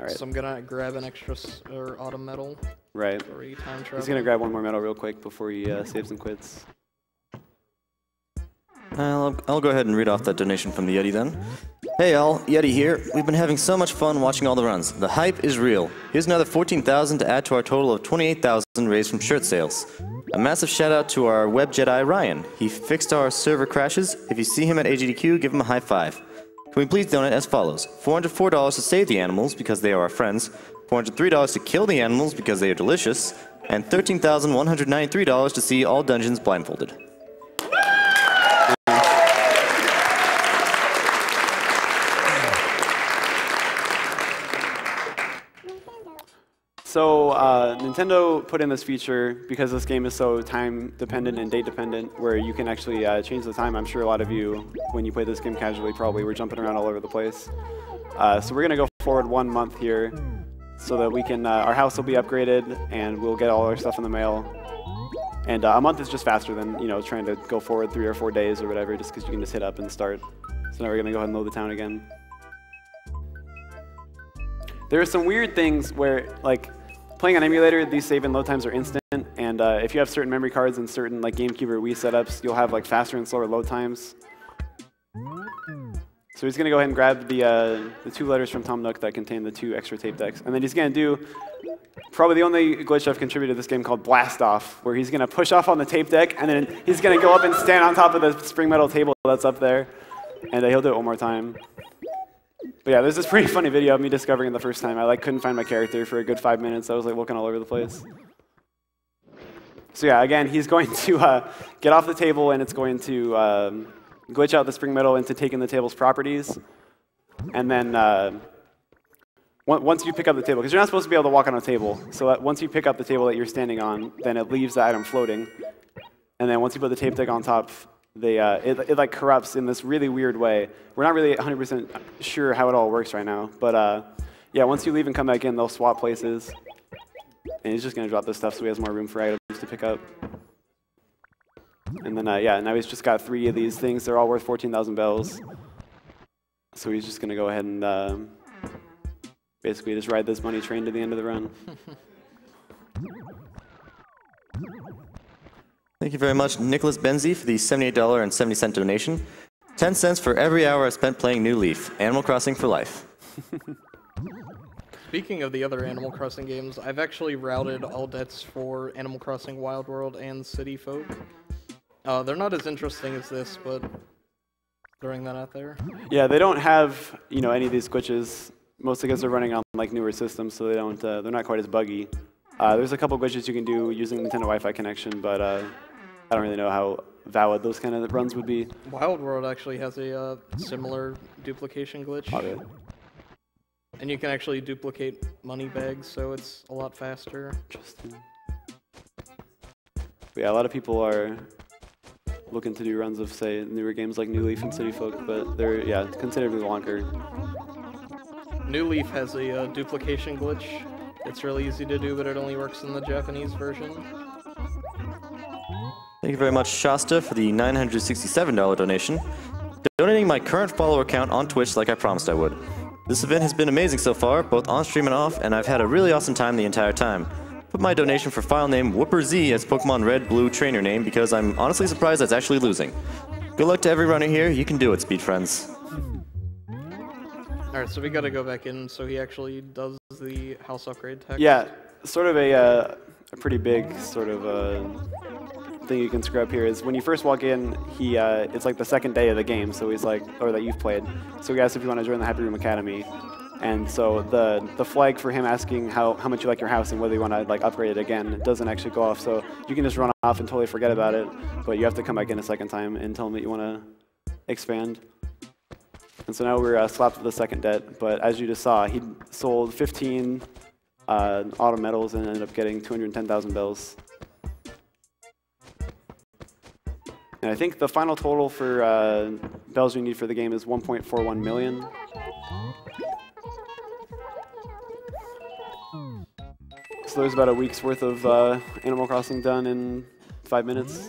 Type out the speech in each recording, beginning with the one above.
All right. So I'm gonna grab an extra or autumn medal. Right. For time travel. He's gonna grab one more medal real quick before he saves and quits. I'll go ahead and read off that donation from the Yeti then. Hey all, Yeti here. We've been having so much fun watching all the runs. The hype is real. Here's another 14,000 to add to our total of 28,000 raised from shirt sales. A massive shout out to our web Jedi Ryan. He fixed our server crashes. If you see him at AGDQ, give him a high five. Can we please donate as follows? $404 to save the animals because they are our friends, $403 to kill the animals because they are delicious, and $13,193 to see all dungeons blindfolded. So Nintendo put in this feature because this game is so time dependent and date dependent where you can actually change the time. I'm sure a lot of you, when you play this game casually, probably were jumping around all over the place. So we're going to go forward 1 month here so that we can, our house will be upgraded and we'll get all our stuff in the mail. And a month is just faster than, you know, trying to go forward 3 or 4 days or whatever, just because you can just hit up and start. So now we're going to go ahead and load the town again. There are some weird things where, like, playing on emulator, these save and load times are instant, and if you have certain memory cards and certain like GameCube or Wii setups, you'll have like faster and slower load times. So he's gonna go ahead and grab the 2 letters from Tom Nook that contain the 2 extra tape decks, and then he's gonna do probably the only glitch I've contributed to this game called Blast Off, where he's gonna push off on the tape deck, and then he's gonna go up and stand on top of the spring metal table that's up there, and he'll do it one more time. But yeah, there's this pretty funny video of me discovering it the first time. I like couldn't find my character for a good 5 minutes. I was like looking all over the place. So yeah, again, he's going to get off the table and it's going to glitch out the spring metal into taking the table's properties. And then once you pick up the table, because you're not supposed to be able to walk on a table. So that once you pick up the table that you're standing on, then it leaves the item floating. And then once you put the tape deck on top, it like corrupts in this really weird way. We're not really 100% sure how it all works right now, but yeah, once you leave and come back in, they'll swap places, and he's just gonna drop this stuff so he has more room for items to pick up. And then yeah, now he's just got 3 of these things. They're all worth 14,000 bells. So he's just gonna go ahead and basically just ride this money train to the end of the run. Thank you very much, Nicholas Benzie, for the $78.70 donation. 10 cents for every hour I spent playing New Leaf. Animal Crossing for life. Speaking of the other Animal Crossing games, I've actually routed all debts for Animal Crossing Wild World and City Folk. They're not as interesting as this, but throwing that out there. Yeah, they don't have, you know, any of these glitches, mostly because they're running on like newer systems, so they don't, they're not quite as buggy. There's a couple glitches you can do using Nintendo Wi-Fi connection, but I don't really know how valid those kind of runs would be. Wild World actually has a similar duplication glitch. Oh, really? And you can actually duplicate money bags, so it's a lot faster. Interesting. But yeah, a lot of people are looking to do runs of, say, newer games like New Leaf and City Folk, but they're, yeah, considerably longer. New Leaf has a duplication glitch. It's really easy to do, but it only works in the Japanese version. Thank you very much, Shasta, for the $967 donation. Donating my current follower count on Twitch like I promised I would. This event has been amazing so far, both on stream and off, and I've had a really awesome time the entire time. Put my donation for file name WhooperZ as Pokemon Red Blue trainer name because I'm honestly surprised that's actually losing. Good luck to every runner here. You can do it, speed friends. Alright, so we gotta go back in so he actually does the house upgrade text. Yeah, sort of a pretty big sort of thing you can screw up here is when you first walk in, it's like the second day of the game, so he's like, or that you've played. So he asks if you want to join the Happy Room Academy. And so the flag for him asking how much you like your house and whether you want to like upgrade it again doesn't actually go off. So you can just run off and totally forget about it, but you have to come back in a second time and tell him that you want to expand. And so now we're slapped with the second debt, but as you just saw, he sold 15 autumn medals and ended up getting 210,000 bells. And I think the final total for bells you need for the game is 1.41 million. So there's about a week's worth of Animal Crossing done in 5 minutes.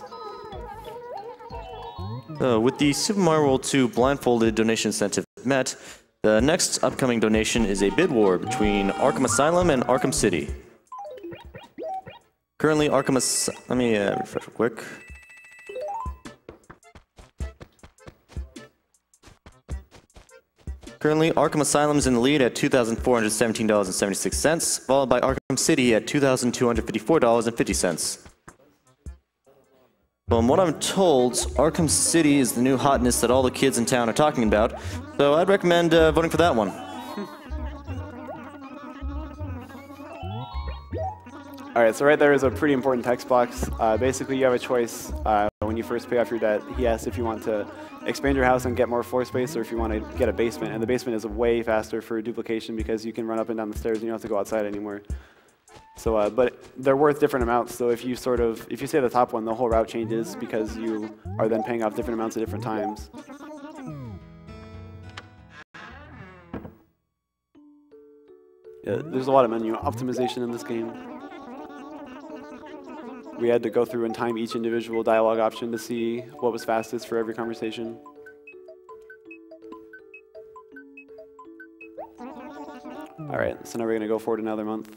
With the Super Mario World 2 blindfolded donation incentive met, The next upcoming donation is a bid war between Arkham Asylum and Arkham City. Currently, let me refresh real quick. Currently, Arkham Asylum is in the lead at $2,417.76, followed by Arkham City at $2,254.50. From what I'm told, Arkham City is the new hotness that all the kids in town are talking about, so I'd recommend voting for that one. Alright, so right there is a pretty important text box. Basically, you have a choice when you first pay off your debt. He asks if you want to expand your house and get more floor space, or if you want to get a basement. And the basement is way faster for duplication because you can run up and down the stairs and you don't have to go outside anymore. So, but they're worth different amounts. So if you say the top one, the whole route changes because you are then paying off different amounts at different times. Yeah, there's a lot of menu optimization in this game. We had to go through and time each individual dialogue option to see what was fastest for every conversation. Alright, so now we're going to go forward another month.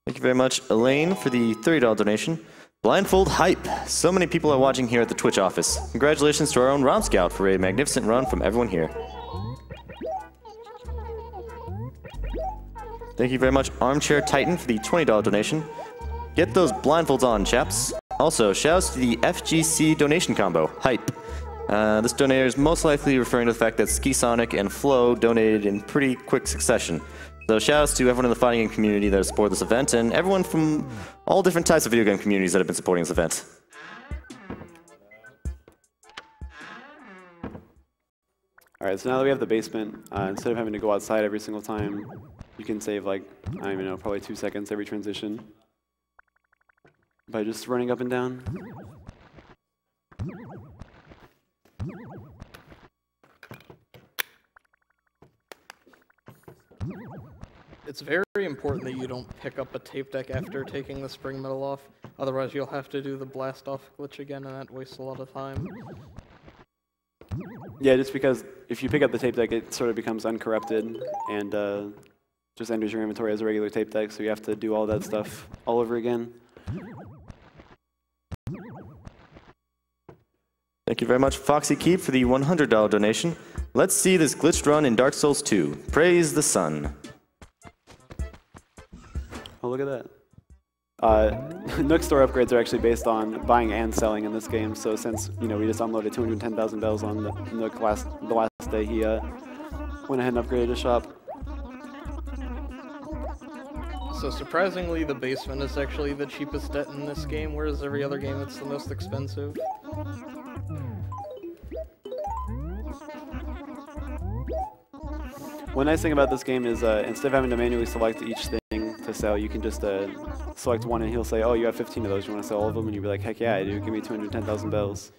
Thank you very much, Elaine, for the $30 donation. Blindfold hype. So many people are watching here at the Twitch office. Congratulations to our own Rom Scout for a magnificent run from everyone here. Thank you very much, Armchair Titan, for the $20 donation. Get those blindfolds on, chaps. Also, shouts to the FGC donation combo, hype. This donator is most likely referring to the fact that Ski Sonic and Flo donated in pretty quick succession. So shoutouts to everyone in the fighting game community that has supported this event, and everyone from all different types of video game communities that have been supporting this event. Alright, so now that we have the basement, instead of having to go outside every single time, you can save like, I don't even know, probably 2 seconds every transition by just running up and down. It's very important that you don't pick up a tape deck after taking the spring metal off, otherwise you'll have to do the blast off glitch again and that wastes a lot of time. Yeah, just because if you pick up the tape deck, it sort of becomes uncorrupted and just enters your inventory as a regular tape deck, so you have to do all that stuff all over again. Thank you very much, Foxy Keep, for the $100 donation. Let's see this glitched run in Dark Souls 2. Praise the sun. Oh, look at that. Nook store upgrades are actually based on buying and selling in this game, so since, you know, we just unloaded 210,000 bells on the Nook the last day, he went ahead and upgraded his shop. So surprisingly, the basement is actually the cheapest debt in this game, whereas every other game it's the most expensive. One nice thing about this game is instead of having to manually select each thing to sell, you can just select one and he'll say, oh, you have 15 of those, you want to sell all of them? And you'll be like, heck yeah, I do, give me 210,000 bells.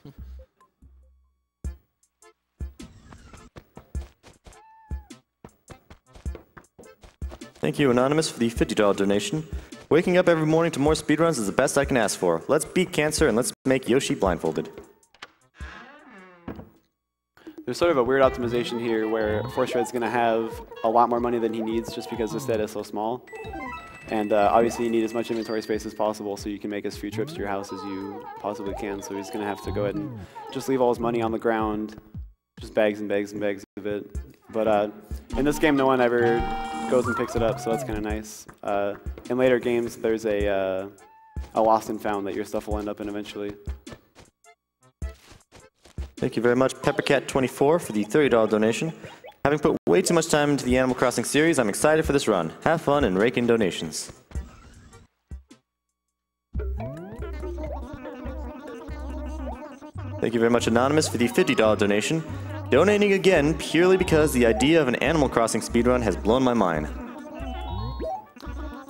Thank you, Anonymous, for the $50 donation. Waking up every morning to more speedruns is the best I can ask for. Let's beat cancer and let's make Yoshi blindfolded. There's sort of a weird optimization here where Force Red's going to have a lot more money than he needs just because his debt is so small. And obviously you need as much inventory space as possible so you can make as few trips to your house as you possibly can. So he's going to have to go ahead and just leave all his money on the ground, just bags and bags and bags of it. But in this game, no one ever goes and picks it up, so that's kind of nice. In later games, there's a lost and found that your stuff will end up in eventually. Thank you very much, Peppercat24, for the $30 donation. Having put way too much time into the Animal Crossing series, I'm excited for this run. Have fun and rake in donations. Thank you very much, Anonymous, for the $50 donation. Donating again purely because the idea of an Animal Crossing speedrun has blown my mind.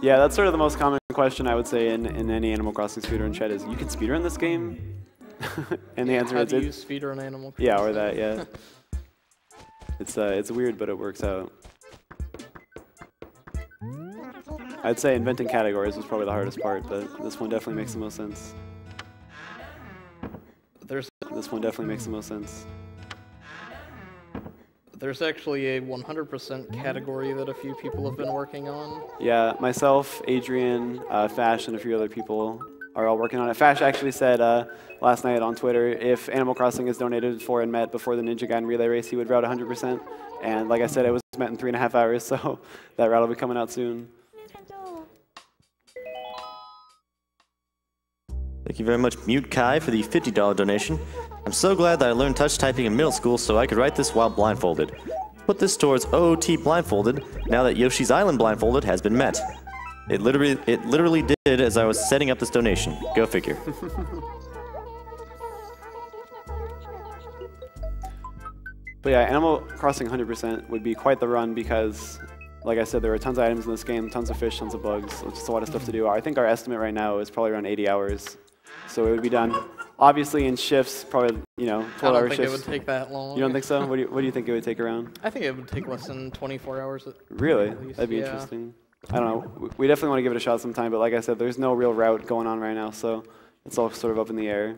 Yeah, that's sort of the most common question I would say in any Animal Crossing speedrun chat is, you can speedrun this game? And the answer is, how do you speedrun Animal Crossing? Yeah, or that, yeah. It's weird, but it works out. I'd say inventing categories was probably the hardest part, but this one definitely makes the most sense. This one definitely makes the most sense. There's actually a 100% category that a few people have been working on. Yeah, myself, Adrian, Fash, and a few other people are all working on it. Fash actually said last night on Twitter, if Animal Crossing is donated for and met before the Ninja Gaiden Relay Race, he would route 100%. And like I said, it was met in 3.5 hours, so that route will be coming out soon. Thank you very much, Mute Kai, for the $50 donation. I'm so glad that I learned touch typing in middle school so I could write this while blindfolded. Put this towards OOT blindfolded now that Yoshi's Island blindfolded has been met. It literally did as I was setting up this donation. Go figure. But yeah, Animal Crossing 100% would be quite the run because, like I said, there are tons of items in this game, tons of fish, tons of bugs, just a lot of stuff to do. I think our estimate right now is probably around 80 hours. So it would be done, obviously in shifts, probably, 12-hour shifts. I don't think it would take that long. You don't think so? What do you think it would take around? I think it would take less than 24 hours. Really? Least, That'd be yeah. interesting. I don't know. We definitely want to give it a shot sometime, but like I said, there's no real route going on right now, so it's all sort of up in the air.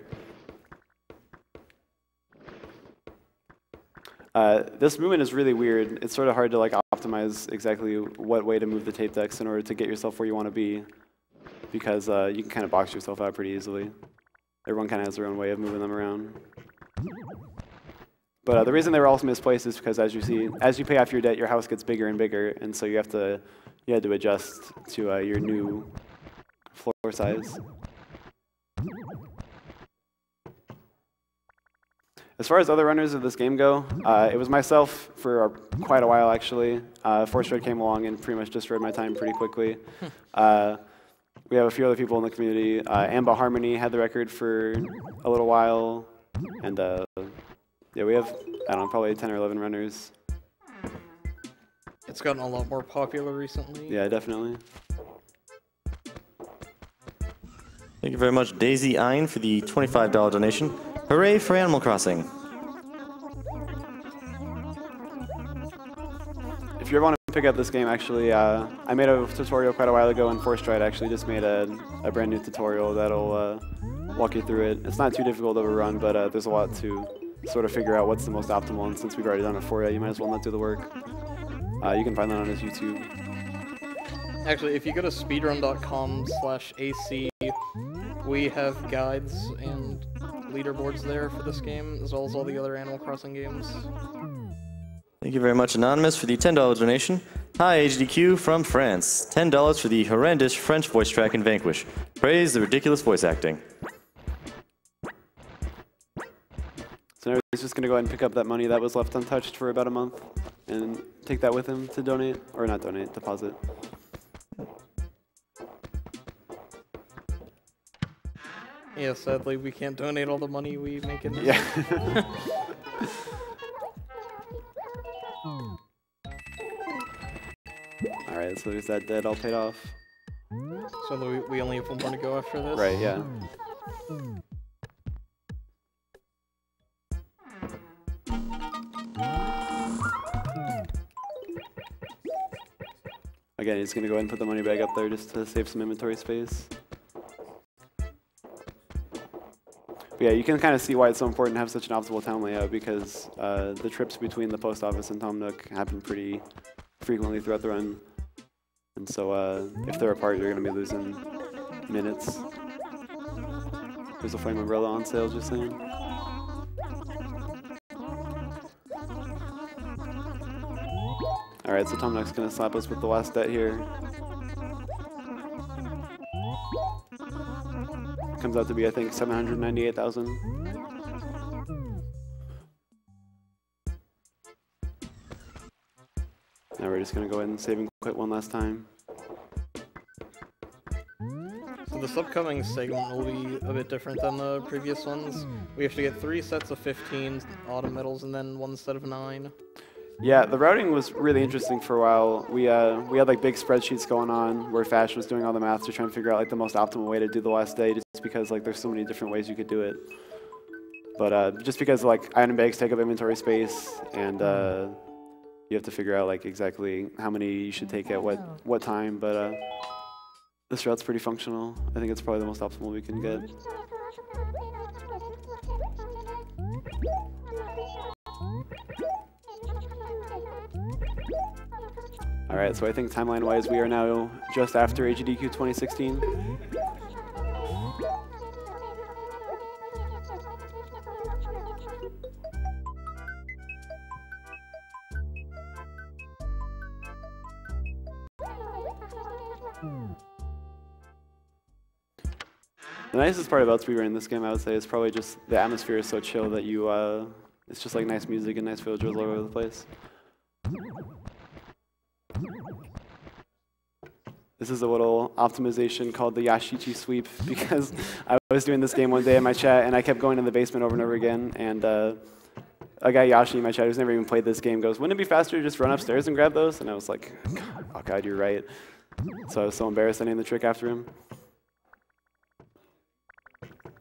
This movement is really weird. It's sort of hard to optimize exactly what way to move the tape decks in order to get yourself where you want to be, because you can kind of box yourself out pretty easily. Everyone kind of has their own way of moving them around. But the reason they were also misplaced is because, as you see, as you pay off your debt, your house gets bigger and bigger, and so you had to adjust to your new floor size. As far as other runners of this game go, it was myself for quite a while, actually. Force Red came along and pretty much destroyed my time pretty quickly. We have a few other people in the community. Amba Harmony had the record for a little while. And yeah, we have, I don't know, probably 10 or 11 runners. It's gotten a lot more popular recently. Yeah, definitely. Thank you very much, Daisy Ein, for the $25 donation. Hooray for Animal Crossing! If you ever want to pick up this game, actually, I made a tutorial quite a while ago, and Force Stride actually just made a brand new tutorial that'll walk you through it. It's not too difficult of a run, but there's a lot to sort of figure out what's the most optimal, and since we've already done it for you, you might as well not do the work. You can find that on his YouTube. Actually, if you go to speedrun.com/AC, we have guides and leaderboards there for this game, as well as all the other Animal Crossing games. Thank you very much, Anonymous, for the $10 donation. Hi, AGDQ from France. $10 for the horrendous French voice track in Vanquish. Praise the ridiculous voice acting. So now he's just going to go ahead and pick up that money that was left untouched for about a month and take that with him to donate, or not donate, deposit. Yeah, sadly, we can't donate all the money we make in this. Yeah. Alright, so there's that debt all paid off. So we only have one more to go after this? Right, yeah. Again, he's going to go ahead and put the money bag up there just to save some inventory space. But yeah, you can kind of see why it's so important to have such an optimal town layout, because the trips between the post office and Tom Nook happen pretty frequently throughout the run. And so if they're apart, you're going to be losing minutes. There's a Flame Umbrella on sale, just saying. Alright, so Tom Nook's going to slap us with the last debt here. Comes out to be, I think, 798,000. Now we're just going to go ahead and save and quit one last time. So this upcoming segment will be a bit different than the previous ones. We have to get 3 sets of 15 autumn medals and then 1 set of 9. Yeah, the routing was really interesting for a while. We had like big spreadsheets going on where Fash was doing all the math to try and figure out like the most optimal way to do the last day, just because like there's so many different ways you could do it. But just because like item bags take up inventory space, and you have to figure out like exactly how many you should take at what time. But this route's pretty functional. I think it's probably the most optimal we can get. Alright, so I think timeline-wise we are now just after AGDQ 2016. The nicest part about speedrunning this game, I would say, is probably just the atmosphere is so chill that you, it's just like nice music and nice villagers all over the place. This is a little optimization called the Yashichi sweep, because I was doing this game one day in my chat and I kept going in the basement over and over again, and a guy Yoshi in my chat who's never even played this game goes, "Wouldn't it be faster to just run upstairs and grab those?" And I was like, oh god, you're right. So I was so embarrassed I named the trick after him.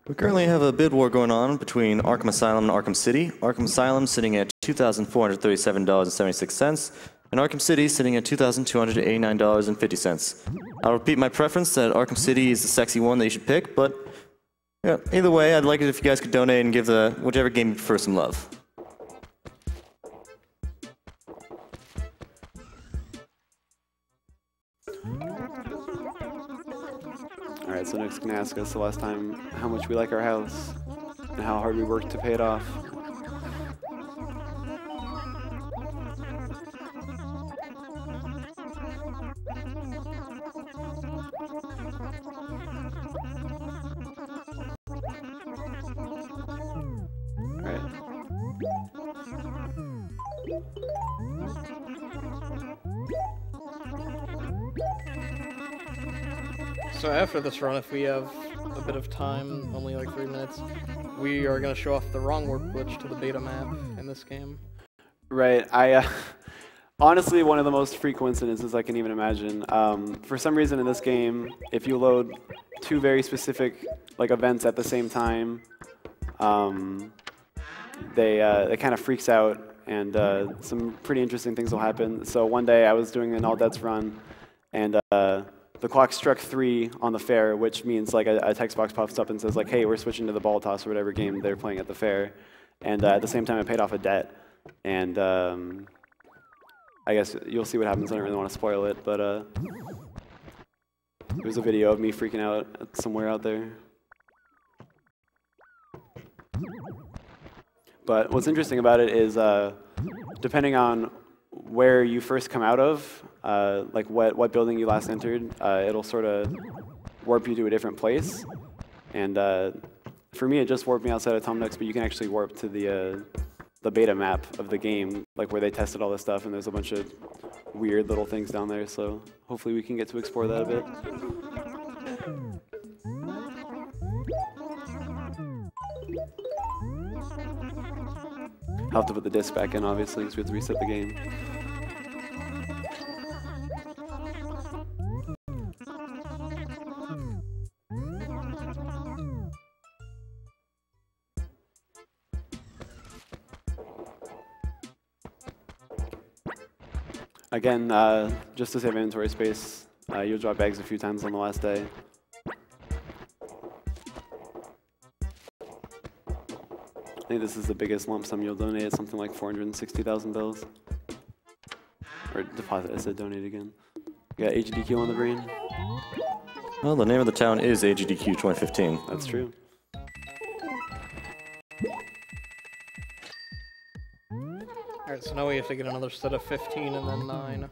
We currently have a bid war going on between Arkham Asylum and Arkham City. Arkham Asylum sitting at $2,437.76, and Arkham City sitting at $2,289.50. I'll repeat my preference that Arkham City is the sexy one that you should pick, but yeah, either way, I'd like it if you guys could donate and give the whichever game you prefer some love. Alright, so Nick's gonna ask us the last time how much we like our house and how hard we worked to pay it off. Alright. So after this run, if we have a bit of time, only like 3 minutes, we are going to show off the wrong warp glitch to the beta map in this game. Right. Honestly, one of the most freak coincidences I can even imagine. For some reason in this game, if you load 2 very specific events at the same time, they kind of freaks out, and some pretty interesting things will happen. So one day I was doing an all deaths run, and the clock struck 3 on the fair, which means a text box pops up and says hey, we're switching to the ball toss or whatever game they're playing at the fair. And at the same time I paid off a debt. And I guess you'll see what happens. I don't really want to spoil it, but there's a video of me freaking out somewhere out there. But what's interesting about it is depending on where you first come out of, what building you last entered, it'll sort of warp you to a different place. And for me, it just warped me outside of Tom Nook's, but you can actually warp to the beta map of the game, where they tested all this stuff, and there's a bunch of weird little things down there. So hopefully we can get to explore that a bit. I'll have to put the disc back in, obviously, because we have to reset the game. Again, just to save inventory space, you'll drop bags a few times on the last day. I think this is the biggest lump sum you'll donate. It's something like 460,000 bells. Or deposit, I said donate again. You got AGDQ on the brain? Well, the name of the town is AGDQ 2015. That's true. Alright, so now we have to get another set of 15 and then 9.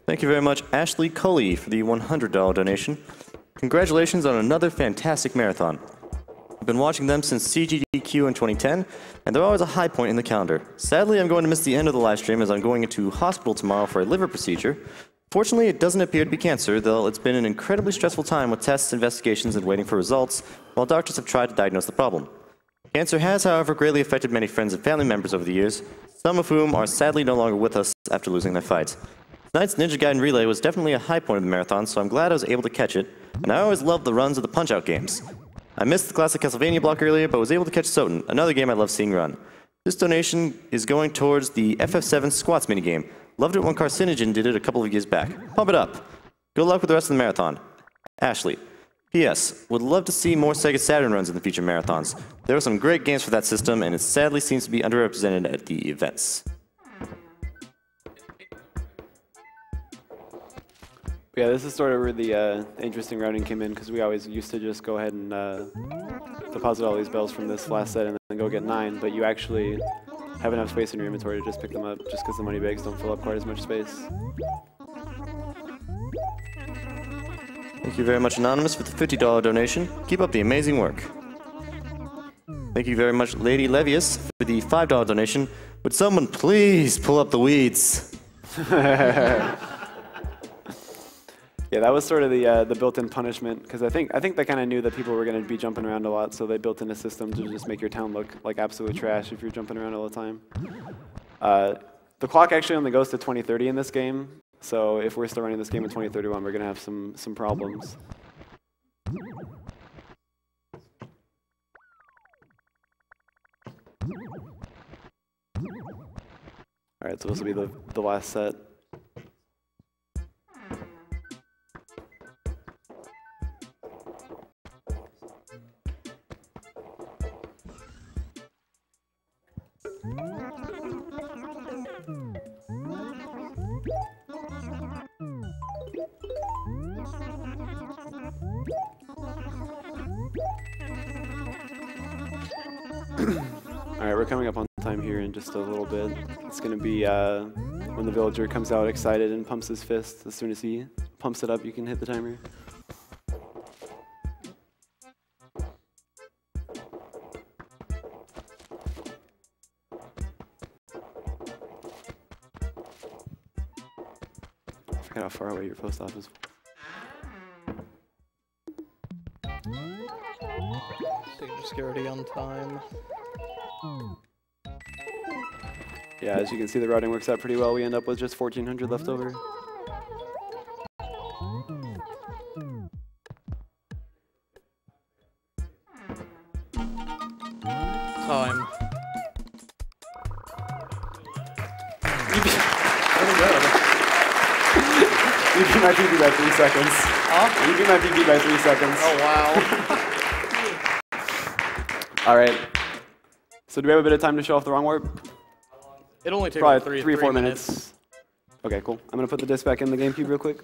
Thank you very much, Ashley Cully, for the $100 donation. Congratulations on another fantastic marathon. I've been watching them since CGDQ in 2010, and they're always a high point in the calendar. Sadly, I'm going to miss the end of the live stream as I'm going into hospital tomorrow for a liver procedure. Fortunately, it doesn't appear to be cancer, though it's been an incredibly stressful time with tests, investigations, and waiting for results, while doctors have tried to diagnose the problem. Cancer has, however, greatly affected many friends and family members over the years, some of whom are sadly no longer with us after losing their fight. Tonight's Ninja Gaiden Relay was definitely a high point of the marathon, so I'm glad I was able to catch it, and I always loved the runs of the Punch-Out games. I missed the classic Castlevania block earlier, but was able to catch Soten, another game I love seeing run. This donation is going towards the FF7 Squats minigame. Loved it when Carcinogen did it a couple of years back. Pump it up. Good luck with the rest of the marathon. Ashley. P.S. Would love to see more Sega Saturn runs in the future marathons. There are some great games for that system, and it sadly seems to be underrepresented at the events. Yeah, this is sort of where the interesting routing came in, because we always used to just go ahead and deposit all these bells from this last set and then go get 9, but you actually have enough space in your inventory to just pick them up, just because the money bags don't fill up quite as much space. Thank you very much, Anonymous, for the $50 donation. Keep up the amazing work. Thank you very much, Lady Levius, for the $5 donation. Would someone please pull up the weeds? Yeah, that was sort of the built-in punishment, because I think they kind of knew that people were going to be jumping around a lot, so they built in a system to just make your town look like absolute trash if you're jumping around all the time. The clock actually only goes to 2030 in this game, so if we're still running this game in 2031, we're going to have some problems. All right, so this will be the last set. Alright, we're coming up on time here in just a little bit. It's going to be when the villager comes out excited and pumps his fist. As soon as he pumps it up, you can hit the timer. I forgot how far away your post office was. Security on time. Yeah, as you can see, the routing works out pretty well. We end up with just 1,400 left over. Time. You beat my PB by 3 seconds. Huh? You beat my PB by 3 seconds. Oh, wow. All right. So do we have a bit of time to show off the wrong warp? It only takes Probably three 4 minutes. Okay, cool. I'm going to put the disc back in the GameCube real quick.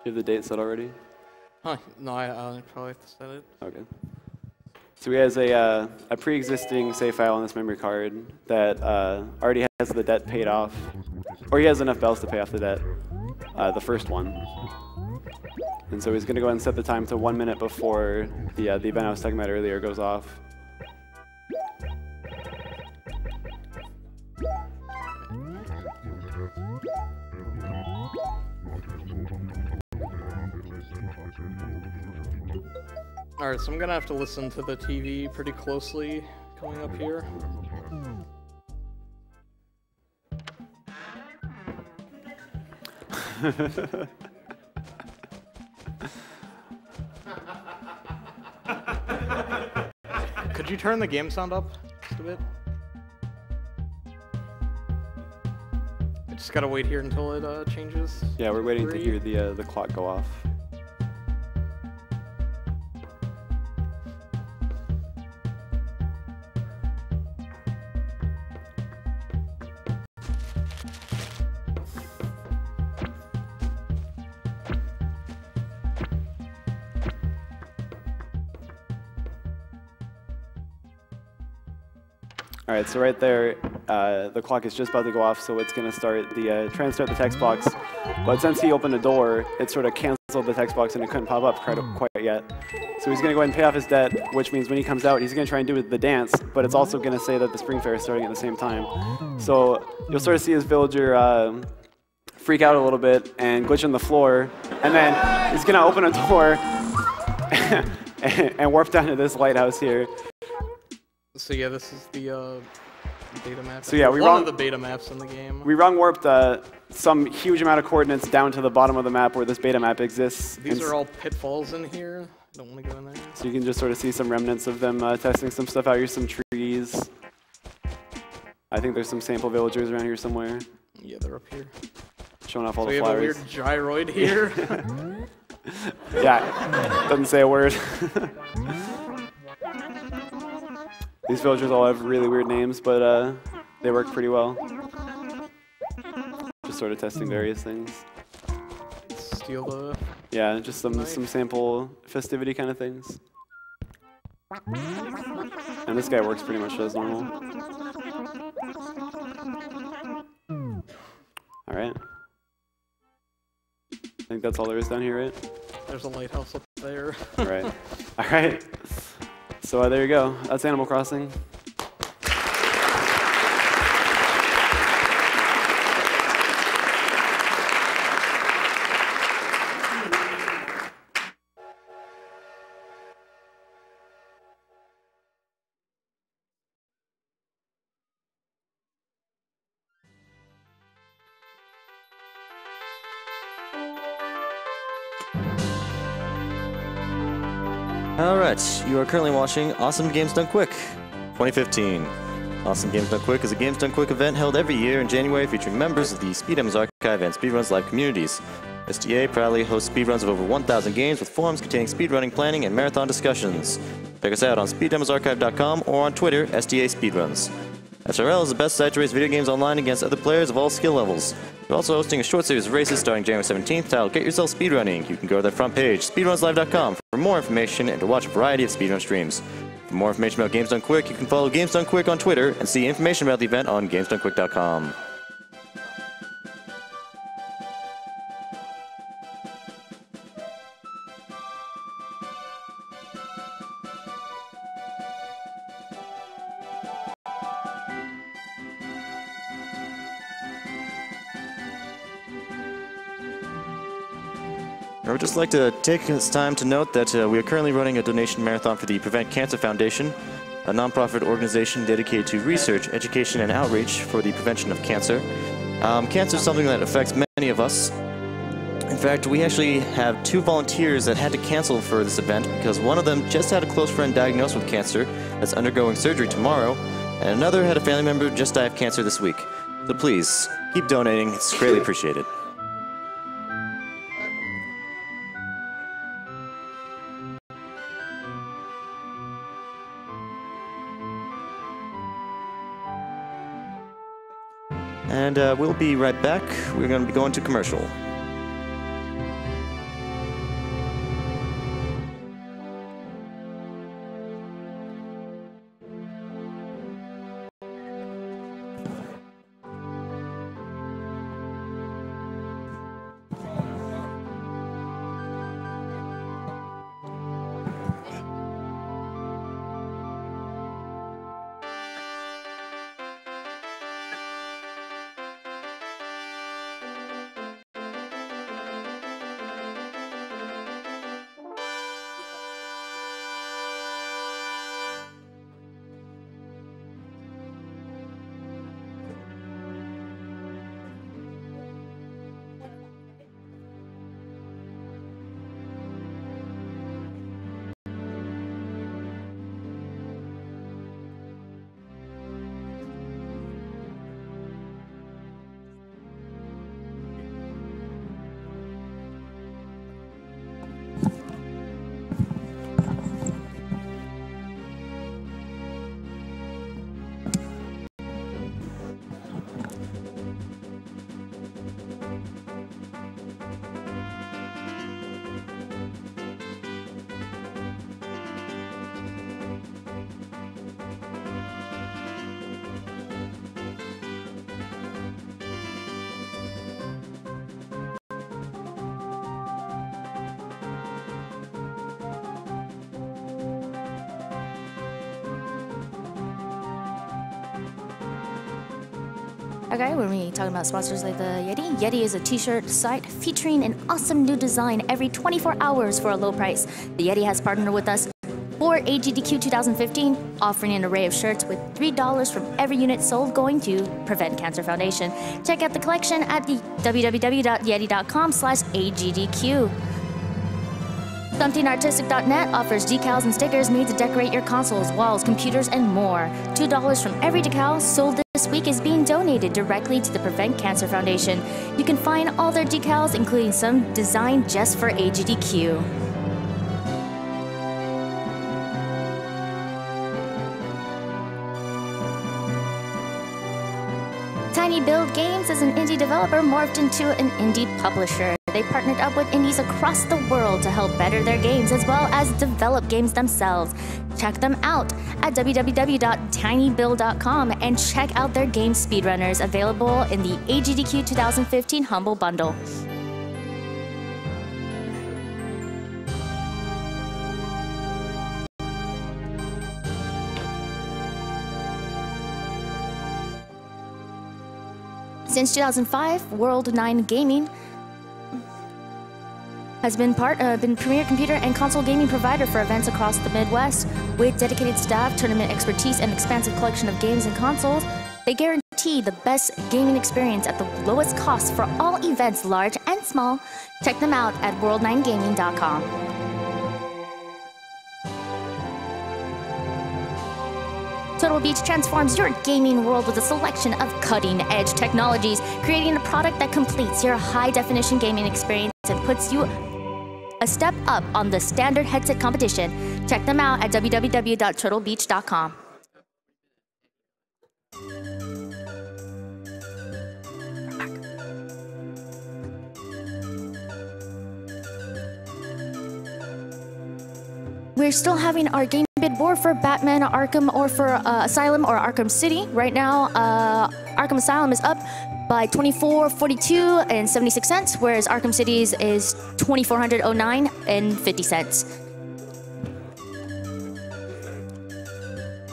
You have the date set already? Huh, no, I probably have to set it. Okay. So he has a pre-existing save file on this memory card that already has the debt paid off, or he has enough bells to pay off the debt, the first one. And so he's going to go ahead and set the time to 1 minute before the event I was talking about earlier goes off. Alright, so I'm gonna have to listen to the TV pretty closely coming up here. Could you turn the game sound up just a bit? I just gotta wait here until it changes. Yeah, we're waiting to hear the clock go off. All right, so right there, the clock is just about to go off, so it's going to start try and start the text box. But since he opened the door, it sort of canceled the text box and it couldn't pop up quite yet. So he's going to go ahead and pay off his debt, which means when he comes out, he's going to try and do the dance, but it's also going to say that the spring fair is starting at the same time. So you'll sort of see his villager freak out a little bit and glitch on the floor, and then he's going to open a door. and warp down to this lighthouse here. So yeah, this is the beta map. So yeah, one of the beta maps in the game. We wrong warped some huge amount of coordinates down to the bottom of the map where this beta map exists. These are all pitfalls in here. Don't want to go in there. So you can just sort of see some remnants of them testing some stuff out. Here's some trees. I think there's some sample villagers around here somewhere. Yeah, they're up here. Showing off all So the we flowers. have a weird gyroid here. Yeah, doesn't say a word. These villagers all have really weird names, but they work pretty well. Just sort of testing various things. Steal the... Yeah, just some sample festivity kind of things. And this guy works pretty much as normal. Alright. I think that's all there is down here, right? There's a lighthouse up there. Alright. Alright. So there you go. That's Animal Crossing. Alright, you are currently watching Awesome Games Done Quick 2015. Awesome Games Done Quick is a Games Done Quick event held every year in January featuring members of the Speedrunners Archive and Speedruns Live communities. SDA proudly hosts speedruns of over 1,000 games with forums containing speedrunning planning and marathon discussions. Check us out on speeddemosaarchive.com or on Twitter, SDA Speedruns. SRL is the best site to race video games online against other players of all skill levels. We're also hosting a short series of races starting January 17th titled Get Yourself Speedrunning. You can go to their front page, speedrunslive.com, for more information and to watch a variety of speedrun streams. For more information about Games Done Quick, you can follow Games Done Quick on Twitter and see information about the event on gamesdonequick.com. I would just like to take this time to note that we are currently running a donation marathon for the Prevent Cancer Foundation, a nonprofit organization dedicated to research, education, and outreach for the prevention of cancer. Cancer is something that affects many of us. In fact, we actually have 2 volunteers that had to cancel for this event because one of them just had a close friend diagnosed with cancer that's undergoing surgery tomorrow, and another had a family member just die of cancer this week. So please, keep donating. It's greatly appreciated. And we'll be right back. We're going to be going to commercial. Okay, when we talking about sponsors like the Yeti, Yeti is a t-shirt site featuring an awesome new design every 24 hours for a low price. The Yeti has partnered with us for AGDQ 2015, offering an array of shirts with $3 from every unit sold going to Prevent Cancer Foundation. Check out the collection at the www.yeti.com/AGDQ. SomethingArtistic.net offers decals and stickers made to decorate your consoles, walls, computers, and more. $2 from every decal sold this week is being donated directly to the Prevent Cancer Foundation. You can find all their decals, including some designed just for AGDQ. Tiny Build Games is an indie developer morphed into an indie publisher. They partnered up with indies across the world to help better their games as well as develop games themselves. Check them out at www.tinybuild.com and check out their game speedrunners available in the AGDQ 2015 Humble Bundle. Since 2005, World 9 Gaming has been premier computer and console gaming provider for events across the Midwest. With dedicated staff, tournament expertise, and expansive collection of games and consoles, they guarantee the best gaming experience at the lowest cost for all events, large and small. Check them out at world9gaming.com. Turtle Beach transforms your gaming world with a selection of cutting-edge technologies, creating a product that completes your high-definition gaming experience and puts you a step up on the standard headset competition. Check them out at www.turtlebeach.com. We're still having our game bid war for Batman Arkham or for Asylum or Arkham City. Right now, Arkham Asylum is up by $24.42 and 76 cents, whereas Arkham City's is $2,409 and 50 cents.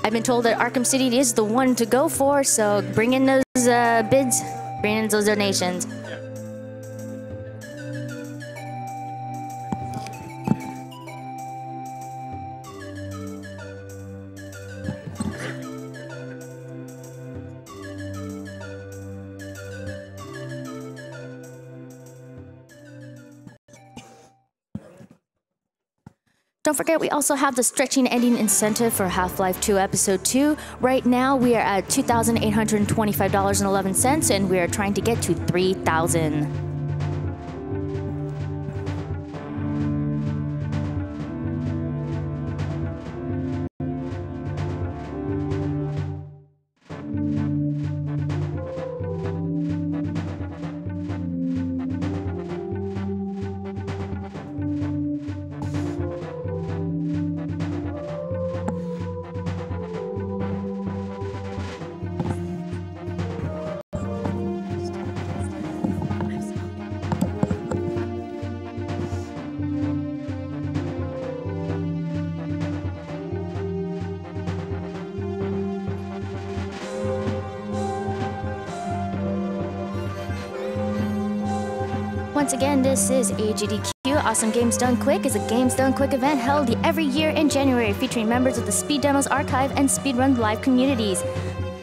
I've been told that Arkham City is the one to go for, so bring in those bids, bring in those donations. Don't forget, we also have the stretching ending incentive for Half-Life 2 Episode 2. Right now, we are at $2,825.11, and we are trying to get to $3,000. Once again, this is AGDQ. Awesome Games Done Quick is a Games Done Quick event held every year in January featuring members of the Speed Demos Archive and Speedrun Live communities.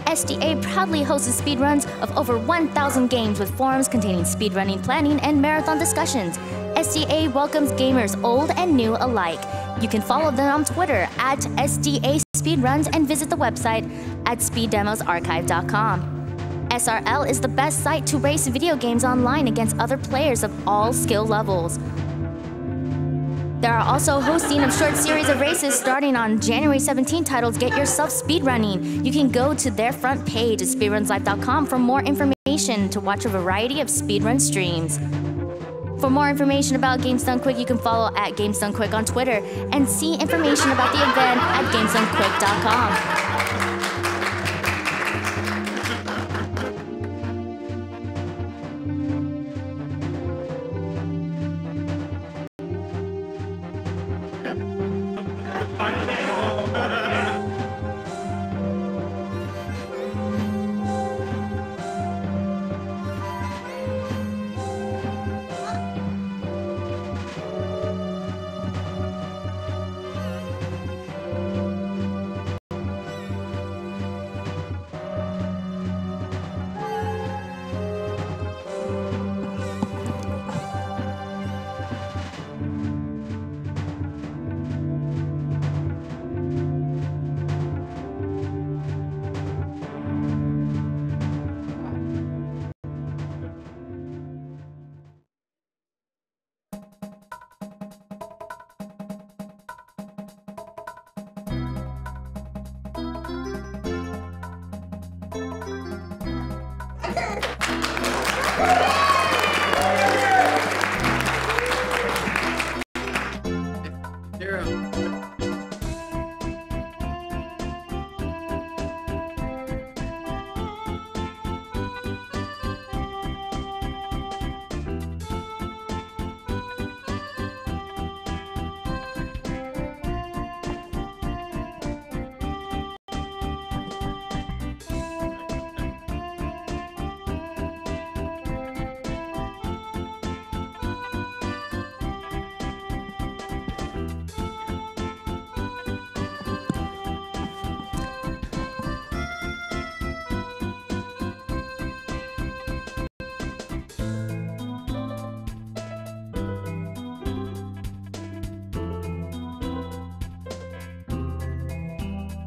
SDA proudly hosts speedruns of over 1,000 games with forums containing speedrunning planning and marathon discussions. SDA welcomes gamers old and new alike. You can follow them on Twitter at SDA Speedruns and visit the website at speeddemosarchive.com. SRL is the best site to race video games online against other players of all skill levels. They are also hosting a short series of races starting on January 17 titled Get Yourself Speedrunning. You can go to their front page at speedrunslive.com for more information to watch a variety of speedrun streams. For more information about Games Done Quick, you can follow at Games Done Quick on Twitter and see information about the event at gamesdonequick.com.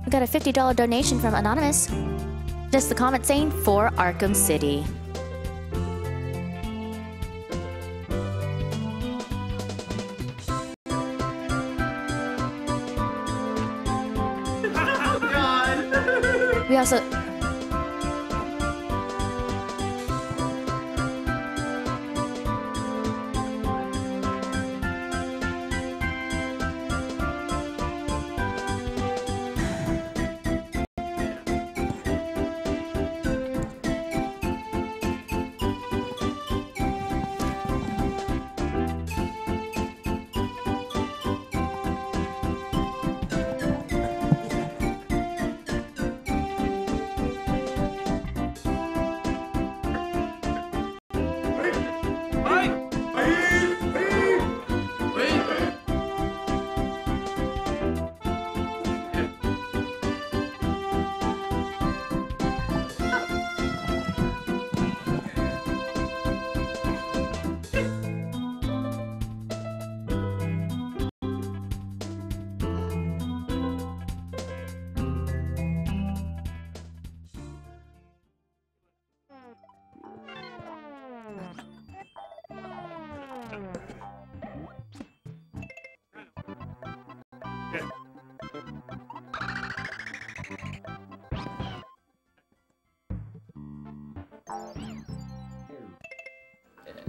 We got a $50 donation from Anonymous. Just the comment saying, for Arkham City. We also...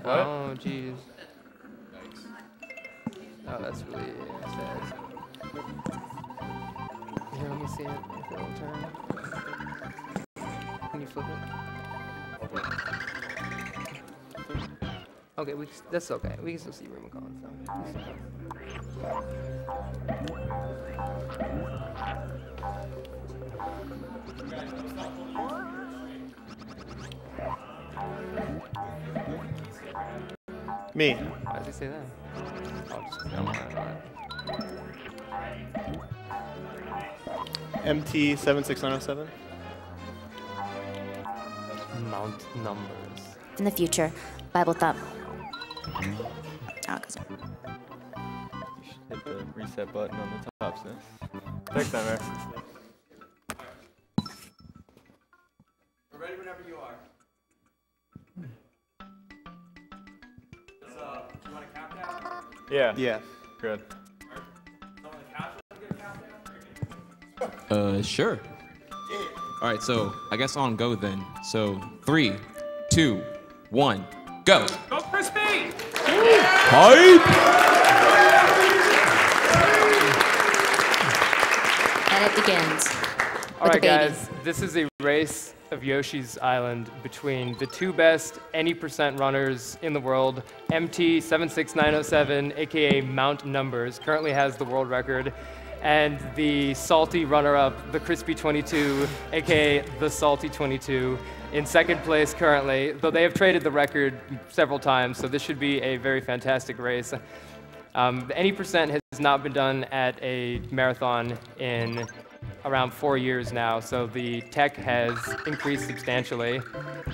Oh, jeez. Oh, that's really sad. Here, let me see it. If it'll turn. Can you flip it? Okay, that's okay. We can still see Rumicon. Me. Why does he say that? I'll just don't mind that. MT76907. Mount numbers. In the future, Bible Thumb. Oh, You should hit the reset button on the top, sis. Thanks, Nightmare. We're ready whenever you are. You want a countdown? Yeah. Yeah. Good. Sure. All right, so I guess on go then. So 3, 2, 1, go. Go Crispy! Hype! And it begins. All right, guys, this is a race of Yoshi's Island between the two best any percent runners in the world. MT76907, aka Mount Numbers, currently has the world record, and the salty runner-up, the Crispy 22, aka the Salty 22, in second place currently, though they have traded the record several times, so this should be a very fantastic race. The any percent has not been done at a marathon in around 4 years now, so the tech has increased substantially.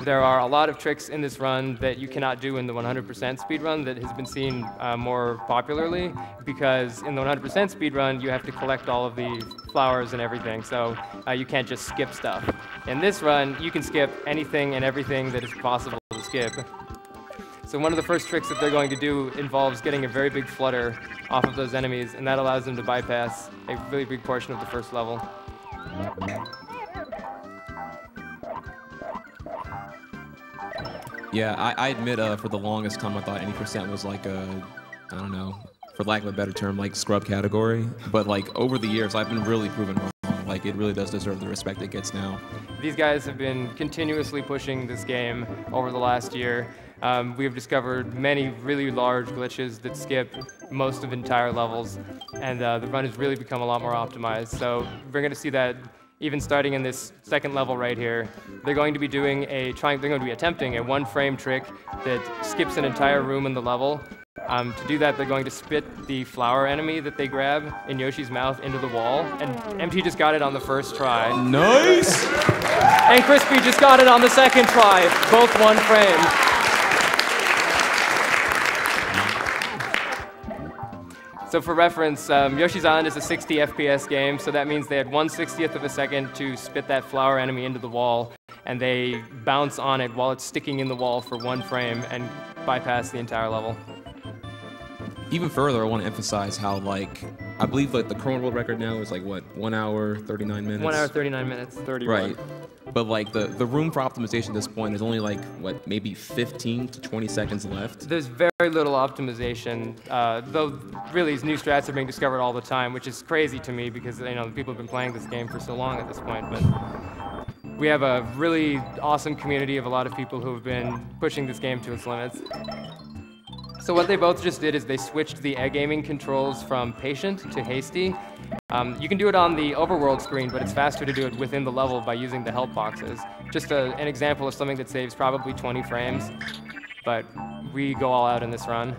There are a lot of tricks in this run that you cannot do in the 100% speedrun that has been seen more popularly, because in the 100% speedrun you have to collect all of the flowers and everything, so you can't just skip stuff. In this run, you can skip anything and everything that is possible to skip. So one of the first tricks that they're going to do involves getting a very big flutter off of those enemies, and that allows them to bypass a really big portion of the first level. Yeah, I admit for the longest time I thought any percent was like a, I don't know, for lack of a better term, like scrub category. But like over the years, I've been really proven wrong. Like it really does deserve the respect it gets now. These guys have been continuously pushing this game over the last year. We have discovered many really large glitches that skip most of entire levels, and the run has really become a lot more optimized. So we're going to see that even starting in this second level right here. They're going to be doing they're going to be attempting a one-frame trick that skips an entire room in the level. To do that, they're going to spit the flower enemy that they grab in Yoshi's mouth into the wall, and MT just got it on the first try. Nice! And Crispy just got it on the second try, both one frame. So for reference, Yoshi's Island is a 60 FPS game, so that means they had 1/60th of a second to spit that flower enemy into the wall, and they bounce on it while it's sticking in the wall for 1 frame and bypass the entire level. Even further, I want to emphasize how, like, I believe like the current world record now is like what, 1 hour 39 minutes. 1 hour 39 minutes. 31. Right. But like the room for optimization at this point is only like what, maybe 15 to 20 seconds left. There's very little optimization, though really these new strats are being discovered all the time, which is crazy to me because people have been playing this game for so long at this point. But we have a really awesome community of a lot of people who have been pushing this game to its limits. So what they both just did is they switched the egg aiming controls from patient to hasty. You can do it on the overworld screen, but it's faster to do it within the level by using the help boxes. Just an example of something that saves probably 20 frames, but we go all out in this run.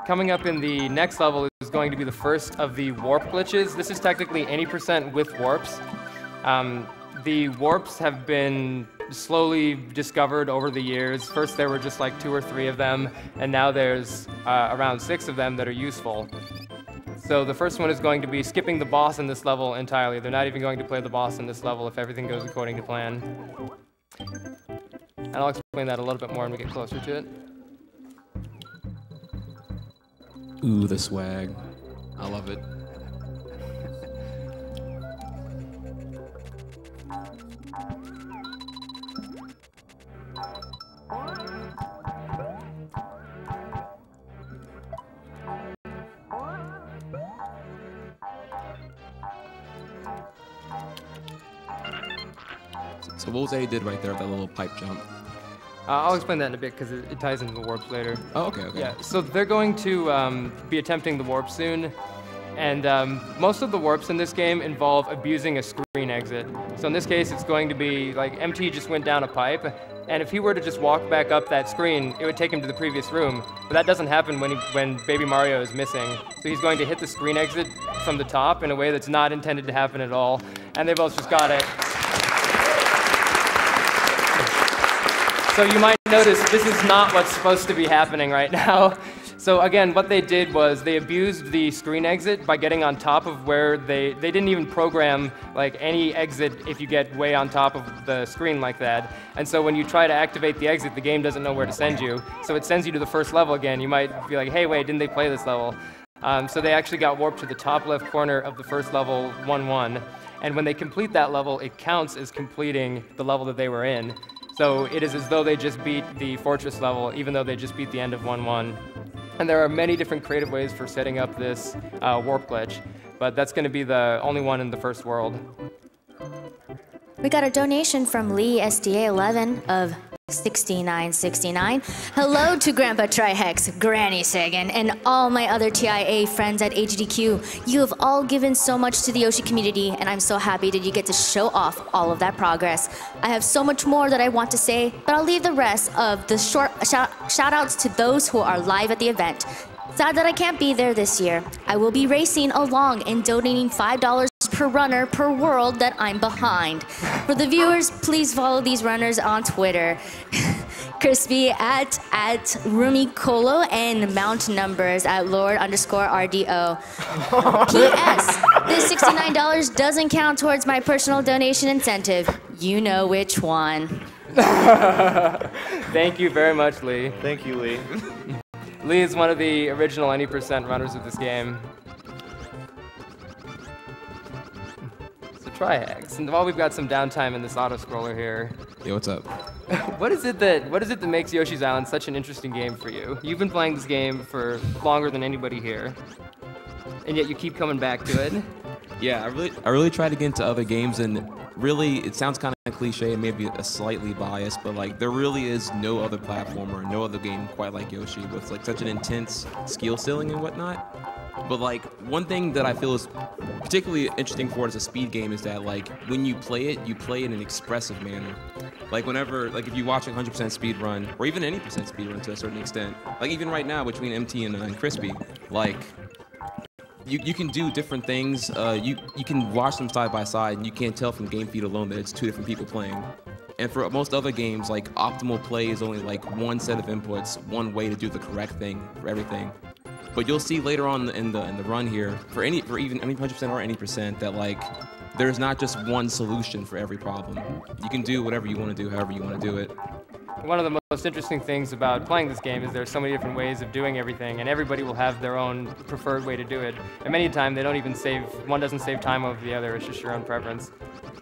Coming up in the next level is going to be the first of the warp glitches. This is technically any % with warps. The warps have been slowly discovered over the years. First there were just like 2 or 3 of them, and now there's around 6 of them that are useful. So the first one is going to be skipping the boss in this level entirely. They're not even going to play the boss in this level if everything goes according to plan. And I'll explain that a little bit more when we get closer to it. Ooh, the swag. I love it. So what was that he did right there, that little pipe jump? I'll explain that in a bit because it ties into the warps later. Oh, okay, okay. Yeah, so they're going to be attempting the warp soon, and most of the warps in this game involve abusing a screen exit. So in this case, it's going to be like MT just went down a pipe, and if he were to just walk back up that screen, it would take him to the previous room. But that doesn't happen when Baby Mario is missing. So he's going to hit the screen exit from the top in a way that's not intended to happen at all, and they both just got it. So you might notice this is not what's supposed to be happening right now. So again, what they did was they abused the screen exit by getting on top of where they didn't even program like any exit if you get way on top of the screen like that. And so when you try to activate the exit, the game doesn't know where to send you. So it sends you to the first level again. You might be like, hey, wait, didn't they play this level? So they actually got warped to the top left corner of the first level 1-1. And when they complete that level, it counts as completing the level that they were in. So it is as though they just beat the fortress level, even though they just beat the end of 1-1. And there are many different creative ways for setting up this warp glitch, but that's going to be the only one in the first world. We got a donation from Lee SDA11 of $69.69. Hello to Grandpa Trihex, Granny Sagan, and all my other TIA friends at AGDQ. You have all given so much to the Yoshi community, and I'm so happy that you get to show off all of that progress. I have so much more that I want to say, but I'll leave the rest of the short shout-outs to those who are live at the event. Sad that I can't be there this year. I will be racing along and donating $5 per runner per world that I'm behind. For the viewers, please follow these runners on Twitter. Crispy at Rumicolo and Mount Numbers at Lord_RDO. P.S. This $69 doesn't count towards my personal donation incentive. You know which one. Thank you very much, Lee. Thank you, Lee. Lee is one of the original any % runners of this game. So Trihex, and while we've got some downtime in this auto-scroller here. Yo, what's up? What is it that makes Yoshi's Island such an interesting game for you? You've been playing this game for longer than anybody here, and yet you keep coming back to it. Yeah, I really try to get into other games, and really, it sounds kind of cliche and maybe a slightly biased, but like there really is no other platformer, no other game quite like Yoshi with like such an intense skill ceiling and whatnot. But like one thing that I feel is particularly interesting for it as a speed game is that like when you play it in an expressive manner. Like whenever, like if you watch a 100% speed run, or even any % speed run to a certain extent, like even right now between MT and Crispy, like you can do different things. You can watch them side by side, and you can't tell from game feed alone that it's two different people playing. And for most other games, like optimal play is only like one set of inputs, one way to do the correct thing for everything. But you'll see later on in the run here, for even 100% or any percent, that like there's not just one solution for every problem. You can do whatever you want to do, however you want to do it. One of the most interesting things about playing this game is there's so many different ways of doing everything, and everybody will have their own preferred way to do it. And many times they don't even one doesn't save time over the other, it's just your own preference.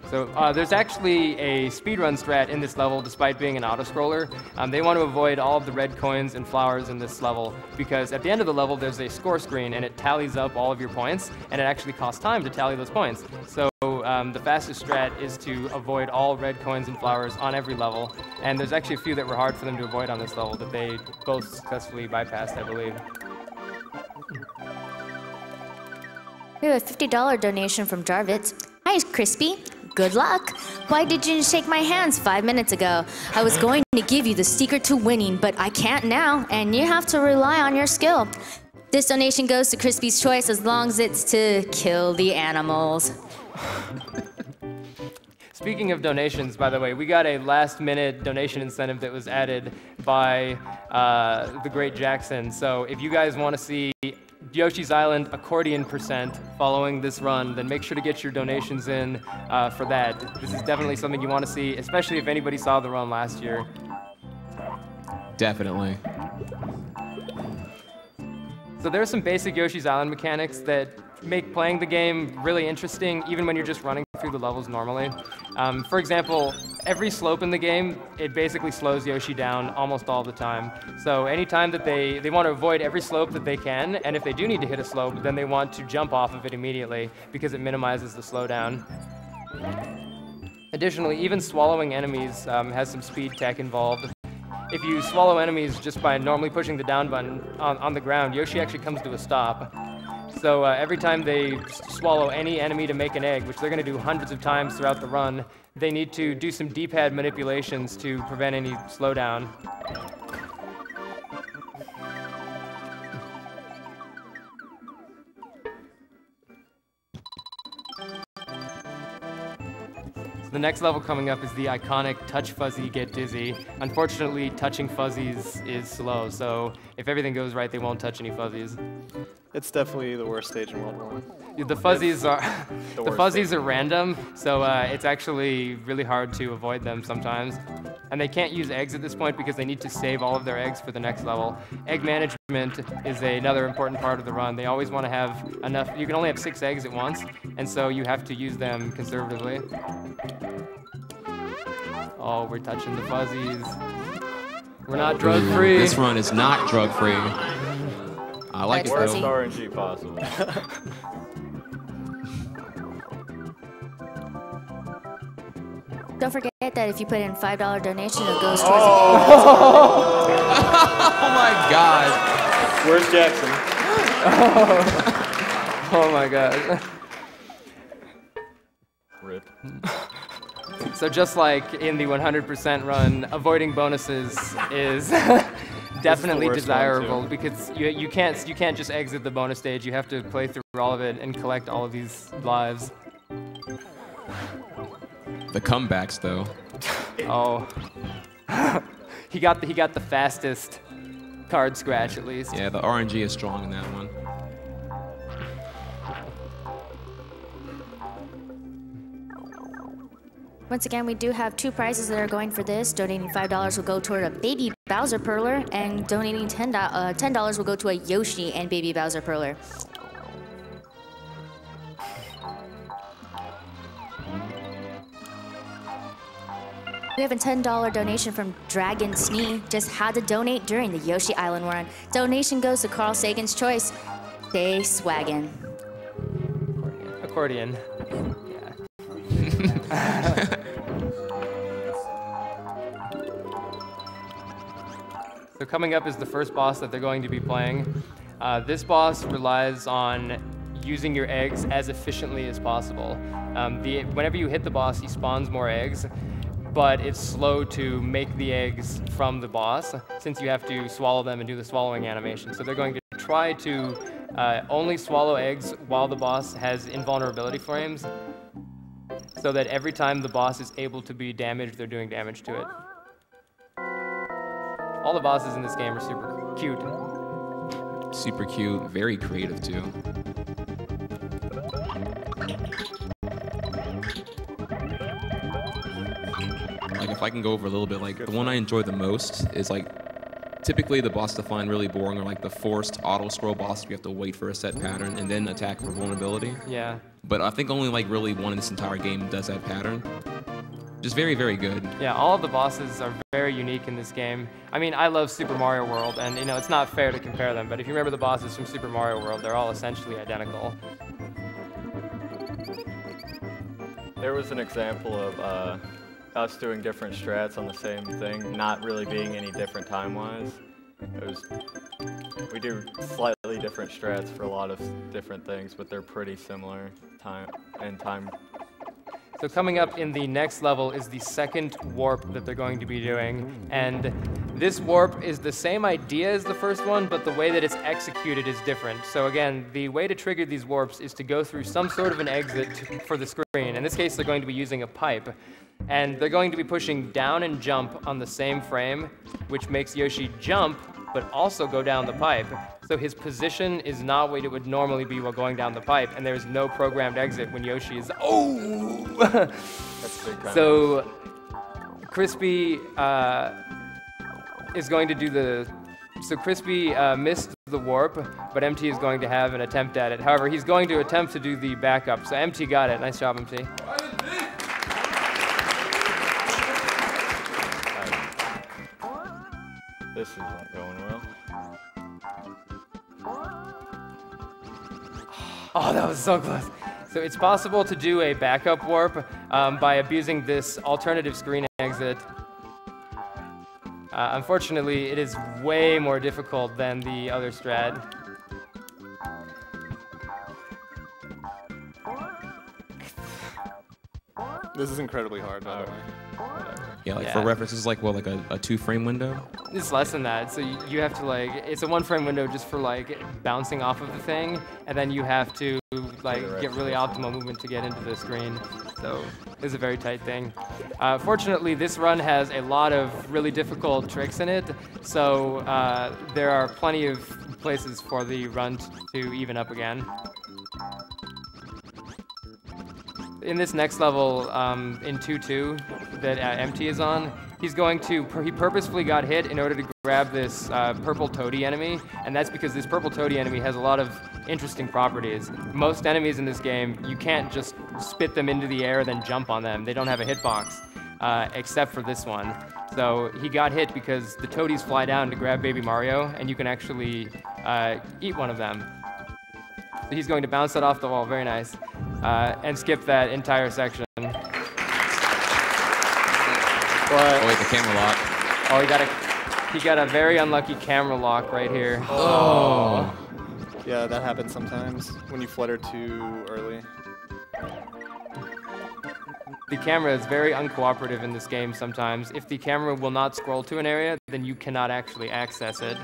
So there's actually a speedrun strat in this level despite being an auto-scroller. They want to avoid all of the red coins and flowers in this level because at the end of the level there's a score screen and it tallies up all of your points, and it actually costs time to tally those points. So the fastest strat is to avoid all red coins and flowers on every level, and there's actually a few that were hard for them to avoid on this level that they both successfully bypassed, I believe. We have a $50 donation from Jarvis. Hi, Crispy. Good luck. Why did you shake my hands 5 minutes ago? I was going to give you the secret to winning, but I can't now, and you have to rely on your skill. This donation goes to Crispy's choice as long as it's to kill the animals. Speaking of donations, by the way, we got a last-minute donation incentive that was added by the great Jackson. So if you guys want to see Yoshi's Island accordion % following this run, then make sure to get your donations in for that. This is definitely something you want to see, especially if anybody saw the run last year. Definitely. So there are some basic Yoshi's Island mechanics that make playing the game really interesting, even when you're just running through the levels normally. For example, every slope in the game, it basically slows Yoshi down almost all the time. So anytime that they want to avoid every slope that they can, and if they do need to hit a slope, then they want to jump off of it immediately because it minimizes the slowdown. Additionally, even swallowing enemies has some speed tech involved. If you swallow enemies just by normally pushing the down button on the ground, Yoshi actually comes to a stop. So every time they swallow any enemy to make an egg, which they're going to do hundreds of times throughout the run, they need to do some D-pad manipulations to prevent any slowdown. The next level coming up is the iconic Touch Fuzzy, Get Dizzy. Unfortunately, touching fuzzies is slow, so if everything goes right, they won't touch any fuzzies. It's definitely the worst stage in World 1. The fuzzies are the fuzzies are random, so it's actually really hard to avoid them sometimes. And they can't use eggs at this point because they need to save all of their eggs for the next level. Egg management is another important part of the run. They always want to have enough. You can only have 6 eggs at once, and so you have to use them conservatively. Oh, we're touching the fuzzies. We're not drug-free. This run is not drug-free. I like it Worst though. RNG possible. Don't forget that if you put in $5 donation, it goes towards Oh my God. Where's Jackson? Oh my God. Rip. So just like in the 100% run, avoiding bonuses is definitely worst desirable one, too. because you can't just exit the bonus stage. You have to play through all of it and collect all of these lives. The comebacks though. Oh, he got the fastest card scratch at least. Yeah, the RNG is strong in that one. Once again, we do have 2 prizes that are going for this. Donating $5 will go toward a Baby Bowser Perler, and donating $10 will go to a Yoshi and Baby Bowser Perler. We have a $10 donation from Dragon Snee. Just had to donate during the Yoshi Island run. Donation goes to Carl Sagan's choice. Stay swaggin'. Accordion. So coming up is the first boss that they're going to be playing. This boss relies on using your eggs as efficiently as possible. Whenever you hit the boss, he spawns more eggs, but it's slow to make the eggs from the boss since you have to swallow them and do the swallowing animation. So they're going to try to only swallow eggs while the boss has invulnerability frames, so that every time the boss is able to be damaged, they're doing damage to it. All the bosses in this game are super cute. Super cute, very creative too. Like if I can go over a little bit, like the one I enjoy the most is like typically the boss to find really boring are like the forced auto scroll bosses. You have to wait for a set pattern and then attack for vulnerability. Yeah. But I think only like really one in this entire game does that pattern. Just very, very good. Yeah, all of the bosses are very unique in this game. I mean, I love Super Mario World, and you know, it's not fair to compare them, but if you remember the bosses from Super Mario World, they're all essentially identical. There was an example of us doing different strats on the same thing, not really being any different time-wise. We do slightly different strats for a lot of different things, but they're pretty similar time. So coming up in the next level is the second warp that they're going to be doing, and this warp is the same idea as the first one, but the way that it's executed is different. So again, the way to trigger these warps is to go through some sort of an exit for the screen. In this case, they're going to be using a pipe, and they're going to be pushing down and jump on the same frame, which makes Yoshi jump, but also go down the pipe. So his position is not what it would normally be while going down the pipe, and there's no programmed exit when Yoshi is, oh! That's big time. So Crispy is going to do the, so Crispy missed the warp, but MT is going to have an attempt at it. However, he's going to attempt to do the backup, so MT got it. Nice job, MT. This is not going well. Oh, that was so close. So it's possible to do a backup warp by abusing this alternative screen exit. Unfortunately, it is way more difficult than the other strat. This is incredibly hard, by the way. Yeah, like Yeah. for reference, this is like what, like a 2-frame window? It's less than that. So you have to like, it's a 1-frame window just for like bouncing off of the thing, and then you have to like get really optimal movement to get into the screen. So it's a very tight thing. Fortunately, this run has a lot of really difficult tricks in it, so there are plenty of places for the run to even up again. In this next level, in 2-2, that MT is on, he's going to, he purposefully got hit in order to grab this purple toady enemy, and that's because this purple toady enemy has a lot of interesting properties. Most enemies in this game, you can't just spit them into the air then jump on them. They don't have a hitbox, except for this one. So he got hit because the toadies fly down to grab Baby Mario, and you can actually eat one of them. So he's going to bounce that off the wall, very nice, and skip that entire section. Oh wait, the camera lock. Oh, he got a very unlucky camera lock right here. Oh. Yeah, that happens sometimes when you flutter too early. The camera is very uncooperative in this game sometimes. If the camera will not scroll to an area, then you cannot actually access it.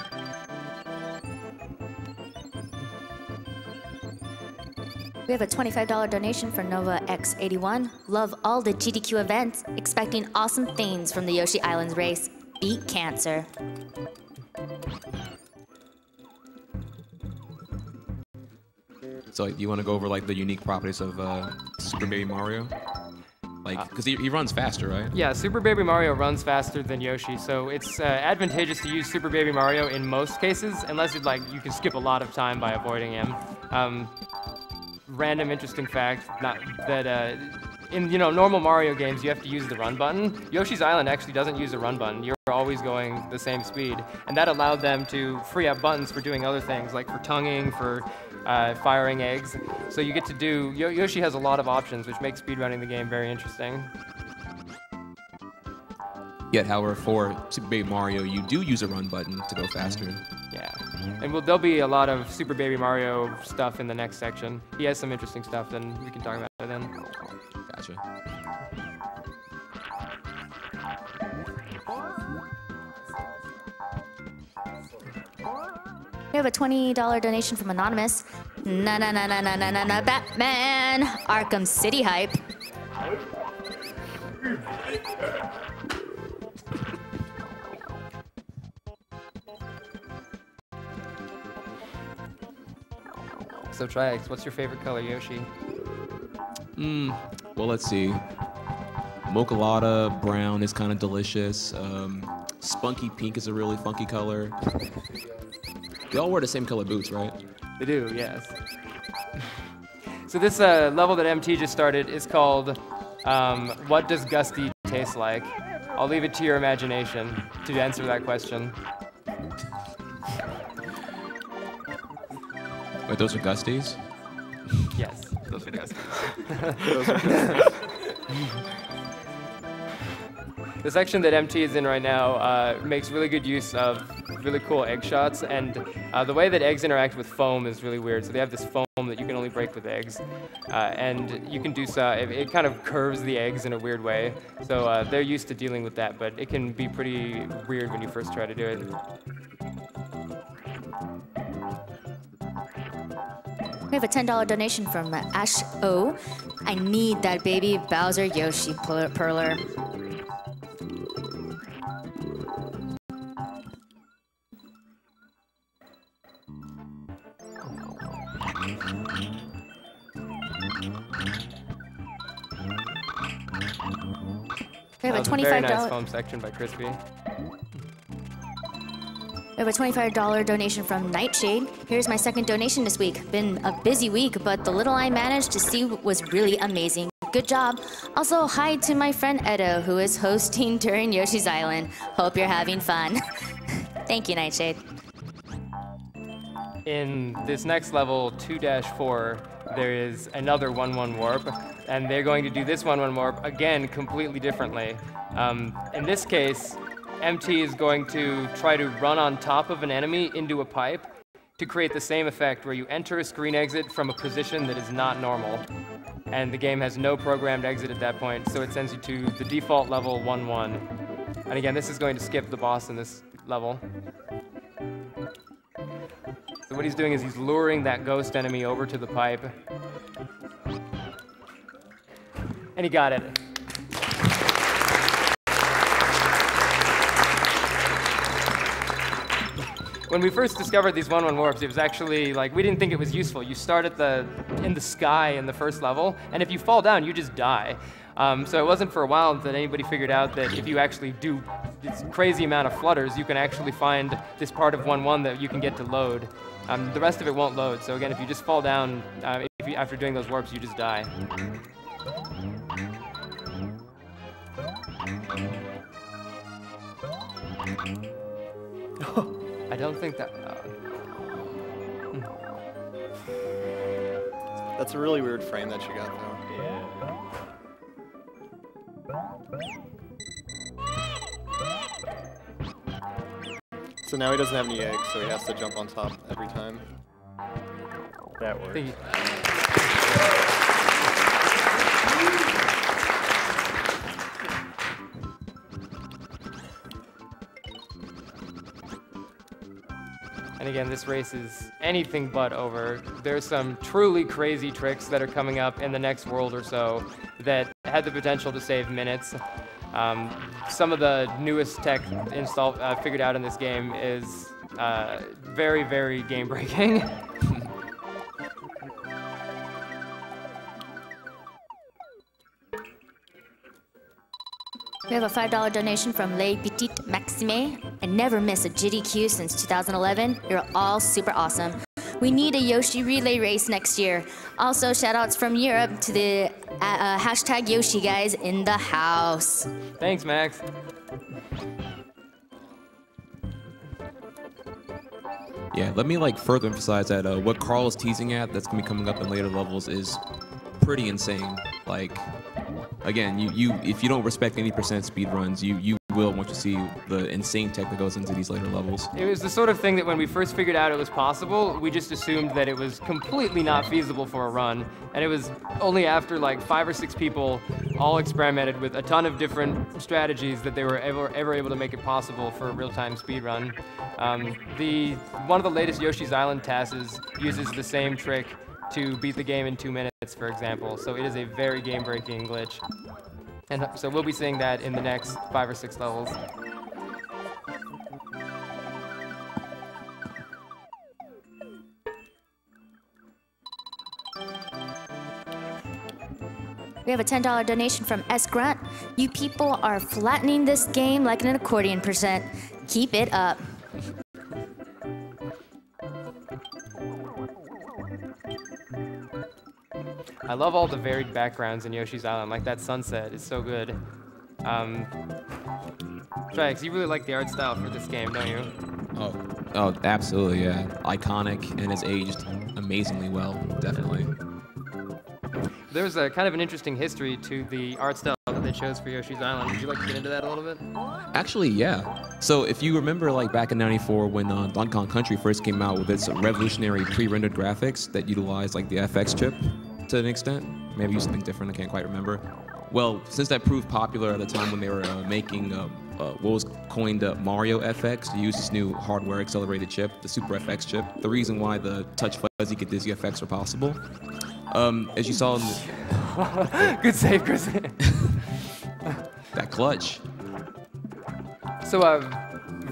We have a $25 donation for Nova X81. Love all the GDQ events. Expecting awesome things from the Yoshi Islands race. Beat cancer. So like, you want to go over like the unique properties of Super Baby Mario? Like, because he runs faster, right? Yeah, Super Baby Mario runs faster than Yoshi, so it's advantageous to use Super Baby Mario in most cases, unless you can skip a lot of time by avoiding him. Random interesting fact, in normal Mario games you have to use the run button. Yoshi's Island actually doesn't use a run button. You're always going the same speed, and that allowed them to free up buttons for doing other things, like for tonguing, for firing eggs. So you get to do, Yoshi has a lot of options, which makes speedrunning the game very interesting. Yet, however, for Super Baby Mario, you do use a run button to go faster. Yeah, and there'll be a lot of Super Baby Mario stuff in the next section. He has some interesting stuff, and we can talk about it then. Gotcha. We We have a $20 donation from Anonymous. Na na na na na na na na Batman! Arkham City hype. So Triax, what's your favorite color, Yoshi? Well, let's see. Mocha Lotta brown is kind of delicious. Spunky pink is a really funky color. They all wear the same color boots, right? They do, yes. So this level that MT just started is called What Does Gusty Taste Like? I'll leave it to your imagination to answer that question. Wait, those are Gusties? Yes, those are Gusties. The section that MT is in right now makes really good use of really cool egg shots, and the way that eggs interact with foam is really weird. So they have this foam that you can only break with eggs, and you can do so. It kind of curves the eggs in a weird way, so they're used to dealing with that, but it can be pretty weird when you first try to do it. We have a $10 donation from Ash O. I need that baby Bowser Yoshi perler. We have a $25. Very nice foam section by Crispy. We have a $25 donation from Nightshade. Here's my second donation this week. Been a busy week, but the little I managed to see was really amazing. Good job. Also, hi to my friend Edo, who is hosting during Yoshi's Island. Hope you're having fun. Thank you, Nightshade. In this next level, 2-4, there is another 1-1 warp, and they're going to do this 1-1 warp again completely differently. In this case, MT is going to try to run on top of an enemy into a pipe to create the same effect where you enter a screen exit from a position that is not normal. And the game has no programmed exit at that point, so it sends you to the default level 1-1. And again, this is going to skip the boss in this level. So what he's doing is he's luring that ghost enemy over to the pipe. And he got it. When we first discovered these 1-1 warps, it was actually like, we didn't think it was useful. You start in the sky in the first level, and if you fall down, you just die. So it wasn't for a while that anybody figured out that if you actually do this crazy amount of flutters, you can actually find this part of 1-1 that you can get to load. The rest of it won't load. So again, if you just fall down, after doing those warps, you just die. I don't think that... That's a really weird frame that you got, though. Yeah. So now he doesn't have any eggs, so he has to jump on top every time. That works. And again, this race is anything but over. There's some truly crazy tricks that are coming up in the next world or so that had the potential to save minutes. Some of the newest tech figured out in this game is very, very game-breaking. We have a $5 donation from Les Petites Maximes. I never miss a AGDQ since 2011. You're all super awesome. We need a Yoshi relay race next year. Also, shoutouts from Europe to the hashtag Yoshi guys in the house. Thanks, Max. Yeah, let me further emphasize that what Carl is teasing at that's gonna be coming up in later levels is pretty insane. Again, if you don't respect any percent speed runs, you will once you see the insane tech that goes into these later levels. It was the sort of thing that when we first figured out it was possible, we just assumed that it was completely not feasible for a run. And it was only after 5 or 6 people all experimented with a ton of different strategies that they were ever able to make it possible for a real-time speedrun. One of the latest Yoshi's Island tasks uses the same trick to beat the game in 2 minutes, for example. So it is a very game-breaking glitch. And so we'll be seeing that in the next 5 or 6 levels. We have a $10 donation from S. Grunt. You people are flattening this game like an accordion percent. Keep it up. I love all the varied backgrounds in Yoshi's Island, like that sunset is so good. Trax, you really like the art style for this game, don't you? Oh, absolutely, yeah. Iconic and has aged amazingly well, definitely. There's a kind of an interesting history to the art style that they chose for Yoshi's Island. Would you like to get into that a little bit? Actually, yeah. So if you remember, like back in '94 when Donkey Kong Country first came out with its revolutionary pre-rendered graphics that utilized like the FX chip to an extent, maybe used something different, I can't quite remember. Well, since that proved popular at the time when they were making what was coined Mario FX to use this new hardware accelerated chip, the Super FX chip, the reason why the touch fuzzy get dizzy effects are possible. As you saw in the Good save, Chris. that clutch. So,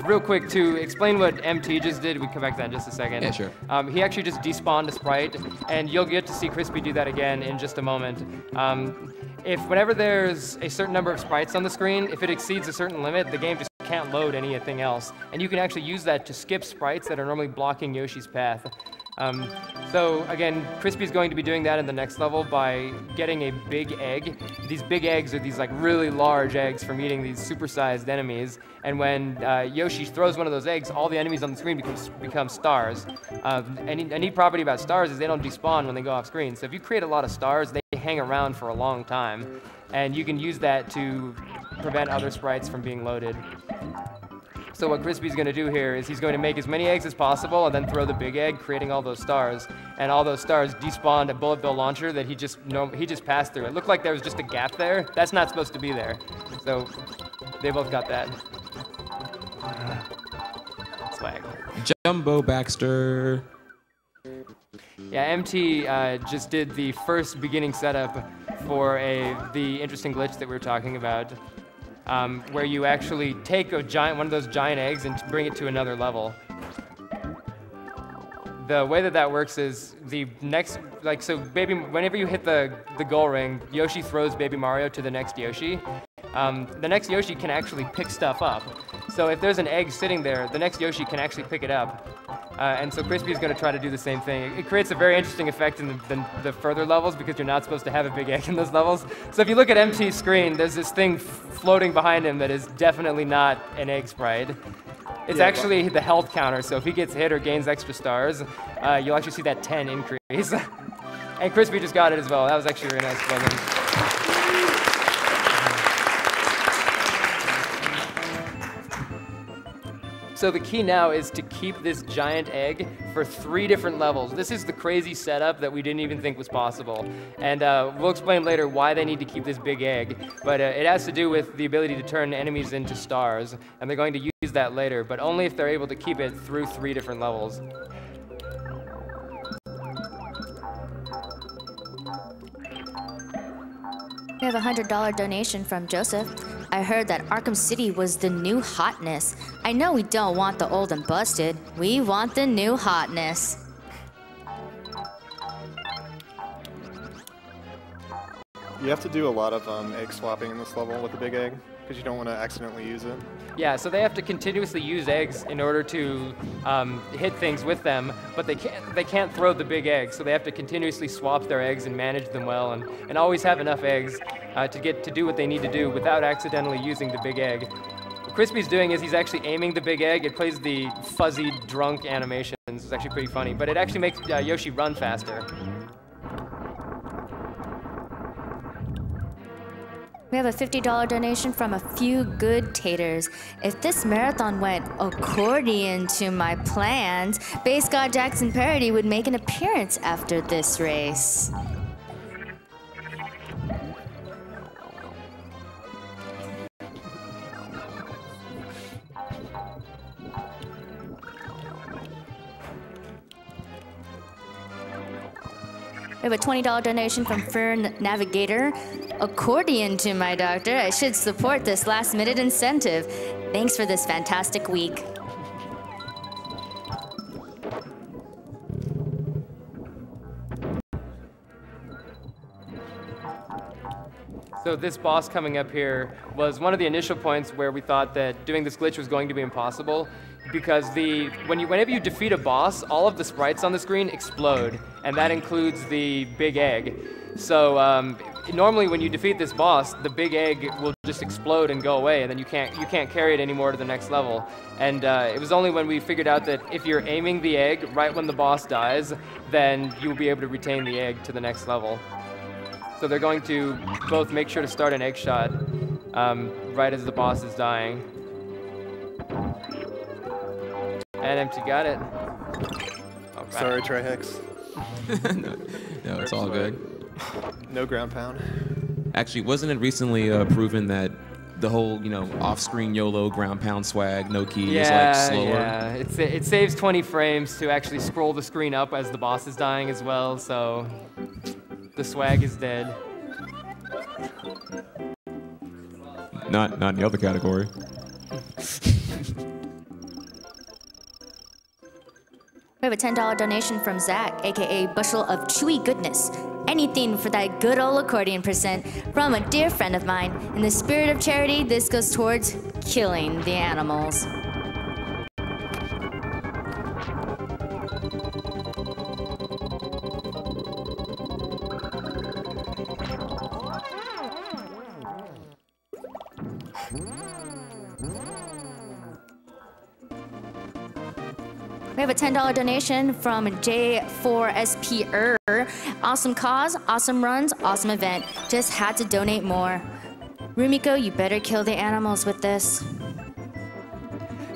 real quick, to explain what MT just did, we can come back to that in just a second. Yeah, sure. He actually just despawned a sprite, and you'll get to see Crispy do that again in just a moment. Whenever there's a certain number of sprites on the screen, if it exceeds a certain limit, the game just can't load anything else. And you can actually use that to skip sprites that are normally blocking Yoshi's path. So again, Crispy's going to be doing that in the next level by getting a big egg. These big eggs are these like really large eggs from eating these supersized enemies. And when Yoshi throws one of those eggs, all the enemies on the screen become stars. A neat property about stars is they don't despawn when they go off screen. So if you create a lot of stars, they hang around for a long time. And you can use that to prevent other sprites from being loaded. So what Crispy's going to do here is he's going to make as many eggs as possible and then throw the big egg, creating all those stars. And all those stars despawned a bullet bill launcher that he just passed through. It looked like there was just a gap there. That's not supposed to be there. So they both got that. Swag. Jumbo Baxter. Yeah, MT just did the first beginning setup for the interesting glitch that we were talking about. Where you actually take one of those giant eggs and bring it to another level. The way that works is whenever you hit the goal ring, Yoshi throws Baby Mario to the next Yoshi. The next Yoshi can actually pick stuff up. So if there's an egg sitting there, the next Yoshi can actually pick it up. And so Crispy is going to try to do the same thing. It creates a very interesting effect in the further levels because you're not supposed to have a big egg in those levels. So if you look at MT's screen, there's this thing floating behind him that is definitely not an egg sprite. It's actually the health counter, so if he gets hit or gains extra stars, you'll actually see that 10 increase. And Crispy just got it as well. That was actually a really nice plugin. So the key now is to keep this giant egg for 3 different levels. This is the crazy setup that we didn't even think was possible. And we'll explain later why they need to keep this big egg. But it has to do with the ability to turn enemies into stars. And they're going to use that later, but only if they're able to keep it through 3 different levels. We have a $100 donation from Joseph. I heard that Arkham City was the new hotness. I know we don't want the old and busted. We want the new hotness. You have to do a lot of egg swapping in this level with the big egg, because you don't want to accidentally use it. Yeah, so they have to continuously use eggs in order to hit things with them, but they can't throw the big egg, so they have to continuously swap their eggs and manage them well, and always have enough eggs to do what they need to do without accidentally using the big egg. What Crispy's doing is he's actually aiming the big egg. It plays the fuzzy drunk animations. It's actually pretty funny, but it actually makes Yoshi run faster. We have a $50 donation from a few good taters. If this marathon went accordion to my plans, Bass God Jackson Parody would make an appearance after this race. We have a $20 donation from Fern Navigator. Accordion to my doctor. I should support this last-minute incentive. Thanks for this fantastic week. So this boss coming up here was one of the initial points where we thought that doing this glitch was going to be impossible, because whenever you defeat a boss, all of the sprites on the screen explode, and that includes the big egg. So normally when you defeat this boss, the big egg will just explode and go away, and then you can't carry it anymore to the next level. And it was only when we figured out that if you're aiming the egg right when the boss dies, then you'll be able to retain the egg to the next level. So they're going to both make sure to start an egg shot right as the boss is dying. And Empty got it. Right. Sorry, Trihex. No, it's all good. No ground pound. Actually, wasn't it recently proven that the whole, off-screen YOLO ground pound swag, no key, is like slower? Yeah, it saves 20 frames to actually scroll the screen up as the boss is dying as well, so the swag is dead. Not in the other category. We have a $10 donation from Zach, aka Bushel of Chewy Goodness. Anything for that good old accordion percent from a dear friend of mine. In the spirit of charity, this goes towards killing the animals. We have a $10 donation from J4SP. Awesome cause, awesome runs, awesome event. Just had to donate more. Rumiko, you better kill the animals with this.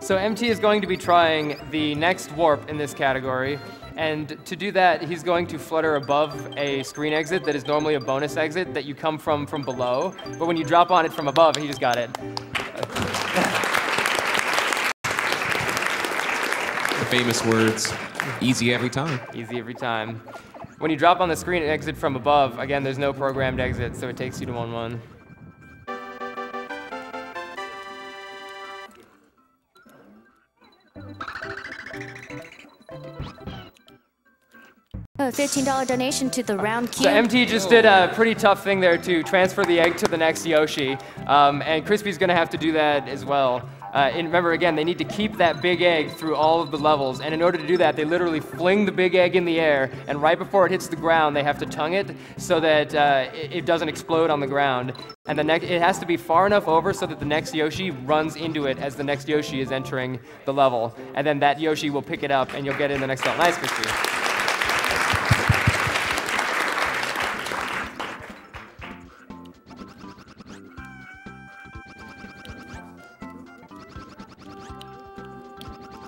So MT is going to be trying the next warp in this category. And to do that, he's going to flutter above a screen exit that is normally a bonus exit that you come from below. But when you drop on it from above, he just got it. Famous words, easy every time. Easy every time. When you drop on the screen and exit from above, again, there's no programmed exit, so it takes you to 1-1. A $15 donation to the round cube. So MT just did a pretty tough thing there to transfer the egg to the next Yoshi, and Crispy's gonna have to do that as well. And remember, again, they need to keep that big egg through all of the levels, and in order to do that, they literally fling the big egg in the air, and right before it hits the ground, they have to tongue it so that it doesn't explode on the ground. And it has to be far enough over so that the next Yoshi runs into it as the next Yoshi is entering the level, and then that Yoshi will pick it up, and you'll get it in the next level. Nice, Crispy.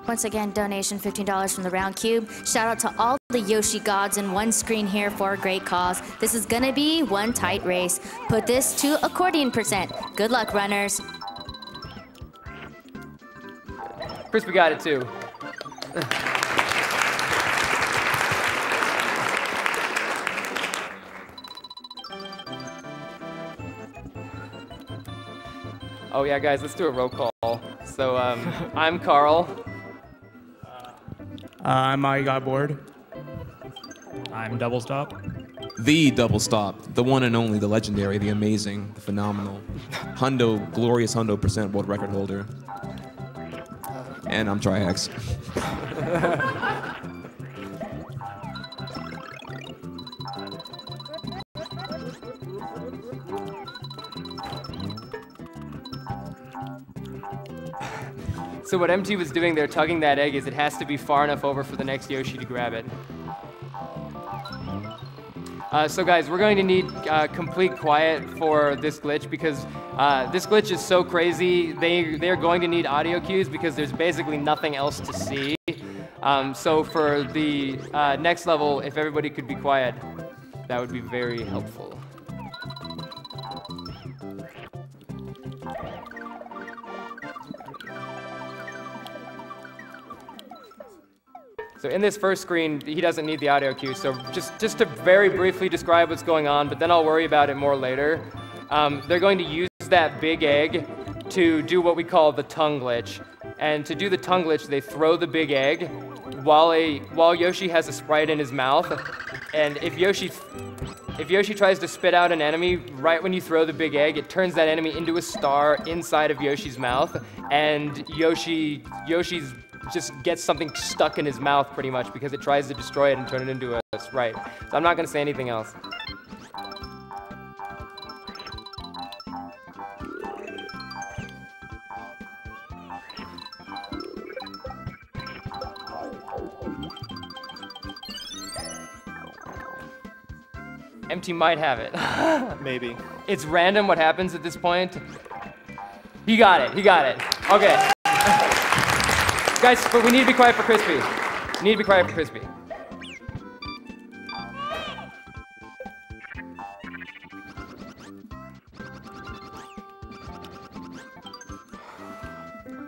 Once again, donation $15 from the round cube. Shout out to all the Yoshi gods in one screen here for a great cause. This is gonna be one tight race. Put this to accordion percent. Good luck, runners. Crispy got it too. Oh yeah, guys, let's do a roll call. So I'm Carl. I'm I Got Bored. I'm Double Stop. The Double Stop, the one and only, the legendary, the amazing, the phenomenal, glorious Hundo percent world record holder. And I'm Trihex. So what MT was doing there, tugging that egg, is it has to be far enough over for the next Yoshi to grab it. So guys, we're going to need complete quiet for this glitch because this glitch is so crazy. They're going to need audio cues because there's basically nothing else to see. So for the next level, if everybody could be quiet, that would be very helpful. So in this first screen, he doesn't need the audio cue. So just to very briefly describe what's going on, but then I'll worry about it more later. They're going to use that big egg to do what we call the tongue glitch. And to do the tongue glitch, they throw the big egg while Yoshi has a sprite in his mouth. And if Yoshi tries to spit out an enemy right when you throw the big egg, it turns that enemy into a star inside of Yoshi's mouth. And Yoshi's just gets something stuck in his mouth pretty much because it tries to destroy it and turn it into a sprite. So I'm not going to say anything else. MT might have it. Maybe. It's random what happens at this point. He got it. He got it. Okay. Guys, but we need to be quiet for Crispy. We need to be quiet for Crispy.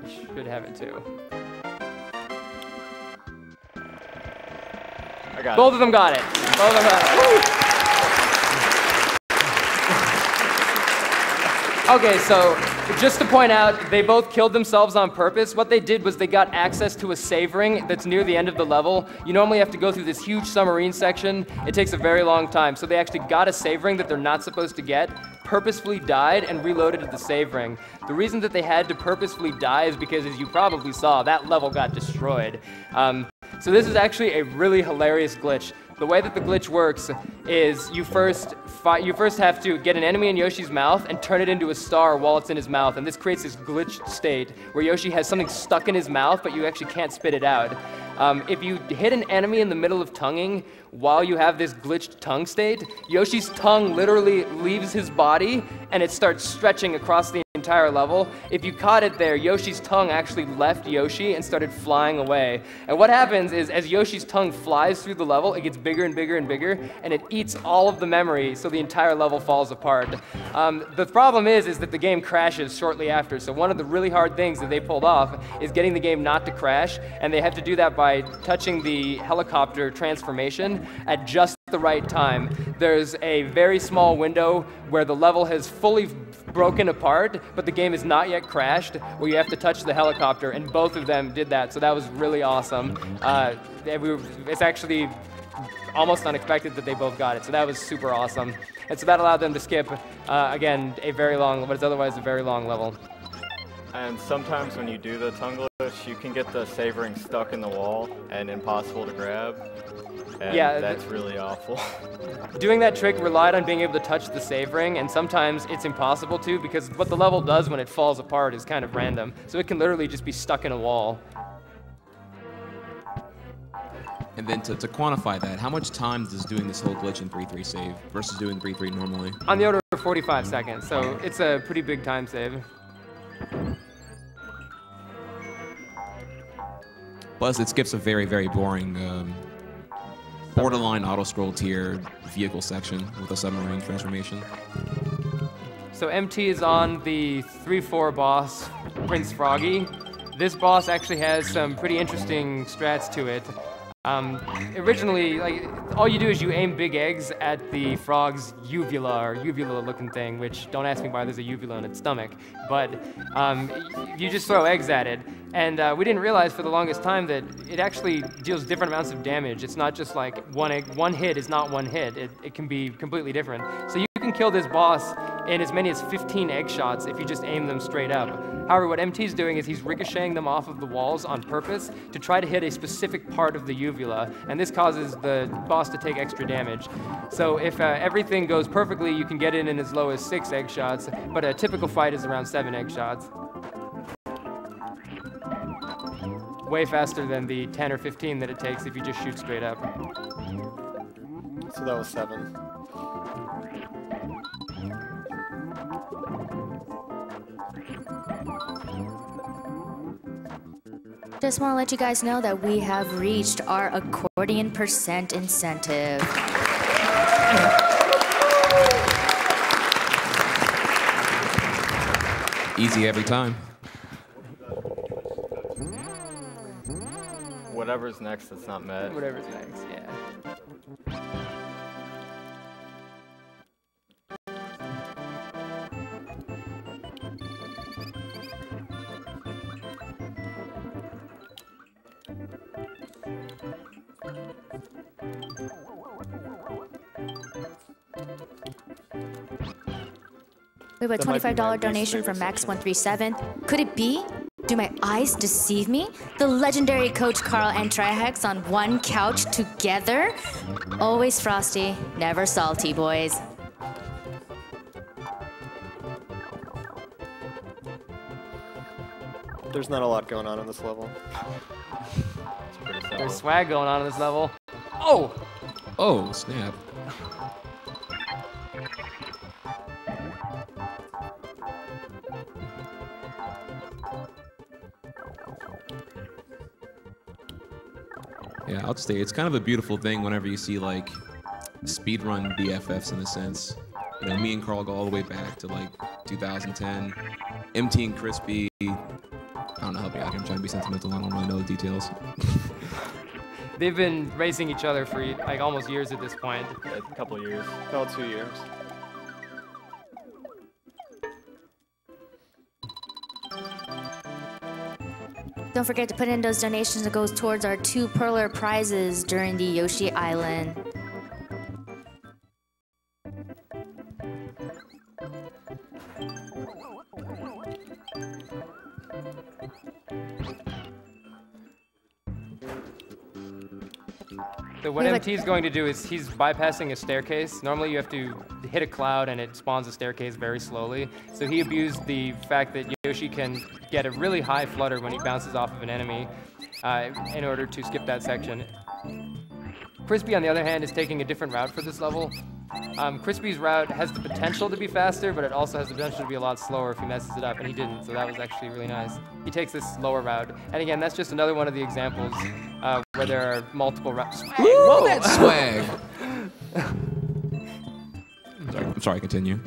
You should have it too. I got Both it. of them got it. Both of them got it. Woo! Okay, so just to point out, they both killed themselves on purpose. What they did was they got access to a save ring that's near the end of the level. You normally have to go through this huge submarine section. It takes a very long time. So they actually got a save ring that they're not supposed to get, purposefully died, and reloaded at the save ring. The reason that they had to purposefully die is because, as you probably saw, that level got destroyed. So this is actually a really hilarious glitch. The way that the glitch works is you first have to get an enemy in Yoshi's mouth and turn it into a star while it's in his mouth, and this creates this glitched state where Yoshi has something stuck in his mouth, but you actually can't spit it out. If you hit an enemy in the middle of tonguing while you have this glitched tongue state, Yoshi's tongue literally leaves his body and it starts stretching across the entire level. If you caught it there, Yoshi's tongue actually left Yoshi and started flying away. And what happens is, as Yoshi's tongue flies through the level, it gets bigger and bigger and bigger, and it eats all of the memory, so the entire level falls apart. The problem is that the game crashes shortly after, so one of the really hard things that they pulled off is getting the game not to crash, and they have to do that by touching the helicopter transformation at just the right time. There's a very small window where the level has fully broken apart, but the game is not yet crashed, where you have to touch the helicopter, and both of them did that, so that was really awesome. It's actually almost unexpected that they both got it, so that was super awesome. And so that allowed them to skip, again, what is otherwise a very long level. And sometimes when you do the tongue glitch, you can get the save ring stuck in the wall and impossible to grab. And yeah, that's really awful. Doing that trick relied on being able to touch the save ring, and sometimes it's impossible to, because what the level does when it falls apart is kind of random. So it can literally just be stuck in a wall. And then to quantify that, how much time does doing this whole glitch in 3-3 save versus doing 3-3 normally? On the order of 45 seconds, so it's a pretty big time save. Plus, it skips a very, very boring borderline auto-scroll tier vehicle section with a submarine transformation. So MT is on the 3-4 boss, Prince Froggy. This boss actually has some pretty interesting strats to it. Originally, all you do is you aim big eggs at the frog's uvula, or uvula-looking thing, which, don't ask me why there's a uvula in its stomach, but you just throw eggs at it. And we didn't realize for the longest time that it actually deals different amounts of damage. It's not just like one hit is not one hit. It can be completely different. So you can kill this boss in as many as 15 egg shots if you just aim them straight up. However, what MT's doing is he's ricocheting them off of the walls on purpose to try to hit a specific part of the uvula, and this causes the boss to take extra damage. So if everything goes perfectly, you can get it in as low as 6 egg shots, but a typical fight is around 7 egg shots. Way faster than the 10 or 15 that it takes if you just shoot straight up. So that was 7. Just want to let you guys know that we have reached our accordion % incentive. Easy every time. whatever's next that's not met. Whatever's next, yeah. We have a $25 donation from Max137. Could it be? Do my eyes deceive me? The legendary Coach Carl and Trihex on one couch together? Always frosty, never salty, boys. There's not a lot going on in this level. There's swag going on in this level. Oh! Oh, snap. Yeah, I'll just say it's kind of a beautiful thing whenever you see like speedrun BFFs in a sense. You know, me and Carl go all the way back to like 2010. MT and Crispy. I don't know, help me out here. I'm trying to be sentimental. I don't really know the details. They've been racing each other for like almost years at this point. A couple years. About 2 years. Don't forget to put in those donations that goes towards our 2 Perler prizes during the Yoshi Island. So what MT is going to do is he's bypassing a staircase. Normally you have to hit a cloud and it spawns a staircase very slowly. So he abused the fact that Yoshi can get a really high flutter when he bounces off of an enemy in order to skip that section. Crispy, on the other hand, is taking a different route for this level. Crispy's route has the potential to be faster, but it also has the potential to be a lot slower if he messes it up, and he didn't, so that was actually really nice. He takes this lower route, and again, that's just another one of the examples where there are multiple routes. Whoa, that swag! I'm sorry, continue.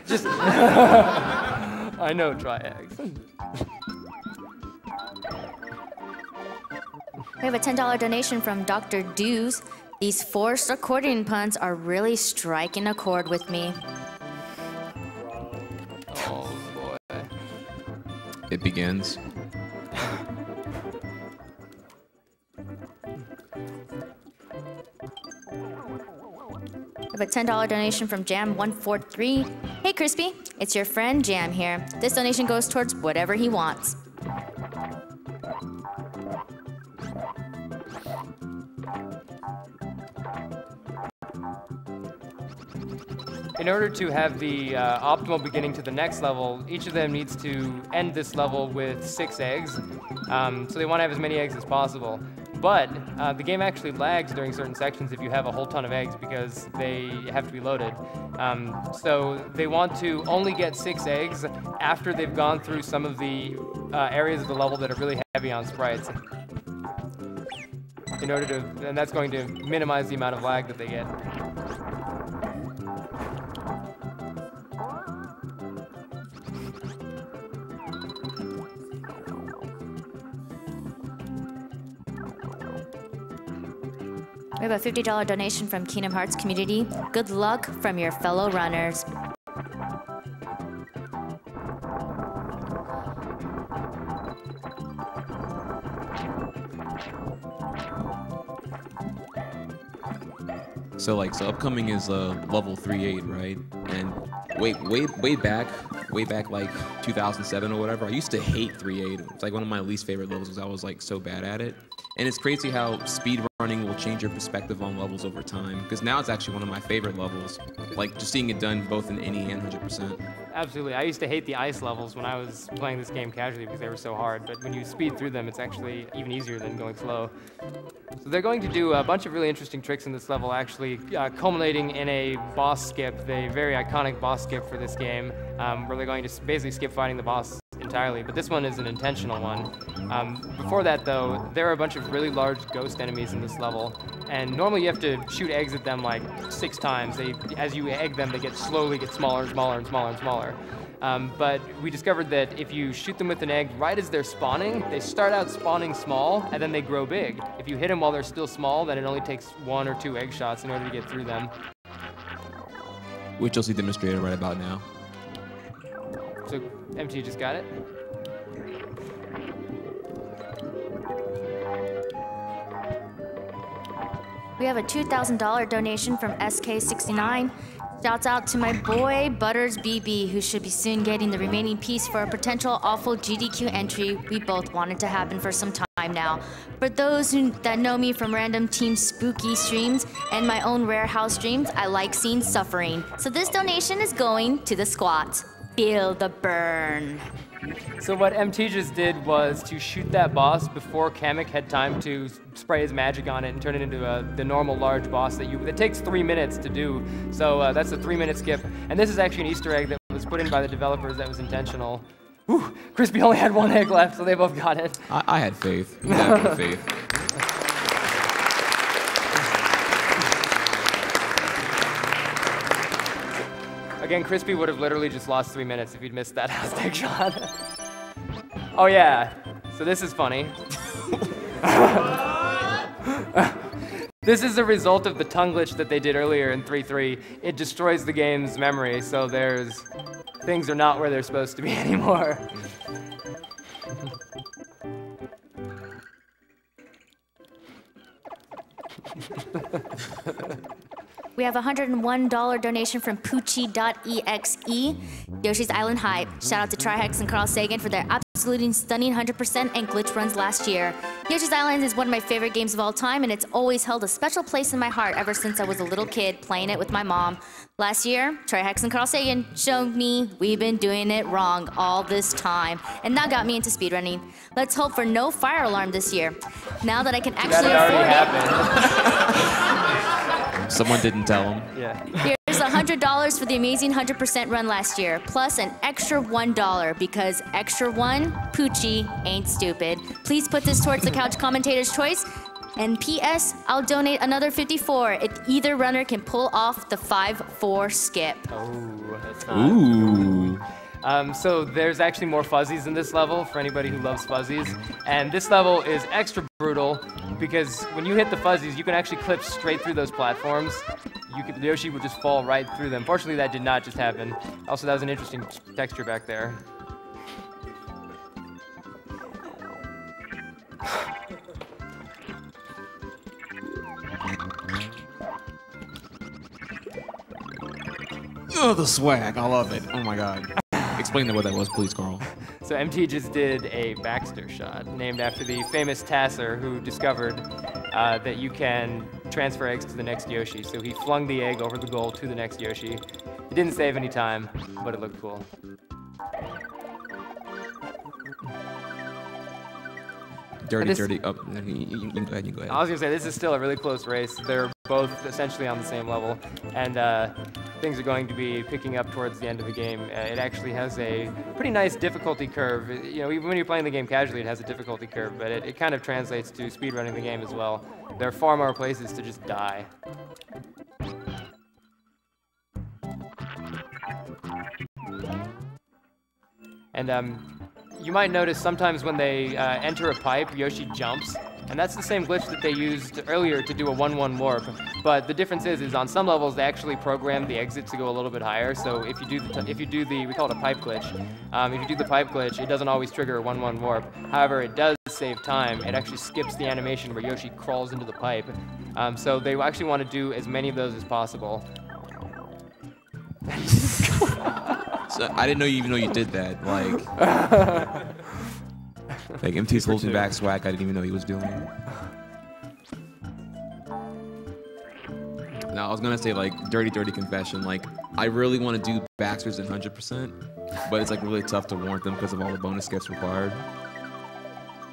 Just, I know, Triax. We have a $10 donation from Dr. Dews. These forced accordion puns are really striking a chord with me. Oh boy. It begins. We have a $10 donation from Jam143. Hey Crispy, it's your friend Jam here. This donation goes towards whatever he wants. In order to have the optimal beginning to the next level, each of them needs to end this level with 6 eggs. So they want to have as many eggs as possible. But the game actually lags during certain sections if you have a whole ton of eggs because they have to be loaded. So they want to only get 6 eggs after they've gone through some of the areas of the level that are really heavy on sprites. In order to, and that's going to minimize the amount of lag that they get. We have a $50 donation from Kingdom Hearts community. Good luck from your fellow runners. So upcoming is level 3.8, right? And way back like 2007 or whatever, I used to hate 3.8. It's like one of my least favorite levels because I was like so bad at it. And it's crazy how speedrunning will change your perspective on levels over time. Because now it's actually one of my favorite levels. Like just seeing it done both in NE and 100%. Absolutely. I used to hate the ice levels when I was playing this game casually because they were so hard. But when you speed through them, it's actually even easier than going slow. So they're going to do a bunch of really interesting tricks in this level, actually culminating in a boss skip, the very iconic boss skip for this game, where they're going to basically skip fighting the boss entirely. But this one is an intentional one. Before that, though, there are a bunch of really large ghost enemies in this level. And normally you have to shoot eggs at them like 6 times. As you egg them, they slowly get smaller and smaller and smaller and smaller. But we discovered that if you shoot them with an egg right as they're spawning, they start out spawning small, and then they grow big. If you hit them while they're still small, then it only takes 1 or 2 egg shots in order to get through them. Which you'll see demonstrated right about now. So, MT just got it? We have a $2,000 donation from SK69. Shouts out to my boy Butters BB, who should be soon getting the remaining piece for a potential awful GDQ entry we both wanted to happen for some time now. For those that know me from random Team Spooky streams and my own Rare House streams, I like seeing suffering. So this donation is going to the squats. Feel the burn. So what MT just did was to shoot that boss before Kamek had time to spray his magic on it and turn it into the normal large boss that takes 3 minutes to do. So that's a 3-minute skip. And this is actually an Easter egg that was put in by the developers that was intentional. Whew, Crispy only had 1 egg left, so they both got it. I had faith. You had faith. Again, Crispy would have literally just lost 3 minutes if he'd missed that house tech shot. Oh yeah, so this is funny. This is a result of the tongue glitch that they did earlier in 3.3. It destroys the game's memory, so things are not where they're supposed to be anymore. We have a $101 donation from Poochie.exe. Yoshi's Island Hype. Shout out to Trihex and Carl Sagan for their absolutely stunning 100% and glitch runs last year. Yoshi's Island is one of my favorite games of all time, and it's always held a special place in my heart ever since I was a little kid playing it with my mom. Last year, Trihex and Carl Sagan showed me we've been doing it wrong all this time, and that got me into speedrunning. Let's hope for no fire alarm this year. Now that I can actually afford it. Someone didn't tell him. Yeah. Here's $100 for the amazing 100% run last year, plus an extra $1 because extra 1, Poochie ain't stupid. Please put this towards the couch commentator's choice. And P.S. I'll donate another 54 if either runner can pull off the 5-4 skip. Oh, that's not. Ooh. So there's actually more fuzzies in this level for anybody who loves fuzzies. And this level is extra brutal because when you hit the fuzzies, you can actually clip straight through those platforms. Yoshi would just fall right through them. Fortunately, that did not just happen. Also, that was an interesting texture back there. Oh, the swag. I love it. Oh my god. Explain what that was, please, Carl. So MT just did a Baxter shot, named after the famous Tasser who discovered that you can transfer eggs to the next Yoshi. So he flung the egg over the goal to the next Yoshi. It didn't save any time, but it looked cool. Dirty. Oh, you go ahead. I was going to say, this is still a really close race. They're both essentially on the same level. And things are going to be picking up towards the end of the game. It actually has a pretty nice difficulty curve. You know, even when you're playing the game casually, it has a difficulty curve, but it kind of translates to speedrunning the game as well. There are far more places to just die. And you might notice sometimes when they enter a pipe, Yoshi jumps. And that's the same glitch that they used earlier to do a 1-1 warp. But the difference is on some levels they actually program the exit to go a little bit higher. So if you do the we call it a pipe glitch. If you do the pipe glitch, it doesn't always trigger a 1-1 warp. However, it does save time. It actually skips the animation where Yoshi crawls into the pipe. So they actually want to do as many of those as possible. So I didn't know you did that. Like MT's holding back swag. I didn't even know he was doing. Now I was gonna say dirty confession. I really want to do Baxters in 100%, but it's really tough to warrant them because of all the bonus skips required.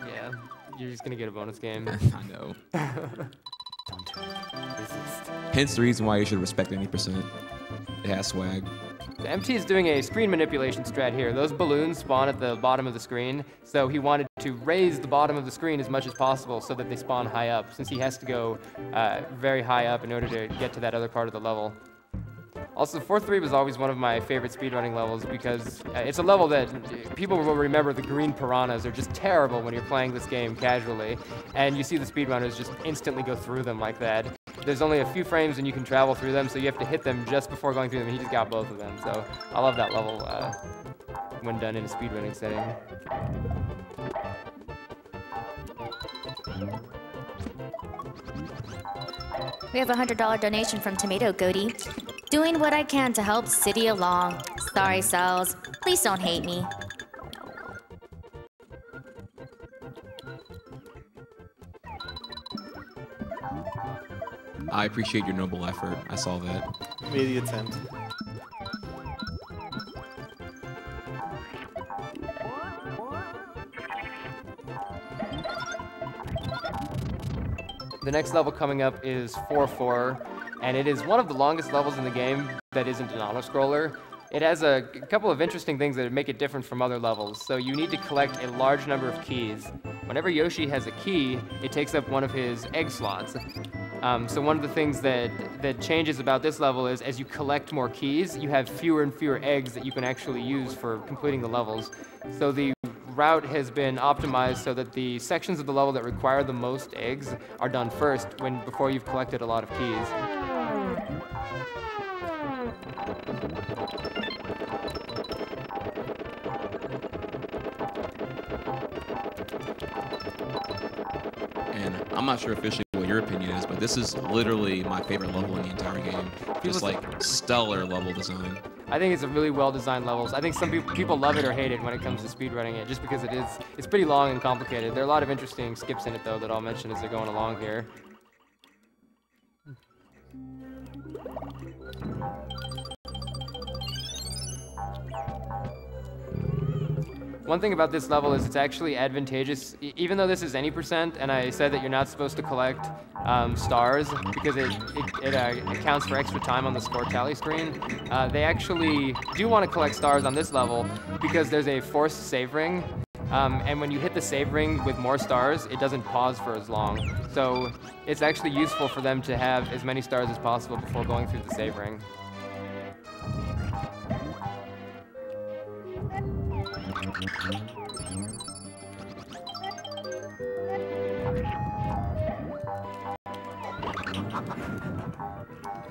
Yeah, you're just gonna get a bonus game. I know. Don't do it. Resist. Hence the reason why you should respect any percent. It has swag. The MT is doing a screen manipulation strat here. Those balloons spawn at the bottom of the screen, so he wanted to raise the bottom of the screen as much as possible so that they spawn high up, since he has to go very high up in order to get to that other part of the level. Also, 4-3 was always one of my favorite speedrunning levels because it's a level that people will remember. The green piranhas are just terrible when you're playing this game casually, and you see the speedrunners just instantly go through them like that. There's only a few frames and you can travel through them, so you have to hit them just before going through them, and he just got both of them. So I love that level when done in a speedrunning setting. We have a $100 donation from Tomato Goaty. Doing what I can to help City along. Sorry, Sal's. Please don't hate me. I appreciate your noble effort. I saw that. Made the attempt. The next level coming up is 4-4, and it is one of the longest levels in the game that isn't an auto-scroller. It has a couple of interesting things that make it different from other levels. So you need to collect a large number of keys. Whenever Yoshi has a key, it takes up one of his egg slots. So one of the things that changes about this level is as you collect more keys, you have fewer and fewer eggs that you can actually use for completing the levels. So the route has been optimized so that the sections of the level that require the most eggs are done first before you've collected a lot of keys. And I'm not sure officially what your opinion is, but this is literally my favorite level in the entire game. Just like stellar level design. I think it's a really well-designed levels. I think some people love it or hate it when it comes to speedrunning it, just because it's pretty long and complicated. There are a lot of interesting skips in it, though, that I'll mention as they're going along here. One thing about this level is it's actually advantageous, even though this is any %, and I said that you're not supposed to collect stars because it accounts for extra time on the score tally screen. They actually do want to collect stars on this level because there's a forced save ring, and when you hit the save ring with more stars, it doesn't pause for as long. So it's actually useful for them to have as many stars as possible before going through the save ring.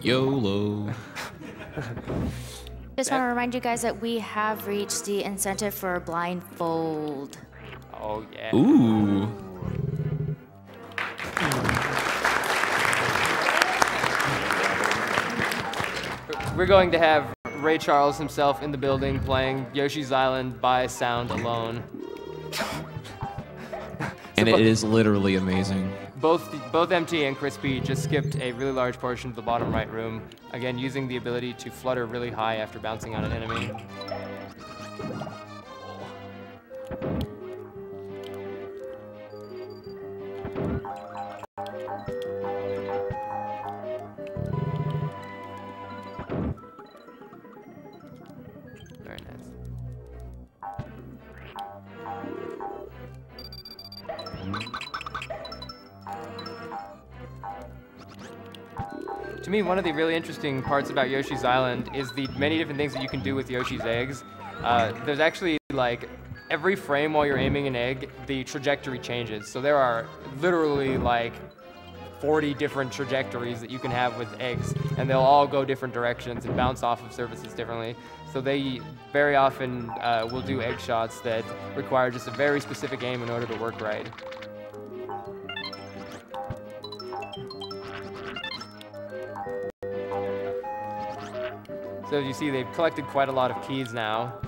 YOLO. Just want to remind you guys that we have reached the incentive for blindfold. Oh, yeah. Ooh. We're going to have Ray Charles himself in the building playing Yoshi's Island by sound alone. And it is literally amazing. Both MT and Crispy just skipped a really large portion of the bottom right room, again using the ability to flutter really high after bouncing on an enemy. Very nice. To me, one of the really interesting parts about Yoshi's Island is the many different things that you can do with Yoshi's eggs. There's actually, like, every frame while you're aiming an egg, the trajectory changes. So there are literally, like, 40 different trajectories that you can have with eggs, and they'll all go different directions and bounce off of surfaces differently. So they very often will do egg shots that require just a very specific aim in order to work right. So as you see, they've collected quite a lot of keys now,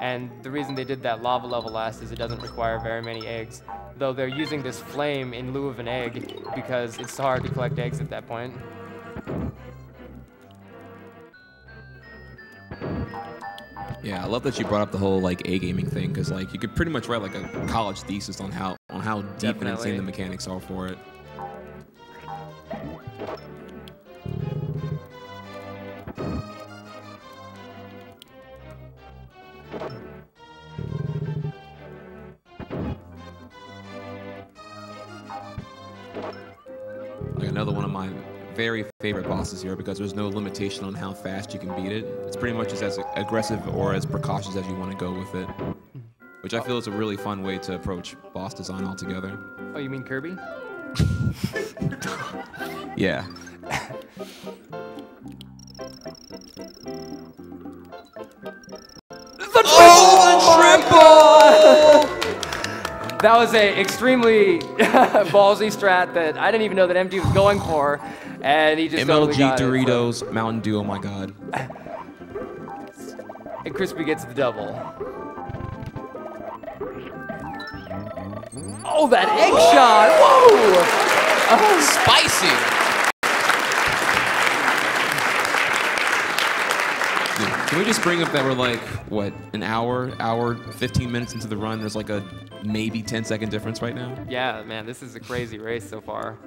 and the reason they did that lava level last is it doesn't require very many eggs, though they're using this flame in lieu of an egg because it's hard to collect eggs at that point. Yeah, I love that you brought up the whole like A-gaming thing, because like you could pretty much write like a college thesis on how deep and insane the mechanics are for it. very favorite bosses here because there's no limitation on how fast you can beat it. It's pretty much just as aggressive or as precautious as you want to go with it, which I feel is a really fun way to approach boss design altogether. Oh, you mean Kirby? Yeah. That was a extremely ballsy strat that I didn't even know that MT was going for, and he just totally got Doritos, Mountain Dew, oh my god. And Crispy gets the double. Oh, that egg shot! Whoa! Spicy! Can we just bring up that we're like, what, an hour, 15 minutes into the run, there's like a maybe 10-second difference right now? Yeah, man, this is a crazy race so far.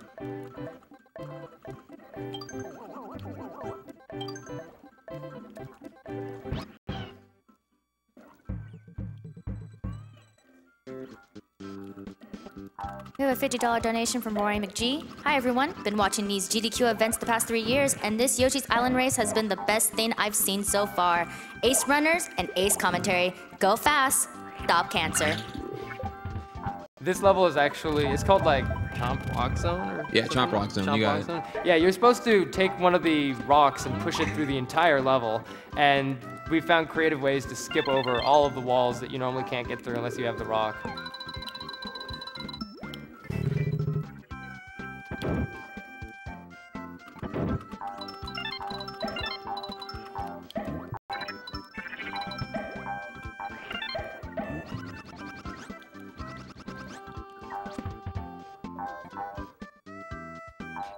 We have a $50 donation from Rory McGee. Hi everyone, been watching these GDQ events the past 3 years, and this Yoshi's Island race has been the best thing I've seen so far. Ace runners and ace commentary. Go fast, stop cancer. This level is actually, it's called like Chomp Rock Zone? Or yeah, Chomp Rock Zone, you got it. Yeah, you're supposed to take one of the rocks and push it through the entire level, and we found creative ways to skip over all of the walls that you normally can't get through unless you have the rock.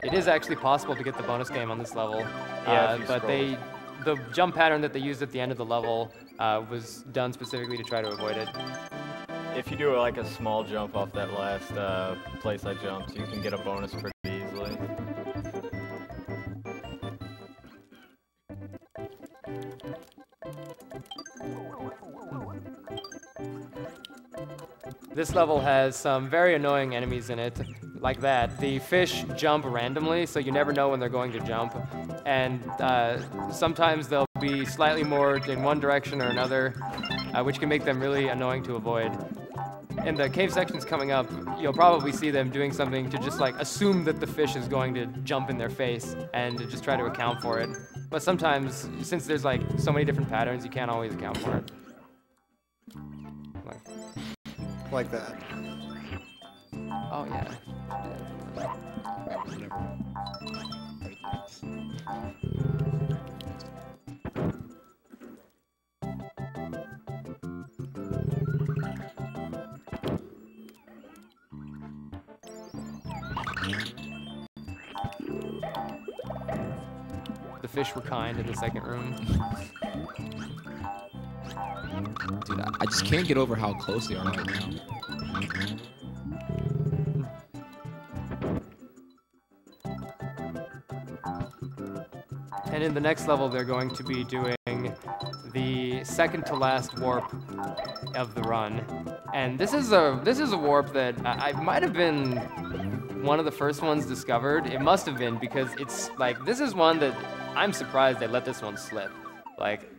It is actually possible to get the bonus game on this level, but the jump pattern that they used at the end of the level was done specifically to try to avoid it. If you do like a small jump off that last place I jumped, you can get a bonus pretty easily. This level has some very annoying enemies in it, like that. The fish jump randomly, so you never know when they're going to jump. And sometimes they'll be slightly more in one direction or another, which can make them really annoying to avoid. In the cave sections coming up, you'll probably see them doing something to just like assume that the fish is going to jump in their face and to just try to account for it. But sometimes, since there's like so many different patterns, you can't always account for it. Like that. Oh, yeah. The fish were kind in the second room. Dude, I just can't get over how close they are right now. And in the next level, they're going to be doing the second to last warp of the run. And this is a warp that I might have been one of the first ones discovered. It must have been, because it's like, this is one that I'm surprised they let this one slip. Like,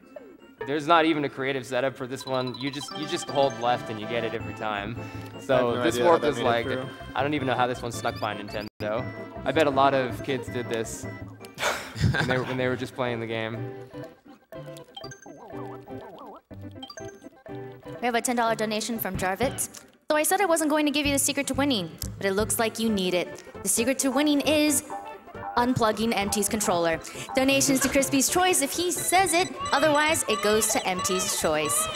there's not even a creative setup for this one. You just hold left and you get it every time. So this warp is like, I don't even know how this one snuck by Nintendo. I bet a lot of kids did this when they were just playing the game. We have a $10 donation from Jarvitz. So I said I wasn't going to give you the secret to winning, but it looks like you need it. The secret to winning is unplugging MT's controller. Donations to Crispy's Choice if he says it, otherwise it goes to MT's Choice.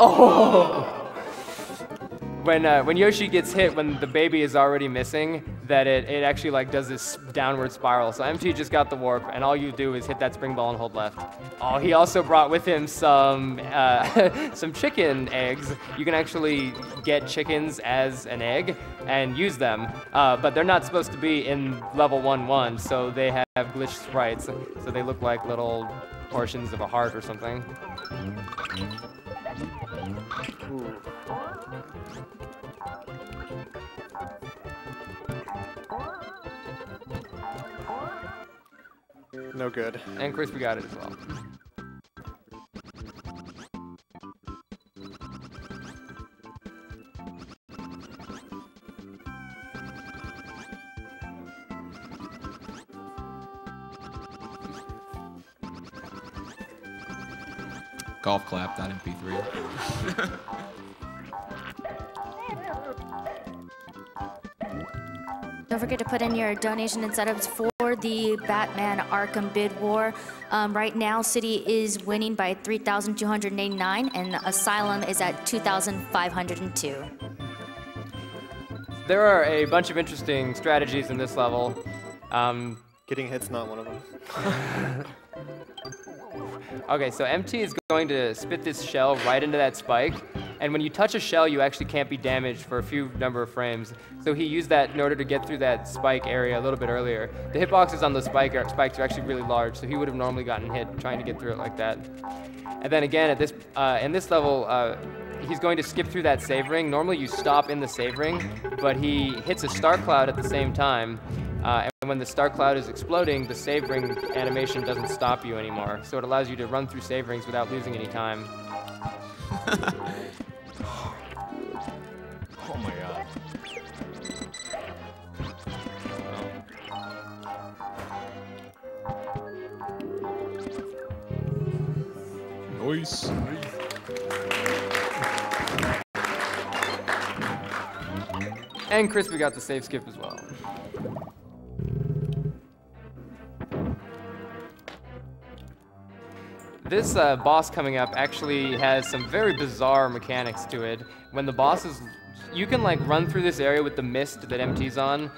Oh. When Yoshi gets hit, when the baby is already missing, that it actually like does this downward spiral. So MT just got the warp, and all you do is hit that spring ball and hold left. Oh, he also brought with him some some chicken eggs. You can actually get chickens as an egg and use them, but they're not supposed to be in level 1-1, so they have glitched sprites, so they look like little portions of a heart or something. Ooh. No good. And Crispy got it as well. Golf clap.mp3. Don't forget to put in your donation and setups for the Batman Arkham bid war. Right now, City is winning by 3,289, and Asylum is at 2,502. There are a bunch of interesting strategies in this level. Getting hit's not one of them. Okay, so MT is going to spit this shell right into that spike, and when you touch a shell, you actually can't be damaged for a few number of frames. So he used that in order to get through that spike area a little bit earlier. The hitboxes on those spikes are actually really large, so he would have normally gotten hit trying to get through it like that. And then again, at this in this level, he's going to skip through that save ring. Normally you stop in the save ring, but he hits a star cloud at the same time. And when the star cloud is exploding, the save ring animation doesn't stop you anymore. So it allows you to run through save rings without losing any time. Oh my god. Nice. And Crispy got the save skip as well. This boss coming up actually has some very bizarre mechanics to it. When the boss is, you can like run through this area with the mist that MT's on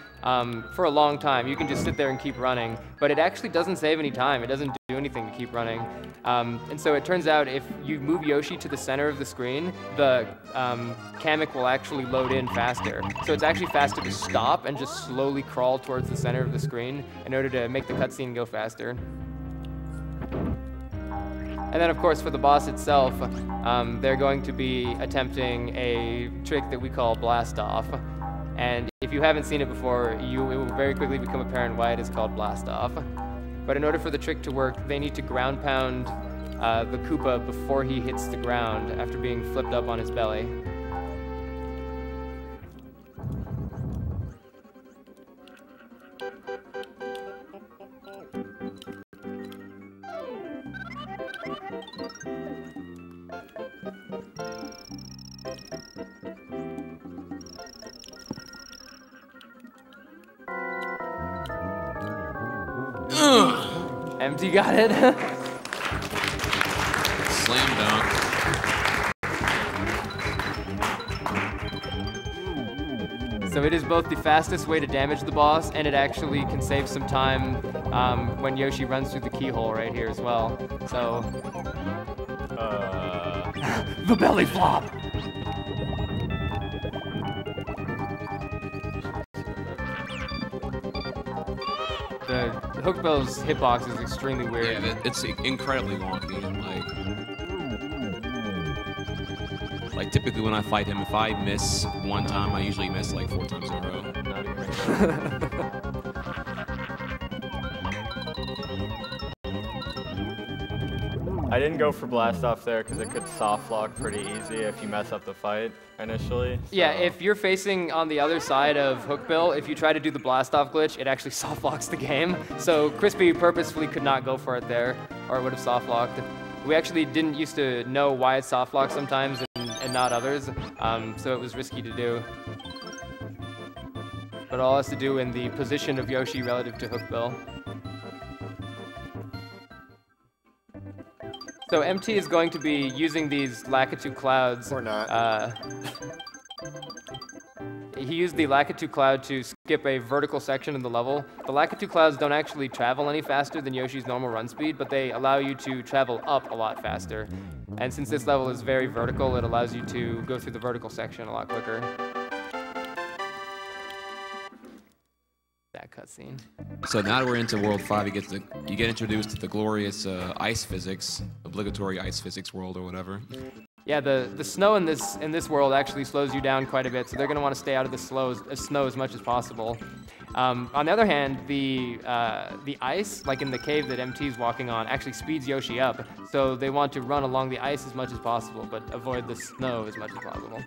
for a long time. You can just sit there and keep running, but it actually doesn't save any time. It doesn't do anything to keep running. And so it turns out if you move Yoshi to the center of the screen, the Kamek will actually load in faster. So it's actually faster to stop and just slowly crawl towards the center of the screen in order to make the cutscene go faster. And then, of course, for the boss itself, they're going to be attempting a trick that we call Blast Off. And if you haven't seen it before, it will very quickly become apparent why it is called Blast Off. But in order for the trick to work, they need to ground pound the Koopa before he hits the ground after being flipped up on his belly. MT got it. Slam dunk. So it is both the fastest way to damage the boss, and it actually can save some time when Yoshi runs through the keyhole right here as well. So the belly flop. The Hookbell's hitbox is extremely weird. Yeah, it's incredibly wonky. Like typically when I fight him, if I miss one time, I usually miss like 4 times in a row. I didn't go for Blast Off there because it could soft lock pretty easy if you mess up the fight initially. So. Yeah, if you're facing on the other side of Hookbill, if you try to do the Blast Off glitch, it actually soft locks the game. So Crispy purposefully could not go for it there, or it would have soft locked. We actually didn't used to know why it soft locked sometimes and not others, so it was risky to do. But it all has to do in the position of Yoshi relative to Hookbill. So MT is going to be using these Lakitu clouds. Or not. He used the Lakitu cloud to skip a vertical section of the level. The Lakitu clouds don't actually travel any faster than Yoshi's normal run speed, but they allow you to travel up a lot faster. And since this level is very vertical, it allows you to go through the vertical section a lot quicker. That cutscene. So now that we're into World 5, you get introduced to the glorious ice physics, obligatory ice physics world or whatever. Yeah, the snow in this world actually slows you down quite a bit, so they're going to want to stay out of the snow as much as possible. On the other hand, the ice, like in the cave that MT's walking on, actually speeds Yoshi up. So they want to run along the ice as much as possible, but avoid the snow as much as possible.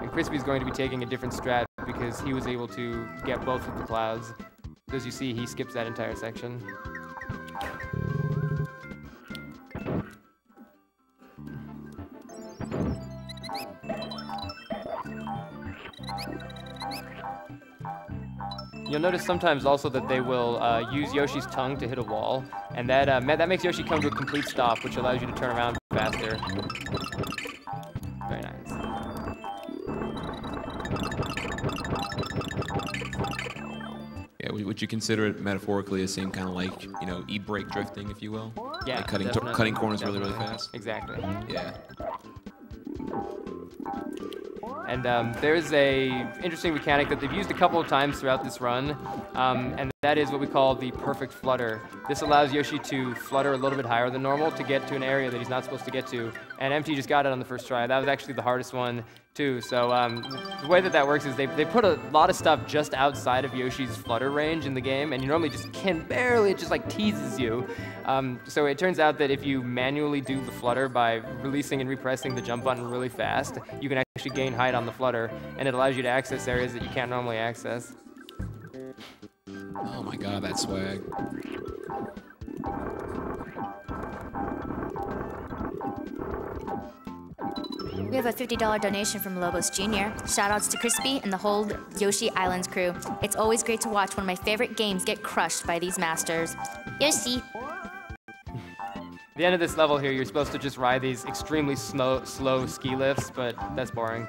And Crispy's going to be taking a different strat because he was able to get both of the clouds. As you see, he skips that entire section. You'll notice sometimes also that they will use Yoshi's tongue to hit a wall, and that makes Yoshi come to a complete stop, which allows you to turn around faster. Very nice. Yeah, would you consider it metaphorically the same kind of like, you know, e-brake drifting, if you will? Yeah, like cutting corners definitely. really fast? Exactly. Yeah. And there's a interesting mechanic that they've used a couple of times throughout this run, and that is what we call the perfect flutter. This allows Yoshi to flutter a little bit higher than normal to get to an area that he's not supposed to get to, and MT just got it on the first try. That was actually the hardest one, too. So the way that works is they put a lot of stuff just outside of Yoshi's flutter range in the game, and you normally just can barely, it just like teases you. So it turns out that if you manually do the flutter by releasing and repressing the jump button really fast, you can actually gain height on the flutter, and it allows you to access areas that you can't normally access. Oh my god, that swag. We have a $50 donation from Lobos Jr. Shoutouts to Crispy and the whole Yoshi Islands crew. It's always great to watch one of my favorite games get crushed by these masters. Yoshi! At the end of this level here, you're supposed to just ride these extremely slow ski lifts, but that's boring.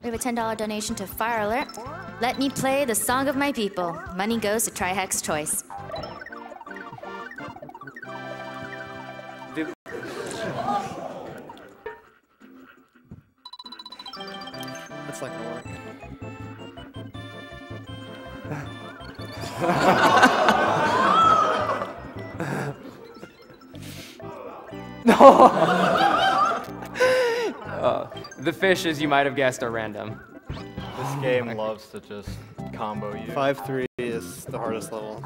We have a $10 donation to Fire Alert. Let me play the song of my people. Money goes to Trihex Choice. It's not gonna work. The fish, as you might have guessed, are random. This game loves to just combo you. 5-3 is the hardest level.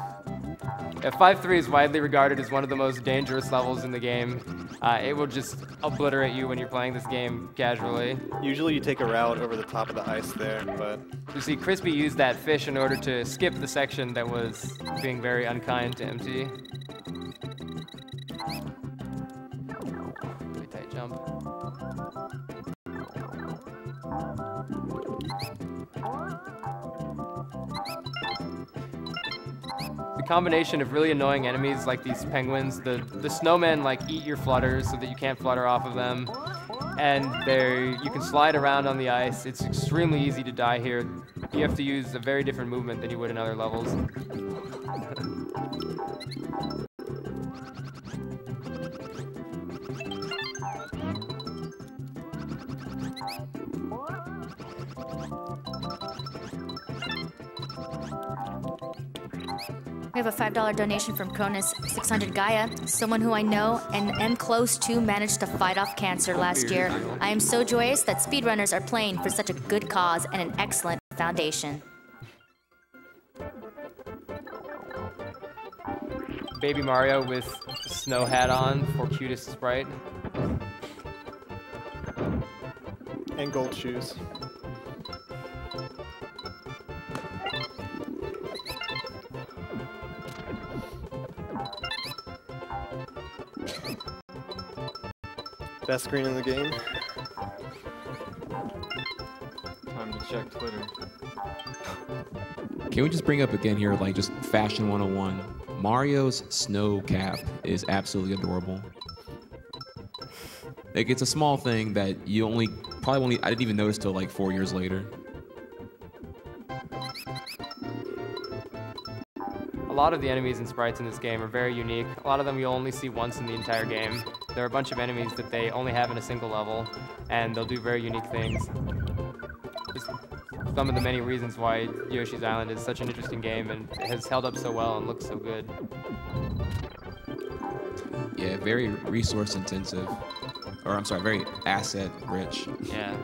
Yeah, 5-3 is widely regarded as one of the most dangerous levels in the game. It will just obliterate you when you're playing this game casually. Usually you take a route over the top of the ice there, but... You see, Crispy used that fish in order to skip the section that was being very unkind to MT. Really tight jump. The combination of really annoying enemies like these penguins, the snowmen like eat your flutters so that you can't flutter off of them, and you can slide around on the ice. It's extremely easy to die here. You have to use a very different movement than you would in other levels. We have a $5 donation from Cronus 600 Gaia, someone who I know and am close to managed to fight off cancer last year. I am so joyous that speedrunners are playing for such a good cause and an excellent foundation. Baby Mario with snow hat on for cutest sprite. And gold shoes. Best screen in the game. Time to check Twitter. Can we just bring up again here, like just Fashion 101? Mario's snow cap is absolutely adorable. Like, it's a small thing that you I didn't even notice till like 4 years later. A lot of the enemies and sprites in this game are very unique. A lot of them you'll only see once in the entire game. There are a bunch of enemies that they only have in a single level, and they'll do very unique things. It's some of the many reasons why Yoshi's Island is such an interesting game and has held up so well and looks so good. Yeah, very resource intensive. Or I'm sorry, very asset rich. Yeah.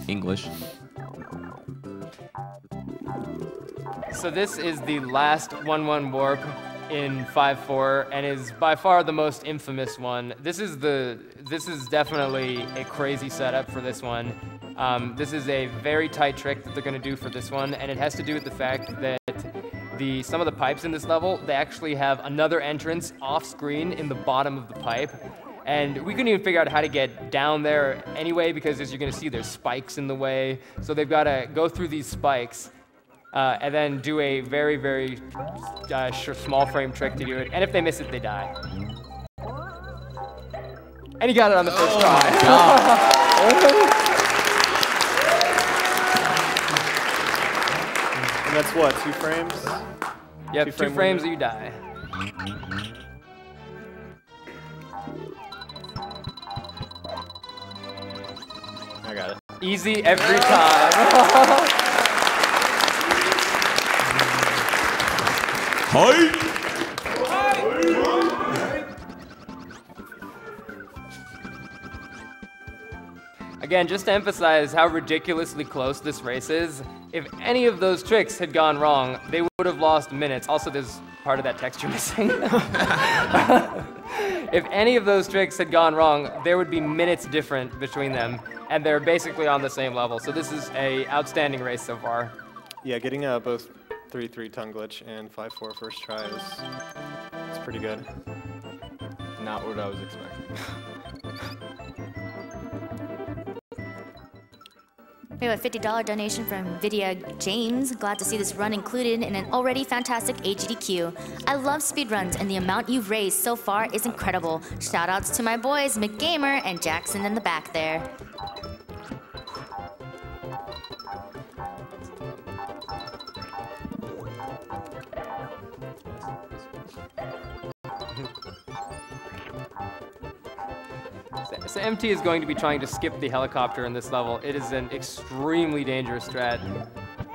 English. So this is the last 1-1 warp in 5-4 and is by far the most infamous one. This is definitely a crazy setup for this one. This is a very tight trick that they're going to do for this one, and it has to do with the fact that some of the pipes in this level, they actually have another entrance off screen in the bottom of the pipe. And we couldn't even figure out how to get down there anyway, because as you're going to see, there's spikes in the way. So they've got to go through these spikes and then do a very, very small frame trick to do it. And if they miss it, they die. And he got it on the first try. And that's what, 2 frames? Yep, 2 frames or you die. I got it. Easy every time. Again, just to emphasize how ridiculously close this race is, if any of those tricks had gone wrong, they would have lost minutes. Also, there's part of that texture missing. If any of those tricks had gone wrong, there would be minutes different between them, and they're basically on the same level. So this is an outstanding race so far. Yeah, getting both 3-3 tongue glitch and 5-4 first try is pretty good. Not what I was expecting. We have a $50 donation from Vidya James. Glad to see this run included in an already fantastic AGDQ. I love speedruns, and the amount you've raised so far is incredible. Shoutouts to my boys, McGamer and Jackson in the back there. So MT is going to be trying to skip the helicopter in this level. It is an extremely dangerous strat,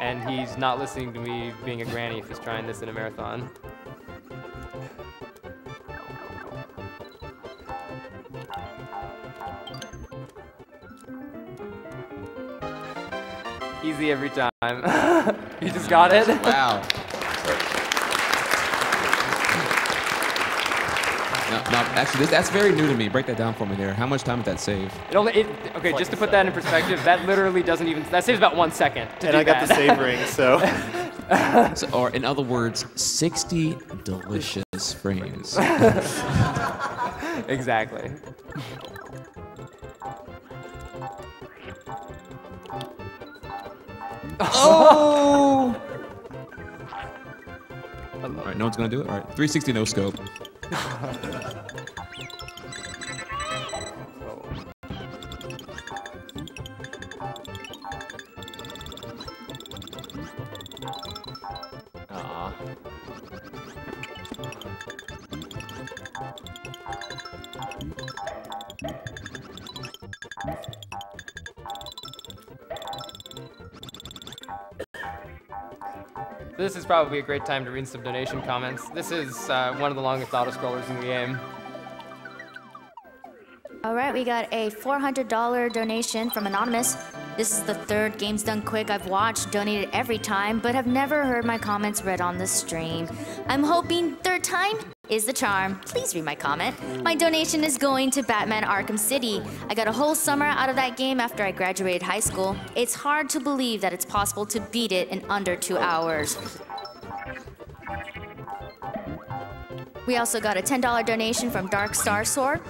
and he's not listening to me being a granny if he's trying this in a marathon. Easy every time. You just got it? Wow. No, actually, that's very new to me. Break that down for me there. How much time did that save? Okay, just to put that in perspective, that literally doesn't even, that saves about 1 second. And I got the save ring, so. Or in other words, 60 delicious frames. Exactly. Oh! All right, no one's gonna do it? All right, 360 no scope. This is probably a great time to read some donation comments. This is one of the longest auto-scrollers in the game. All right, we got a $400 donation from Anonymous. This is the third Games Done Quick I've watched, donated every time, but have never heard my comments read on the stream. I'm hoping third time is the charm. Please read my comment. My donation is going to Batman Arkham City. I got a whole summer out of that game after I graduated high school. It's hard to believe that it's possible to beat it in under 2 hours. We also got a $10 donation from Dark Star Sword.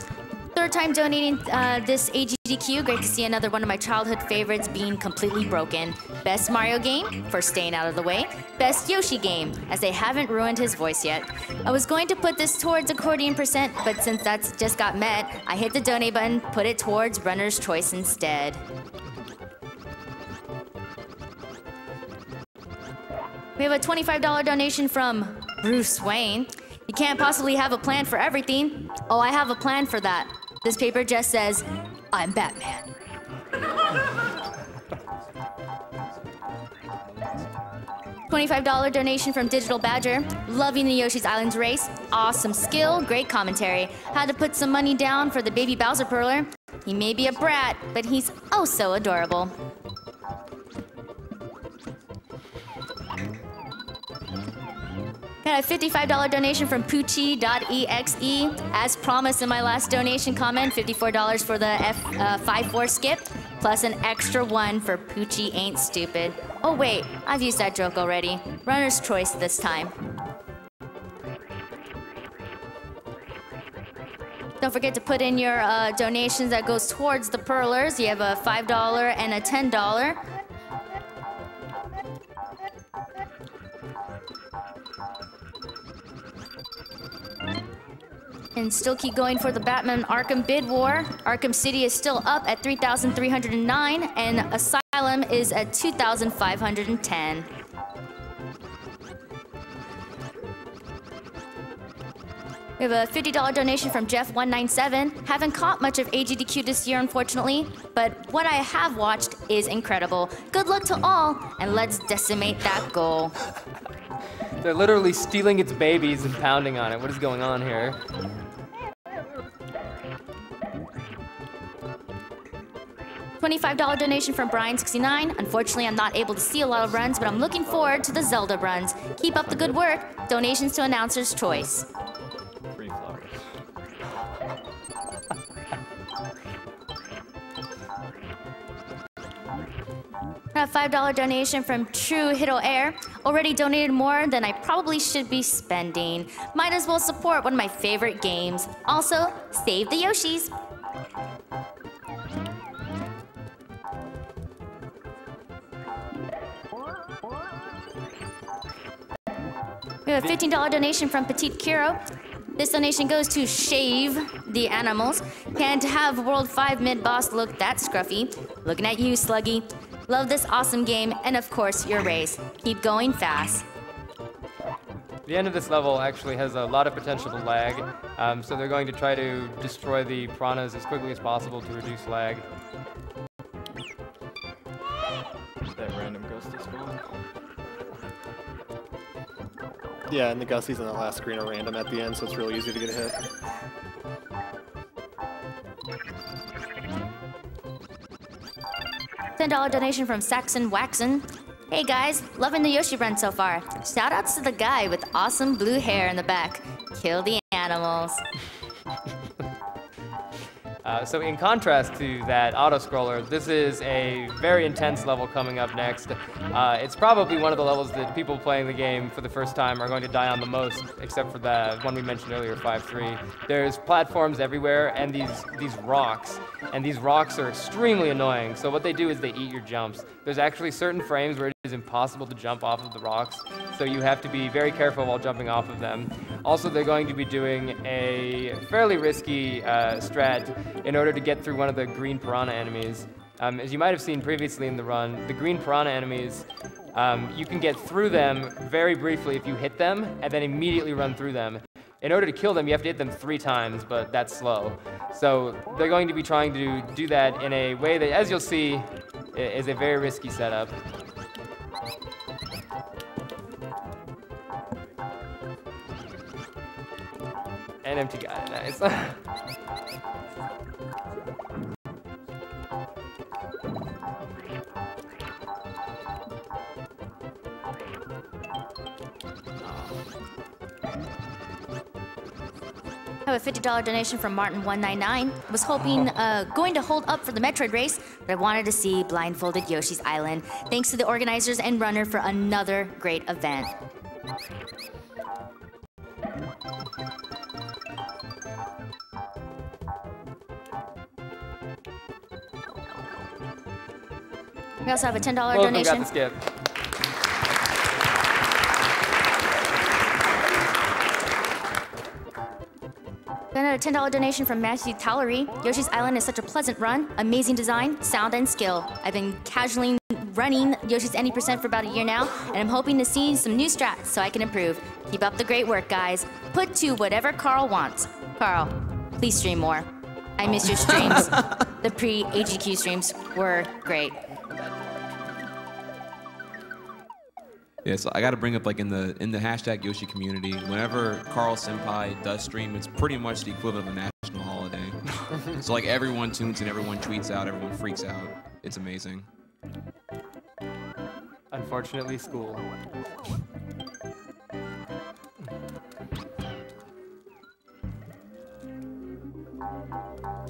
third time donating this AGDQ. Great to see another one of my childhood favorites being completely broken. Best Mario game, for staying out of the way. Best Yoshi game, as they haven't ruined his voice yet. I was going to put this towards accordion percent, but since that's just got met, I hit the donate button, put it towards runner's choice instead. We have a $25 donation from Bruce Wayne. You can't possibly have a plan for everything. Oh, I have a plan for that. This paper just says, I'm Batman. $25 donation from Digital Badger. Loving the Yoshi's Islands race. Awesome skill, great commentary. Had to put some money down for the baby Bowser Perler. He may be a brat, but he's oh so adorable. Got a $55 donation from Poochie.exe. As promised in my last donation comment, $54 for the F54 skip, plus an extra one for Poochie Ain't Stupid. Oh wait, I've used that joke already. Runner's choice this time. Don't forget to put in your donations that goes towards the Perlers. You have a $5 and a $10. And still keep going for the Batman Arkham bid war. Arkham City is still up at 3,309, and Asylum is at 2,510. We have a $50 donation from Jeff197. Haven't caught much of AGDQ this year, unfortunately, but what I have watched is incredible. Good luck to all, and let's decimate that goal. They're literally stealing its babies and pounding on it. What is going on here? $25 donation from Brian69. Unfortunately, I'm not able to see a lot of runs, but I'm looking forward to the Zelda runs. Keep up the good work. Donations to announcer's choice. Free flowers. A $5 donation from True Hito Air. Already donated more than I probably should be spending. Might as well support one of my favorite games. Also, save the Yoshis. We have a $15 donation from Petite Kiro. This donation goes to Shave the Animals. Can't have World 5 mid-boss look that scruffy. Looking at you, Sluggy. Love this awesome game, and of course, your race. Keep going fast. The end of this level actually has a lot of potential to lag, so they're going to try to destroy the piranhas as quickly as possible to reduce lag. That random ghosty spawn. Yeah, and the gussies in the last screen are random at the end, so it's really easy to get a hit. $10 donation from Saxon Waxon. Hey guys, loving the Yoshi run so far. Shoutouts to the guy with awesome blue hair in the back. Kill the animals. So in contrast to that auto-scroller, this is a very intense level coming up next. It's probably one of the levels that people playing the game for the first time are going to die on the most, except for the one we mentioned earlier, 5-3. There's platforms everywhere and these rocks, and these rocks are extremely annoying. So what they do is they eat your jumps. There's actually certain frames where it is impossible to jump off of the rocks, so you have to be very careful while jumping off of them. Also, they're going to be doing a fairly risky strat in order to get through one of the green piranha enemies. As you might have seen previously in the run, the green piranha enemies, you can get through them very briefly if you hit them and then immediately run through them. In order to kill them, you have to hit them 3 times, but that's slow. So they're going to be trying to do that in a way that, as you'll see, is a very risky setup. An empty guy, nice. I have a $50 donation from Martin199. Was hoping, going to hold up for the Metroid race, but I wanted to see blindfolded Yoshi's Island. Thanks to the organizers and runner for another great event. We also have a $10 Both of them donation. got the skip. Another $10 donation from Matthew Tallery. Yoshi's Island is such a pleasant run, amazing design, sound, and skill. I've been casually running Yoshi's Any Percent for about a year now, and I'm hoping to see some new strats so I can improve. Keep up the great work, guys. Put to whatever Carl wants. Carl, please stream more. I miss your streams. The pre-AGDQ streams were great. Yeah, so I got to bring up, like, in the hashtag Yoshi community, whenever Carl Senpai does stream, it's pretty much the equivalent of a national holiday. So, like, everyone tunes in, everyone tweets out, everyone freaks out. It's amazing. Unfortunately, school.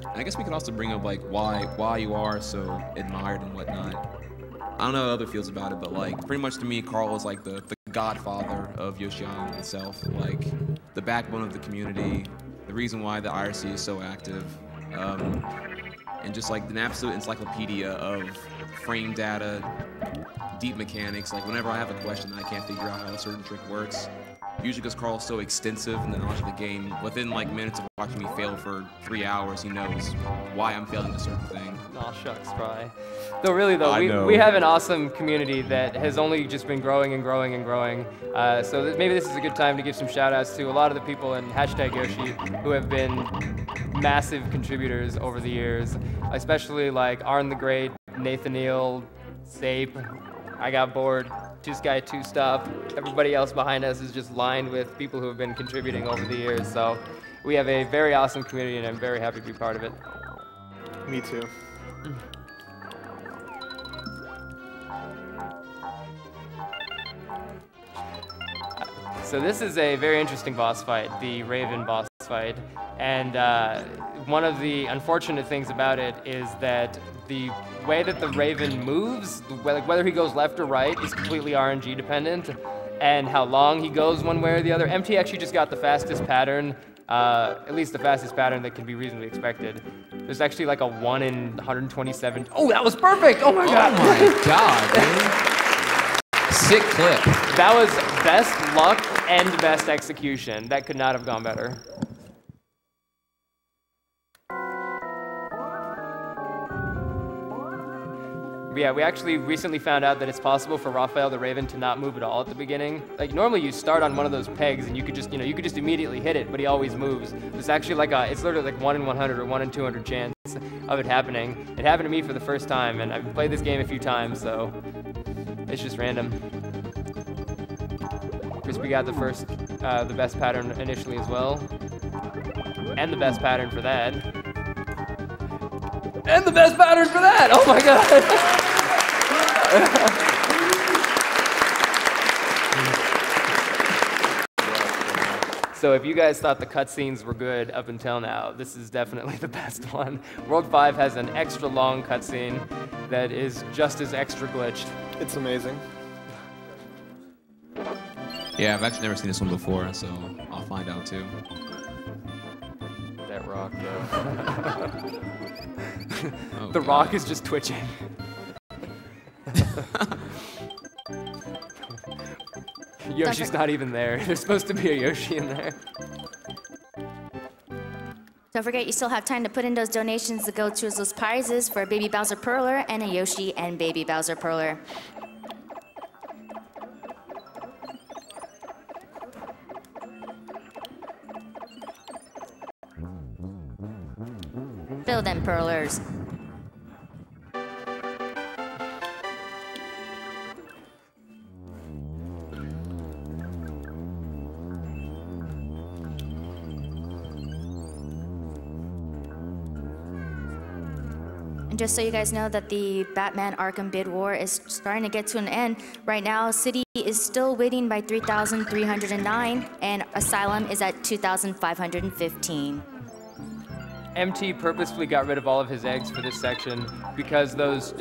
I guess we could also bring up, like, why you are so admired and whatnot. I don't know how other feels about it, but, like, pretty much to me, Carl is like the godfather of Yoshi Island itself. Like, the backbone of the community, the reason why the IRC is so active, and just like an absolute encyclopedia of frame data, deep mechanics. Like, whenever I have a question and I can't figure out how a certain trick works, usually because Carl's so extensive in the knowledge of the game, within like minutes of watching me fail for 3 hours, he knows why I'm failing a certain thing. Aw, shucks, Fry. Though really though, we have an awesome community that has only just been growing and growing and growing. So maybe this is a good time to give some shout outs to a lot of the people in hashtag Yoshi who have been massive contributors over the years, especially like Arn the Great, Nathaniel, Sape, I Got Bored, Two Sky Two Stop. Everybody else behind us is just lined with people who have been contributing over the years. So we have a very awesome community and I'm very happy to be part of it. Me too. So this is a very interesting boss fight, the Raven boss fight. And one of the unfortunate things about it is that the way that the Raven moves, whether he goes left or right, is completely RNG dependent. And how long he goes one way or the other. MT actually just got the fastest pattern, at least the fastest pattern that can be reasonably expected. There's actually like a 1 in 127. Oh, that was perfect! Oh my god! Oh my god, dude. Sick clip. That was best luck and best execution. That could not have gone better. But yeah, we actually recently found out that it's possible for Raphael the Raven to not move at all at the beginning. Like normally you start on one of those pegs and you could just, you could just immediately hit it, but he always moves. It's actually like it's literally like 1 in 100 or 1 in 200 chance of it happening. It happened to me for the first time, and I've played this game a few times, so it's just random. Crispy got the best pattern initially as well, and the best pattern for that. And the best pattern for that! Oh my god! So if you guys thought the cutscenes were good up until now, this is definitely the best one. World 5 has an extra long cutscene that is just as extra glitched. It's amazing. Yeah, I've actually never seen this one before, so I'll find out too. That rock, though. Oh, the God. rock is just twitching. Yoshi's not even there. There's supposed to be a Yoshi in there. Don't forget, you still have time to put in those donations to go towards those prizes for a Baby Bowser Perler and a Yoshi and Baby Bowser Perler. Fill them Perlers. And just so you guys know that the Batman Arkham bid war is starting to get to an end. Right now, City is still waiting by 3,309, and Asylum is at 2,515. MT purposefully got rid of all of his eggs for this section because those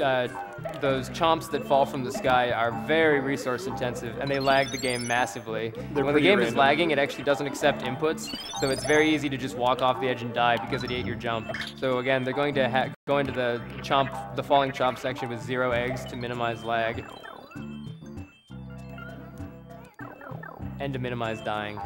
those chomps that fall from the sky are very resource intensive, and they lag the game massively. They're When the pretty game is random. lagging, it actually doesn't accept inputs, so it's very easy to just walk off the edge and die because it ate your jump. So again, they're going to go into the falling chomp section with 0 eggs to minimize lag. And to minimize dying.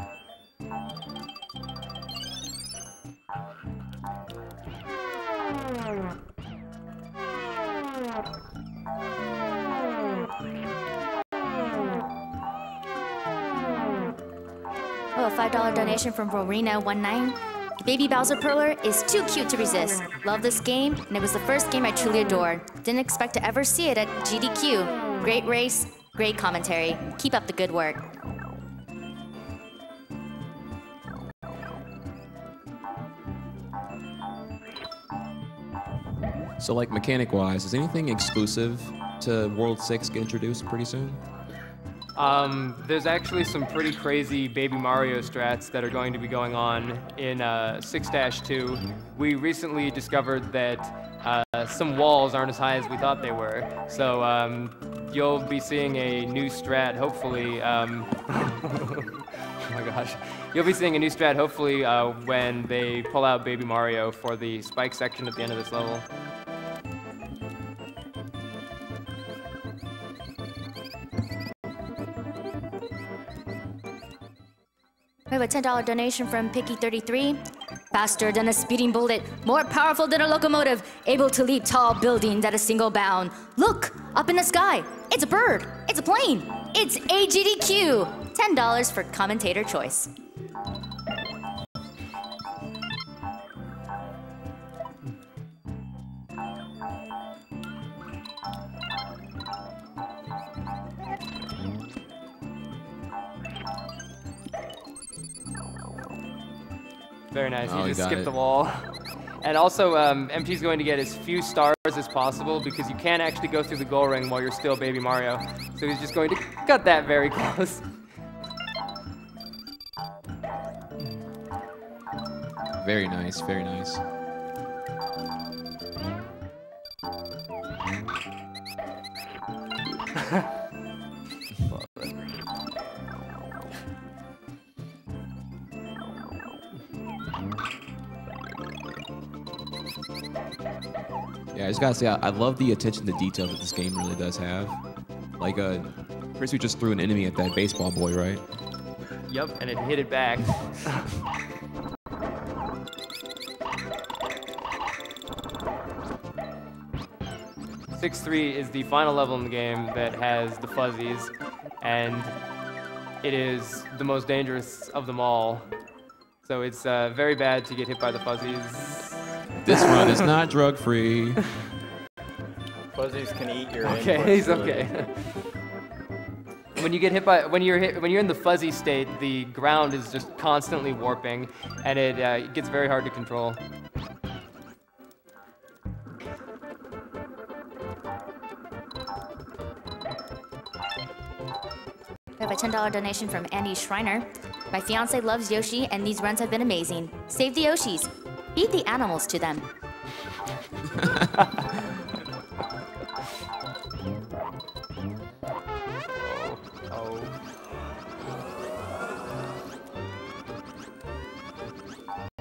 Oh, a $5 donation from Rowena19. Baby Bowser Perler is too cute to resist. Love this game, and it was the first game I truly adored. Didn't expect to ever see it at GDQ. Great race, great commentary. Keep up the good work. So like mechanic-wise, is anything exclusive to World 6 get introduced pretty soon? There's actually some pretty crazy Baby Mario strats that are going to be going on in 6-2. We recently discovered that some walls aren't as high as we thought they were. So you'll be seeing a new strat, hopefully. Oh my gosh. You'll be seeing a new strat, hopefully, when they pull out Baby Mario for the spike section at the end of this level. We have a $10 donation from Picky33. Faster than a speeding bullet, more powerful than a locomotive, able to leap tall buildings at a single bound. Look, up in the sky. It's a bird. It's a plane. It's AGDQ. $10 for commentator choice. Very nice. Oh, You you just got skip it. the wall. And also, MT's going to get as few stars as possible because you can't actually go through the goal ring while you're still Baby Mario. So he's just going to cut that very close. Very nice, very nice. Yeah, I just gotta say, I love the attention to detail that this game really does have. Like, first we just threw an enemy at that baseball boy, right? Yep, and it hit it back. (6-3) is the final level in the game that has the fuzzies, and it is the most dangerous of them all. So it's very bad to get hit by the fuzzies. This run is not drug-free. Fuzzies can eat your Okay, inputs, he's really. okay. When you get hit by, when you're in the fuzzy state, the ground is just constantly warping, and it gets very hard to control. We have a $10 donation from Andy Schreiner. My fiance loves Yoshi, and these runs have been amazing. Save the Yoshis. Feed the animals to them.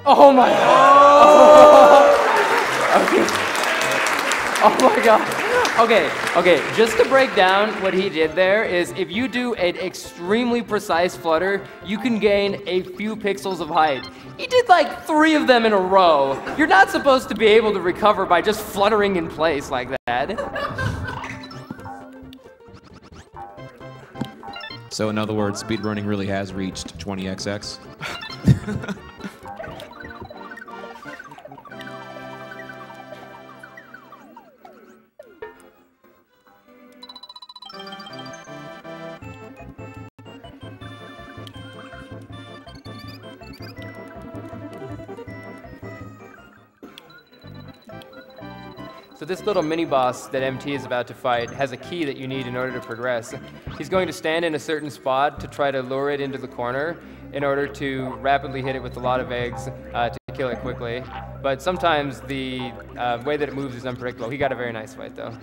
Oh my god! Okay. Oh my god. Okay, just to break down what he did there is if you do an extremely precise flutter, you can gain a few pixels of height. He did like 3 of them in a row. You're not supposed to be able to recover by just fluttering in place like that. So in other words, speedrunning really has reached 20xx. So this little mini-boss that MT is about to fight has a key that you need in order to progress. He's going to stand in a certain spot to try to lure it into the corner in order to rapidly hit it with a lot of eggs to kill it quickly. But sometimes the way that it moves is unpredictable. He got a very nice fight, though.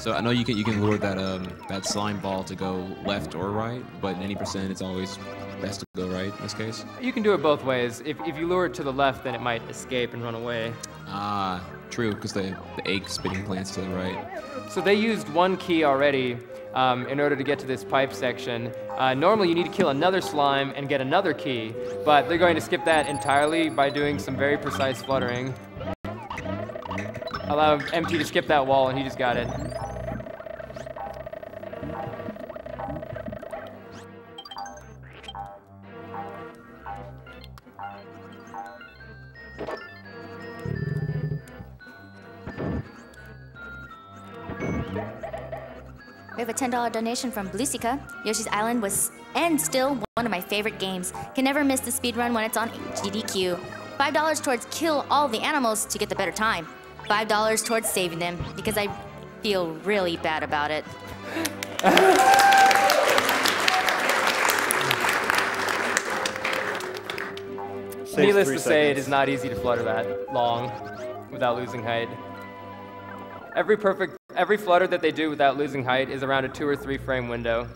So I know you can lure that slime ball to go left or right, but in any percent, it's always best to go right in this case. You can do it both ways. If you lure it to the left, then it might escape and run away. Ah, true, because the egg spitting plants to the right. So they used one key already in order to get to this pipe section. Normally you need to kill another slime and get another key, but they're going to skip that entirely by doing some very precise fluttering. Allow MT to skip that wall and he just got it. We have a $10 donation from Bluesica. Yoshi's Island was and still one of my favorite games. Can never miss the speedrun when it's on AGDQ. $5 towards kill all the animals to get the better time. $5 towards saving them because I feel really bad about it. Needless to say, it is not easy to flutter that long without losing height. Every flutter that they do without losing height is around a 2 or 3 frame window.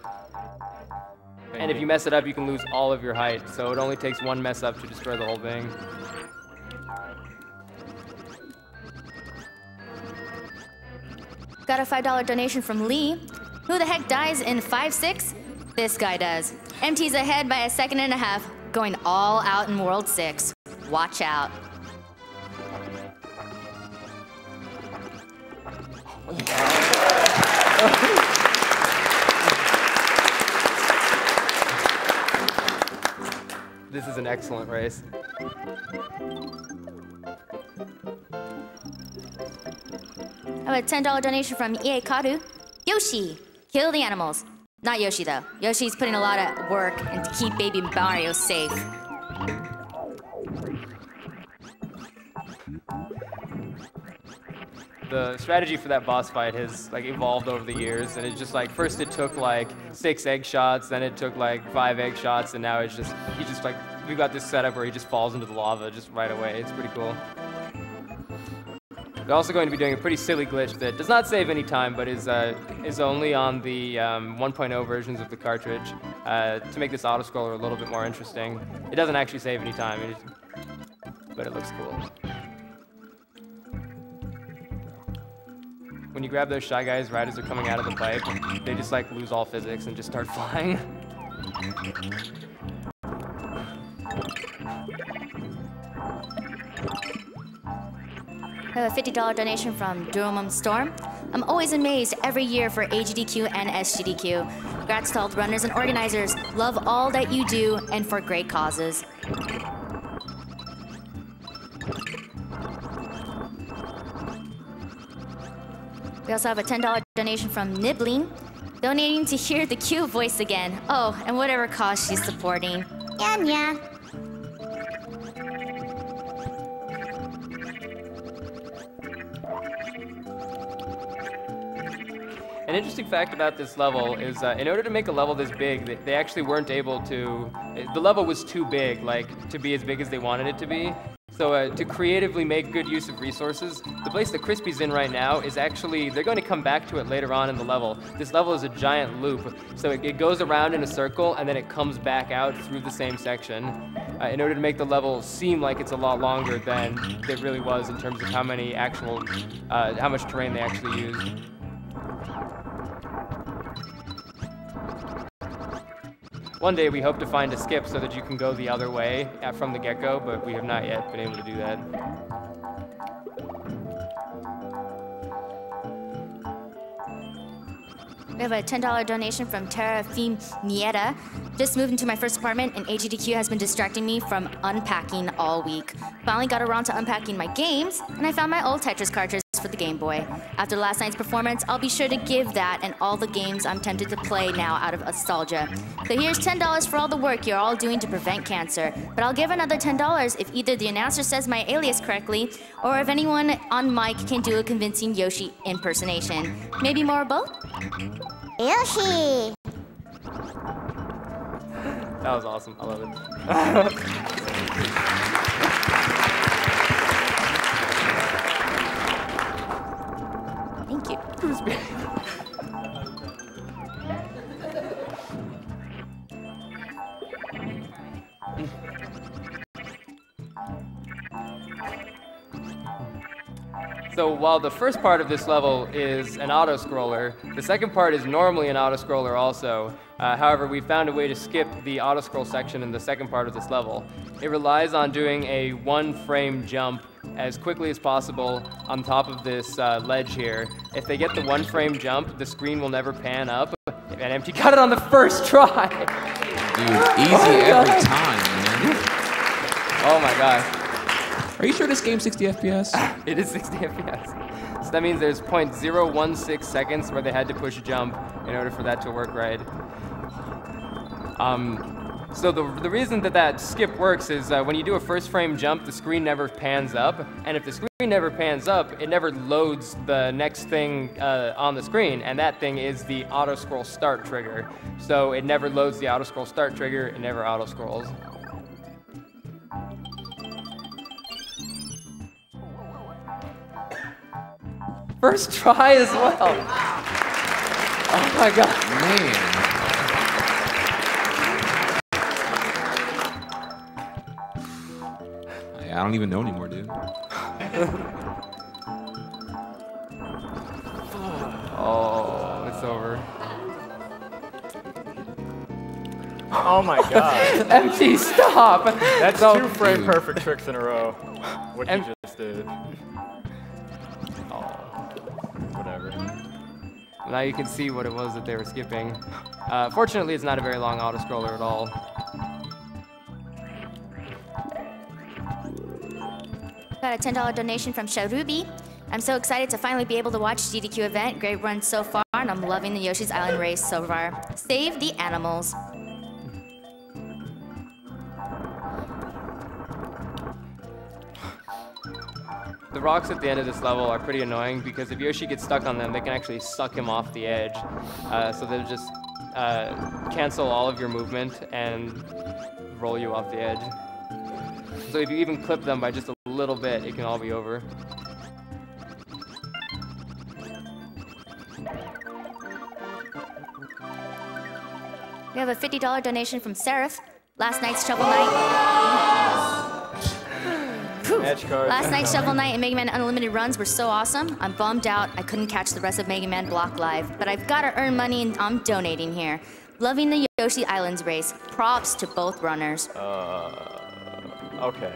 And if you mess it up, you can lose all of your height. So it only takes one mess up to destroy the whole thing. Got a $5 donation from Lee. Who the heck dies in 5-6? This guy does. MT's ahead by a second and a half, going all out in World 6. Watch out. This is an excellent race. I have a $10 donation from EA Karu. Yoshi, kill the animals. Not Yoshi though. Yoshi's putting a lot of work in to keep baby Mario safe. The strategy for that boss fight has evolved over the years, and it's just first it took 6 egg shots, then it took 5 egg shots, and now it's just we've got this setup where he just falls into the lava just right away. It's pretty cool. We're also going to be doing a pretty silly glitch that does not save any time, but is only on the 1.0 versions of the cartridge to make this autoscroller a little bit more interesting. It doesn't actually save any time, but it looks cool. When you grab those Shy Guys right as they're coming out of the pipe, they just lose all physics and just start flying. I have a $50 donation from Durham Storm. I'm always amazed every year for AGDQ and SGDQ. Congrats to all the runners and organizers. Love all that you do and for great causes. We also have a $10 donation from Nibbling, donating to hear the Q voice again. Oh, and whatever cause she's supporting. Yeah. An interesting fact about this level is in order to make a level this big, they actually weren't able to... The level was too big, to be as big as they wanted it to be. So to creatively make good use of resources, the place that Crispy's in right now is actually... They're going to come back to it later on in the level. This level is a giant loop, so it goes around in a circle and then it comes back out through the same section in order to make the level seem like it's a lot longer than it really was in terms of how much terrain they actually used. One day we hope to find a skip so that you can go the other way from the get-go, but we have not yet been able to do that. We have a $10 donation from Terrafim Nieta. Just moved into my first apartment, and AGDQ has been distracting me from unpacking all week. Finally got around to unpacking my games, and I found my old Tetris cartridge for the Game Boy. After last night's performance, I'll be sure to give that and all the games I'm tempted to play now out of nostalgia. So here's $10 for all the work you're all doing to prevent cancer. But I'll give another $10 if either the announcer says my alias correctly, or if anyone on mic can do a convincing Yoshi impersonation. Maybe more of both? Yoshi! That was awesome. I love it. Thank you. Crispy. So while the first part of this level is an auto-scroller, the second part is normally an auto-scroller also. However, we found a way to skip the auto-scroll section in the second part of this level. It relies on doing a one-frame jump as quickly as possible on top of this ledge here. If they get the one-frame jump, the screen will never pan up. And Empty got it on the first try! Dude, easy every time, man. Oh my gosh. Are you sure this game's 60 FPS? It is 60 FPS. So that means there's 0.016 seconds where they had to push jump in order for that to work right. So the reason that skip works is when you do a first frame jump, the screen never pans up. And if the screen never pans up, it never loads the next thing on the screen. And that thing is the auto scroll start trigger. So it never loads the auto scroll start trigger, it never auto scrolls. First try as well. Oh my god. Man. I don't even know anymore, dude. Oh, it's over. Oh my god. Empty, stop! That's So- 2 frame perfect tricks in a row. What you just did. Whatever. Now you can see what it was that they were skipping. Fortunately, it's not a very long auto-scroller at all. Got a $10 donation from Sharubi. I'm so excited to finally be able to watch GDQ event. Great run so far, and I'm loving the Yoshi's Island race so far. Save the animals. The rocks at the end of this level are pretty annoying because if Yoshi gets stuck on them, they can actually suck him off the edge. So they'll just cancel all of your movement and roll you off the edge. So if you even clip them by just a little bit, it can all be over. We have a $50 donation from Seraph. Last night's Shovel Knight. Phew. Last night's Shovel Knight and Mega Man Unlimited runs were so awesome. I'm bummed out I couldn't catch the rest of Mega Man Block Live, but I've got to earn money and I'm donating here. Loving the Yoshi Islands race. Props to both runners. Okay.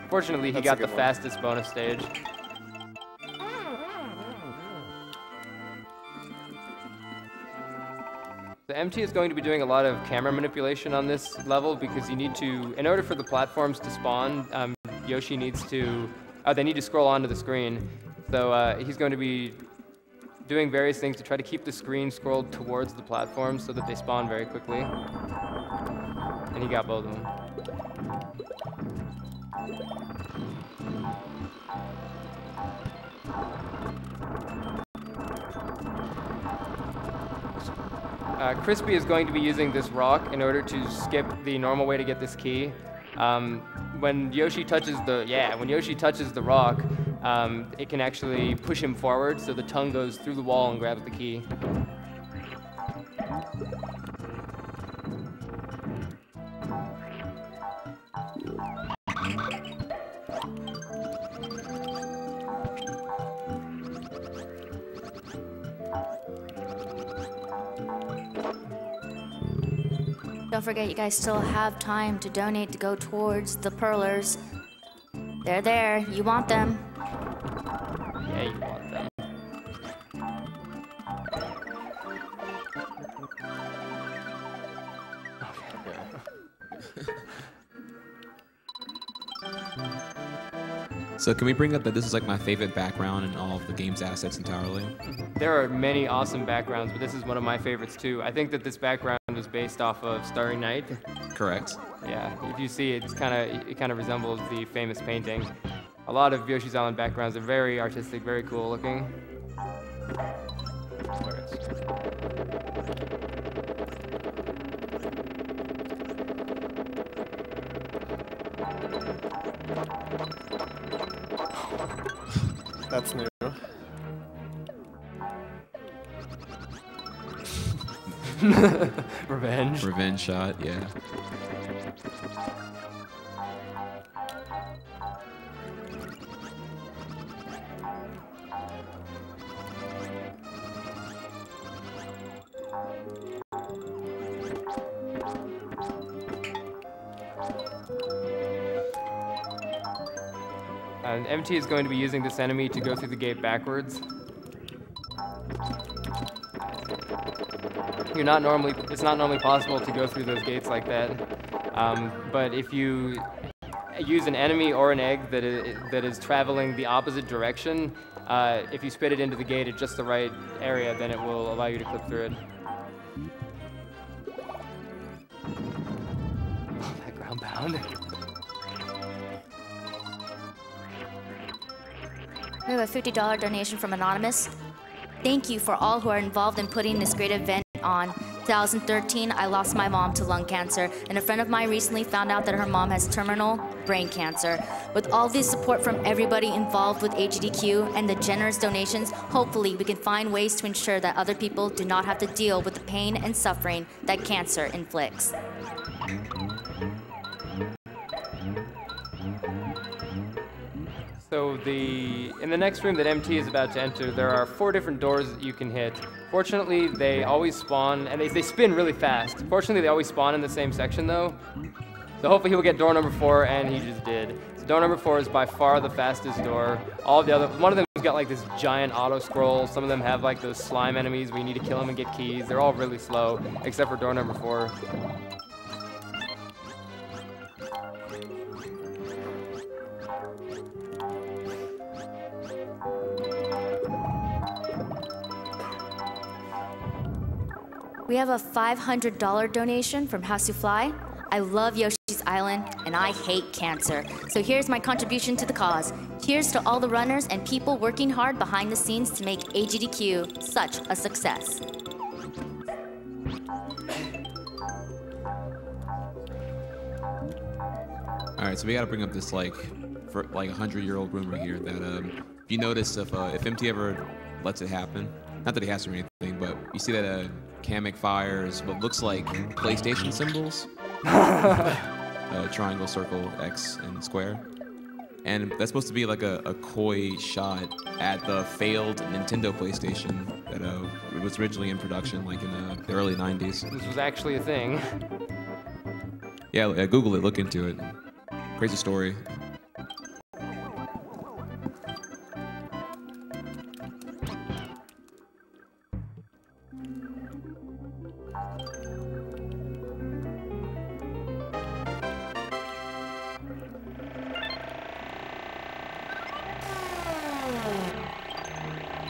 Fortunately, he got the fastest bonus stage. The MT is going to be doing a lot of camera manipulation on this level because you need to, in order for the platforms to spawn, Yoshi needs to, they need to scroll onto the screen. So he's going to be doing various things to try to keep the screen scrolled towards the platforms so that they spawn very quickly. And he got both of them. Crispy is going to be using this rock in order to skip the normal way to get this key. When Yoshi touches the rock, it can actually push him forward, so the tongue goes through the wall and grabs the key. Don't forget, you guys still have time to donate to go towards the Pearlers. They're there. You want them. Yeah, you want them. So can we bring up that this is like my favorite background in all of the game's assets entirely? There are many awesome backgrounds, but this is one of my favorites too. I think that this background was based off of Starry Night. Correct. Yeah, if you see it, it kind of resembles the famous painting. A lot of Yoshi's Island backgrounds are very artistic, very cool looking. That's new. Revenge. Revenge shot, yeah. And MT is going to be using this enemy to go through the gate backwards. It's not normally possible to go through those gates like that. But if you use an enemy or an egg that is traveling the opposite direction, if you spit it into the gate at just the right area, then it will allow you to clip through it. Oh, that ground pound. We have a $50 donation from Anonymous. Thank you for all who are involved in putting this great event on. 2013, I lost my mom to lung cancer, and a friend of mine recently found out that her mom has terminal brain cancer. With all this support from everybody involved with AGDQ and the generous donations, hopefully we can find ways to ensure that other people do not have to deal with the pain and suffering that cancer inflicts. So in the next room that MT is about to enter, there are 4 different doors that you can hit. Fortunately, they always spawn, and they spin really fast. Fortunately, they always spawn in the same section, though. So hopefully he'll get door number 4, and he just did. So door number 4 is by far the fastest door. All of the other, one of them has got like this giant auto scroll. Some of them have like those slime enemies where you need to kill them and get keys. They're all really slow, except for door number 4. We have a $500 donation from Hasufly. I love Yoshi's Island, and I hate cancer. So here's my contribution to the cause. Cheers to all the runners and people working hard behind the scenes to make AGDQ such a success. All right, so we got to bring up this like 100-year-old rumor here that if you notice if MT ever lets it happen, not that he has to or anything, but you see that Kamek fires what looks like PlayStation symbols, triangle, circle, X, and square, and that's supposed to be like a coy shot at the failed Nintendo PlayStation that was originally in production like in the early 90s. This was actually a thing. Yeah, Google it, look into it. Crazy story.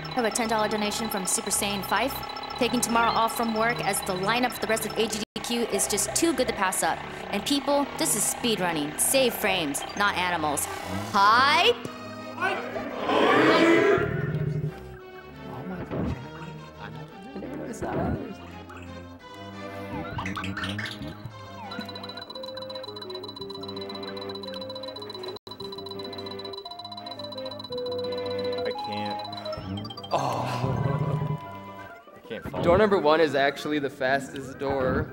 I have a $10 donation from Super Saiyan Fife. Taking tomorrow off from work as the lineup for the rest of AGDQ is just too good to pass up. And people, this is speedrunning. Save frames, not animals. Hype! Oh my gosh. I never noticed that. Door number 1 is actually the fastest door,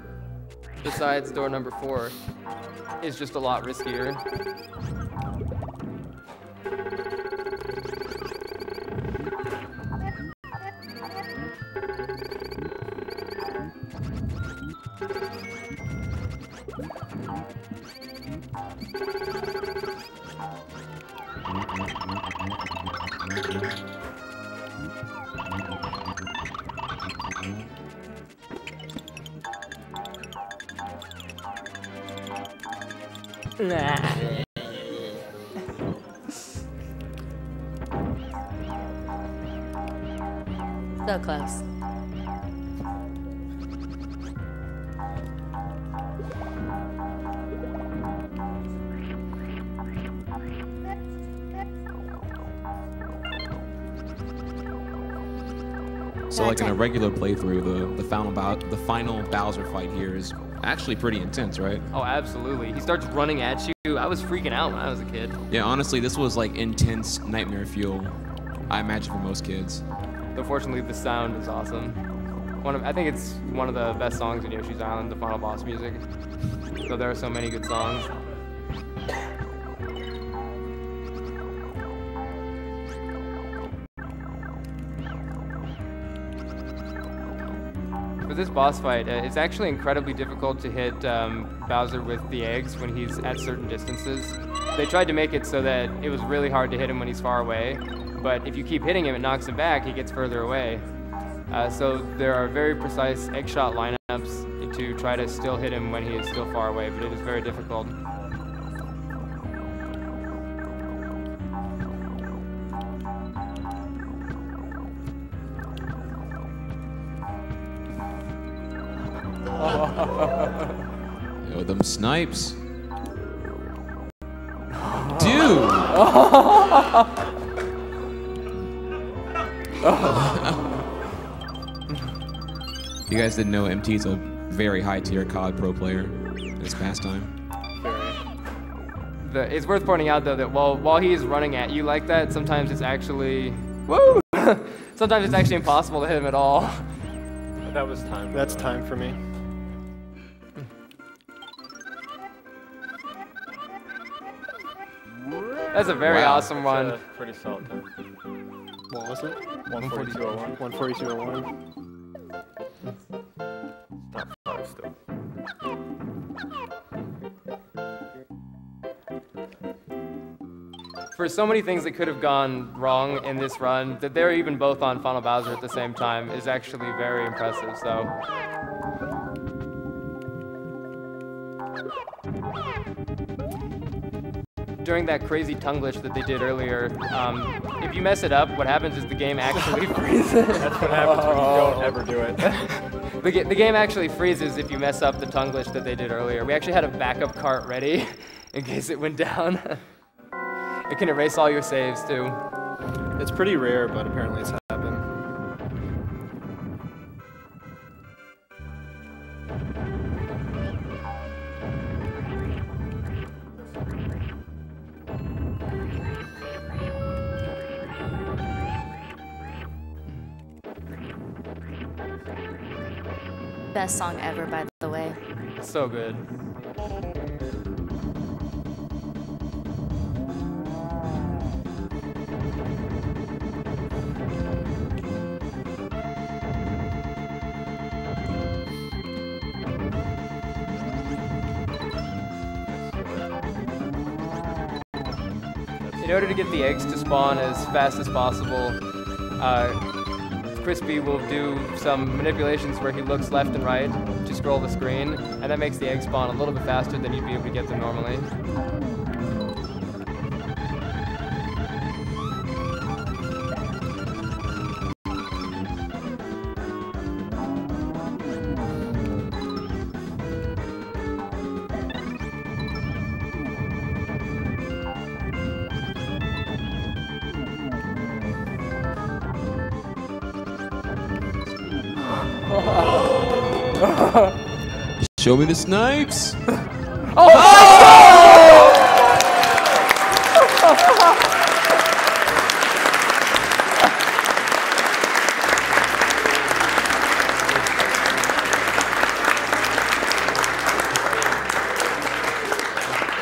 besides door number 4. It's just a lot riskier. So close. So like in a regular playthrough, the final Bowser fight here is actually pretty intense, right? Oh, absolutely. He starts running at you. I was freaking out when I was a kid. Yeah, honestly, this was like intense nightmare fuel, I imagine, for most kids. Though fortunately the sound is awesome. I think it's one of the best songs in Yoshi's Island, the final boss music. Though there are so many good songs. For this boss fight, it's actually incredibly difficult to hit Bowser with the eggs when he's at certain distances. They tried to make it so that it was really hard to hit him when he's far away, but if you keep hitting him, it knocks him back, he gets further away. So there are very precise egg shot lineups to try to still hit him when he is still far away, but it is very difficult. Yo, them snipes. Dude! You guys didn't know MT's a very high tier COD pro player in his pastime. It's worth pointing out though that while he is running at you like that, sometimes it's actually woo! Sometimes it's actually impossible to hit him at all. That was time. That's time for me. That's a very awesome one. That's pretty solid time. What was it? 142.01. 142.01. Top 5 still. For so many things that could have gone wrong in this run, that they're even both on Final Bowser at the same time is actually very impressive, so. During that crazy tongue glitch that they did earlier, if you mess it up, what happens is the game actually freezes. That's what happens when you don't ever do it. The game actually freezes if you mess up the tongue glitch that they did earlier. We actually had a backup cart ready in case it went down. It can erase all your saves too. It's pretty rare, but apparently it's happened. Best song ever, by the way. So good. In order to get the eggs to spawn as fast as possible, Crispy will do some manipulations where he looks left and right to scroll the screen, and that makes the eggs spawn a little bit faster than you'd be able to get them normally. Show me the snipes!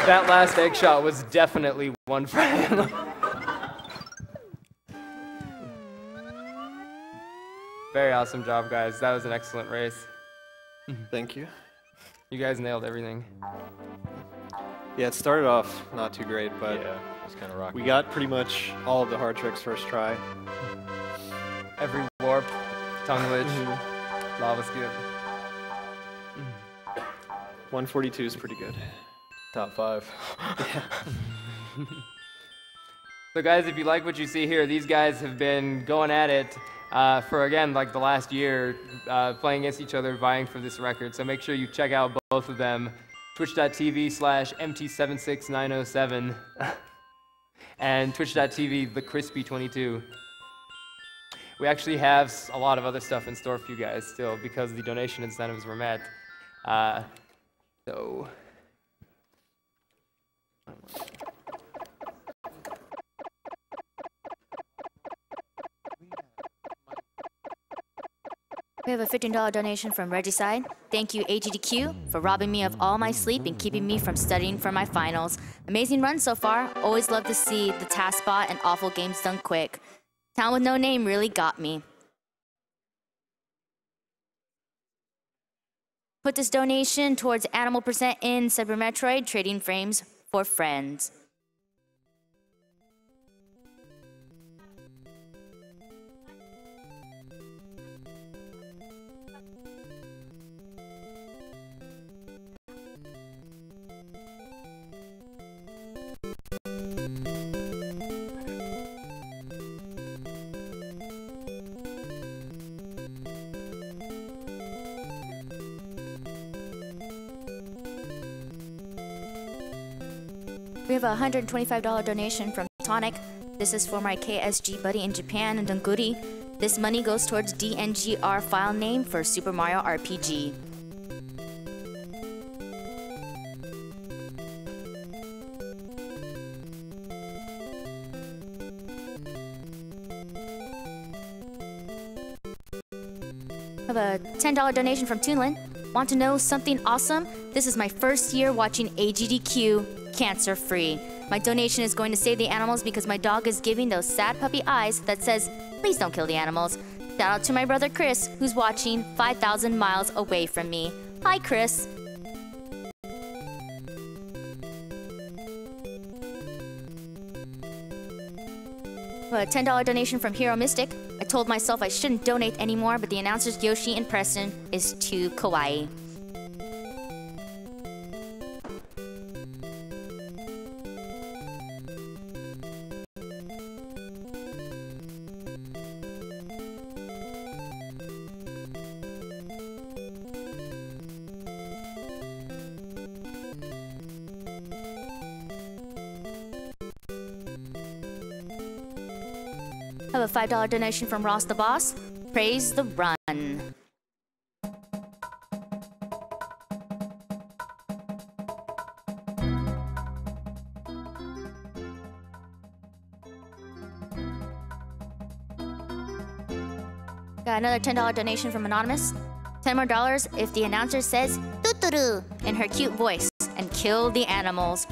That last egg shot was definitely one for him. Very awesome job, guys. That was an excellent race. Thank you. You guys nailed everything. Yeah, it started off not too great, but Yeah, it's kind of rocky. we got pretty much all of the hard tricks first try. Every warp, tongue glitch, lava skip. 142 is pretty good. Top 5. So guys, if you like what you see here, these guys have been going at it for, again, like the last year, playing against each other, vying for this record. So make sure you check out both of them, twitch.tv/MT76907 and twitch.tv thecrispy22. We actually have a lot of other stuff in store for you guys still because the donation incentives were met. So... We have a $15 donation from Regicide. Thank you, AGDQ, for robbing me of all my sleep and keeping me from studying for my finals. Amazing run so far. Always love to see the task spot and awful games done quick. Town with no name really got me. Put this donation towards Animal Percent in Super Metroid trading frames for friends. We have a $125 donation from Tonic. This is for my KSG buddy in Japan and Donguri. This money goes towards DNGR file name for Super Mario RPG. I have a $10 donation from Toonlin. Want to know something awesome? This is my first year watching AGDQ cancer-free. My donation is going to save the animals because my dog is giving those sad puppy eyes that says, please don't kill the animals. Shout out to my brother Chris, who's watching 5,000 miles away from me. Hi, Chris. A $10 donation from Hero Mystic. I told myself I shouldn't donate anymore, but the announcers Yoshi and Preston is too kawaii. I have a $5 donation from Ross the Boss. Praise the run. Got another $10 donation from Anonymous. $10 more if the announcer says "Tuturu" in her cute voice and kill the animals.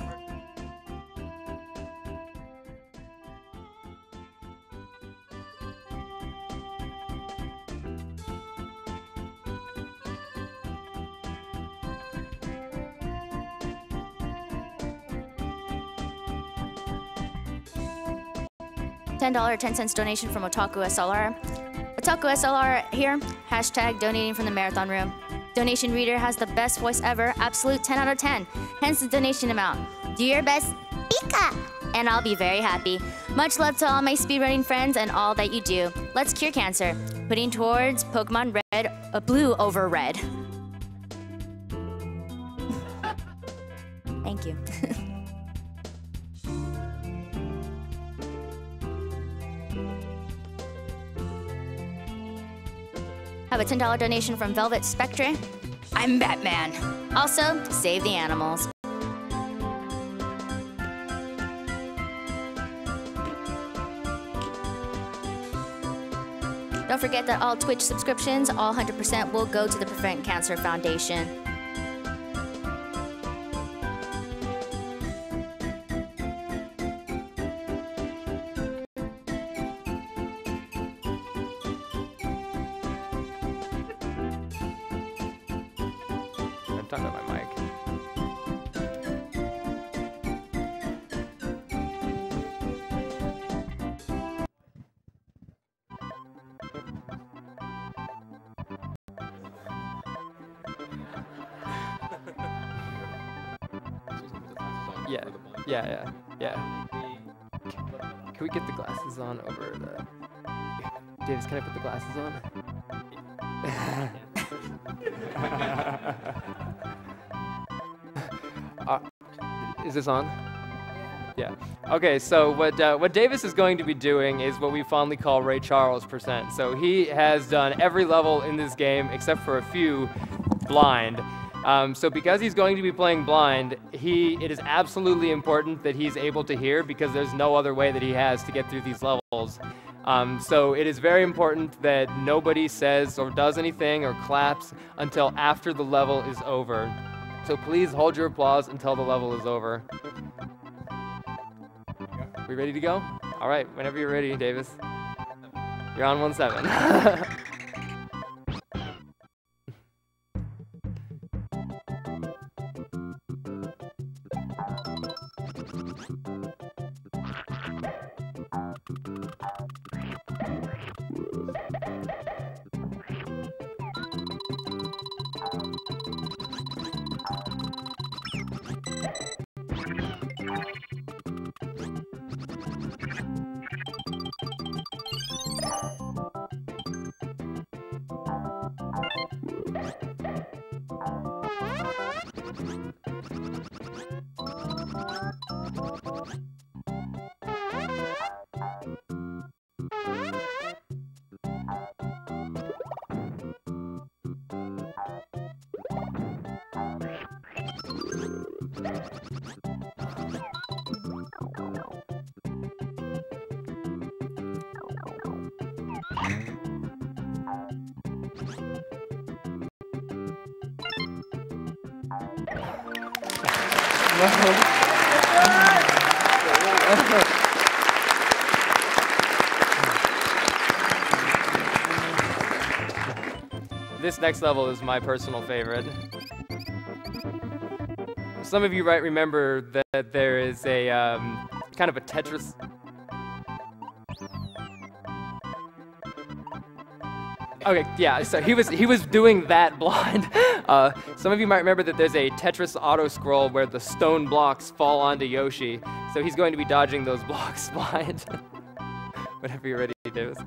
$10 10-cent donation from Otaku SLR. Otaku SLR here, hashtag donating from the marathon room. Donation reader has the best voice ever, absolute 10 out of 10, hence the donation amount. Do your best, Pika, and I'll be very happy. Much love to all my speedrunning friends and all that you do. Let's cure cancer. Putting towards Pokemon Red, blue over red. Thank you. Have a $10 donation from Velvet Spectre. I'm Batman. Also, save the animals. Don't forget that all Twitch subscriptions, all 100% will go to the Prevent Cancer Foundation. Yeah. Can we get the glasses on over the... Davis, can I put the glasses on? Is this on? Yeah. Okay, so what Davis is going to be doing is what we fondly call Ray Charles %. So he has done every level in this game except for a few blind. So because he's going to be playing blind, it is absolutely important that he's able to hear because there's no other way that he has to get through these levels. So it is very important that nobody says or does anything or claps until after the level is over. So please hold your applause until the level is over. We ready to go? All right, whenever you're ready, Davis. You're on 1-7. This next level is my personal favorite. Some of you might remember that there is a kind of a Tetris. Okay, yeah, so he was doing that blind. Some of you might remember that there's a Tetris auto scroll where the stone blocks fall onto Yoshi. So he's going to be dodging those blocks blind. Whenever you're ready, Davis.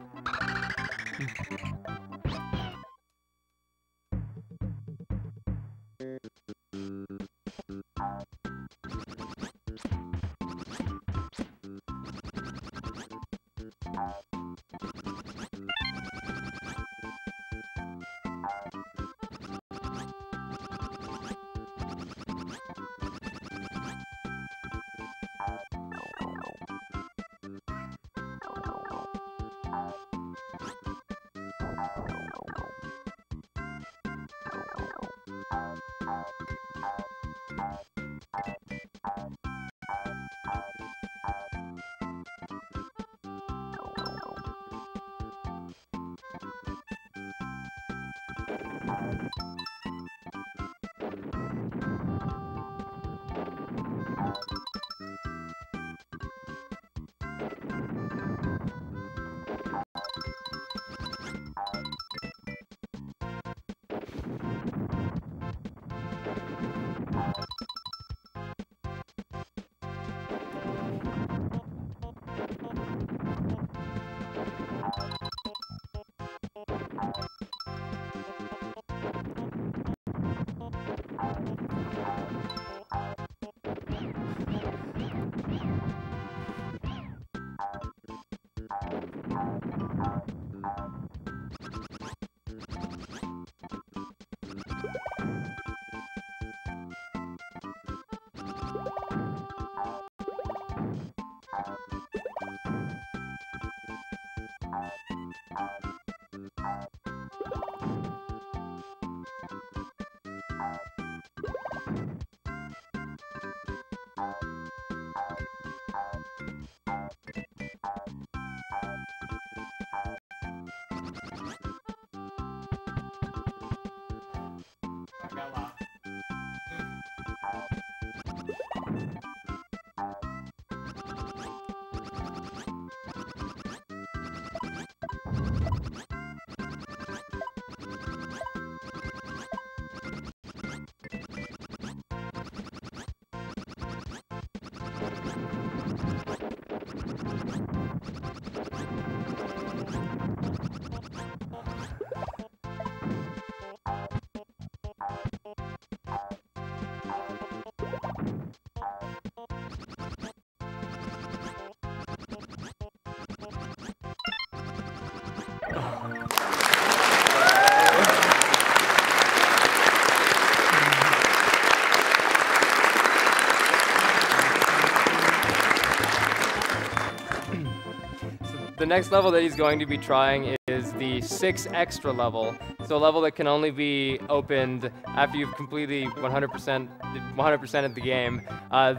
next level that he's going to be trying is the 6 extra level. So a level that can only be opened after you've completely 100% of the game.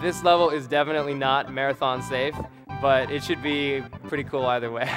This level is definitely not marathon safe, but it should be pretty cool either way.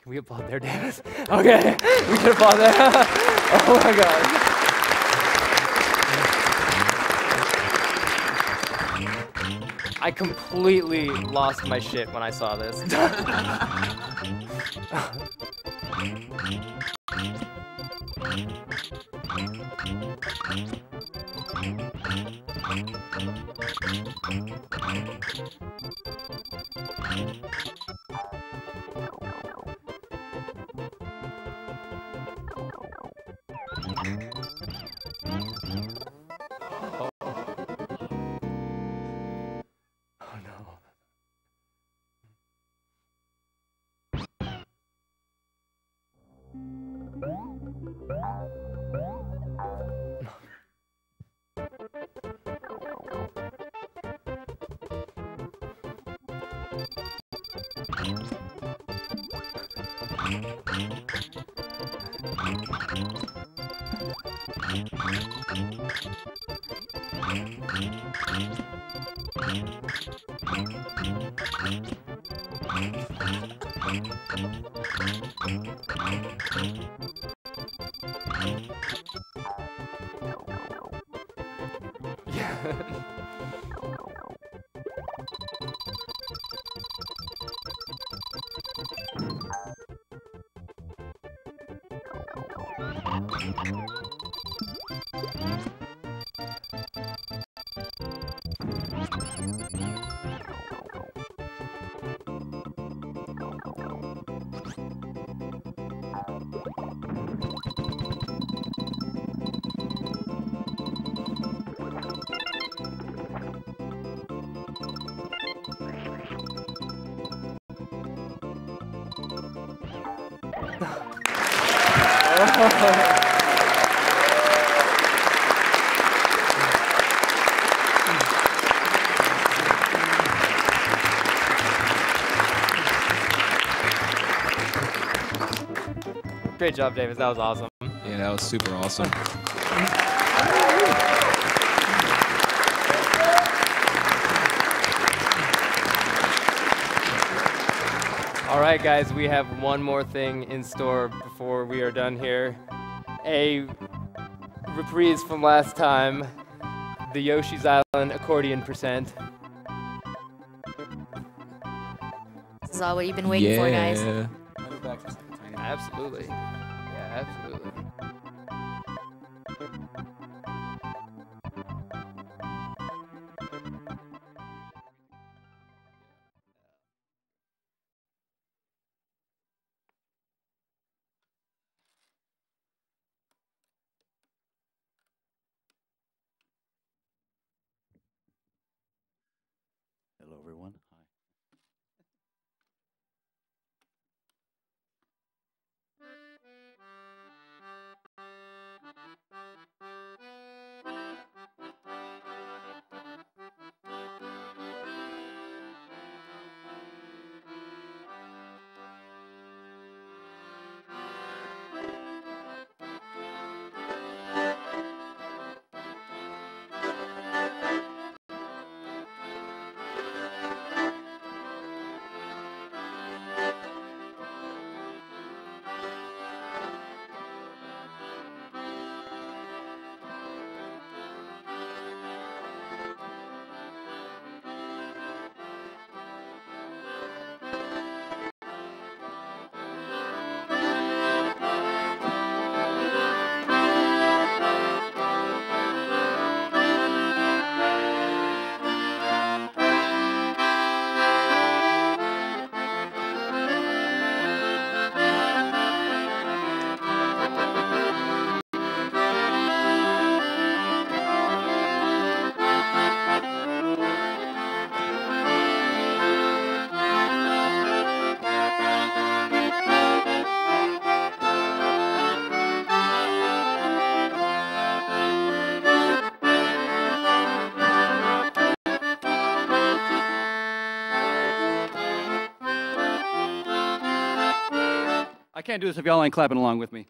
Can we applaud there, Davis? Okay, we can applaud there. Oh my god. I completely lost my shit when I saw this. Great job, Davis. That was awesome. Yeah, that was super awesome. All right, guys, we have one more thing in store before we are done here. A reprise from last time, the Yoshi's Island accordion percent. This is all what you've been waiting for, guys. Absolutely. Yeah, absolutely. Hello, everyone. Hi. I can't do this if y'all ain't clapping along with me.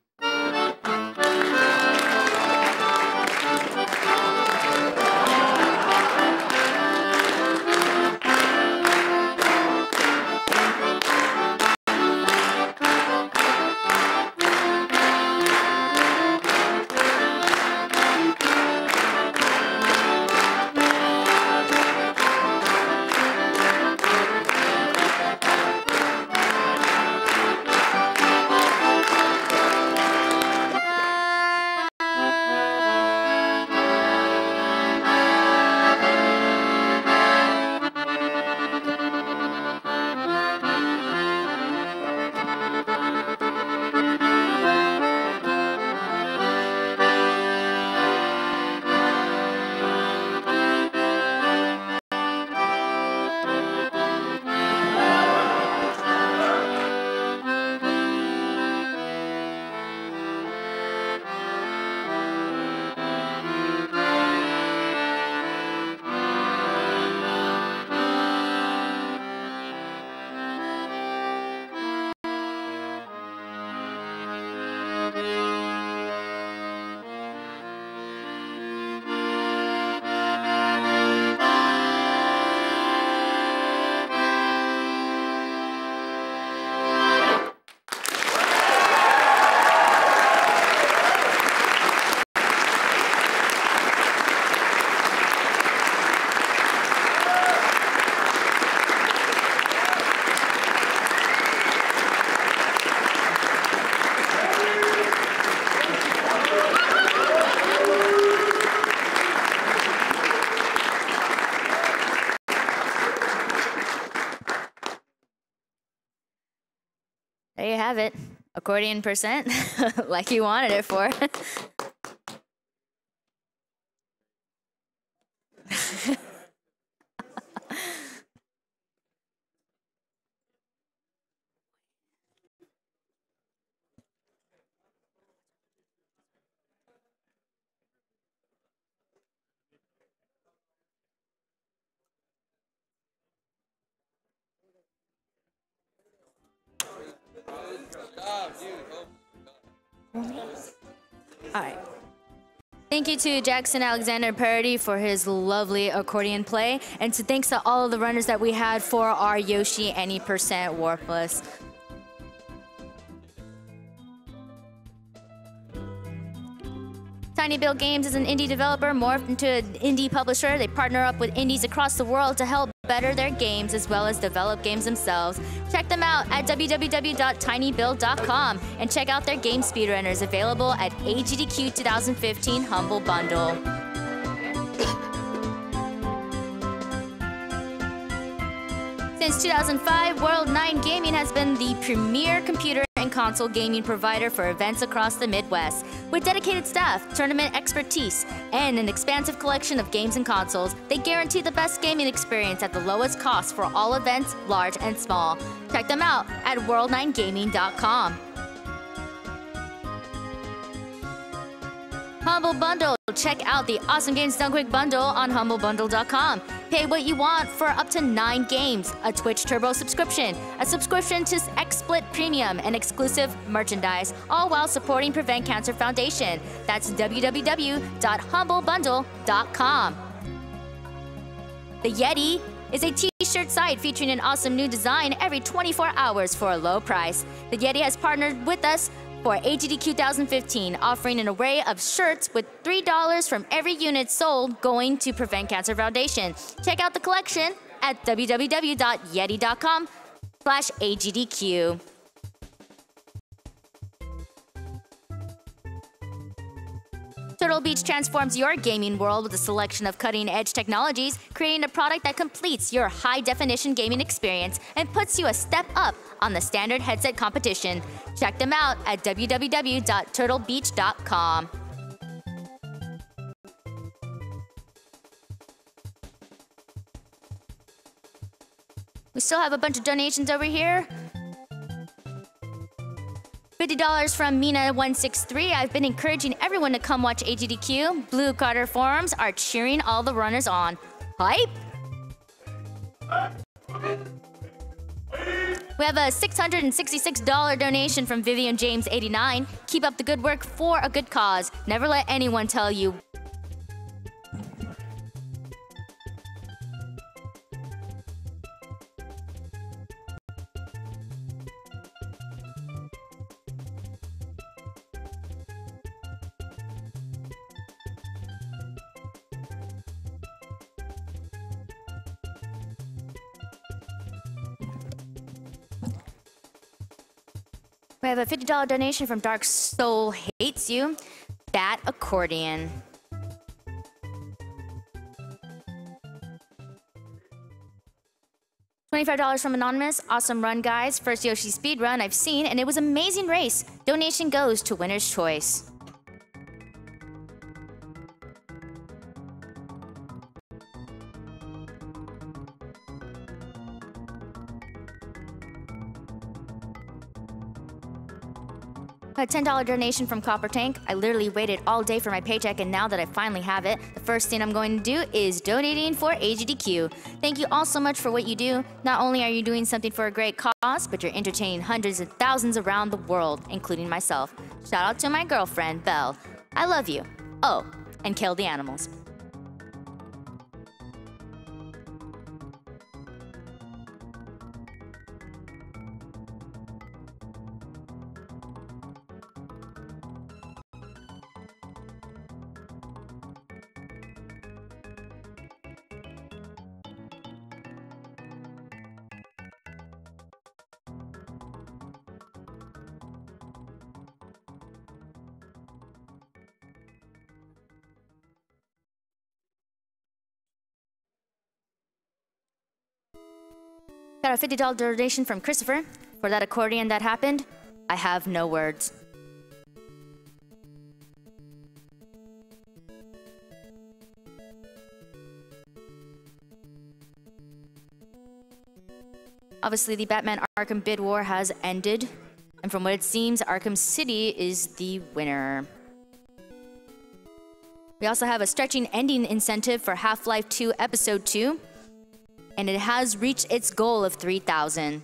There you have it. Accordion percent, like you wanted it for. Alright. Thank you to Jackson Alexander Parody for his lovely accordion play, and thanks to all of the runners that we had for our Yoshi any percent warpless. Tiny Build Games is an indie developer morphed into an indie publisher. They partner up with indies across the world to help better their games as well as develop games themselves. Check them out at www.tinybuild.com and check out their game speedrunners available at AGDQ 2015 Humble Bundle. Since 2005, World 9 Gaming has been the premier computer and console gaming provider for events across the Midwest. With dedicated staff, tournament expertise, and an expansive collection of games and consoles, they guarantee the best gaming experience at the lowest cost for all events, large and small. Check them out at world9gaming.com. Humble Bundle. Check out the Awesome Games Done Quick bundle on humblebundle.com. Pay what you want for up to 9 games, a Twitch Turbo subscription, a subscription to XSplit Premium, and exclusive merchandise, all while supporting Prevent Cancer Foundation. That's www.humblebundle.com. The Yeti is a t-shirt site featuring an awesome new design every 24 hours for a low price. The Yeti has partnered with us for AGDQ 2015, offering an array of shirts with $3 from every unit sold going to Prevent Cancer Foundation. Check out the collection at www.yeti.com/AGDQ. Turtle Beach transforms your gaming world with a selection of cutting-edge technologies, creating a product that completes your high-definition gaming experience and puts you a step up on the standard headset competition. Check them out at www.turtlebeach.com. We still have a bunch of donations over here. $50 from Mina163. I've been encouraging everyone to come watch AGDQ. Blue Carter forums are cheering all the runners on. Hype! We have a $666 donation from Vivian James 89. Keep up the good work for a good cause. Never let anyone tell you. We have a $50 donation from Dark Soul Hates You. That accordion. $25 from Anonymous. Awesome run, guys. First Yoshi speed run I've seen, and it was an amazing race. Donation goes to Winner's Choice. A $10 donation from Copper Tank. I literally waited all day for my paycheck, and now that I finally have it, the first thing I'm going to do is donating for AGDQ. Thank you all so much for what you do. Not only are you doing something for a great cause, but you're entertaining hundreds of thousands around the world, including myself. Shout out to my girlfriend, Belle. I love you. Oh, and kill the animals. Got a $50 donation from Christopher. For that accordion that happened, I have no words. Obviously, the Batman Arkham bid war has ended, and from what it seems, Arkham City is the winner. We also have a stretching ending incentive for Half-Life 2 Episode 2. And it has reached its goal of 3,000.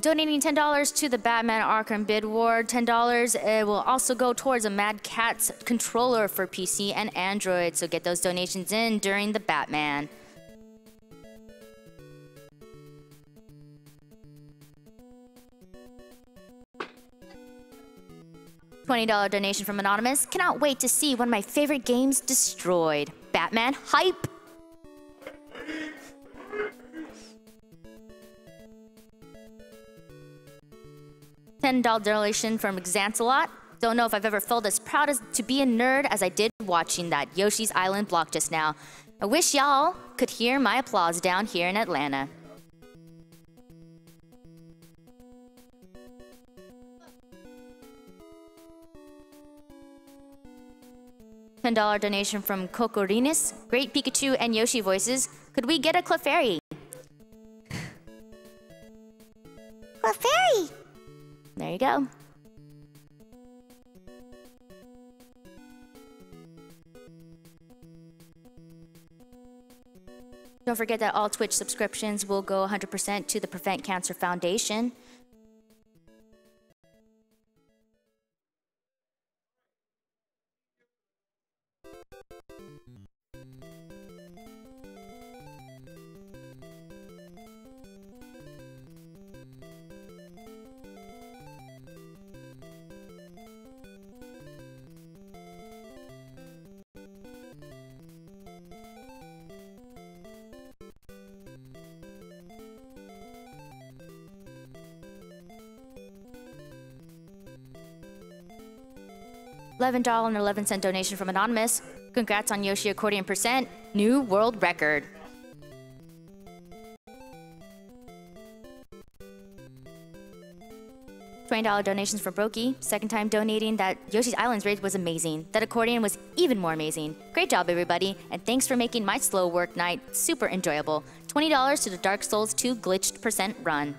donating $10 to the Batman Arkham bid war. $10 will also go towards a Mad Catz controller for PC and Android. So get those donations in during the Batman. $20 donation from Anonymous. Cannot wait to see one of my favorite games destroyed. Batman hype. $10 donation from Xantalot. Don't know if I've ever felt as proud to be a nerd as I did watching that Yoshi's Island block just now. I wish y'all could hear my applause down here in Atlanta. $10 donation from Kokorinis. Great Pikachu and Yoshi voices. Could we get a Clefairy? Clefairy! There you go. Don't forget that all Twitch subscriptions will go 100% to the Prevent Cancer Foundation. $11.11 donation from Anonymous. Congrats on Yoshi accordion percent. New world record. $20 donations from Brokey. Second time donating that Yoshi's Island's raid was amazing. That accordion was even more amazing. Great job, everybody. And thanks for making my slow work night super enjoyable. $20 to the Dark Souls 2 glitched percent run.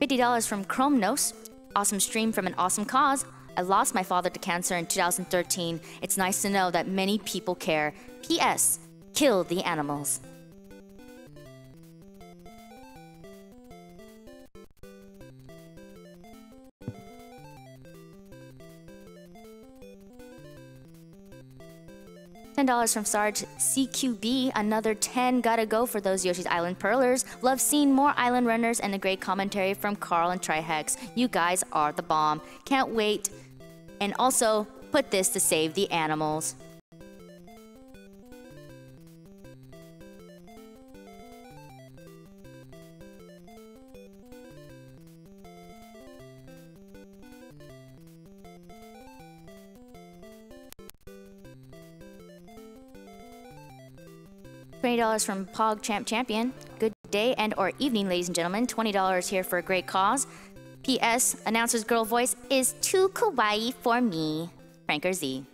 $50 from Chromnos. Awesome stream from an awesome cause. I lost my father to cancer in 2013. It's nice to know that many people care. P.S. Kill the animals. $10 from Sarge CQB. Another 10 gotta go for those Yoshi's Island Pearlers. Love seeing more island runners and a great commentary from Carl and Trihex. You guys are the bomb. Can't wait. And also, put this to save the animals. $20 from Pog Champ Champion. Good day and or evening, ladies and gentlemen. $20 here for a great cause. P.S. Announcer's girl voice is too kawaii for me. Franker Z.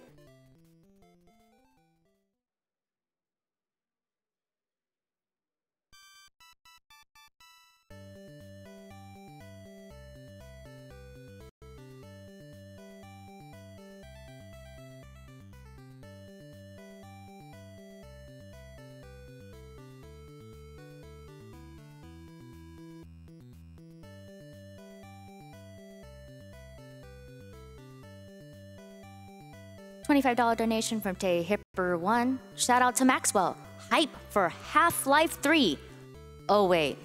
$25 donation from Tay Hipper1. Shout out to Maxwell. Hype for Half-Life 3. Oh, wait.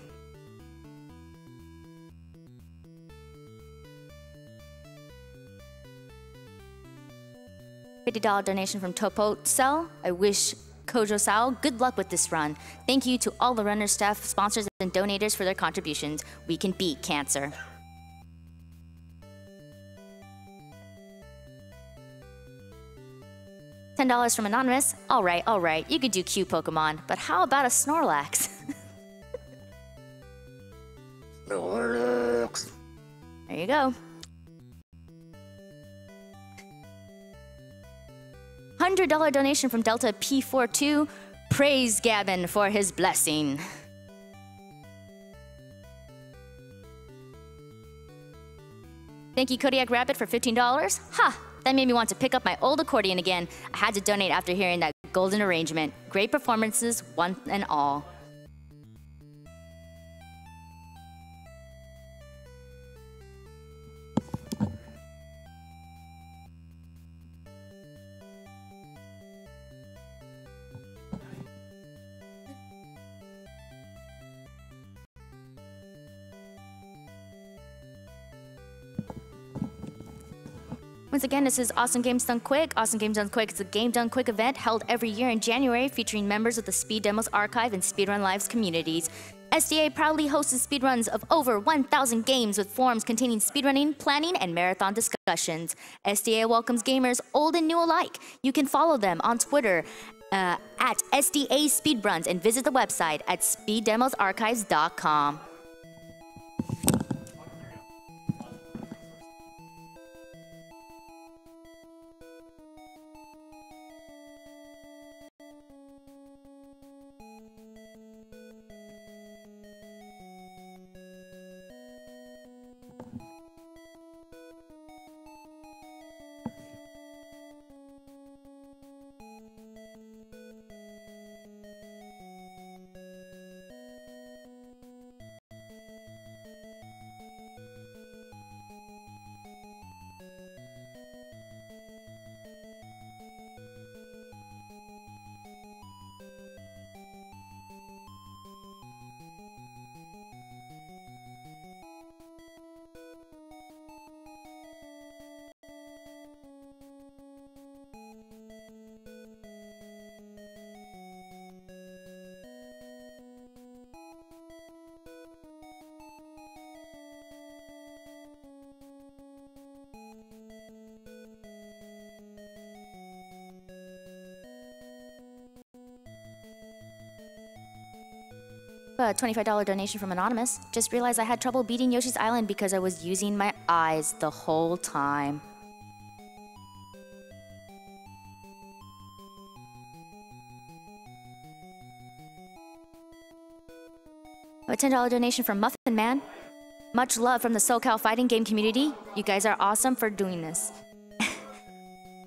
$50 donation from Topo Cell. I wish Kojosao good luck with this run. Thank you to all the runners, staff, sponsors, and donators for their contributions. We can beat cancer. $10 from Anonymous. All right, you could do Q Pokemon, but how about a Snorlax? Snorlax. There you go. $100 donation from Delta P42. Praise Gavin for his blessing. Thank you, Kodiak Rabbit, for $15. Ha! That made me want to pick up my old accordion again. I had to donate after hearing that golden arrangement. Great performances, one and all. Once again, this is Awesome Games Done Quick. Awesome Games Done Quick is a Game Done Quick event held every year in January featuring members of the Speed Demos Archive and Speedrun Lives communities. SDA proudly hosts speedruns of over 1,000 games with forums containing speedrunning, planning, and marathon discussions. SDA welcomes gamers old and new alike. You can follow them on Twitter at SDA Speedruns and visit the website at speeddemosarchives.com. A $25 donation from Anonymous. Just realized I had trouble beating Yoshi's Island because I was using my eyes the whole time. A $10 donation from Muffin Man. Much love from the SoCal fighting game community. You guys are awesome for doing this.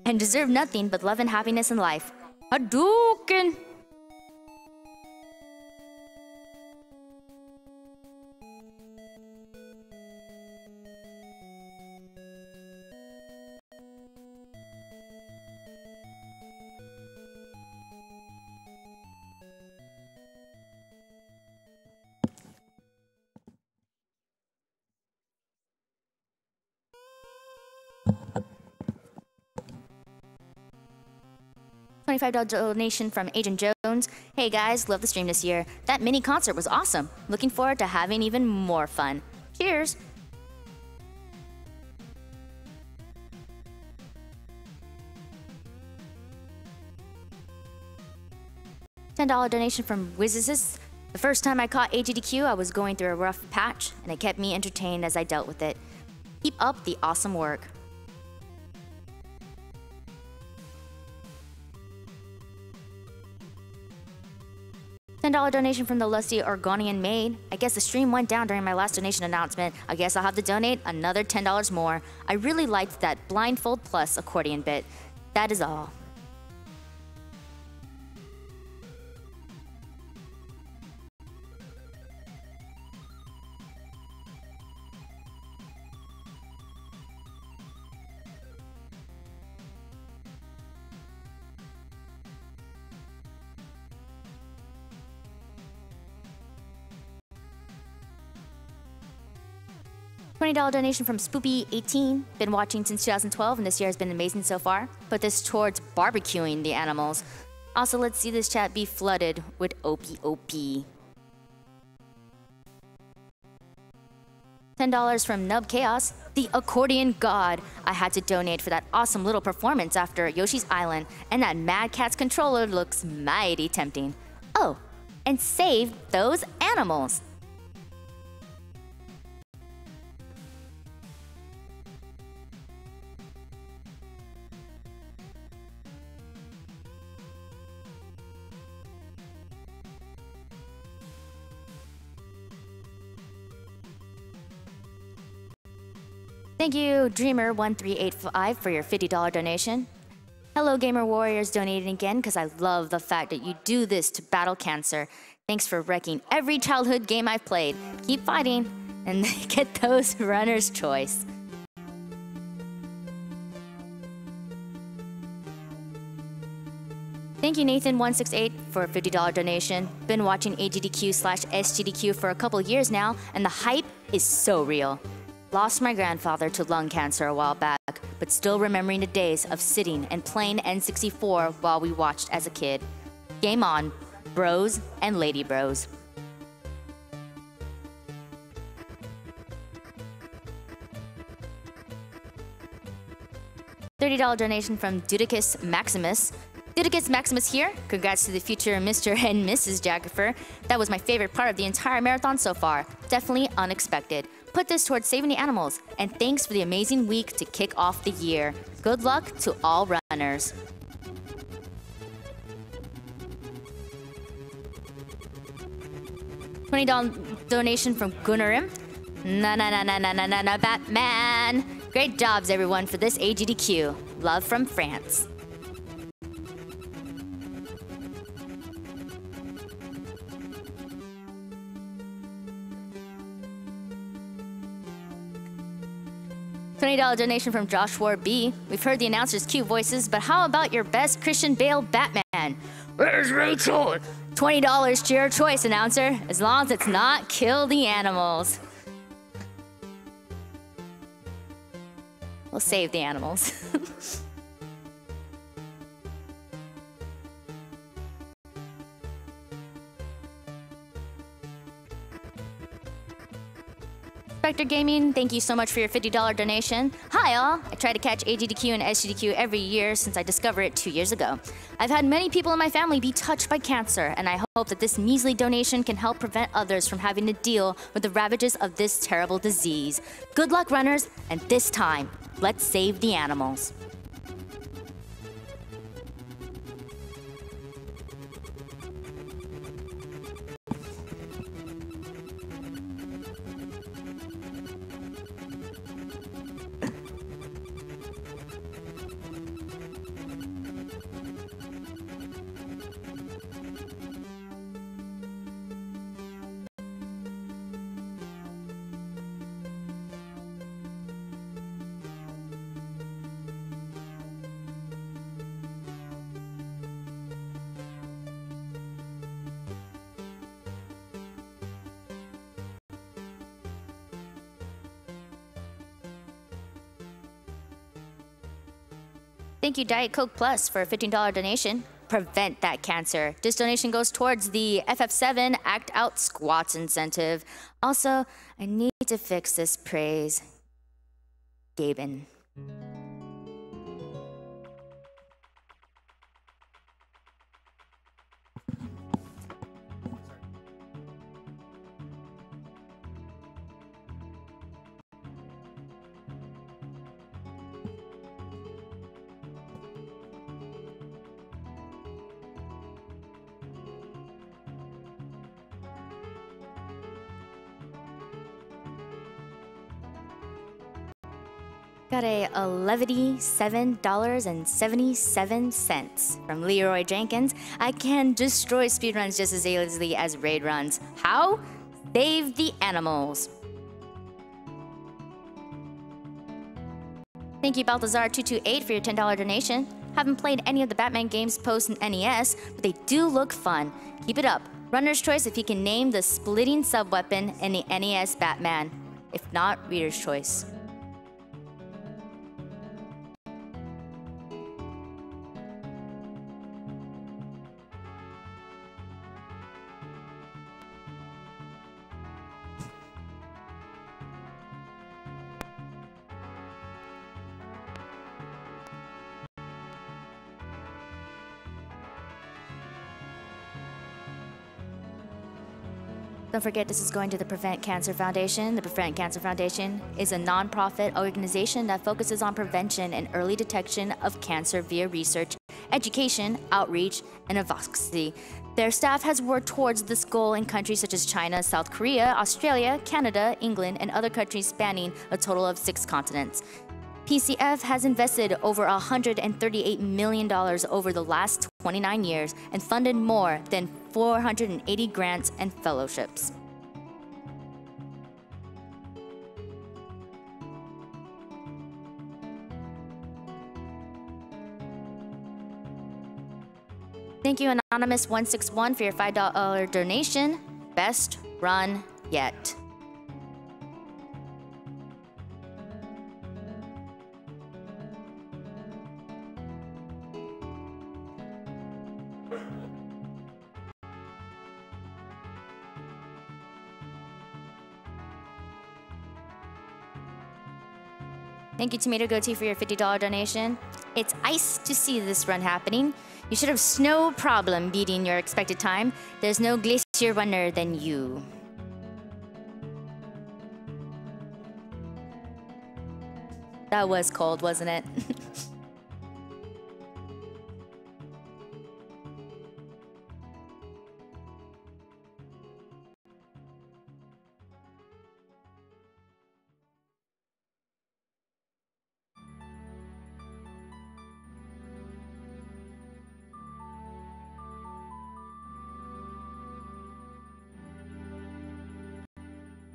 And deserve nothing but love and happiness in life. Hadouken! $25 donation from Agent Jones. Hey guys, love the stream this year. That mini concert was awesome. Looking forward to having even more fun. Cheers! $10 donation from Wizzicis. The first time I caught AGDQ, I was going through a rough patch, and it kept me entertained as I dealt with it. Keep up the awesome work. $10 donation from the lusty Oregonian maid. I guess the stream went down during my last donation announcement. I guess I'll have to donate another $10 more. I really liked that Blindfold Plus accordion bit. That is all. $20 donation from Spoopy18. Been watching since 2012 and this year has been amazing so far. Put this towards barbecuing the animals. Also, let's see this chat be flooded with OP. $10 from Nub Chaos. The accordion god. I had to donate for that awesome little performance after Yoshi's Island, and that Mad Catz controller looks mighty tempting. Oh, and save those animals. Thank you, Dreamer1385, for your $50 donation. Hello Gamer Warriors donating again because I love the fact that you do this to battle cancer. Thanks for wrecking every childhood game I've played. Keep fighting and get those runner's choice. Thank you Nathan168 for a $50 donation. Been watching AGDQ/SGDQ for a couple years now, and the hype is so real. Lost my grandfather to lung cancer a while back, but still remembering the days of sitting and playing N64 while we watched as a kid. Game on, bros and lady bros. $30 donation from Dudicus Maximus. Dudicus Maximus here. Congrats to the future Mr. and Mrs. Jagger. That was my favorite part of the entire marathon so far. Definitely unexpected. Put this towards saving the animals. And thanks for the amazing week to kick off the year. Good luck to all runners. $20 donation from Gunnarim. Na Batman. Great jobs everyone for this AGDQ. Love from France. $20 donation from Joshua B. We've heard the announcer's cute voices, but how about your best Christian Bale Batman? Where's Rachel? $20 to your choice, announcer, as long as it's not kill the animals. We'll save the animals. Spectre Gaming, thank you so much for your $50 donation. Hi all! I try to catch AGDQ and SGDQ every year since I discovered it 2 years ago. I've had many people in my family be touched by cancer, and I hope that this measly donation can help prevent others from having to deal with the ravages of this terrible disease. Good luck, runners, and this time, let's save the animals. Thank you, Diet Coke Plus, for a $15 donation. Prevent that cancer. This donation goes towards the FF7 Act Out Squats incentive. Also, I need to fix this praise. Gaben. Got a $11.77 from Leroy Jenkins. I can destroy speedruns just as easily as raid runs. How? Save the animals. Thank you, Balthazar228, for your $10 donation. Haven't played any of the Batman games post in NES, but they do look fun. Keep it up. Runner's choice if you can name the splitting sub-weapon in the NES Batman. If not, reader's choice. Don't forget, this is going to the Prevent Cancer Foundation. The Prevent Cancer Foundation is a non-profit organization that focuses on prevention and early detection of cancer via research, education, outreach, and advocacy. Their staff has worked towards this goal in countries such as China, South Korea, Australia, Canada, England, and other countries spanning a total of 6 continents. PCF has invested over $138 million over the last 29 years and funded more than 480 grants and fellowships. Thank you, Anonymous161, for your $5 donation. Best run yet. Thank you, Tomato Goatee, for your $50 donation. It's ice to see this run happening. You should have no problem beating your expected time. There's no glacier runner than you. That was cold, wasn't it?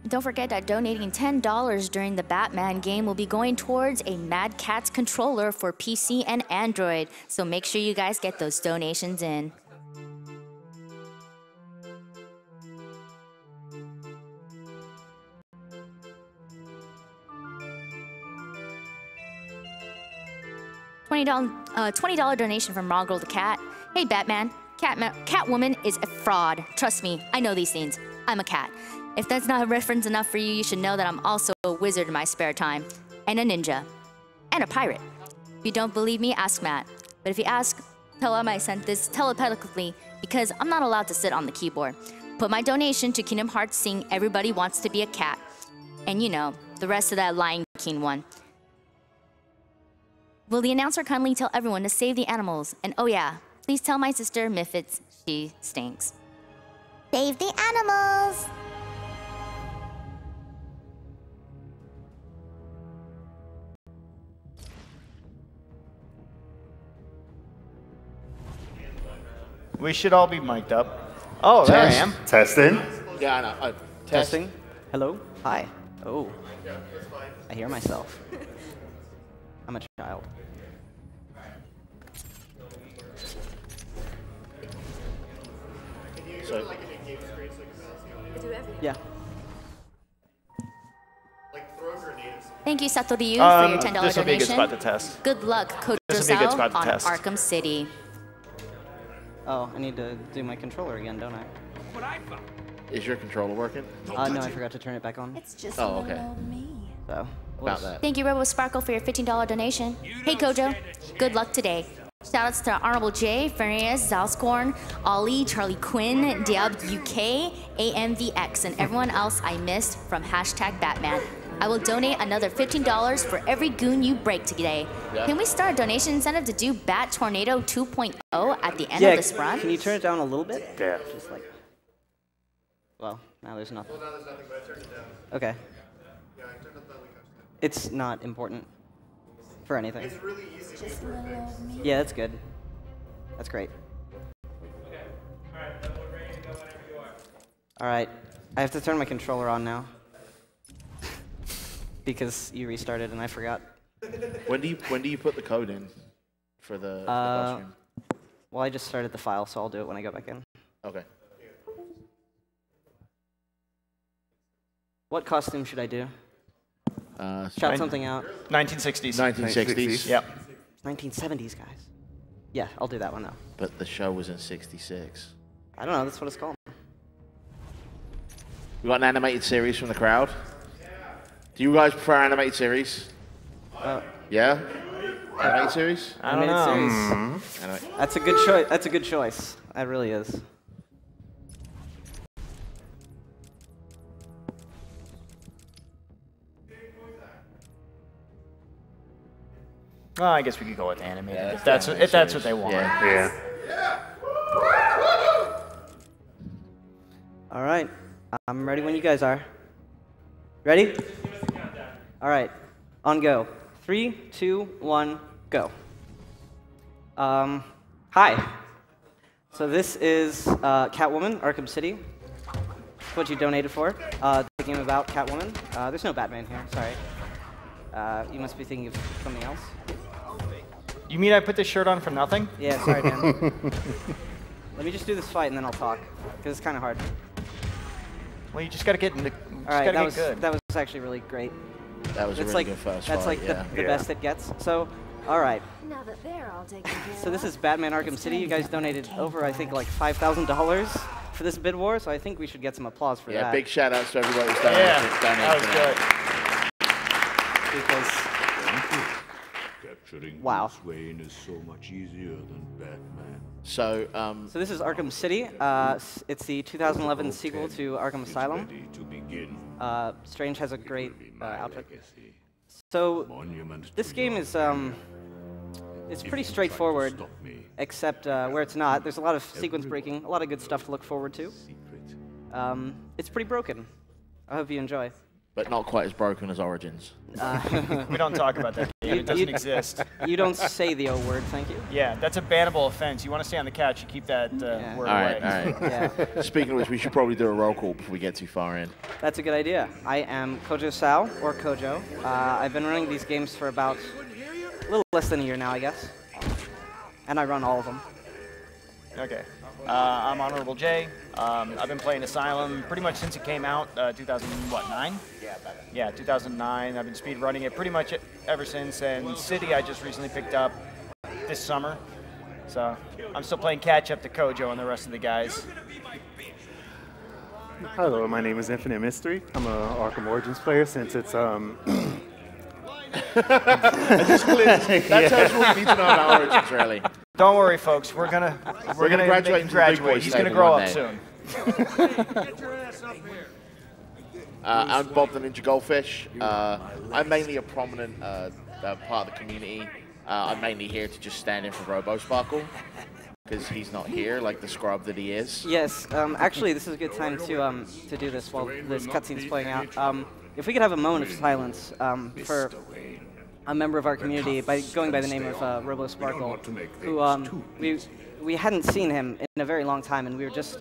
Don't forget that donating $10 during the Batman game will be going towards a Mad Catz controller for PC and Android, so make sure you guys get those donations in. $20 donation from Roggle the Cat. Hey Batman, Catwoman is a fraud. Trust me, I know these things. I'm a cat. If that's not a reference enough for you, you should know that I'm also a wizard in my spare time, and a ninja, and a pirate. If you don't believe me, ask Matt. But if you ask, tell him I sent this telepathically because I'm not allowed to sit on the keyboard. Put my donation to Kingdom Hearts Sing Everybody Wants to Be a Cat. And you know, the rest of that Lion King one. Will the announcer kindly tell everyone to save the animals? And oh yeah, please tell my sister Mifits she stinks. Save the animals! We should all be mic'd up. Oh, there I Test. am. Testing. Yeah, I know. Testing. Hello. Hi. Oh. I hear myself. I'm a child. So, yeah. Thank you, Satoru, for your $10 donation. This will be a good spot to test. Good luck, This will be a good cojosao spot to on test. Arkham City. Oh, I need to do my controller again, don't I? is your controller working? No, I forgot to turn it back on. It's just Oh, okay. So, About that. Thank you, Robo Sparkle, for your $15 donation. Hey, Kojo. Good luck today. Shoutouts to Honorable J, Fernandez, Zalscorn, Ollie, Charlie Quinn, Diab UK, AMVX, and everyone else I missed from #Batman. I will donate another $15 for every goon you break today. Yeah. Can we start a donation incentive to do Bat Tornado 2.0 at the end of this run? Can you turn it down a little bit? Yeah. Just like. Well, now there's nothing. Well, now there's nothing, but I turned it down. Okay. Yeah, I turned it down when it comes to It's not important for anything. It's really easy to fix. Yeah, that's good. That's great. All right, I have to turn my controller on now because you restarted and I forgot. When do you put the code in for the costume? Well, I just started the file, so I'll do it when I go back in. Okay. What costume should I do? Shout Spain? something out. 1960s. 1960s. Yep. 1970s, guys. Yeah, I'll do that one now. But the show was in '66. I don't know. That's what it's called. You got an animated series from the crowd? Do you guys prefer animated series? Yeah? Animated series? Animated series. Anyway. That's a good choice. That's a good choice. That really is. Well, I guess we could go with animated Yeah, if that's what they want. Yeah. All right. I'm ready when you guys are. Ready? All right. On go. 3, 2, 1, go. Hi. So this is Catwoman, Arkham City. What you donated for. The game about Catwoman. There's no Batman here, sorry. You must be thinking of something else. You mean I put this shirt on for nothing? Yeah, sorry, man. Let me just do this fight and then I'll talk, because it's kind of hard. Well, you just gotta get into. All right, that was actually really great. That was a really good first That's fight, like the best it gets. So, all right. Now that they're all taken care So this is Batman Arkham City. You guys donated over, I think, like $5,000 for this bid war. So I think we should get some applause for that. Yeah, big shout outs to everybody who's donated. that was good. Because Capturing wow. Bruce Wayne is so much easier than Batman. So, so this is Arkham City. It's the 2011 sequel to Arkham Asylum. Strange has a great outfit. So this game is it's pretty straightforward, except where it's not. There's a lot of sequence breaking, a lot of good stuff to look forward to. It's pretty broken. I hope you enjoy. But not quite as broken as Origins. We don't talk about that game. It doesn't exist. You don't say the O word, thank you. Yeah, that's a bannable offense. You want to stay on the couch, you keep that word away. All right. Yeah. Speaking of which, we should probably do a roll call before we get too far in. That's a good idea. I am cojosao, or Kojo. I've been running these games for about a little less than a year now, I guess. And I run all of them. Okay. I'm Honorable J. I've been playing Asylum pretty much since it came out, 2009? Yeah, 2009. I've been speed running it pretty much ever since, and City I just recently picked up this summer. So I'm still playing catch up to Kojo and the rest of the guys. Hello, my name is Infinite Mystery. I'm a Arkham Origins player since it's That's tells you what we need to know about Origins, really. Don't worry, folks. We're gonna graduate. He's gonna grow up soon. I'm Bob the Ninja Goldfish. I'm mainly a prominent part of the community. I'm mainly here to just stand in for Robo Sparkle because he's not here like the scrub that he is. Yes, actually, this is a good time to do this while this cutscene's playing out. If we could have a moment of silence for a member of our community going by the name of Robo Sparkle, who we hadn't seen him in a very long time, and we were just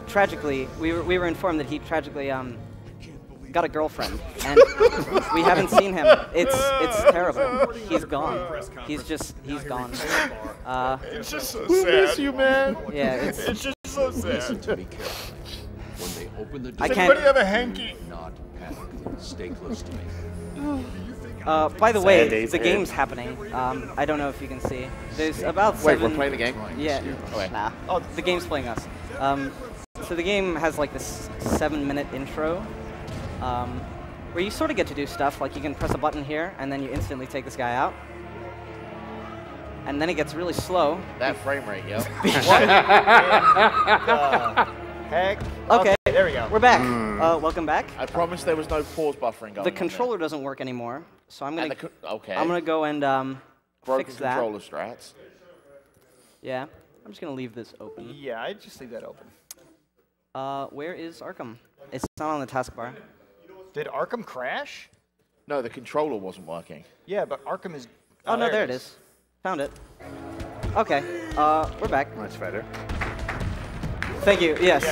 tragically we were informed that he tragically got a girlfriend, and we haven't seen him. It's terrible. He's gone. He's gone. It's just so we sad. miss you, man. Yeah, it's just so sad. Listen to me carefully. When they open the door, Does anybody have a hanky? Not panic. Stay close to me. By the way, the game's happening. I don't know if you can see. There's about Wait, 7... we're playing the game? Yeah. Okay. Nah. Oh, the game's playing us. So the game has like this 7-minute intro, where you sort of get to do stuff. Like you can press a button here, and then you instantly take this guy out. And then it gets really slow. That frame rate, yo. Heck. Okay, there we go. We're back. Welcome back. I promise there was no pause buffering going The on controller doesn't work anymore, so I'm gonna okay. I'm gonna go and Broken fix that. controller strats. Yeah, I'm just gonna leave this open. Yeah, I just leave that open. Where is Arkham? It's not on the taskbar. Did Arkham crash? No, the controller wasn't working. Yeah, but Arkham is... Oh, no, there it is. Found it. Okay, we're back. Much better. Thank you, yes.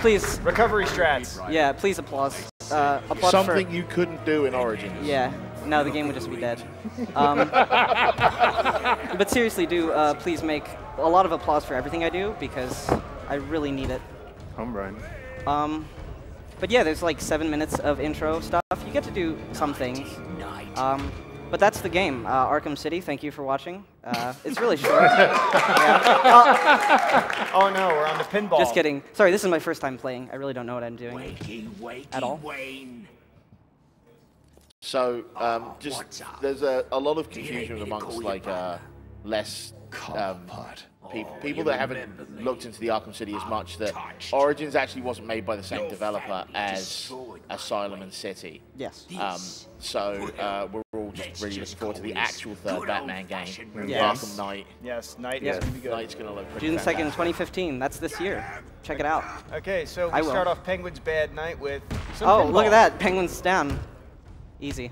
Please. Recovery strats. Yeah, please applause. Applause Something for, you couldn't do in Origins. Yeah, no, the game would just be dead. But seriously, do please make a lot of applause for everything I do, because I really need it. Home run. But yeah, there's like 7 minutes of intro stuff. You get to do some things. But that's the game. Arkham City, thank you for watching. It's really short. Yeah. Oh no, we're on the pinball. Just kidding. Sorry, this is my first time playing. I really don't know what I'm doing at all. So, there's a lot of confusion amongst like less people that haven't looked into the Arkham City as much. That Origins actually wasn't made by the same developer as Asylum and City. Yes. So we're all just really looking forward to the actual third Batman game, Yes. Arkham Knight. Yes, Knight is going to be good. Knight's going to look pretty June 2nd, fantastic. 2015. That's this year. Check it out. Okay, so I we will. start off Penguin's Bad Night with some Oh, pinball. look at that. Penguin's down. Easy.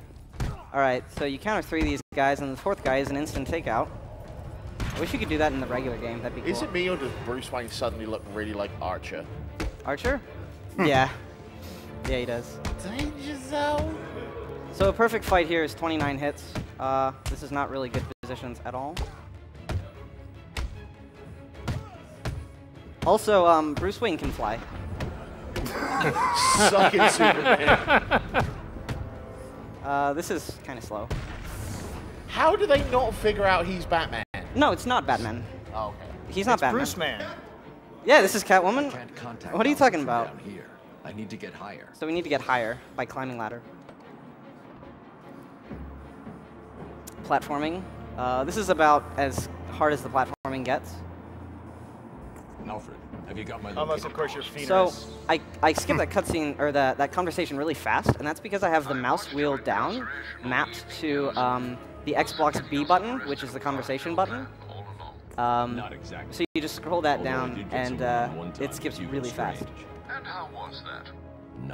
All right, so you counter 3 of these guys, and the 4th guy is an instant takeout. I wish you could do that in the regular game. That'd be cool. Is it me or does Bruce Wayne suddenly look really like Archer? Archer? Yeah. Yeah, he does. Danger zone. So a perfect fight here is 29 hits. This is not really good positions at all. Also, Bruce Wayne can fly. Suck it, Superman. This is kind of slow. How do they not figure out he's Batman? No, it's not Batman. Oh, okay. He's not Batman. Bruce Man. Yeah, this is Catwoman. What are you talking about? Down here. I need to get higher. So we need to get higher by climbing ladder. Platforming. This is about as hard as the platforming gets. Alfred, have you got my Unless, of course, your feet So are... I skipped that cutscene or that conversation really fast, and that's because I have the mouse wheel down mapped to the Xbox B button, which is the conversation button. Not exactly. So you just scroll that down, and it skips really fast. And how was that?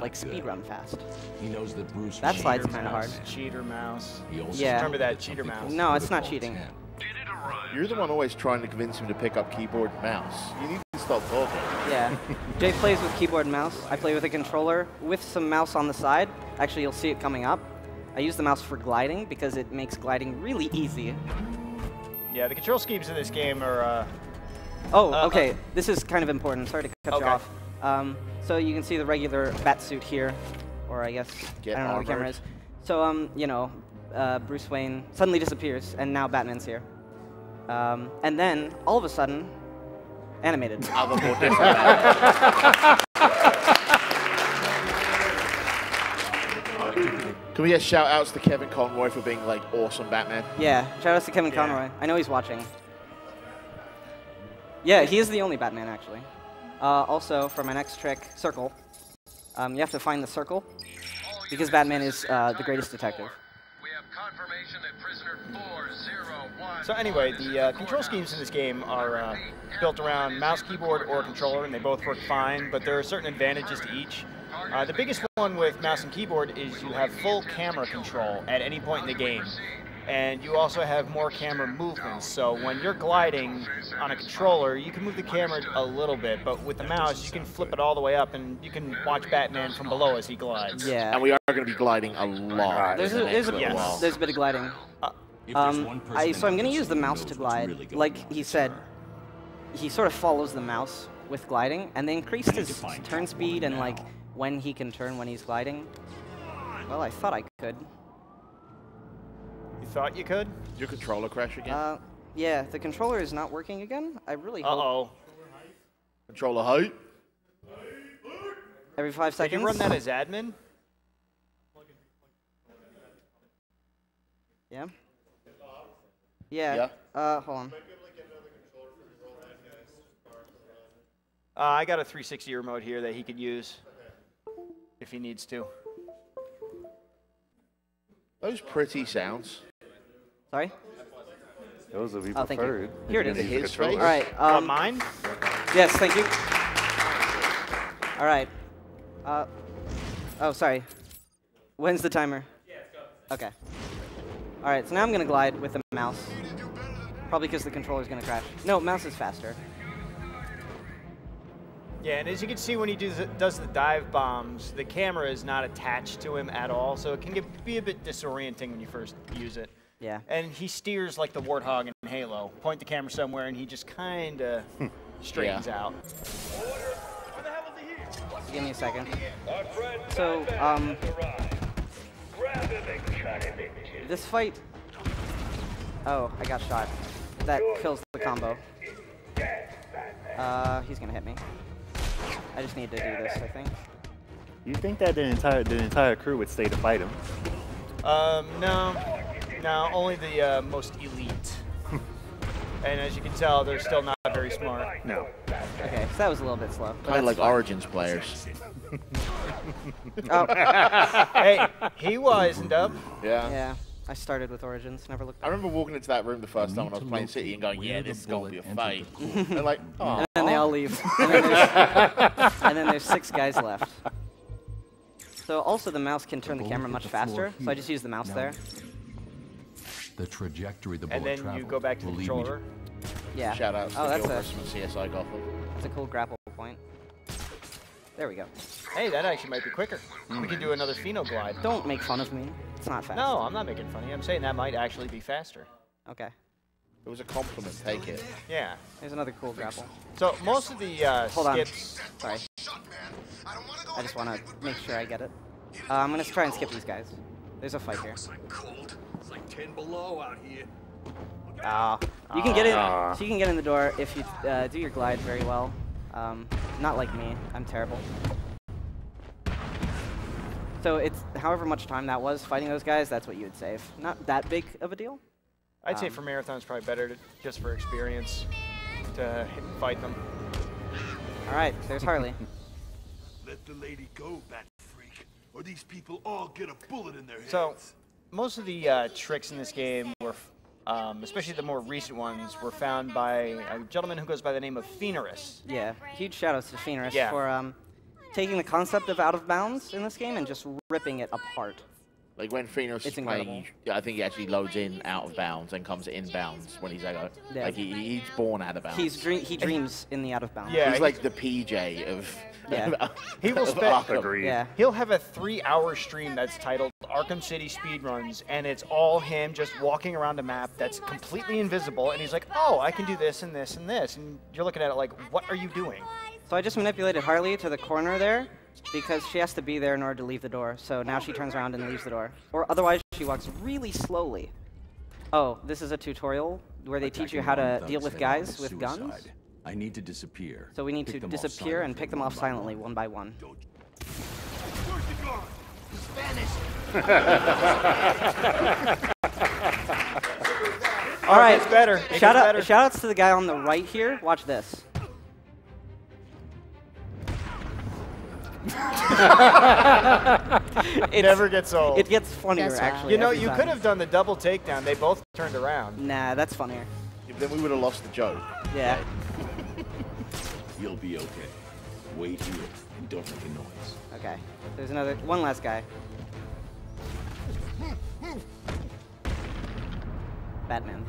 Like speedrun fast. He knows that Bruce. That slide's kind of hard. Cheater mouse. Yeah. Remember that cheater mouse. No, it's not cheating. You're the one always trying to convince him to pick up keyboard and mouse. You need to stop talking. Yeah. Jay plays with keyboard and mouse. I play with a controller with some mouse on the side. Actually, you'll see it coming up. I use the mouse for gliding because it makes gliding really easy. Yeah, the control schemes in this game are... okay. This is kind of important. Sorry to cut you off. So you can see the regular bat suit here, or I guess, I don't know where the camera is. So, you know, Bruce Wayne suddenly disappears, and now Batman's here. And then, all of a sudden, animated. Can we get shout-outs to Kevin Conroy for being, like, awesome Batman? Yeah, shout-outs to Kevin Conroy. I know he's watching. Yeah, he is the only Batman, actually. Also, for my next trick, circle. You have to find the circle, because Batman is the greatest detective. So anyway, the control schemes in this game are built around mouse, keyboard, or controller, and they both work fine, but there are certain advantages to each. The biggest one with mouse and keyboard is you have full camera control at any point in the game. And you also have more camera movements, so when you're gliding on a controller, you can move the camera a little bit, but with the mouse, you can flip it all the way up, and you can watch Batman from below as he glides. Yeah. And we are going to be gliding a lot. There's a bit of gliding. So I'm going to use the mouse to glide. Like he said, he sort of follows the mouse with gliding, and they increased his turn speed and like when he can turn when he's gliding. Well, I thought I could. You thought you could? Your controller crash again? Yeah, the controller is not working again. I really hope. Uh-oh. Controller height? Every 5 seconds. Did you run that as admin? Yeah. Yeah. Hold on. I got a 360 remote here that he could use if he needs to. Those pretty sounds. Sorry? Those will be thank you. preferred. Here it is. His face. All right. Mine? Yes, thank you. All right. Oh, sorry. When's the timer? Okay. All right, so now I'm going to glide with the mouse. Probably because the controller's going to crash. No, mouse is faster. Yeah, and as you can see when he does the dive bombs, the camera is not attached to him at all, so it can be a bit disorienting when you first use it. Yeah. And he steers like the Warthog in Halo. Point the camera somewhere, and he just kind of straightens out. Give me a second. So, this fight... Oh, I got shot. That kills the combo. He's gonna hit me. I just need to do this, I think. You think that the entire crew would stay to fight him? No, only the most elite. And as you can tell, they're still not very smart. No. Okay, so that was a little bit slow. Kind of like Origins players. Oh. Hey, he wisened up. Yeah. Yeah, I started with Origins, never looked I remember walking into that room the first time when I was playing City and going, yeah, this is going to be a fight. And like, oh. And then they all leave. And then there's 6 guys left. So also the mouse can turn the camera much faster, so I just use the mouse there. The trajectory the and bullet then you traveled go back to the will lead me to- controller. Yeah. Shout out to that's Gilchrist from CSI Gotham. That's a cool grapple point. There we go. Hey, that actually might be quicker. We can do another Pheno glide. Don't make fun of me. It's not fast. No, I'm not making fun of you. I'm saying that might actually be faster. Okay. It was a compliment. Take it. Yeah. Here's another cool grapple. So most of the Hold on. skips. Sorry. I just want to make sure I get it. I'm going to try and skip these guys. There's a fight here. It's like 10 below out here. You can get in. So you can get in the door if you do your glide very well. Not like me. I'm terrible. So it's however much time that was fighting those guys, that's what you would save. Not that big of a deal. I'd say for marathons, probably better just for experience to fight them. All right, there's Harley. Let the lady go, bat freak, or these people all get a bullet in their heads. So most of the tricks in this game were, especially the more recent ones, were found by a gentleman who goes by the name of Phenorus. Yeah, huge shout-outs to Phenorus Yeah. for taking the concept of out of bounds in this game and just ripping it apart. Like when Phenos is playing, I think he actually loads in out of bounds and comes in bounds when he's like, Yeah. like he's born out of bounds. He dreams in the out of bounds. Yeah, he's like the PJ of. Yeah. He will of spend. Arkham. Yeah. He'll have a 3-hour stream that's titled Arkham City Speedruns, and it's all him just walking around a map that's completely invisible, and he's like, oh, I can do this and this and this, and you're looking at it like, what are you doing? So I just manipulated Harley to the corner there because she has to be there in order to leave the door. So now she turns around and leaves the door. Or otherwise she walks really slowly. Oh, this is a tutorial where they teach you how to deal with guys with guns. I need to disappear. So we need to disappear and pick them off silently one by one. All right, it's better. It gets better. Shout outs to the guy on the right here. Watch this. It never gets old. It gets funnier, actually. You know, every you time. could have done the double takedown. They both turned around. Nah, that's funnier. Yeah, then we would have lost the joke. Yeah. You'll be okay. Wait here and don't make a noise. Okay. There's one last guy. Batman.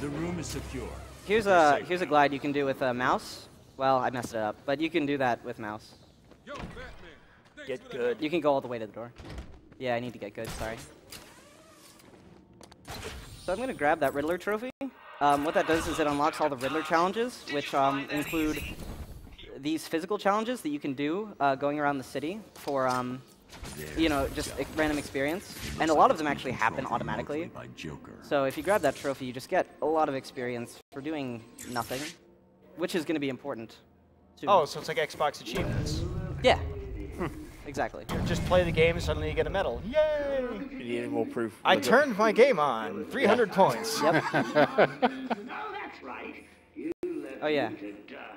The room is secure. Here's a glide you can do with a mouse. Well, I messed it up, but you can do that with mouse. Get good. You can go all the way to the door. Yeah, I need to get good, sorry. So I'm going to grab that Riddler trophy. What that does is it unlocks all the Riddler challenges, which include these physical challenges that you can do going around the city for, you know, just random experience. And a lot of them actually happen automatically. So if you grab that trophy, you just get a lot of experience for doing nothing, which is going to be important. Oh, so it's like Xbox achievements. Yeah. Exactly. Just play the game and suddenly you get a medal. Yay! You need any more proof? I turned my game on. 300 points. Yep. Oh yeah.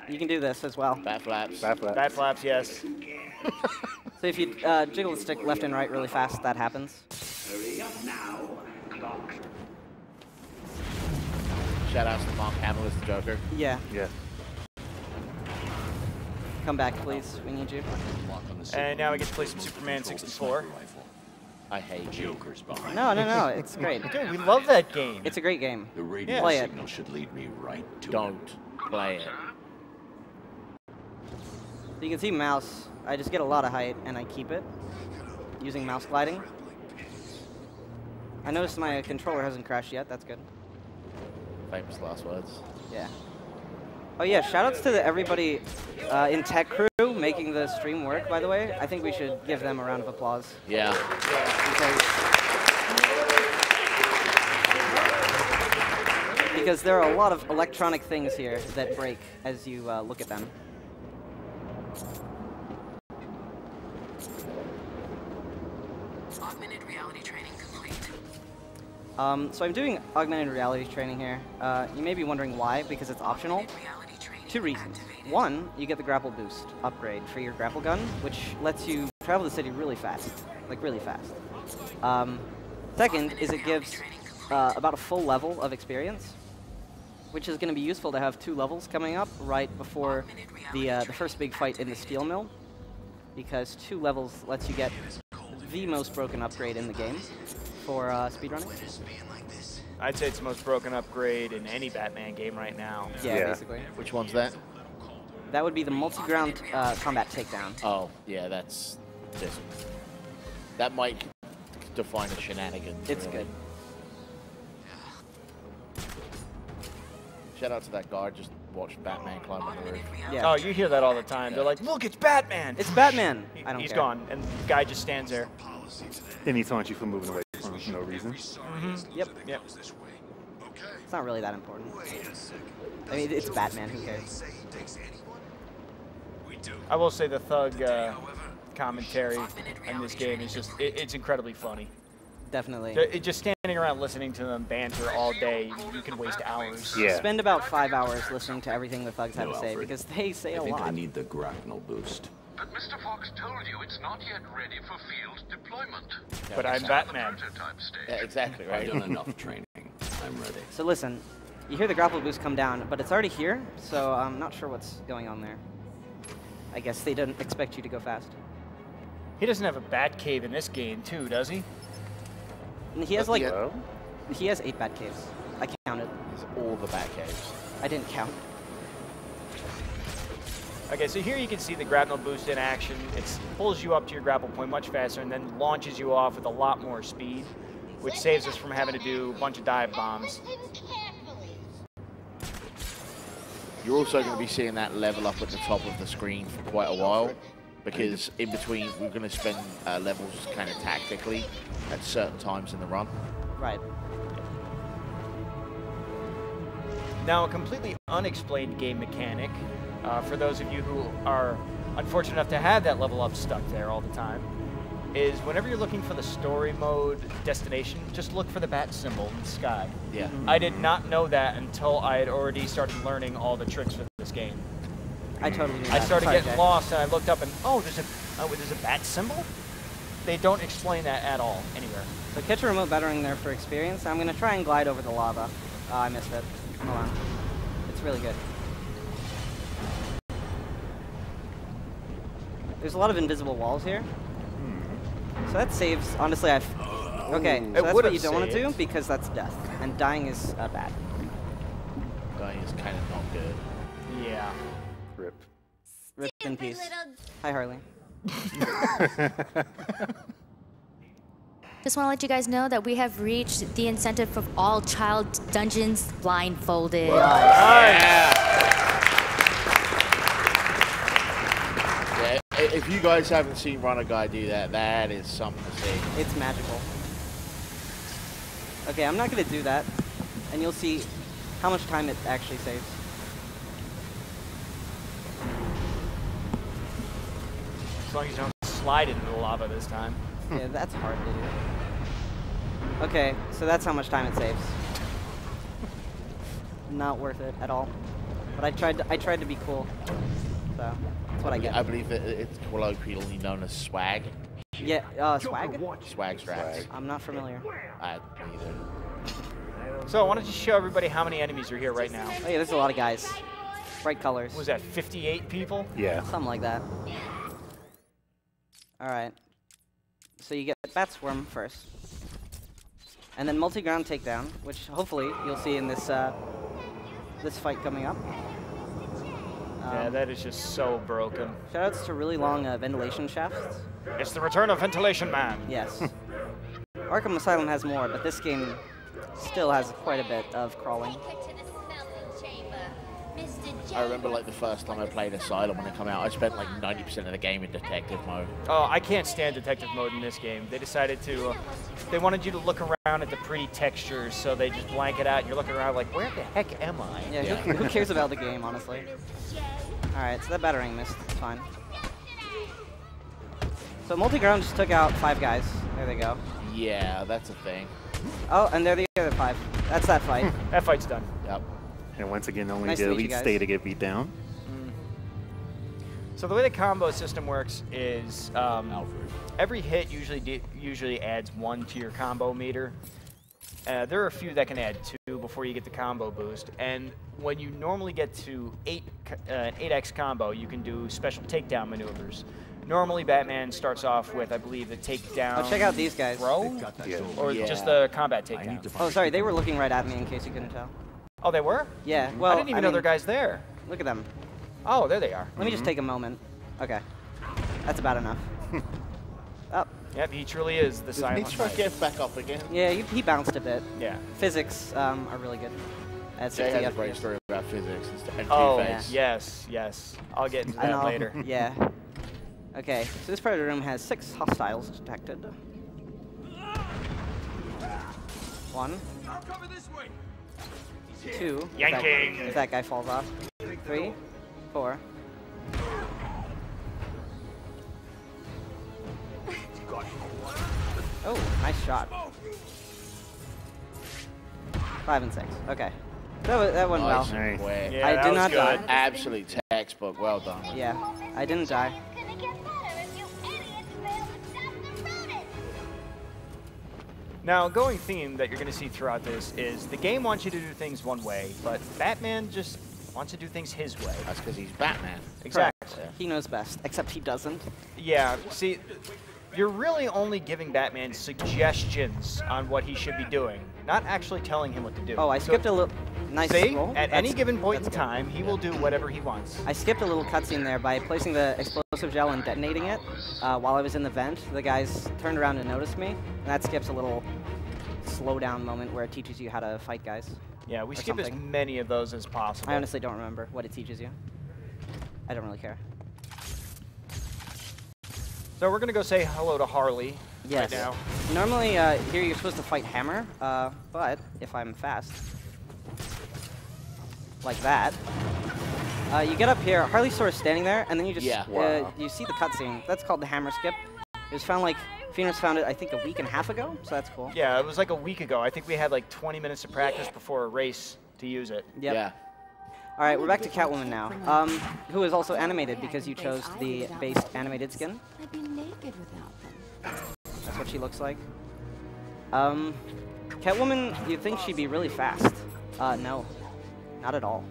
You can do this as well. Bat flaps. Bat flaps, yes. So if you jiggle the stick left and right really fast, that happens. Hurry up now. Clock. Shout out to Mark Hamill as the Joker. Yeah. Yeah. Come back, please. We need you. And now we get to play some Superman 64. I hate Joker's behind. No. It's great. Dude, we love that game. It's a great game. The radio Play it. signal should lead me right to Don't play it. So you can see mouse. I just get a lot of height and I keep it using mouse gliding. I noticed my controller hasn't crashed yet. That's good. Famous last words. Yeah. Oh yeah, shoutouts to everybody in tech crew making the stream work, by the way. I think we should give them a round of applause. Yeah. Because there are a lot of electronic things here that break as you look at them. Augmented reality training complete. So I'm doing augmented reality training here. You may be wondering why, because it's optional. Two reasons. One, you get the grapple boost upgrade for your grapple gun, which lets you travel the city really fast, like really fast. Second is it gives about a full level of experience, which is going to be useful to have 2 levels coming up right before the first big fight in the steel mill, because 2 levels lets you get the most broken upgrade in the game. for speedrunning. I'd say it's the most broken up grade in any Batman game right now. Yeah, basically. Which one's that? That would be the multi-ground combat takedown. Oh, yeah, that might define a shenanigan. It's really. good. Shout out to that guard just watched Batman climb on the roof. Yeah. Oh, you hear that all the time. They're like, look, it's Batman. It's Batman. I don't He's care. gone, and the guy just stands there. And he taunts you for moving away for no reason. Yep. It's not really that important. I mean, it's Batman. Who cares? I will say the thug commentary in this game is just, it's incredibly funny. Definitely. Just standing around listening to them banter all day, you can waste hours. Spend about 5 hours listening to everything the thugs have to say, because they say a lot. I need the grapnel boost. But Mr. Fox told you it's not yet ready for field deployment. But I'm Batman. Yeah, exactly, right? I've done enough training. I'm ready. So listen, you hear the grapple boost come down, but it's already here, so I'm not sure what's going on there. I guess they didn't expect you to go fast. He doesn't have a bat cave in this game, too, does he? And he has like, he has 8 bat caves. I counted. It's all the bat caves. I didn't count. Okay, so here you can see the grapnel boost in action. It pulls you up to your grapple point much faster and then launches you off with a lot more speed, which saves us from having to do a bunch of dive bombs. You're also going to be seeing that level up at the top of the screen for quite a while, because in between we're going to spend levels kind of tactically at certain times in the run. Right. Now, a completely unexplained game mechanic, for those of you who are unfortunate enough to have that level up stuck there all the time, is whenever you're looking for the story mode destination, just look for the bat symbol in the sky. Yeah. I did not know that until I had already started learning all the tricks for this game. I totally knew that. I started Sorry, getting Jay. lost, and I looked up and, oh, there's a bat symbol? They don't explain that at all anywhere. So catch a remote battering there for experience. I'm going to try and glide over the lava. Oh, I missed it. Hold on. It's really good. There's a lot of invisible walls here. So that saves, honestly, okay, so that's what you don't want to do, because that's death. And dying is bad. Dying is kind of not good. Yeah. Rip. Rip in peace. Hi, Harley. Just want to let you guys know that we have reached the incentive of all child dungeons blindfolded. Yeah, if you guys haven't seen Runner Guy do that, that is something to see. It's magical. Okay, I'm not going to do that, and you'll see how much time it actually saves. As long as you don't slide into the lava this time. Yeah, that's hard to do. Okay, so that's how much time it saves. Not worth it at all. But I tried to be cool. So that's what I get. I believe that it's colloquially known as swag. Yeah, swag? Swag straps. I'm not familiar. Neither. So I wanted to show everybody how many enemies are here right now. Oh yeah, there's a lot of guys. Bright colors. Was that 58 people? Yeah. Something like that. Alright. So you get Bat Swarm first. And then multi-ground takedown, which hopefully you'll see in this this fight coming up. Yeah, that is just so broken. Shoutouts to really long ventilation shafts. It's the return of Ventilation Man. Yes. Arkham Asylum has more, but this game still has quite a bit of crawling. I remember like the first time I played Asylum when it came out, I spent like 90% of the game in detective mode. Oh, I can't stand detective mode in this game. They decided to, they wanted you to look around at the pretty textures, so they just blank it out, and you're looking around like, where the heck am I? Yeah, who cares about the game, honestly? Alright, so that battering missed. It's fine. So multi-ground just took out 5 guys. There they go. Yeah, that's a thing. Oh, and they're the other 5. That's that fight. That fight's done. Yep. And once again, only Nice the to meet you elite guys. stay to get beat down. So the way the combo system works is every hit usually adds 1 to your combo meter. There are a few that can add 2 before you get the combo boost. And when you normally get to 8x combo, you can do special takedown maneuvers. Normally, Batman starts off with, I believe, the takedown. Oh, check out these guys. Throw? Or just the combat takedown? Oh, sorry, they were looking right at me in case you couldn't tell. Oh, they were? Yeah, well, I didn't even know there were guys there. Look at them. Oh, there they are. Let me just take a moment. Okay. That's about enough. Up. Yep, he truly is the silent Did he try to get back up again? Yeah, he bounced a bit. Yeah. Physics are really good. At Jay 60 has a great FPS. story about physics and Oh, phase. yes. I'll get into that later. Yeah. Okay, so this part of the room has 6 hostiles detected. 1. 2. Yanking. If that guy falls off. 3. 4. Oh, nice shot. 5 and 6. Okay. That went well. Nice. Yeah, I did not die. Absolute textbook. Well done. Yeah, I didn't die. Now, a going theme that you're going to see throughout this is the game wants you to do things one way, but Batman just wants to do things his way. That's because he's Batman. Exactly. He knows best, except he doesn't. Yeah, see, you're really only giving Batman suggestions on what he should be doing, not actually telling him what to do. Oh, I skipped a little. Nice See, roll. at any given point in time, he will do whatever he wants. I skipped a little cutscene there by placing the explosive gel and detonating it while I was in the vent. The guys turned around and noticed me, and that skips a little slowdown moment where it teaches you how to fight guys. Yeah, we or skip as something. many of those as possible. I honestly don't remember what it teaches you. I don't really care. So we're going to go say hello to Harley Yes. right now. Normally, here you're supposed to fight Hammer, but if I'm fast, like that, you get up here, Harley's sort of standing there, and then you just, you see the cutscene. That's called the Hammer skip. It was found like, Phoenix found it, I think, a week and a half ago, so that's cool. Yeah, it was like a week ago. I think we had like 20 minutes of practice before a race to use it. Yep. Yeah. All right, we're back to Catwoman now, who is also animated because you chose the base animated skin. I'd be naked without them. That's what she looks like. Catwoman, you'd think she'd be really fast. No, not at all.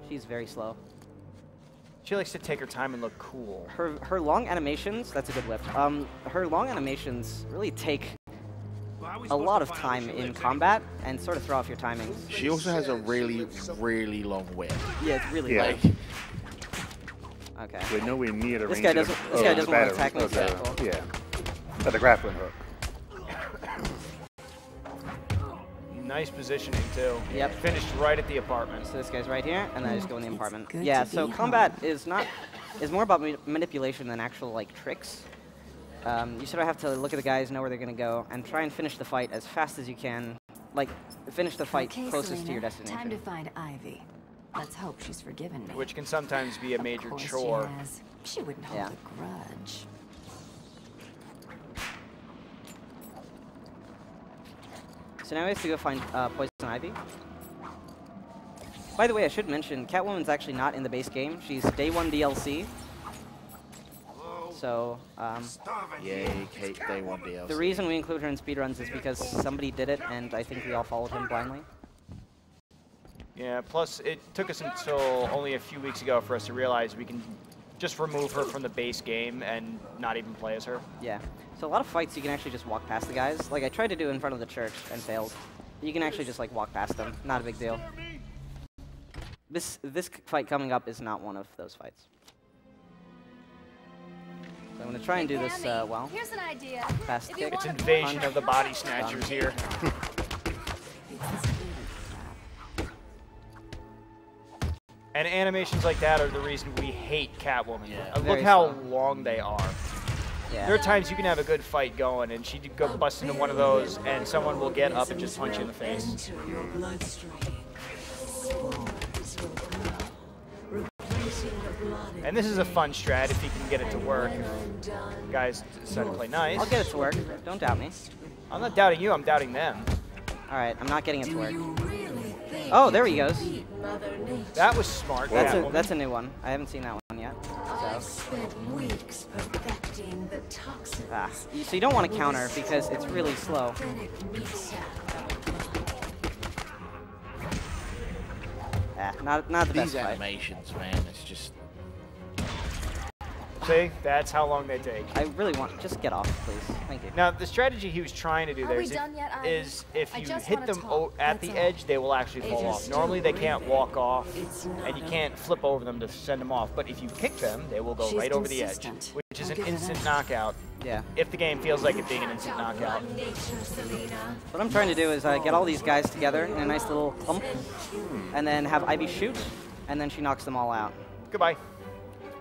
She's very slow. She likes to take her time and look cool. Her long animations, that's a good whip. Her long animations really take a lot of time in combat and sort of throw off your timings. She also has a really, really long whip. Yeah, it's really long. Okay. We're nowhere near the This range guy of doesn't. the- This guy of the doesn't want to battery, attack me. of So the- that's cool. Yeah. Of the grappling hook. Nice positioning too. Yep. Finished right at the apartment. So this guy's right here, and then I just go in the apartment. Yeah. So combat is more about manipulation than actual like tricks. You sort of have to look at the guys, know where they're gonna go, and try and finish the fight as fast as you can. Like finish the fight closest to your destination. Time to find Ivy. Let's hope she's forgiven me. Which can sometimes be a major Of course chore. She has. She wouldn't hold a grudge. So now we have to go find Poison Ivy. By the way, I should mention, Catwoman's actually not in the base game. She's Day 1 DLC. So, Yay, Day 1 DLC. the reason we include her in speedruns is because somebody did it, and I think we all followed him blindly. Yeah, plus it took us until only a few weeks ago for us to realize we can just remove her from the base game and not even play as her. Yeah. So a lot of fights you can actually just walk past the guys. Like I tried to do in front of the church and failed. You can actually just like walk past them. Not a big deal. This fight coming up is not one of those fights. So I'm gonna try and do this well. Here's an idea. Fast kick. It's invasion of the body snatchers here. And animations like that are the reason we hate Catwoman. Look Very how slow. long they are. Yeah. There are times you can have a good fight going, and she'd go bust into one of those, and someone will get up and just punch you in the face. And this is a fun strat if you can get it to work. Guys decide to play nice. I'll get it to work. Don't doubt me. I'm not doubting you, I'm doubting them. All right, I'm not getting it to work. Oh, there he goes. That was smart. That's a new one. I haven't seen that one yet. So you don't want to counter because it's really slow. Not the best These fight. animations, man, it's just... See, that's how long they take. I really want, just get off, please. Thank you. Now, the strategy he was trying to do there is if you hit them at the edge, they will actually fall off. Normally, they can't walk off, and you can't flip over them to send them off. But if you kick them, they will go right over the edge, which is an instant knockout. Yeah. If the game feels like it being an instant knockout. What I'm trying to do is get all these guys together in a nice little clump, and then have Ivy shoot, and then she knocks them all out. Goodbye.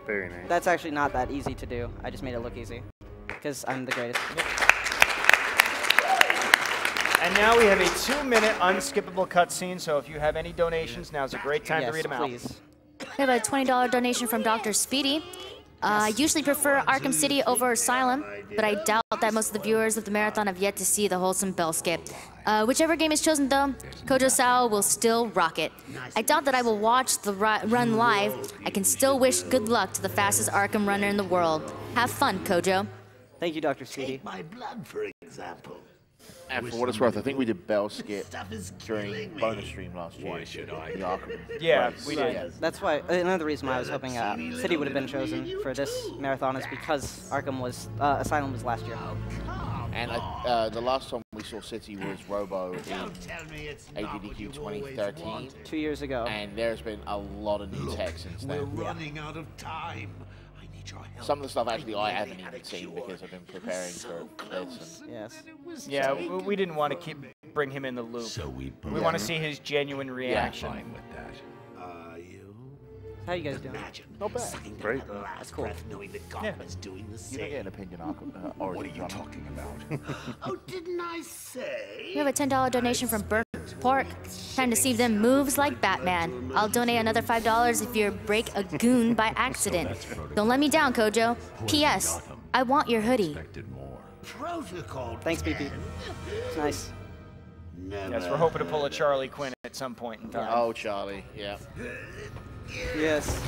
Very nice. That's actually not that easy to do. I just made it look easy, because I'm the greatest. And now we have a 2-minute unskippable cutscene, so if you have any donations, now's a great time to read them out. Please. We have a $20 donation from Dr. Speedy. I usually prefer Arkham City over Asylum, but I doubt that most of the viewers of the marathon have yet to see the wholesome bell skip. Whichever game is chosen, though, cojosao will still rock it. I doubt that I will watch the run live. I can still wish good luck to the fastest Arkham runner in the world. Have fun, Kojo. Thank you, Dr. Speedy. Take my blood, for example. And for what it's worth, I think we did bell skip during bonus stream last year. Why should I? The Arkham. Yeah, we did. That's why, another reason why I was hoping City would have been chosen for this marathon is because Arkham was, Asylum was last year. And the last time we saw City was Robo in AGDQ 2013. 2 years ago. And there's been a lot of new tech since then. We're running out of time. Some of the stuff actually I haven't even seen because I've been preparing for this. Yes. Yeah, we didn't want to bring him in the loop. So we want to see his genuine reaction. How you guys doing? Not bad. Great. That's cool. Knowing that Gotham's doing the same. You don't get an opinion, Arkham. What are you talking about? Oh, didn't I say? We have a $10 donation from Burt Pork. Time to see them moves like Batman. I'll donate another $5 if you break a goon by accident. Don't let me down, Kojo. P.S. I want your hoodie. Protocol. Thanks, BP. It's nice. Yes, we're hoping to pull a Charlie Quinn at some point in time. Oh, Charlie, yeah. Yes.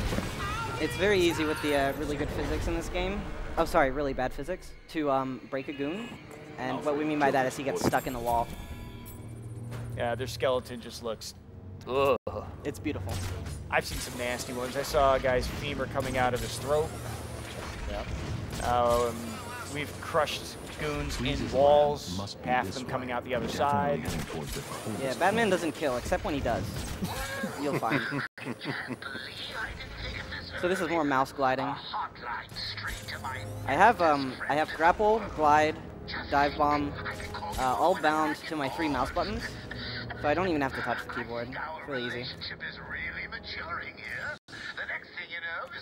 It's very easy with the really good physics in this game. Oh, sorry, really bad physics. To break a goon. And what we mean by that is he gets stuck in the wall. Yeah, their skeleton just looks... Ugh. It's beautiful. I've seen some nasty ones. I saw a guy's femur coming out of his throat. Yeah. We've crushed goons in walls, half of them coming out the other side. Yeah, Batman doesn't kill, except when he does. You'll find. So this is more mouse gliding. I have grapple, glide, dive bomb, all bound to my 3 mouse buttons, so I don't even have to touch the keyboard. It's really easy.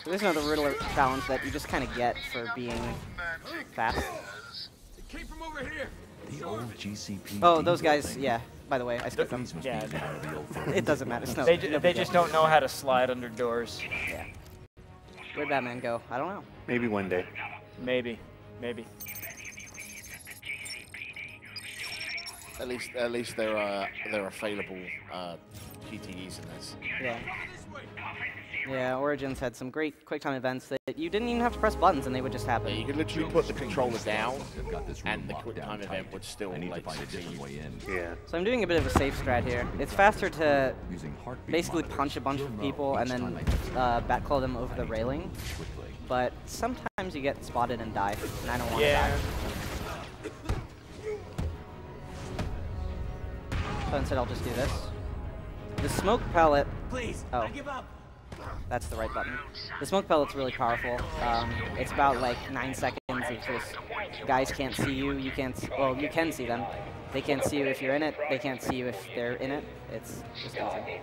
So there's another Riddler challenge that you just kind of get for being fast. It came from over here. The old GCP. Oh, those guys, yeah. By the way, I skipped them. Yeah. It doesn't matter. No, they just don't know how to slide under doors. Yeah. Where'd Batman go? I don't know. Maybe one day. Maybe. Maybe. At least there are available GTEs in this. Yeah. Yeah, Origins had some great QuickTime events that you didn't even have to press buttons and they would just happen. Yeah, you could literally put the controller down and the QuickTime event would still succeed. Yeah. So I'm doing a bit of a safe strat here. It's faster to basically punch a bunch of people and then backclaw them over the railing. But sometimes you get spotted and die, and I don't want to die. So instead I'll just do this. The smoke pellet... Please, oh. I give up. That's the right button. The smoke pellet's really powerful. It's about like 9 seconds of just guys can't see you. You can't. Well, you can see them. They can't see you if you're in it. They can't see you if they're in it. It's just easy. I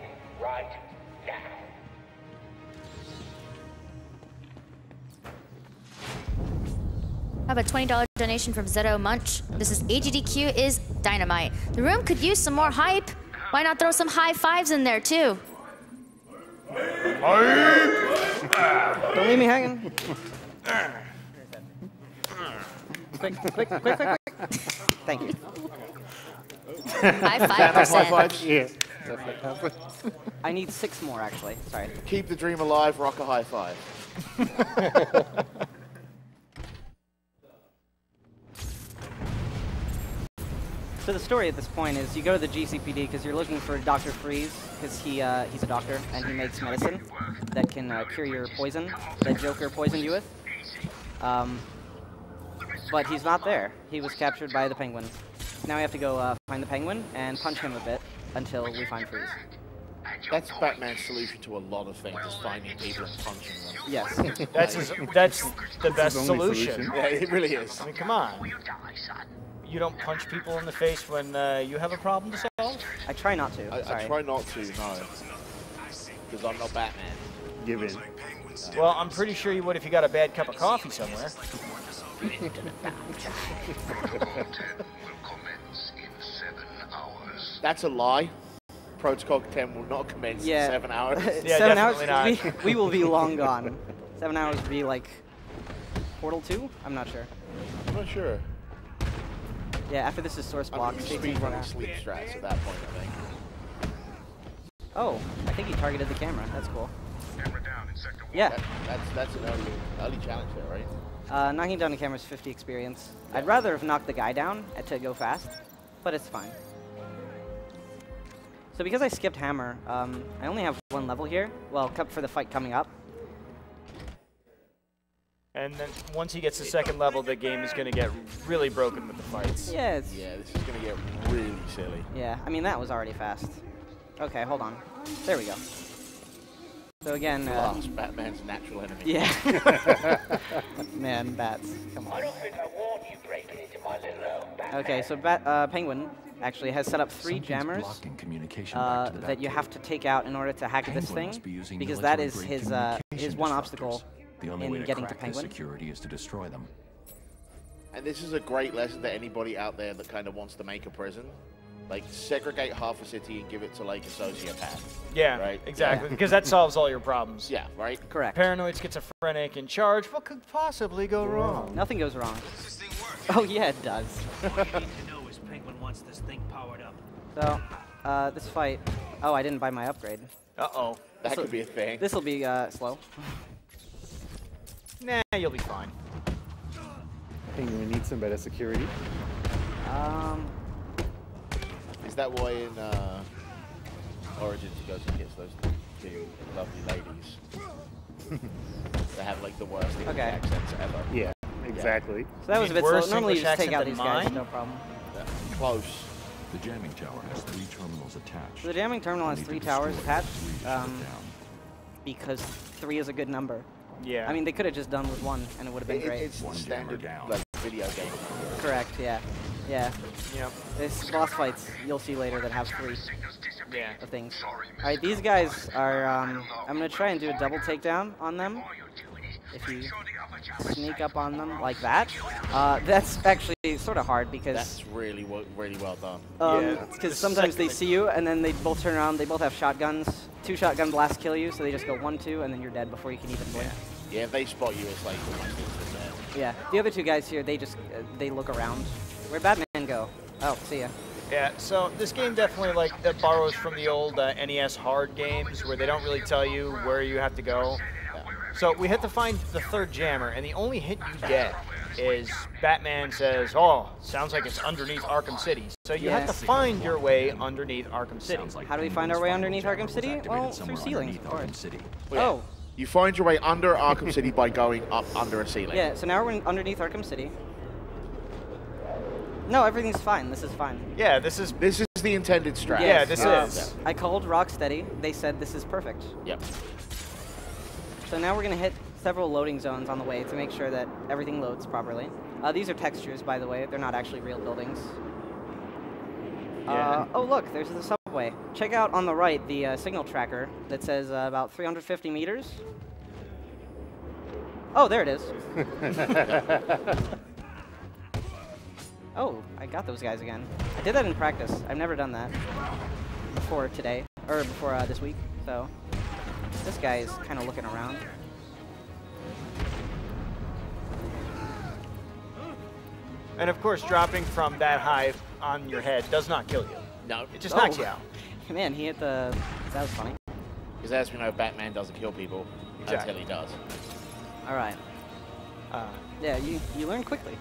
have a $20 donation from Zeto Munch. This is AGDQ is dynamite. The room could use some more hype. Why not throw some high fives in there too? Don't leave me hanging. Quick, quick, quick, quick, quick. Thank you. High 5%. Yeah. I need 6 more, actually. Sorry. Keep the dream alive, rock a high five. So the story at this point is you go to the GCPD because you're looking for Dr. Freeze, because he's a doctor and he makes medicine that can cure your poison that Joker poisoned you with. But he's not there. He was captured by the penguin. Now we have to go find the penguin and punch him a bit until we find Freeze. That's Batman's solution to a lot of things, is finding people and punching them. Yes. That's the best solution. Yeah, it really is. I mean, come on. You don't punch people in the face when you have a problem to solve? I try not to. I try not to, no. Because I'm not Batman. Give in. Well, I'm pretty sure you would if you got a bad cup of coffee somewhere. That's a lie. Protocol 10 will not commence in 7 hours. Yeah, 7 hours? not. We will be long gone. 7 hours would be like Portal 2? I'm not sure. I'm not sure. Yeah, after this is Source Block. Speed running sleep strats at that point, I think. Oh, I think he targeted the camera. That's cool. Yeah. That's an early challenge there, right? Knocking down the camera is 50 experience. I'd rather have knocked the guy down to go fast, but it's fine. So because I skipped Hammer, I only have one level here. Well, except for the fight coming up. And then once he gets to second level, the game is going to get really broken with the fights. Yeah, yeah, this is going to get really silly. Yeah, I mean, that was already fast. Okay, hold on. There we go. So again... Batman's natural enemy. Yeah. Man, bats. Come on. I don't think I want you breaking into my little Batman. Okay, so Penguin actually has set up 3 jammers that you have to take out in order to hack this thing, because that is his one obstacle in getting to Penguin. Security is to destroy them. And this is a great lesson to anybody out there that kind of wants to make a prison. Like, segregate half a city and give it to, like, a sociopath. Yeah, right? exactly, because that solves all your problems. Yeah, right? Correct. Paranoid, schizophrenic, in charge. What could possibly go wrong? Nothing goes wrong. Oh, yeah, it does. All you need to know is Penguin wants this thing powered up. So, this fight... Oh, I didn't buy my upgrade. Uh-oh. That could be a thing. This will be slow. Nah, you'll be fine. Penguin needs some better security. Is that why in Origins he goes and gets those 2 lovely ladies? They have like the worst English accents ever. Yeah, exactly. So that was a bit slow. Normally you just take out these guys, no problem. Yeah. Close. The jamming tower has 3 terminals attached. So the jamming terminal has 3 towers attached, because 3 is a good number. Yeah. I mean, they could have just done with 1, and it would have been great. It's the standard like, video game. Correct, yeah. Yeah. Yep. There's boss fights you'll see later that have 3 of things. Alright, these guys are, I'm going to try and do a double takedown on them. If you sneak up on them like that. That's actually sort of hard because... That's really well done. Because sometimes they see you and then they both turn around, they both have shotguns. 2 shotgun blasts kill you, so they just go 1, 2, and then you're dead before you can even blink. Yeah, if they spot you, it's like almost instant. Yeah, the other 2 guys here, they just, they look around. Where'd Batman go? Oh, see ya. Yeah, so this game definitely borrows from the old NES hard games where they don't really tell you where you have to go. So we had to find the 3rd jammer, and the only hint you get is Batman says, "Oh, sounds like it's underneath Arkham City." So you have to find your way underneath Arkham City. How do we find our way underneath Arkham City? Well, through ceilings, of course. Oh. You find your way under Arkham City by going up under a ceiling. Yeah, so now we're underneath Arkham City. No, everything's fine. This is fine. Yeah, this is the intended strat. Yeah, this is. I called Rocksteady. They said this is perfect. Yep. So now we're going to hit several loading zones on the way to make sure that everything loads properly. These are textures, by the way. They're not actually real buildings. Yeah. Oh, look, there's the subway. Check out on the right the signal tracker that says about 350 meters. Oh, there it is. Oh, I got those guys again. I did that in practice. I've never done that before today, or before this week. So this guy is kind of looking around. And of course, dropping from that high on your head does not kill you. No. It just knocks you out. Man, he hit the... That was funny. Because as we know, Batman doesn't kill people until he does. All right. Yeah, you learn quickly.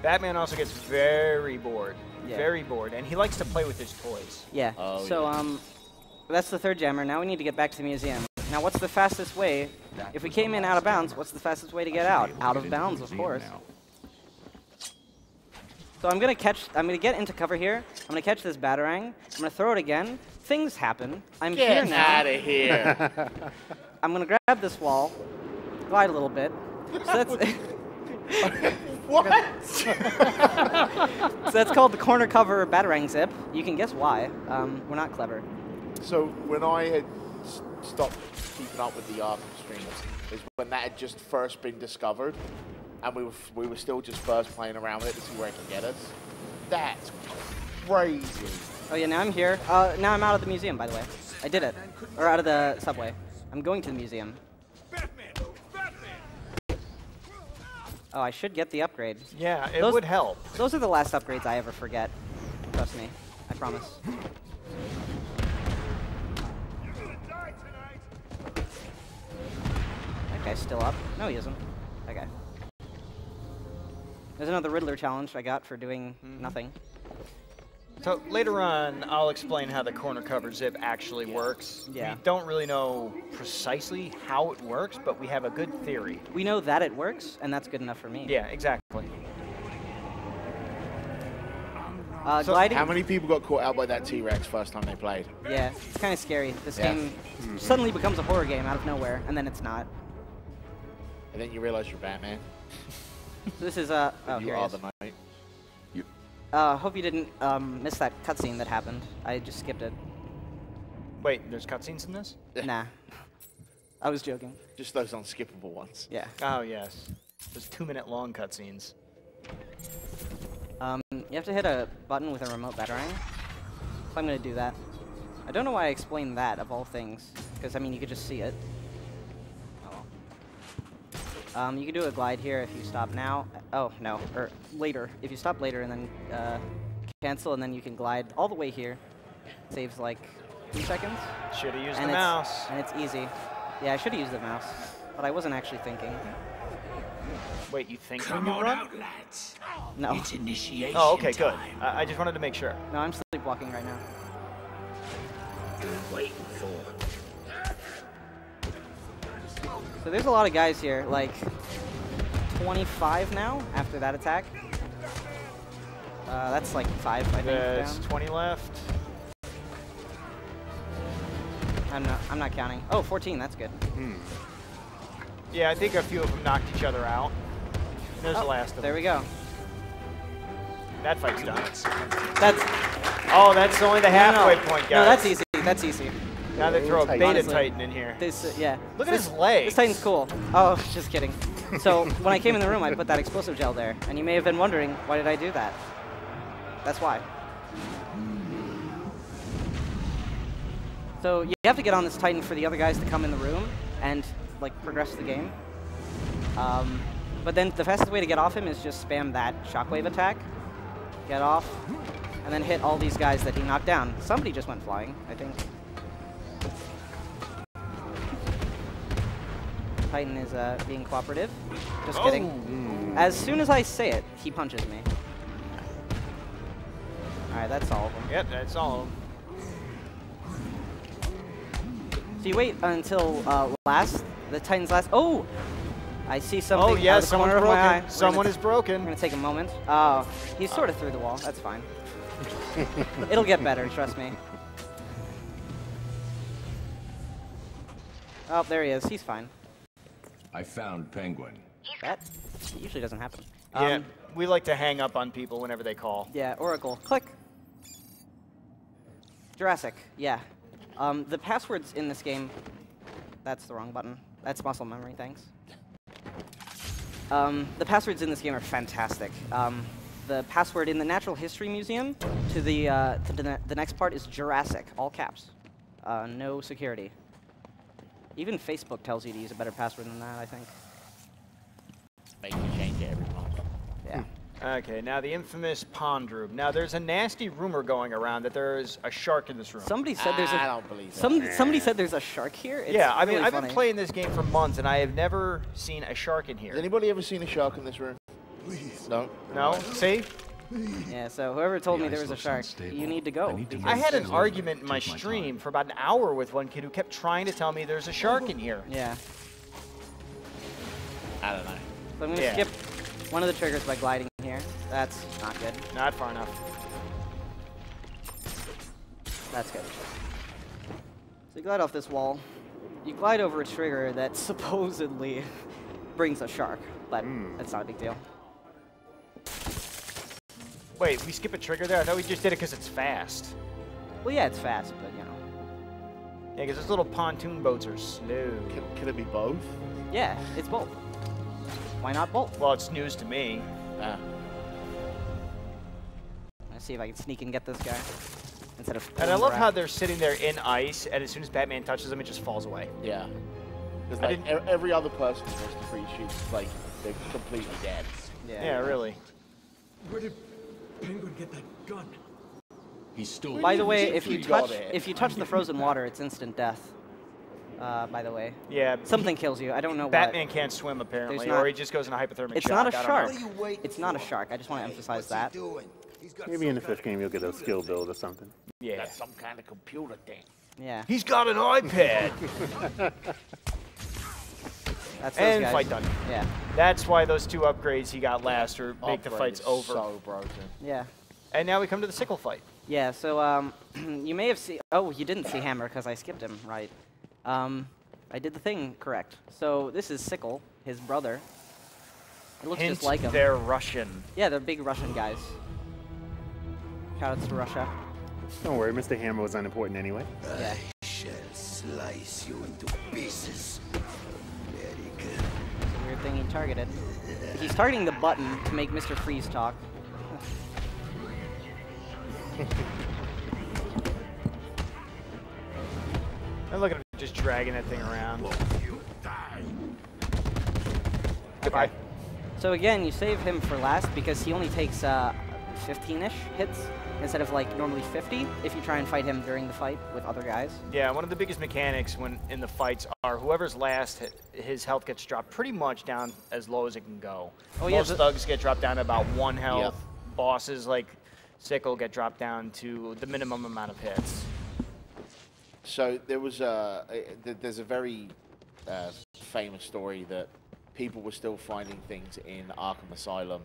Batman also gets very bored. Yeah. Very bored. And he likes to play with his toys. Yeah. Oh, so, that's the 3rd jammer. Now we need to get back to the museum. Now, what's the fastest way If we came in out of bounds, what's the fastest way to get out? Out of bounds, of course. So I'm gonna get into cover here. I'm gonna catch this Batarang. I'm gonna throw it again. Things happen. I'm here now. Get out of here. I'm gonna grab this wall, glide a little bit. So that's What? So that's called the corner cover Batarang zip. You can guess why. We're not clever. So when I had stopped keeping up with the Arkham streams, is when that had just first been discovered, and we were still just first playing around with it to see where it can get us. That's crazy. Oh yeah, now I'm here. Now I'm out of the museum, by the way. I did it. Or out of the subway. I'm going to the museum. Oh, I should get the upgrade. Yeah, it would help. Those are the last upgrades I ever forget. Trust me. I promise. That guy's still up. No, he isn't. Okay. There's another Riddler challenge I got for doing nothing. So later on, I'll explain how the corner cover zip actually works. Yeah. We don't really know precisely how it works, but we have a good theory. We know that it works, and that's good enough for me. Yeah, exactly. So gliding. how many people got caught out by that T-Rex first time they played? Yeah, it's kind of scary. This game suddenly becomes a horror game out of nowhere, and then it's not. And then you realize you're Batman. So this is oh, you here are it is. the Knight. Hope you didn't miss that cutscene that happened. I just skipped it. Wait, there's cutscenes in this? Nah. I was joking. Just those unskippable ones. Yeah. Oh, yes. There's 2-minute long cutscenes. You have to hit a button with a remote Batarang. So I'm going to do that. I don't know why I explained that, of all things. Because, I mean, you could just see it. You can do a glide here if you stop now. Oh, no. Or later. If you stop later and then cancel, and then you can glide all the way here. Saves like 2 seconds. Should have used the mouse. And it's easy. Yeah, I should have used the mouse. But I wasn't actually thinking. Wait, you think when you run? Out, lads. No. It's initiation Oh, okay, good. time. I just wanted to make sure. No, I'm sleepwalking right now. Waiting for. So there's a lot of guys here, like 25 now after that attack. That's like 5, I think. There's down. 20 left. I'm not counting. Oh, 14, that's good. Yeah, I think a few of them knocked each other out. There's the last of them. There we go. That fight's done. That's. Oh, that's only the halfway point, guys. No, that's easy. That's easy. Now they throw a beta Honestly, Titan in here. This, yeah. Look at his legs. This Titan's cool. Oh, just kidding. So when I came in the room, I put that explosive gel there, and you may have been wondering, why did I do that? That's why. So you have to get on this Titan for the other guys to come in the room and like progress the game. But then the fastest way to get off him is just spam that shockwave attack. Get off, and then hit all these guys that he knocked down. Somebody just went flying, I think. Titan is being cooperative. Just kidding. As soon as I say it, he punches me. Alright, that's all of them. Yep, that's all of them. So you wait until the Titan's last. Oh! I see something. Oh, yeah, out of the corner of my eye. Someone is broken. I'm going to take a moment. Oh, he's sort of through the wall. That's fine. It'll get better, trust me. Oh, there he is. He's fine. I found Penguin. That usually doesn't happen. Yeah, we like to hang up on people whenever they call. Yeah, Oracle. Click. Jurassic. Yeah. The passwords in this game... That's the wrong button. That's muscle memory, thanks. The passwords in this game are fantastic. The password in the Natural History Museum to the next part is Jurassic, all caps. No security. Even Facebook tells you to use a better password than that, I think. Make you change it every month. Yeah. Okay, now the infamous pond room. Now there's a nasty rumor going around that there's a shark in this room. Somebody said there's a. I don't believe that. Somebody said there's a shark here. It's yeah, I mean, really I've funny. been playing this game for months and I have never seen a shark in here. Has anybody ever seen a shark in this room? Please. No. No? See? Yeah, so whoever told me there was a shark, you need to go. I had an argument in my stream for about an hour with one kid who kept trying to tell me there's a shark in here. Yeah. I don't know. So I'm going to skip one of the triggers by gliding here. That's not good. Not far enough. That's good. So you glide off this wall. You glide over a trigger that supposedly brings a shark, but that's not a big deal. Wait, we skip a trigger there? I thought we just did it because it's fast. Well, yeah, it's fast, but you know. Yeah, because those little pontoon boats are slow. Can it be both? Yeah, it's both. Why not both? Well, it's news to me. Let's see if I can sneak and get this guy instead of. And I love how they're sitting there in ice, and as soon as Batman touches them, it just falls away. Yeah. Because like, every other person who goes to free shoots, like, they're completely dead. Yeah, really. Where did Penguin get that gun? He's still. By the way, if you touch the frozen water, it's instant death. By the way. Yeah. Something kills you. I don't know Batman can't swim apparently, or he just goes in a hypothermic it's shock. It's not a shark. It's not a shark. I just want to emphasize that. Maybe in the 5th game you'll get a skill build or something. Yeah. That's some kind of computer thing. Yeah. He's got an iPad. That's and guys. fight done. Yeah. That's why those 2 upgrades he got last or make the fights over. So broken. Yeah. And now we come to the sickle fight. Yeah. So you may have seen. Oh, you didn't see Hammer because I skipped him. Right. I did the thing correct. So this is Sickle, his brother. It looks just like him. They're Russian. Yeah, they're big Russian guys. Shoutouts to Russia. Don't worry, Mr. Hammer was unimportant anyway. Yeah. I shall slice you into pieces. Very good. It's a weird thing he targeted. He's targeting the button to make Mr. Freeze talk. And look at him just dragging that thing around. Okay. So again, you save him for last because he only takes 15-ish hits instead of like normally 50 if you try and fight him during the fight with other guys. Yeah, one of the biggest mechanics when in the fights are whoever's last, his health gets dropped pretty much down as low as it can go. Oh, Most yeah, thugs get dropped down to about 1 health. Yep. Bosses like Sickle get dropped down to the minimum amount of hits. So there was there's a very famous story that people were still finding things in Arkham Asylum,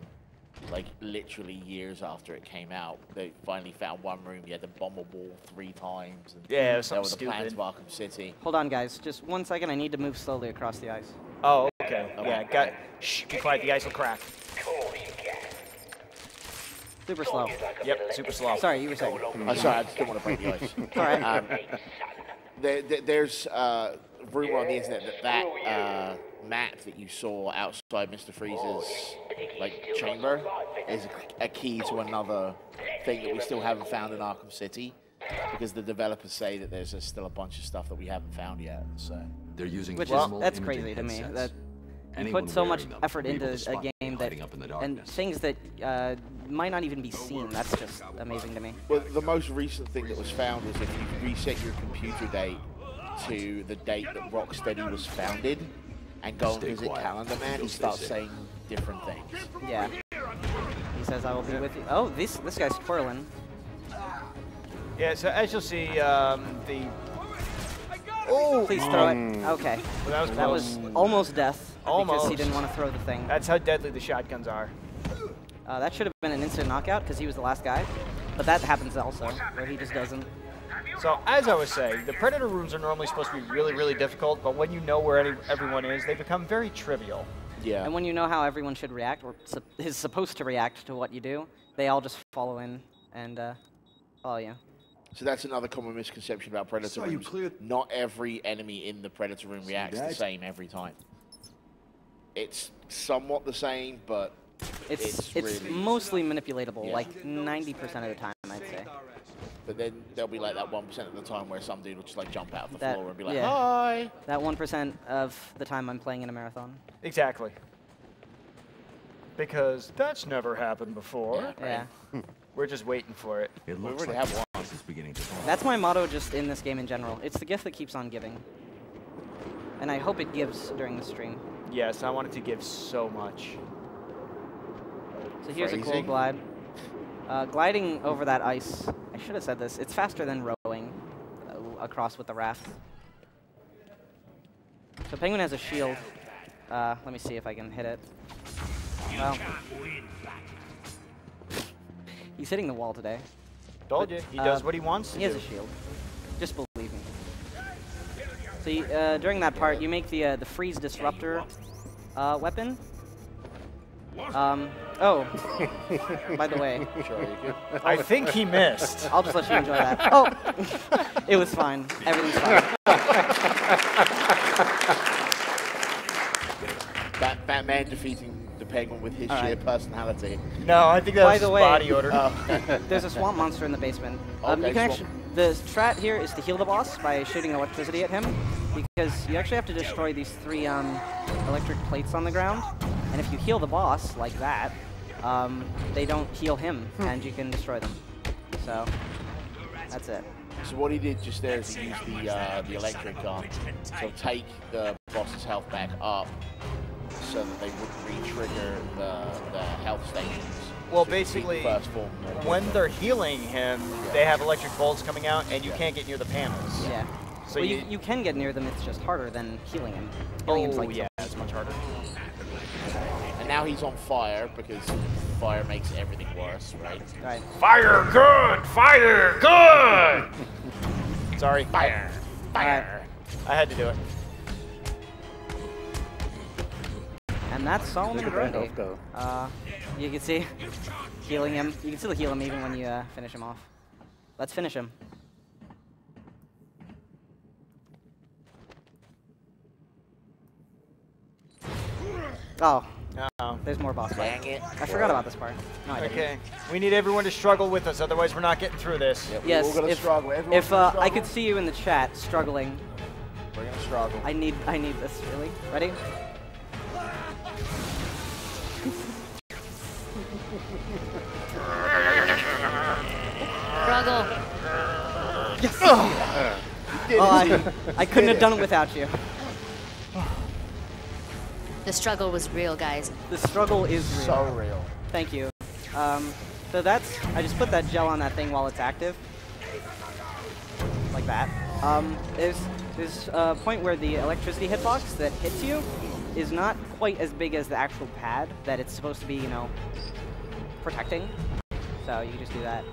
like literally years after it came out. They finally found one room, you had to bomb a wall 3 times. And yeah, it was there something were the plans stupid. of Arkham City. Hold on, guys. Just 1 second. I need to move slowly across the ice. Oh, okay. Yeah, shh, be quiet. The ice will crack. Super slow. Yep, super slow. Sorry, you were saying. I'm sorry, I just didn't want to break the ice. All right. There's rumor on the internet that map that you saw outside Mr. Freeze's chamber is a key to another thing that we still haven't found in Arkham City, because the developers say that there's still a bunch of stuff that we haven't found yet. So they're using that's crazy to me. That you put so much effort into a game that and things that might not even be seen. That's just amazing to me. Well, the most recent thing that was found is if you reset your computer date to the date that Rocksteady was founded and go and visit Calendar Man, he starts saying different things. Yeah. He says, "I will be with you." Oh, this guy's twirling. Yeah. So as you'll see, the. Oh! Please throw it. Okay. Well, that was almost death. Almost. Because he didn't want to throw the thing. That's how deadly the shotguns are. That should have been an instant knockout because he was the last guy. But that happens also, where he just doesn't. So, as I was saying, the Predator rooms are normally supposed to be really, really difficult, but when you know where everyone is, they become very trivial. Yeah. And when you know how everyone should react, or is supposed to react to what you do, they all just follow in and follow you. So that's another common misconception about Predator rooms. Not every enemy in the Predator room reacts the same every time. It's somewhat the same, but it's really mostly manipulatable, yeah. like 90% of the time, I'd say. But then there'll be like that 1% of the time where some dude will just like jump out of the floor and be like, yeah. "Hi!" That 1% of the time I'm playing in a marathon. Exactly. Because that's never happened before. Yeah. We're just waiting for it. It looks already like have one. this is beginning to That's my motto just in this game in general. It's the gift that keeps on giving. And I hope it gives during the stream. Yes, I want it to give so much. So here's a cool glide. Gliding over that ice, I should have said this, it's faster than rowing across with the raft. So Penguin has a shield. Let me see if I can hit it. Well, he's hitting the wall today. Told you, he does what he wants to He has a shield. Just believe me. So during that part, you make the freeze disruptor weapon. Oh, by the way. Sure, you could. I think he missed. I'll just let you enjoy that. Oh, it was fine. Everything's fine. Batman defeating the Penguin with his sheer personality. No, I think that By was the his way, body odor. There's a swamp monster in the basement. Okay, You can actually, the strat here is to heal the boss by shooting electricity at him, because you actually have to destroy these 3 electric plates on the ground, and if you heal the boss like that, they don't heal him, and you can destroy them. So that's it. So what he did just there is he used the electric gun to take the boss's health back up, so that they wouldn't re-trigger the health stations. Well, basically, when they're healing him, they have electric bolts coming out, and you can't get near the panels. Yeah. So well, you can get near them, it's just harder than healing him. Healing him's like yeah, it's much harder. And now he's on fire, because fire makes everything worse, right? Right. Fire good! Fire good! Sorry. Fire! Fire! I had to do it. And that's Solomon Look at that Grundy. health go. You can see healing him. You can still heal him even when you finish him off. Let's finish him. Oh. Uh-oh. There's more boss fight. Dang it. I forgot about this part. No, I didn't. Okay. We need everyone to struggle with us, otherwise we're not getting through this. Yep, Yes, we're all gonna struggle. if I could see you in the chat struggling. We're gonna struggle. I need this, really. Ready? Struggle. Yes! I couldn't have done it without you. The struggle was real, guys. The struggle is real. So real. Thank you. So that's, I just put that gel on that thing while it's active. Like that. There's a point where the electricity hitbox that hits you is not quite as big as the actual pad that it's supposed to be, you know, protecting. So you can just do that.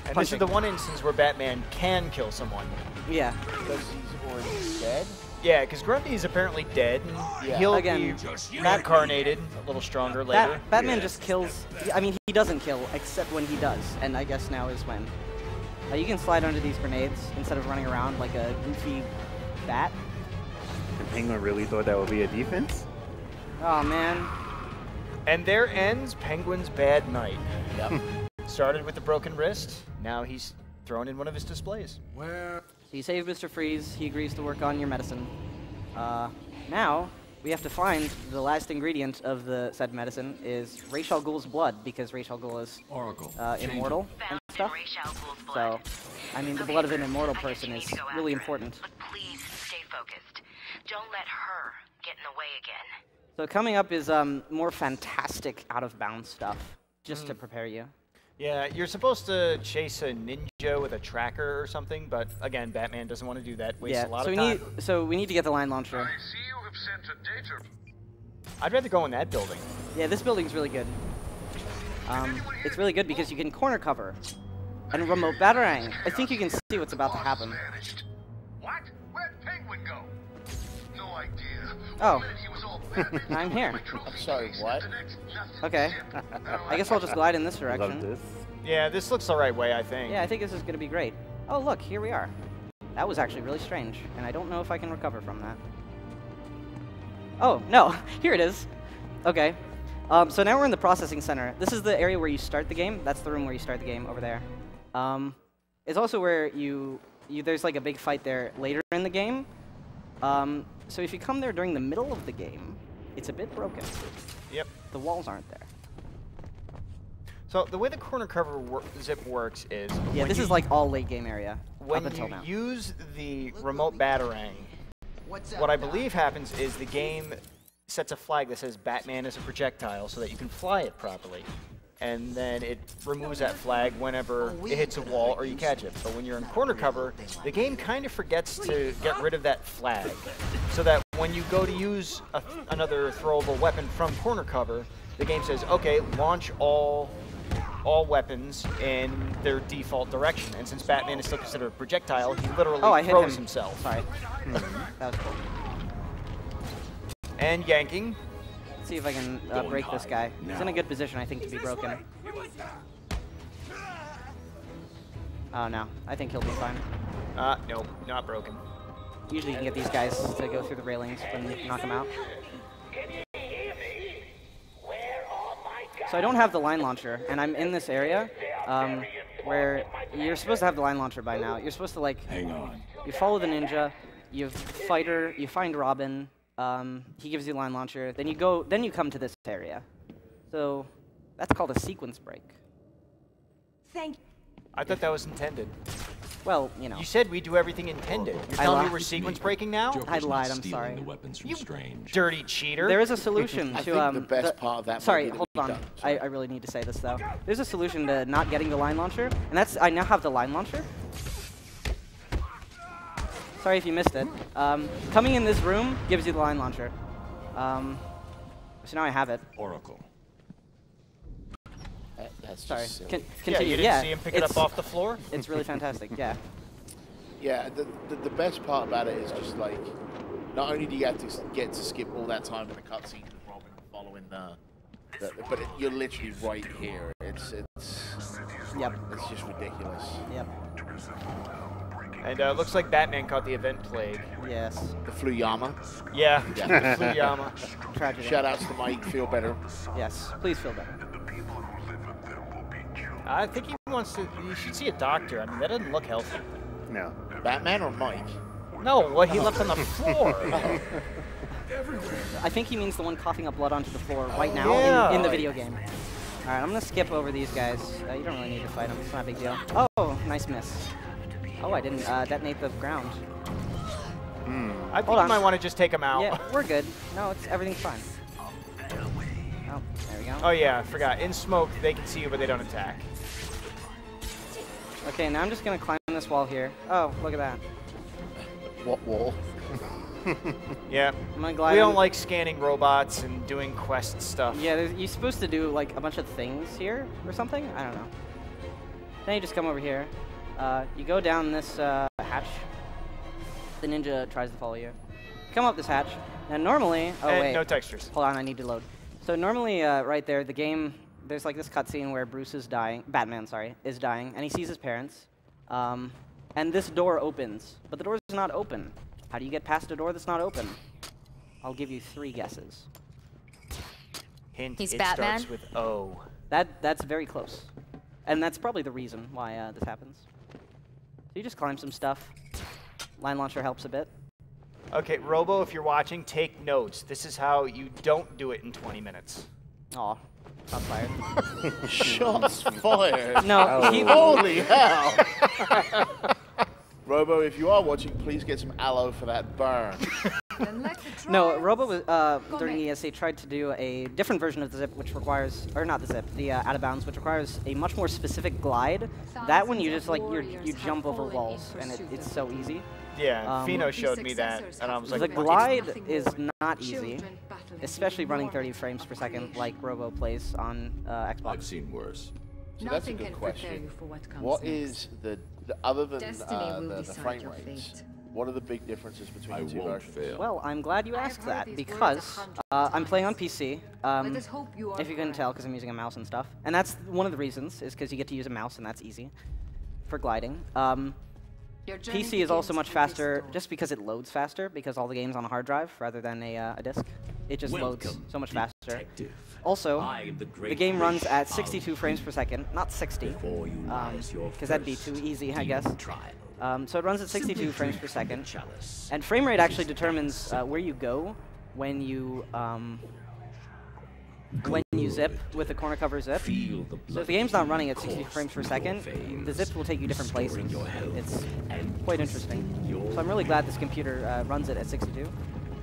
And this is the one instance where Batman can kill someone. Yeah. Because he's already dead? Yeah, because Grundy's apparently dead, and Yeah. he'll Again, be not carnated, a little stronger later. Batman just kills, I mean, he doesn't kill, except when he does, and I guess now is when. You can slide under these grenades instead of running around like a goofy bat. The Penguin really thought that would be a defense? Oh, man. And there ends Penguin's bad night. Yep. Started with the broken wrist, now he's thrown in one of his displays. So you save Mr. Freeze, he agrees to work on your medicine. Now, we have to find the last ingredient of the said medicine is Ra's al Ghul's blood, because Ra's al Ghul is immortal and stuff. So, I mean, the blood of an immortal person is really important. But please stay focused. Don't let her get in the way again. So coming up is more fantastic out-of-bounds stuff, just to prepare you. Yeah, you're supposed to chase a ninja with a tracker or something, but again, Batman doesn't want to do that. Wastes a lot of time. So we need to get the line launcher. I see you have sent a data. I'd rather go in that building. Yeah, this building's really good. It's really good because you can corner cover and remote batarang. I think you can see what's about to happen. What? Where'd Penguin go? No idea. Oh, He was all I'm here. I'm sorry, what? Okay. I guess I'll just glide in this Love direction. this. Yeah, this looks the right way, I think. Yeah, I think this is going to be great. Oh, look, here we are. That was actually really strange, and I don't know if I can recover from that. Oh, no, here it is. Okay. So now we're in the processing center. This is the area where you start the game. That's the room where you start the game over there. It's also where there's like a big fight there later in the game. So if you come there during the middle of the game, it's a bit broken. Yep. The walls aren't there. So the way the corner cover zip works is... Yeah, this is like all late game area when up until you now. use the remote batarang, what I believe happens is the game sets a flag that says Batman is a projectile so that you can fly it properly. And then it removes that flag whenever it hits a wall or you catch it. But when you're in corner cover, the game kind of forgets to get rid of that flag. So that when you go to use another throwable weapon from corner cover, the game says, okay, launch all weapons in their default direction. And since Batman is still considered a projectile, he literally throws himself. Sorry. That was cool. And yanking. Let's see if I can break this guy. He's in a good position, I think, to be broken. Oh, no. I think he'll be fine. No, not broken. Usually you can get these guys to go through the railings when you knock them out. So I don't have the line launcher, and I'm in this area where you're supposed to have the line launcher by now. You're supposed to, like, hang on. You follow the ninja, you find Robin, he gives you the line launcher, then you come to this area. So that's called a sequence break. I thought that was intended. Well, you know. You said we do everything intended. You're telling me we're sequence breaking now? I lied, I'm sorry. You dirty cheater. There is a solution to... I think the best part of that... Sorry, hold on. I really need to say this, though. There's a solution to not getting the line launcher, and that's... I now have the line launcher. Sorry if you missed it. Coming in this room gives you the line launcher. So now I have it. Oracle. Sorry. Continue. Yeah, you didn't see him pick it up off the floor? It's really fantastic, yeah. Yeah, the best part about it is just like, not only do you have to get to skip all that time in the cutscene with Robin following but you're literally right here. It's just ridiculous. Yep. And looks like Batman caught the event plague. Yes. The Fluyama. Yeah, the Fluyama. Tragedy. Shout outs to Mike. Feel better. Yes, please feel better. I think he wants to. You should see a doctor. I mean, that doesn't look healthy. No. Batman or Mike? No, what he left on the floor. I think he means the one coughing up blood onto the floor right now in the video game. All right, I'm gonna skip over these guys. You don't really need to fight them. It's not a big deal. Oh, nice miss. Oh, I didn't detonate the ground. I think you might want to just take him out. Yeah, we're good. No, everything's fine. Oh, there we go. Oh yeah, I forgot. In smoke, they can see you, but they don't attack. Okay, now I'm just gonna climb this wall here. Oh, look at that. What wall? Yeah. I'm gonna glide we don't like scanning robots and doing quest stuff. Yeah, you're supposed to do like a bunch of things here or something. I don't know. Then you just come over here. You go down this hatch. The ninja tries to follow you. Come up this hatch. And normally, wait. No textures. Hold on, I need to load. So normally, right there, the game, there's like this cutscene where Bruce is dying. Batman, sorry, is dying, and he sees his parents. And this door opens, but the door is not open. How do you get past a door that's not open? I'll give you 3 guesses. Hint, He's it Batman? starts with O. That's very close. And that's probably the reason why this happens. So you just climb some stuff. Line launcher helps a bit. Okay, Robo, if you're watching, take notes. This is how you don't do it in 20 minutes. Aw, shots fired. Shots fired? No, holy hell! Robo, if you are watching, please get some aloe for that burn. No, Robo was, during the ESA tried to do a different version of the zip, which requires, or not the zip, the out of bounds, which requires a much more specific glide. That one you just like you jump over walls, and it's so easy. Yeah, Fino showed me that, and I was like, the glide is not easy, especially running 30 frames per second like Robo plays on Xbox. I've seen worse. So that's a good question. What is the other than the frame rates? What are the big differences between the two versions? Well, I'm glad you asked that because I'm playing on PC. If you couldn't tell, because I'm using a mouse and stuff, and that's one of the reasons is because you get to use a mouse and that's easy for gliding. PC is also much faster just because it loads faster because all the game's on a hard drive rather than a disk. It just loads so much faster. Also, the game runs at 62 frames per second, not 60, because that'd be too easy, I guess. So it runs at 62 frames per second, and frame rate actually determines where you go when you zip with the corner cover zip. So if the game's not running at 60 frames per second, the zips will take you different places. It's quite interesting. So I'm really glad this computer runs it at 62,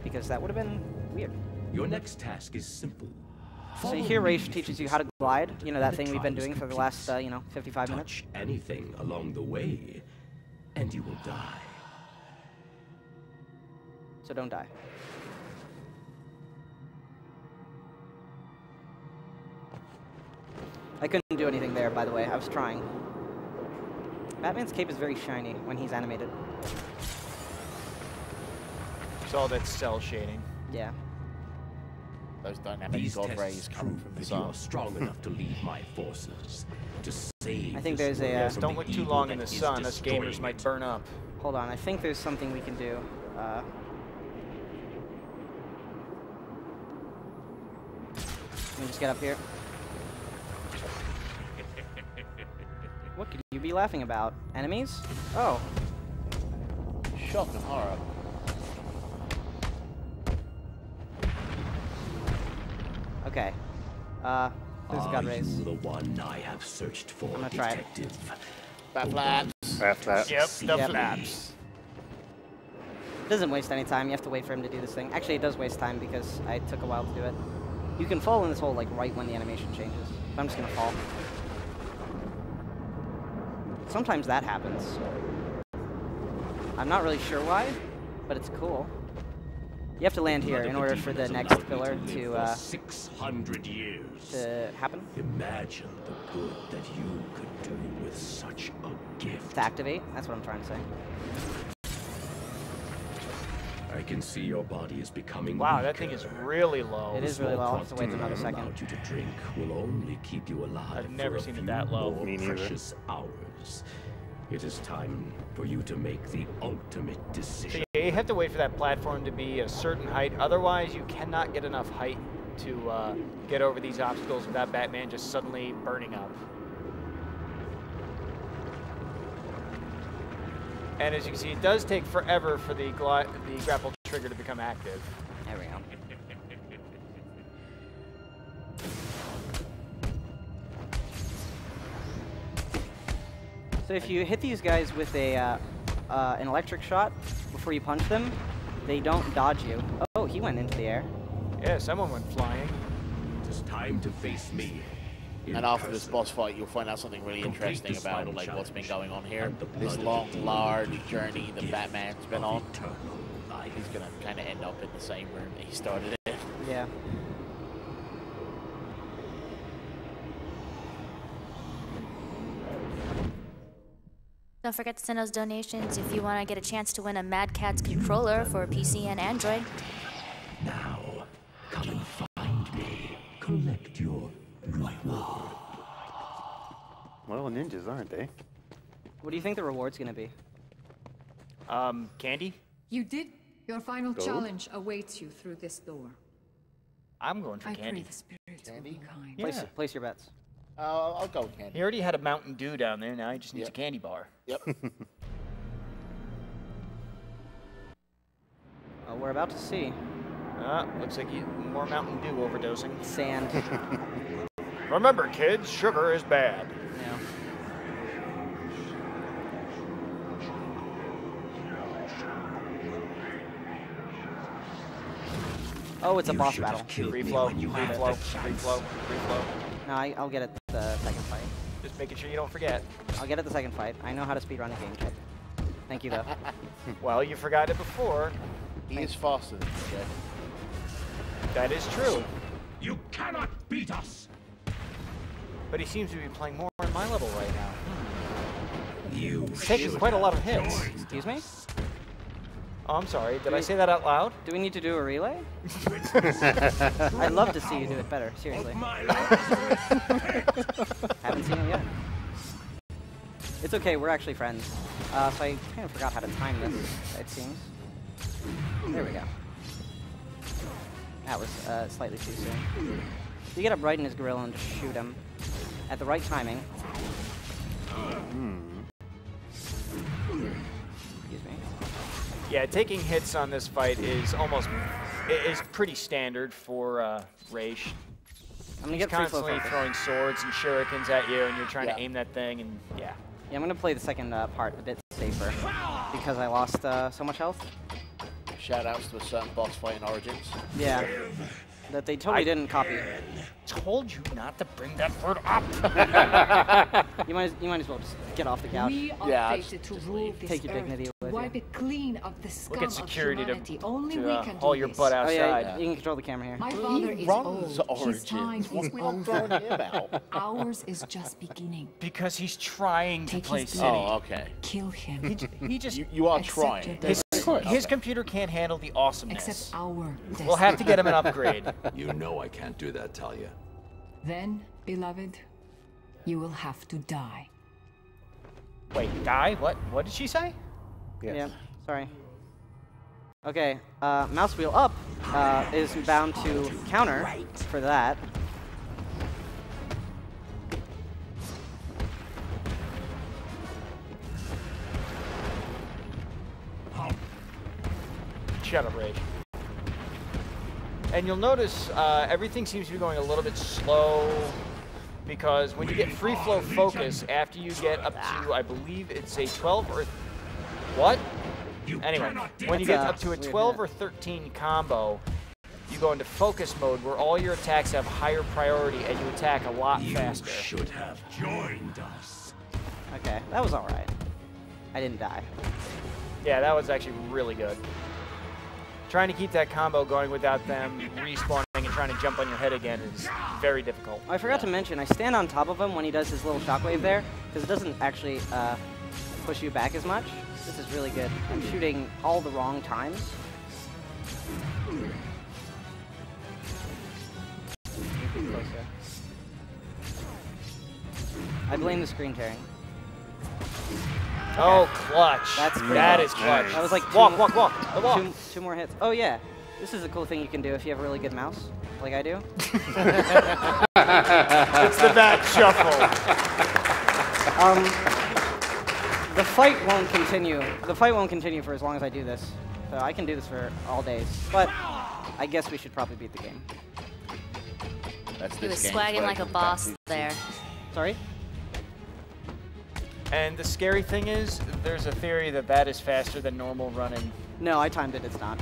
because that would have been weird. Your next task is simple. So here Raish teaches you how to glide, you know, that thing we've been doing for the last, 55 minutes. Touch anything along the way, and you will die. so don't die. I couldn't do anything there, by the way. I was trying. Batman's cape is very shiny when he's animated. It's all that cell shading. Yeah. Those dynamic god rays coming from the sun. You are strong enough to lead my forces to save. I think there's a. Yes, don't look too long in the sun. Us gamers might burn up. Hold on, I think there's something we can do. Let me just get up here. What could you be laughing about? Enemies? Oh. Shock and horror. Okay. There's God rays. The one I have searched for. I'm gonna try it. Bat flaps. Bat flaps. Yep, the flaps. It doesn't waste any time. You have to wait for him to do this thing. Actually, it does waste time because I took a while to do it. You can fall in this hole like right when the animation changes. I'm just gonna fall. Sometimes that happens. I'm not really sure why, but it's cool. You have to land here in order for the next pillar to 600 years to happen. Imagine the good that you could do with such a gift. To activate. That's what I'm trying to say. I can see your body is becoming Wow, weaker. that thing is really low. It is really low. I'll have to wait another second. You to drink will only keep you alive. I've never for seen a it few that low. more precious hours. It is time for you to make the ultimate decision. So you have to wait for that platform to be a certain height. Otherwise, you cannot get enough height to get over these obstacles without Batman just suddenly burning up. And as you can see, it does take forever for the grapple trigger to become active. There we go. So if you hit these guys with a an electric shot before you punch them, they don't dodge you. Oh, he went into the air. Yeah, someone went flying. It is time to face me. And after this boss fight, you'll find out something really interesting about like what's been going on here. This long, large journey that Batman's been on. He's gonna kind of end up in the same room that he started in. Yeah. Don't forget to send us donations if you want to get a chance to win a Mad Catz controller for PC and Android. Now, come and find me. Collect your reward. Well, ninjas, aren't they? What do you think the reward's gonna be? Candy? You did. Your final Gold? challenge awaits you through this door. I'm going for I candy. pray the spirits will be kind. Yeah. Place your bets. I'll go with candy. He already had a Mountain Dew down there. Now he just needs a candy bar. Yep. Well, we're about to see. Looks like more Mountain Dew overdosing. Sand. Remember, kids, sugar is bad. Yeah. Oh, it's a boss battle. Free flow, free flow, free flow, free flow. No, I'll get it the second fight. Just making sure you don't forget. I'll get it the second fight. I know how to speedrun a game, kid. Thank you, though. Well, you forgot it before. He is faster than you, Jeff. That is true. You cannot beat us. But he seems to be playing more on my level right now. You He's taking quite a lot of hits. Excuse me? Oh, I'm sorry. Did I say that out loud? Do we need to do a relay? I'd love to see you do it better, seriously. Haven't seen it yet. It's okay, we're actually friends. So I kind of forgot how to time this, it seems. There we go. That was slightly too soon. You get up right in his grill and just shoot him at the right timing. Excuse me. Yeah, taking hits on this fight is pretty standard for Raish. I'm gonna He's get free flow constantly focus. throwing swords and shurikens at you, and you're trying to aim that thing, and yeah. Yeah, I'm gonna play the second part a bit safer because I lost so much health. Shoutouts to a certain boss fight in Origins. Yeah. that they totally didn't copy. Told you not to bring that word up. you might as well just get off the couch. We are fated to rule this Take your earth, dignity to with wipe you. it clean of the scum Look at security of humanity. to Only we can haul do your this. butt Oh outside. yeah, you can control the camera here. My father is runs old. His Origins. time Why is are we not throwing him out? Ours is just beginning. Because he's trying to Take play his City. Oh, okay. Kill him. He just You are Accept trying. your his, death. his computer can't handle the awesomeness. Accept our destiny. We'll have to get him an upgrade. You know I can't do that, Talia. Then, beloved, you will have to die. Wait, die? What? What did she say? Yes. Yeah, sorry. Okay, mouse wheel up is bound to counter for that. Shut up, Rage. And you'll notice everything seems to be going a little bit slow because when you get free flow focus, after you get up to, I believe it's a 12 or... What? Anyway, when you get up to a 12 or 13 combo, you go into focus mode where all your attacks have higher priority and you attack a lot faster. You should have joined us. Okay, that was alright. I didn't die. Yeah, that was actually really good. Trying to keep that combo going without them respawning and trying to jump on your head again is very difficult. I forgot to mention, I stand on top of him when he does his little shockwave there, because it doesn't actually push you back as much. This is really good. I'm shooting all the wrong times. I blame the screen tearing. Oh, clutch. That's pretty That good. is clutch. That was like two more hits. Oh yeah, this is a cool thing you can do if you have a really good mouse, like I do. It's the bat shuffle. The fight won't continue. The fight won't continue for as long as I do this. So I can do this for all days. But I guess we should probably beat the game. That's He was swagging like a boss there. Sorry? And the scary thing is, there's a theory that that is faster than normal running. No, I timed it. It's not.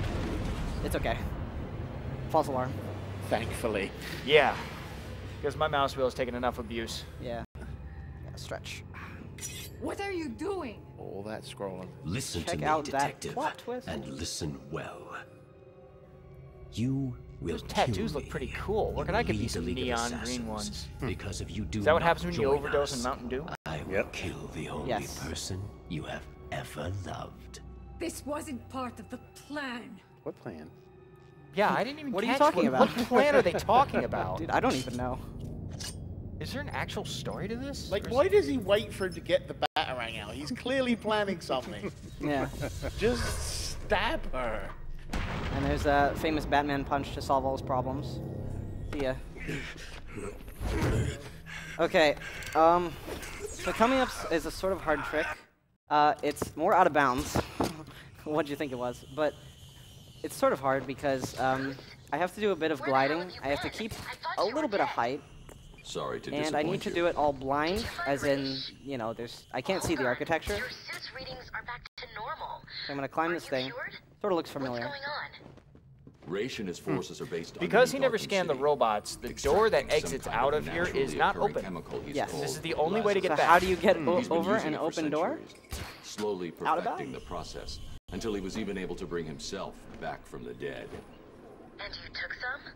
It's okay. False alarm. Thankfully. Yeah. Because my mouse wheel has taken enough abuse. Yeah. Gotta stretch. What are you doing? All that scrolling. Listen Check to me, out detective, that plot twist. and listen well. You will Those tattoos kill look pretty me. cool. Look, I could be some League of neon Assassins, green ones. Because if you do Is that what not happens when you join overdose us, on Mountain Dew? I will kill the only person you have ever loved. This wasn't part of the plan. What plan? Yeah, I didn't even What are you catch talking about? What plan are they talking about? Dude, I don't even know. Is there an actual story to this? Like, why does he wait for him to get the batarang out? He's clearly planning something. Yeah. Just stab her. And there's a famous Batman punch to solve all his problems. See ya. Okay, so coming up is a sort of hard trick. It's more out of bounds. What do you think it was? But it's sort of hard because I have to do a bit of gliding. I have to keep a little bit of height. Sorry to And I need to do it all blind, as in, you know, I can't see the architecture. So I'm going to climb this thing. Sort of looks familiar. Ration his forces are based on Because he never scanned the robots, the door that exits out of here is not open. Yes. This is the only way to get So back. how do you get He's been over using an it for open door? slowly Out of perfecting the process until he was even able to bring himself back from the dead. And you took some?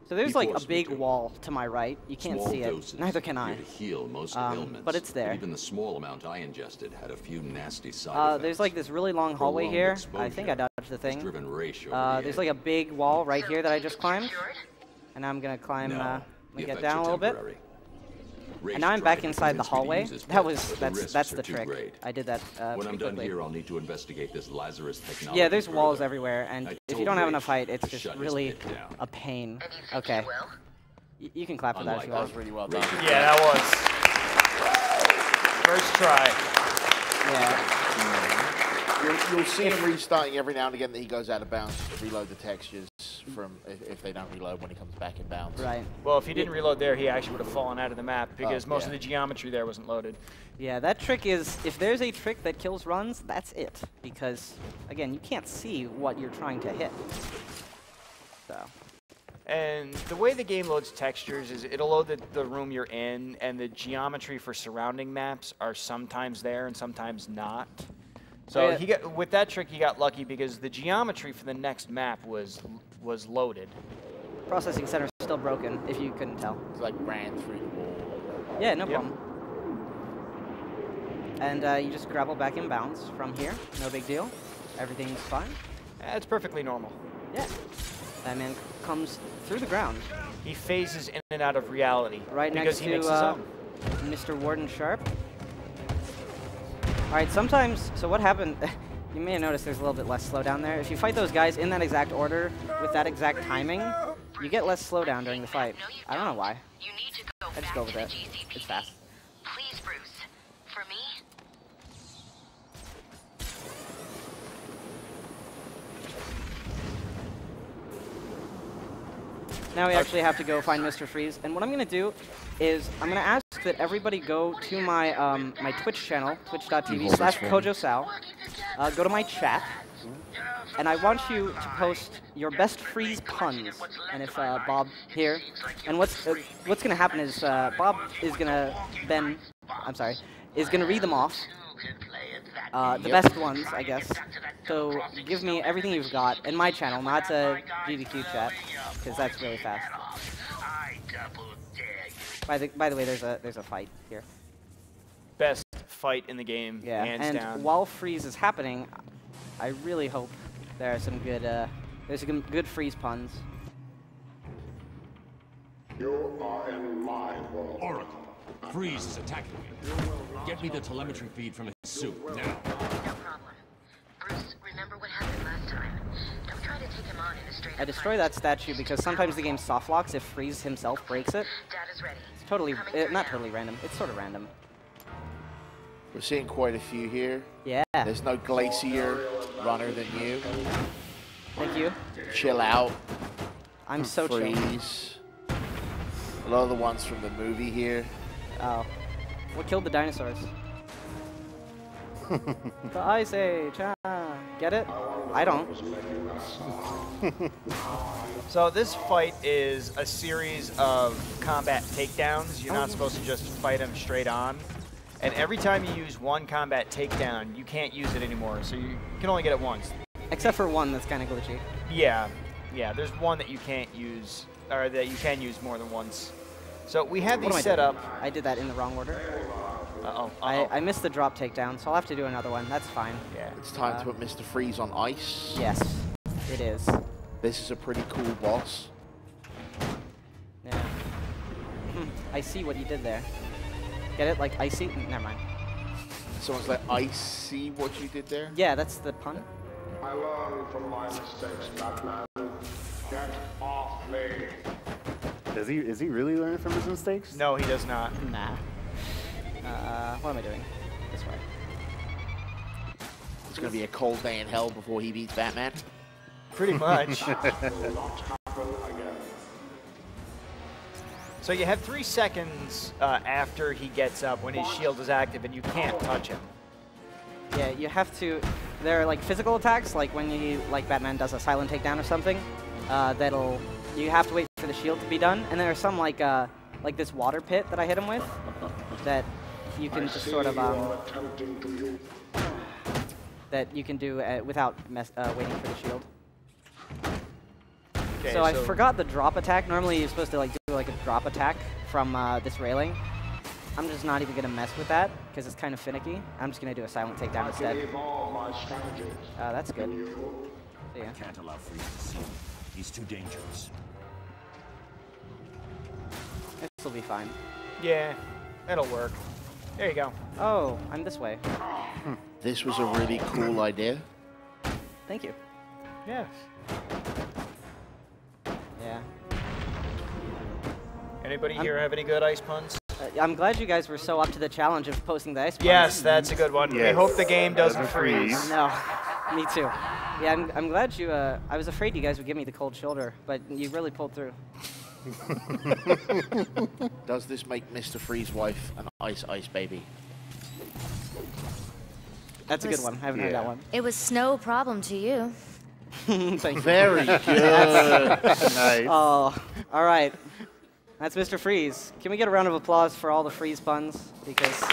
So there's He like a forced me big to. wall to my right. You can't Small see it. doses Neither can I. appear to heal most ailments, but it's there. even the small amount I ingested had a few nasty side effects. There's like this really long hallway Prolonged here. I exposure think I dodged the thing. driven Raish over the There's edge. like a big wall right here that I just climbed. And I'm going to climb, No, get effects down are a little bit. temporary. And now I'm back inside the hallway. That's risks are the too trick. great. I did that When I'm pretty done quickly. here, I'll need to investigate this Lazarus technology. Yeah, there's further. walls everywhere, and I if you told don't have Raish enough height, it's to just shut his really pit down. a pain. Okay. You can clap for that if you That want. was really well done. Yeah, that was. First try. Yeah. You'll see him restarting every now and again that he goes out of bounds to reload the textures from if they don't reload when he comes back in bounds. Right. Well, if he didn't reload there, he actually would have fallen out of the map because most of yeah. the geometry there wasn't loaded. Yeah, that trick is, if there's a trick that kills runs, that's it. Because, again, you can't see what you're trying to hit. So. And the way the game loads textures is it'll load the room you're in, and the geometry for surrounding maps are sometimes there and sometimes not. So with that trick, he got lucky because the geometry for the next map was loaded. Processing center's still broken, if you couldn't tell. It's like ran through the wall. Yeah, no problem. And you just grapple back in bounds from here. No big deal. Everything's fine. It's perfectly normal. Yeah. That man comes through the ground. He phases in and out of reality. Right because next he makes to his own. Mr. Warden Sharp. All right, sometimes, so what happened, you may have noticed there's a little bit less slowdown there. If you fight those guys in that exact order, with that exact timing, you get less slowdown during the fight. I don't know why. I just go with it. It's fast. Please, Bruce. For me? Now we actually have to go find Mr. Freeze, and what I'm going to do is I'm going to ask that everybody go to my my Twitch channel, twitch.tv/cojosao, go to my chat, and I want you to post your best Freeze puns. And if Bob here, and what's going to happen is Bob is going to is going to read them off, the best ones, I guess. So give me everything you've got in my channel, not a GDQ chat, because that's really fast. By the way, there's a fight here. Best fight in the game, yeah, hands down. And while Freeze is happening, I really hope there are some good there's some good Freeze puns. You are in my world. Oracle, Freeze is attacking me. Get me the telemetry feed from his suit now. No problem. Bruce, remember what happened last time. Don't try to take him on in a straight I destroy that statue because sometimes the game soft locks if Freeze himself breaks it. Data's ready. It's totally, not totally random. It's sort of random. We're seeing quite a few here. Yeah. There's no glacier runner than you. Thank you. Chill out. I'm so chill. Freeze. A lot of the ones from the movie here. Oh. What killed the dinosaurs? The Ice Age. Get it? I don't. So this fight is a series of combat takedowns. You're not supposed to just fight them straight on. And every time you use one combat takedown, you can't use it anymore. So you can only get it once. Except for one that's kind of glitchy. Yeah. There's one that you can't use, or that you can use more than once. So we have these set up. I did that in the wrong order. Uh-oh. I missed the drop takedown, so I'll have to do another one. That's fine. Yeah. It's time to put Mr. Freeze on ice. Yes, it is. This is a pretty cool boss. Yeah. I see what you did there. Get it? Like icy? Never mind. Someone's like, I see what you did there? Yeah, that's the pun. I learned from my mistakes, Batman. Get off me. Is he really learning from his mistakes? No, he does not. Nah. What am I doing? This way. It's going to be a cold day in hell before he beats Batman. Pretty much. So you have 3 seconds after he gets up when his shield is active, and you can't touch him. Yeah, you have to. There are like physical attacks, like when Batman does a silent takedown or something. You have to wait for the shield to be done, and there are some like this water pit that I hit him with, that you can just sort of that you can do without waiting for the shield. Okay, so I forgot the drop attack. Normally you're supposed to do a drop attack from this railing. I'm just not even gonna mess with that because it's kind of finicky. I'm just gonna do a silent takedown instead. That's good. See ya. Can't allow Freeze to see him. He's too dangerous. This will be fine. Yeah, it'll work. There you go. Oh, I'm this way. This was a really cool idea. Thank you. Yes. Yeah. Anybody here have any good ice puns? I'm glad you guys were so up to the challenge of posting the ice puns. Yes, that's a good one. Yes. We hope the game doesn't freeze. No, me too. Yeah, I'm glad you, I was afraid you guys would give me the cold shoulder, but you really pulled through. Does this make Mr. Freeze's wife an ice baby? That's a good one. I haven't heard that one. It was no problem to you. Thank you. Very good. Nice. Oh, all right. That's Mr. Freeze. Can we get a round of applause for all the Freeze puns? Because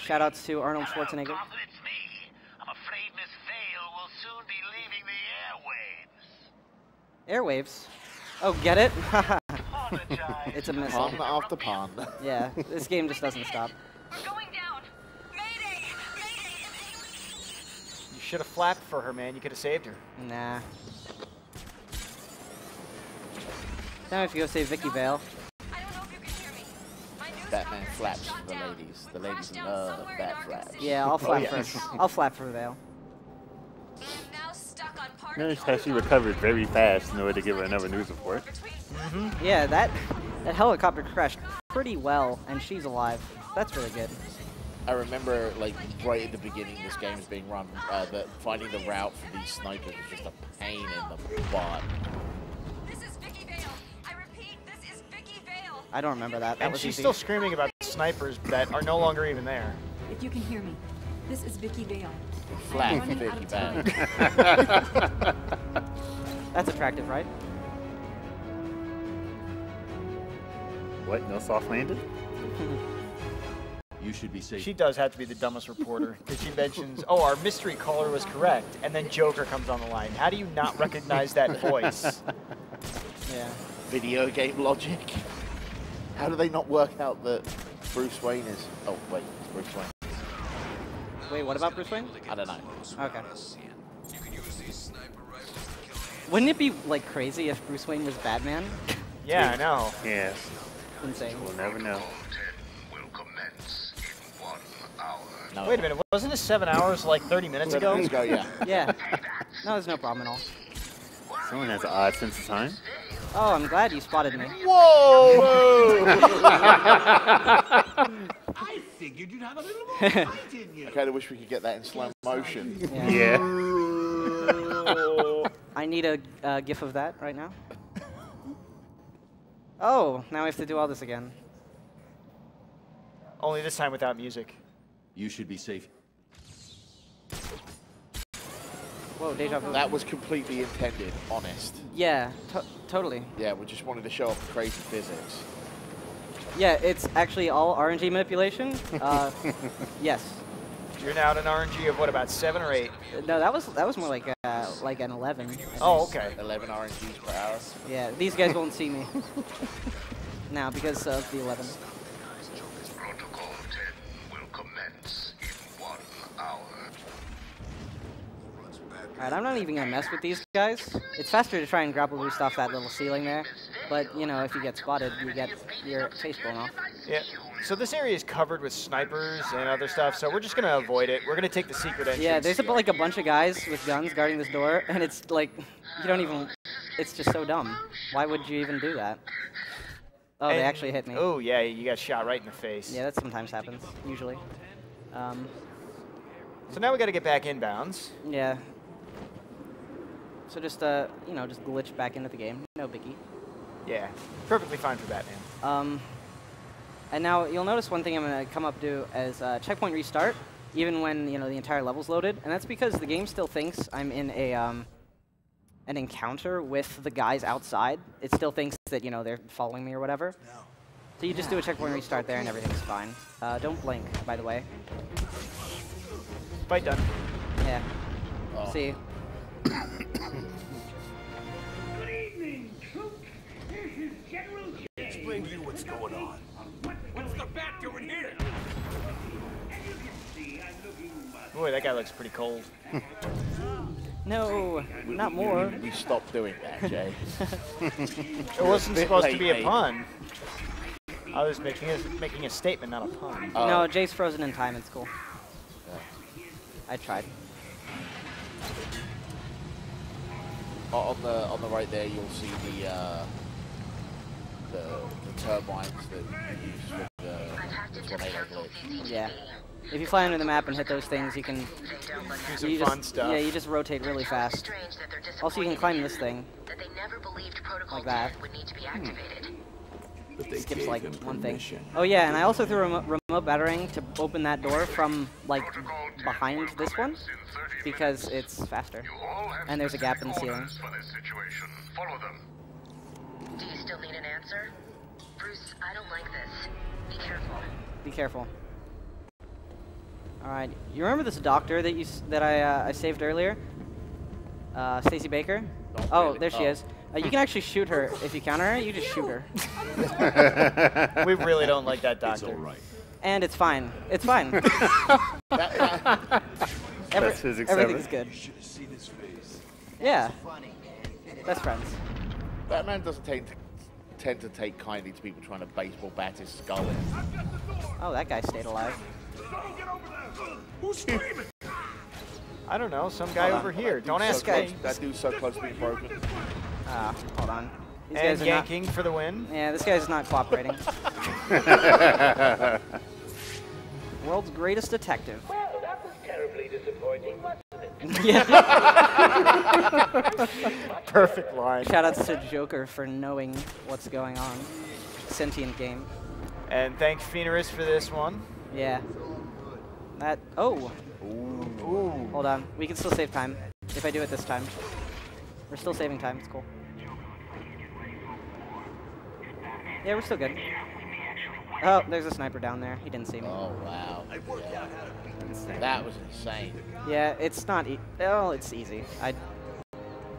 shout outs to Arnold Schwarzenegger. I'm afraid Miss Vale will soon be leaving the airwaves. Airwaves? Oh, get it? It's a missile. Pun after pun. Yeah, this game just doesn't stop. You should have flapped for her, man. You could have saved her. Nah. Now I have to go save Vicky Vale. Batman flaps for the ladies. The ladies love bat flaps. Yeah, I'll flap for I'll flap for Vale. Notice how she recovered very fast in order to give her another news report. Yeah, that helicopter crashed pretty well, and she's alive. That's really good. I remember, like, right at the beginning, this game was being run, finding the route for these snipers was just a pain in the butt. This is Vicky Vale. I repeat, this is Vicky Vale. I don't remember that. That And was she's easy. still screaming about snipers that are no longer even there. If you can hear me, this is Vicky Vale. Flat I'm running out Vicky of Vale. That's attractive, right? What? No soft landing? You should be safe. She does have to be the dumbest reporter because she mentions, "Oh, our mystery caller was correct," and then Joker comes on the line. How do you not recognize that voice? Yeah. Video game logic. How do they not work out that Bruce Wayne is? Oh wait, it's Bruce Wayne. Wait, what about Bruce Wayne? I don't know. Okay. Wouldn't it be like crazy if Bruce Wayne was Batman? Yeah, I know. Yeah. Insane. We'll never know. No. Wait a minute, wasn't it 7 hours like 30 minutes ago? Yeah. Yeah. No, there's no problem at all. Someone has an odd sense of time. Oh, I'm glad you spotted me. Whoa! I figured you'd have a little more fight in you. I kind of wish we could get that in slow motion. Yeah. I need a gif of that right now. Oh, now we have to do all this again. Only this time without music. You should be safe. Whoa, deja vu. That was completely intended, honest. Yeah, totally. Yeah, we just wanted to show off crazy physics. Yeah, it's actually all RNG manipulation. Yes. You're now at an RNG of what, about 7 or 8? No, that was more like an 11. Oh, okay. 11 RNGs per hour. Yeah, these guys won't see me now because of the 11. Protocol 10 will commence in 1 hour. Alright, I'm not even gonna mess with these guys. It's faster to try and grapple boost off that little ceiling there, but you know, if you get spotted, you get your face blown off. Yeah. So this area is covered with snipers and other stuff, so we're just gonna avoid it. We're gonna take the secret entrance. Yeah, there's like a bunch of guys with guns guarding this door, and it's like, you don't even, it's just so dumb. Why would you even do that? Oh, they actually hit me. Oh, yeah, you got shot right in the face. Yeah, that sometimes happens, usually. So now we gotta get back inbounds. Yeah. So just, you know, just glitch back into the game. No biggie. Yeah, perfectly fine for Batman. And now you'll notice one thing I'm going to come up to as checkpoint restart, even when, you know, the entire level's loaded. And that's because the game still thinks I'm in a, an encounter with the guys outside. It still thinks that, you know, they're following me or whatever. So you just do a checkpoint restart there and everything's fine. Don't blink, by the way. Fight done. Yeah. Oh. See. Good evening, troops. This is General J. Explain to you what's going on. What's the bat doing here? As you can see, I'm looking much. Boy, that guy looks pretty cold. No, not more. We stopped doing that, Jay. It wasn't supposed to be a pun. I was making a statement, not a pun. No, Jay's frozen in time. It's cool. I tried. On the right there, you'll see the turbines that you use with the tornado glitch. Yeah. If you fly under the map and hit those things, you can Do some fun stuff. Yeah, you just rotate really fast. Also, you can climb this thing. That they never believed Protocol Like that. 10 would need to be activated. skips like one thing. Oh yeah, and I also threw remote battering to open that door from like behind this one because it's faster. And there's a gap in the ceiling. Do you still need an answer? Bruce, I don't like this. Be careful. Be careful. All right, you remember this doctor that I saved earlier? Stacy Baker. Oh, there she is. You can actually shoot her if you counter her. You just shoot her. We really don't like that doctor. It's all right. And it's fine. It's fine. That's physics. Everything's good. Yeah. Best friends. Batman doesn't tend to take kindly to people trying to baseball bat his skull in. Oh, that guy stayed alive. Who's screaming? I don't know, some guy over here. Don't ask me. That dude's so close to being broken. Hold on. These And guys are yanking for the win. Yeah, this guy's not cooperating. World's greatest detective. Well, that was terribly disappointing, wasn't it? Yeah. Perfect line. Shoutouts to Joker for knowing what's going on. Sentient game. And thanks Phoenix for this one. Yeah. That. Oh. Ooh. Hold on. We can still save time if I do it this time. We're still saving time. It's cool. Yeah, we're still good. Oh, there's a sniper down there. He didn't see me. Oh, wow. Yeah. That was insane. Yeah, it's not. Oh, it's easy.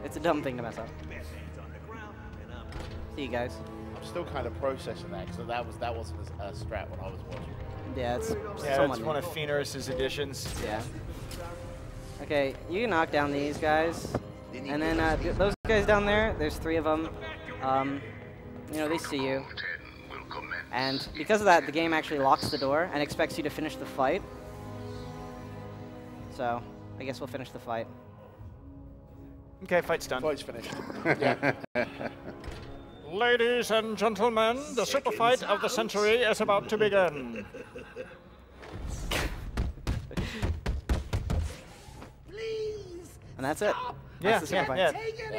It's a dumb thing to mess up. See you guys. I'm still kind of processing that because that wasn't a strat when I was watching. Yeah, it's that's one of Phoenix's additions. Yeah. Okay, you can knock down these guys, and then those guys down there. There's 3 of them. You know, they see you. And because of that, the game actually locks the door and expects you to finish the fight. So, I guess we'll finish the fight. Okay, fight's done. Fight's finished. Yeah. Ladies and gentlemen, the super fight of the century is about to begin. And that's it. Yeah, That's the super fight. yeah.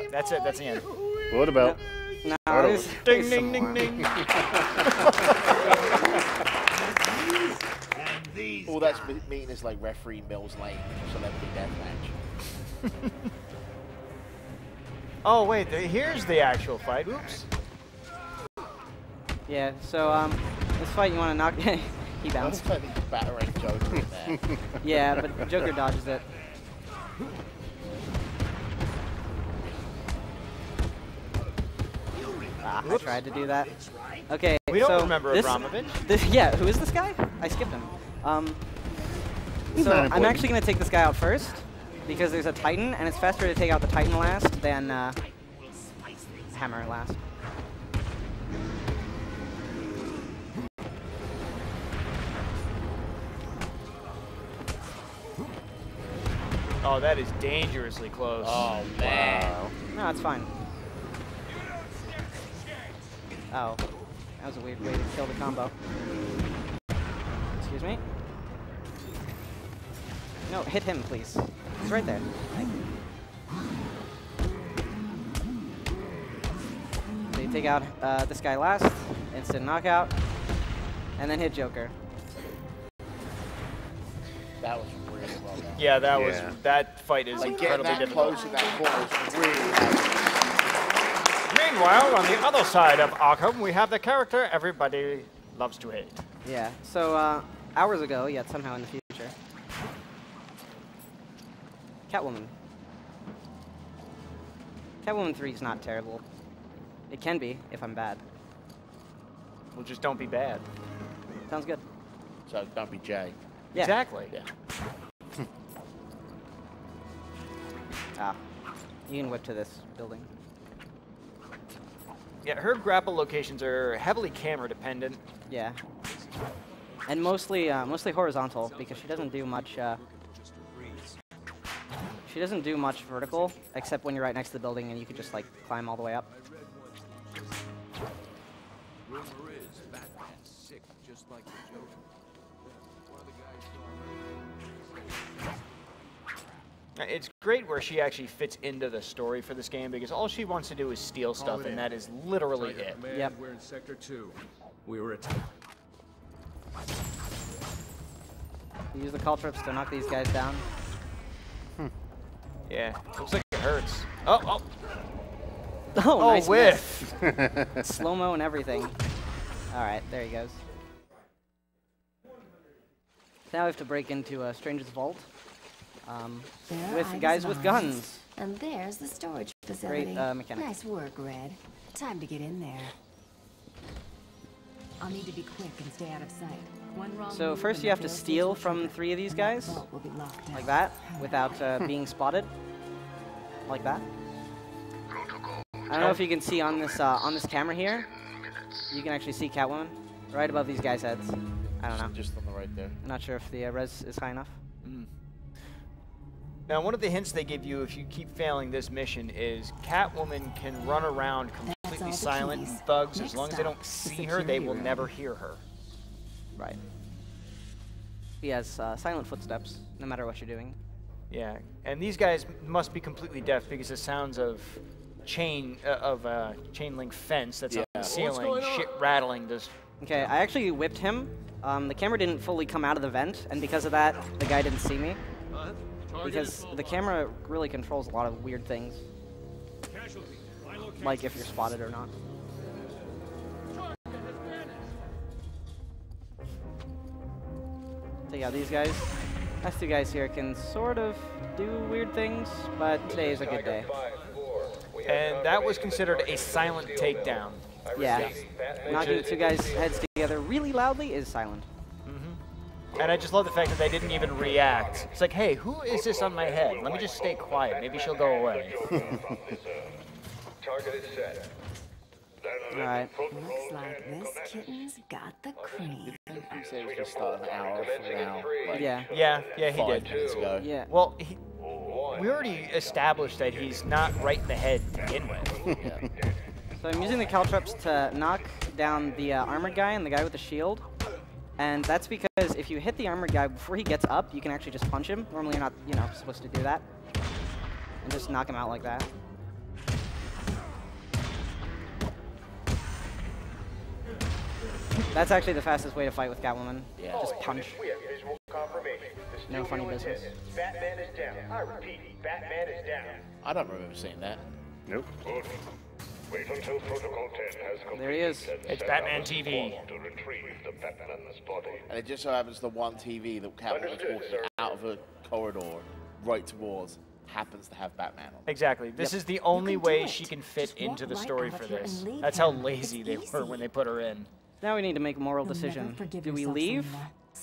That's it. That's the end. What about? No, there's Ding, some ding, more. ding, ding. All that's mean is like referee Mills Lane Celebrity Deathmatch. Oh wait, here's the actual fight. Oops. Yeah. So this fight you want to knock. He bounced. Battering Joker in there. Yeah, but Joker dodges it. I tried to do that. Okay, We don't so remember this, Abramovich. Yeah, who is this guy? I skipped him. So I'm actually going to take this guy out first because there's a Titan, and it's faster to take out the Titan last than Hammer last. Oh, that is dangerously close. Oh man. Wow. No, it's fine. Oh, that was a weird way to kill the combo. Excuse me? No, hit him, please. He's right there. So you take out this guy last, instant knockout, and then hit Joker. That was really well done. Yeah, that fight is Like getting incredibly that difficult. close in that corner is really hard. Meanwhile, on the other side of Arkham, we have the character everybody loves to hate. Yeah, so hours ago, yet somehow in the future, Catwoman. Catwoman 3 is not terrible. It can be, if I'm bad. Well, just don't be bad. Sounds good. So don't be Jay. Yeah. Exactly. Yeah. You can whip to this building. Yeah, her grapple locations are heavily camera dependent. Yeah. And mostly horizontal because she doesn't do much. She doesn't do much vertical except when you're right next to the building and you can just like climb all the way up. Rumor is Batman's sick, just like the Joker. One of the guys It's great where she actually fits into the story for this game because all she wants to do is steal stuff, and that is literally it. Yep. We're in Sector 2. We were attacked. Use the caltrips to knock these guys down. Yeah, looks like it hurts. Oh, nice whiff. Slow-mo and everything. All right, there he goes. Now we have to break into Stranger's vault with guys with guns. And there's the storage facility. Great mechanic. Nice work, Red. Time to get in there. I'll need to be quick and stay out of sight. One wrong So move first and you have the to door steal station from 3 of these guys, vault will be locked like down. that, without being spotted, like that. I don't know if you can see on this camera here. You can actually see Catwoman right above these guys' heads. I don't know. Just on the right there. I'm not sure if the res is high enough. Now, one of the hints they give you if you keep failing this mission is Catwoman can run around completely silent, and thugs, as long as they don't see her, they will never hear her. Right. He has silent footsteps, no matter what you're doing. Yeah, and these guys must be completely deaf because the sounds of chain link fence that's on the ceiling, shit rattling, does. Okay, I actually whipped him. The camera didn't fully come out of the vent, and because of that, the guy didn't see me. Because the camera really controls a lot of weird things. Like if you're spotted or not. So yeah, these guys, us 2 guys here can sort of do weird things, but today is a good day. And that was considered a silent takedown. Yeah, knocking 2 guys' heads together really loudly is silent. And I just love the fact that they didn't even react. It's like, hey, who is this on my head? Let me just stay quiet. Maybe she'll go away. Target is set. Alright. Looks like this kitten's got the cream. He said he was going to start an hour from now. Like Yeah, he 5 did. minutes ago. Yeah. Well, we already established that he's not right in the head to begin with. So I'm using the caltrips to knock down the armored guy and the guy with the shield. And that's because if you hit the armored guy before he gets up, you can actually just punch him. Normally you're not, supposed to do that. And just knock him out like that. That's actually the fastest way to fight with Catwoman. Yeah. Just punch. No funny business. Batman is down. I repeat, Batman is down. I don't remember seeing that. Nope. Wait until Protocol 10 has completed. There he is. It's Batman TV. To retrieve the Batman's body. And it just so happens the one TV that Catwoman was walking out of a corridor right towards happens to have Batman on it. Exactly. This is the only way she can fit into the story for this. That's how lazy they were when they put her in. Now we need to make a moral decision. Do we leave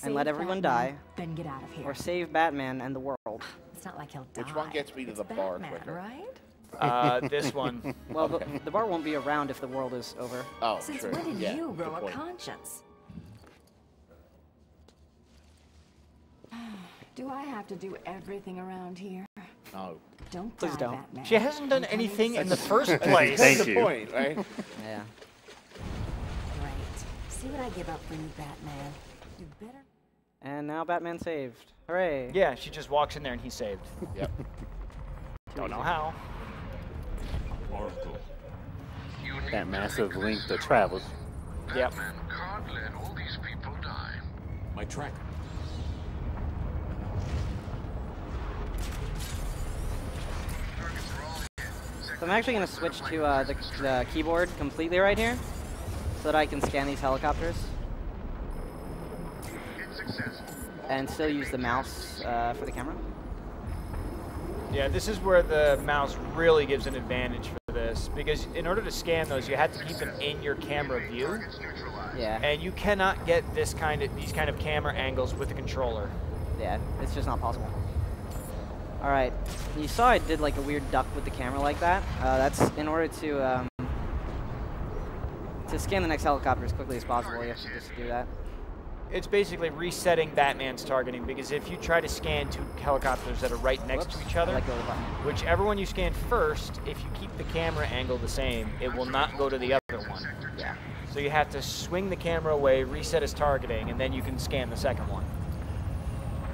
and let everyone die, then get out of here. or save Batman and the world? It's not like he'll die. Which one gets me to the bar quicker? Right? This one. Well, the bar won't be around if the world is over. Oh, Since true. when did Yeah, you grow good a point. conscience? Do I have to do everything around here? No. Don't Please die, don't. Batman. She hasn't done anything in the first place. That's the point, right? Yeah. Right. See what I give up for you, Batman. You better. And now Batman saved. Hooray. Yeah, she just walks in there and he's saved. Yep. Don't know how. That massive link that travels. Yep. Batman can't let all these people die. My tracker. So I'm actually going to switch to the keyboard completely right here, so that I can scan these helicopters. And still use the mouse for the camera. Yeah, this is where the mouse really gives an advantage for this, because in order to scan those, you have to keep them in your camera view. Yeah. And you cannot get these kind of camera angles with the controller. Yeah, it's just not possible. All right, you saw I did like a weird duck with the camera like that. That's in order to scan the next helicopter as quickly as possible. You have to just do that. It's basically resetting Batman's targeting, because if you try to scan 2 helicopters that are right next to each other, whichever one you scan first, if you keep the camera angle the same, it will not go to the other one. Yeah. So you have to swing the camera away, reset his targeting, and then you can scan the second one.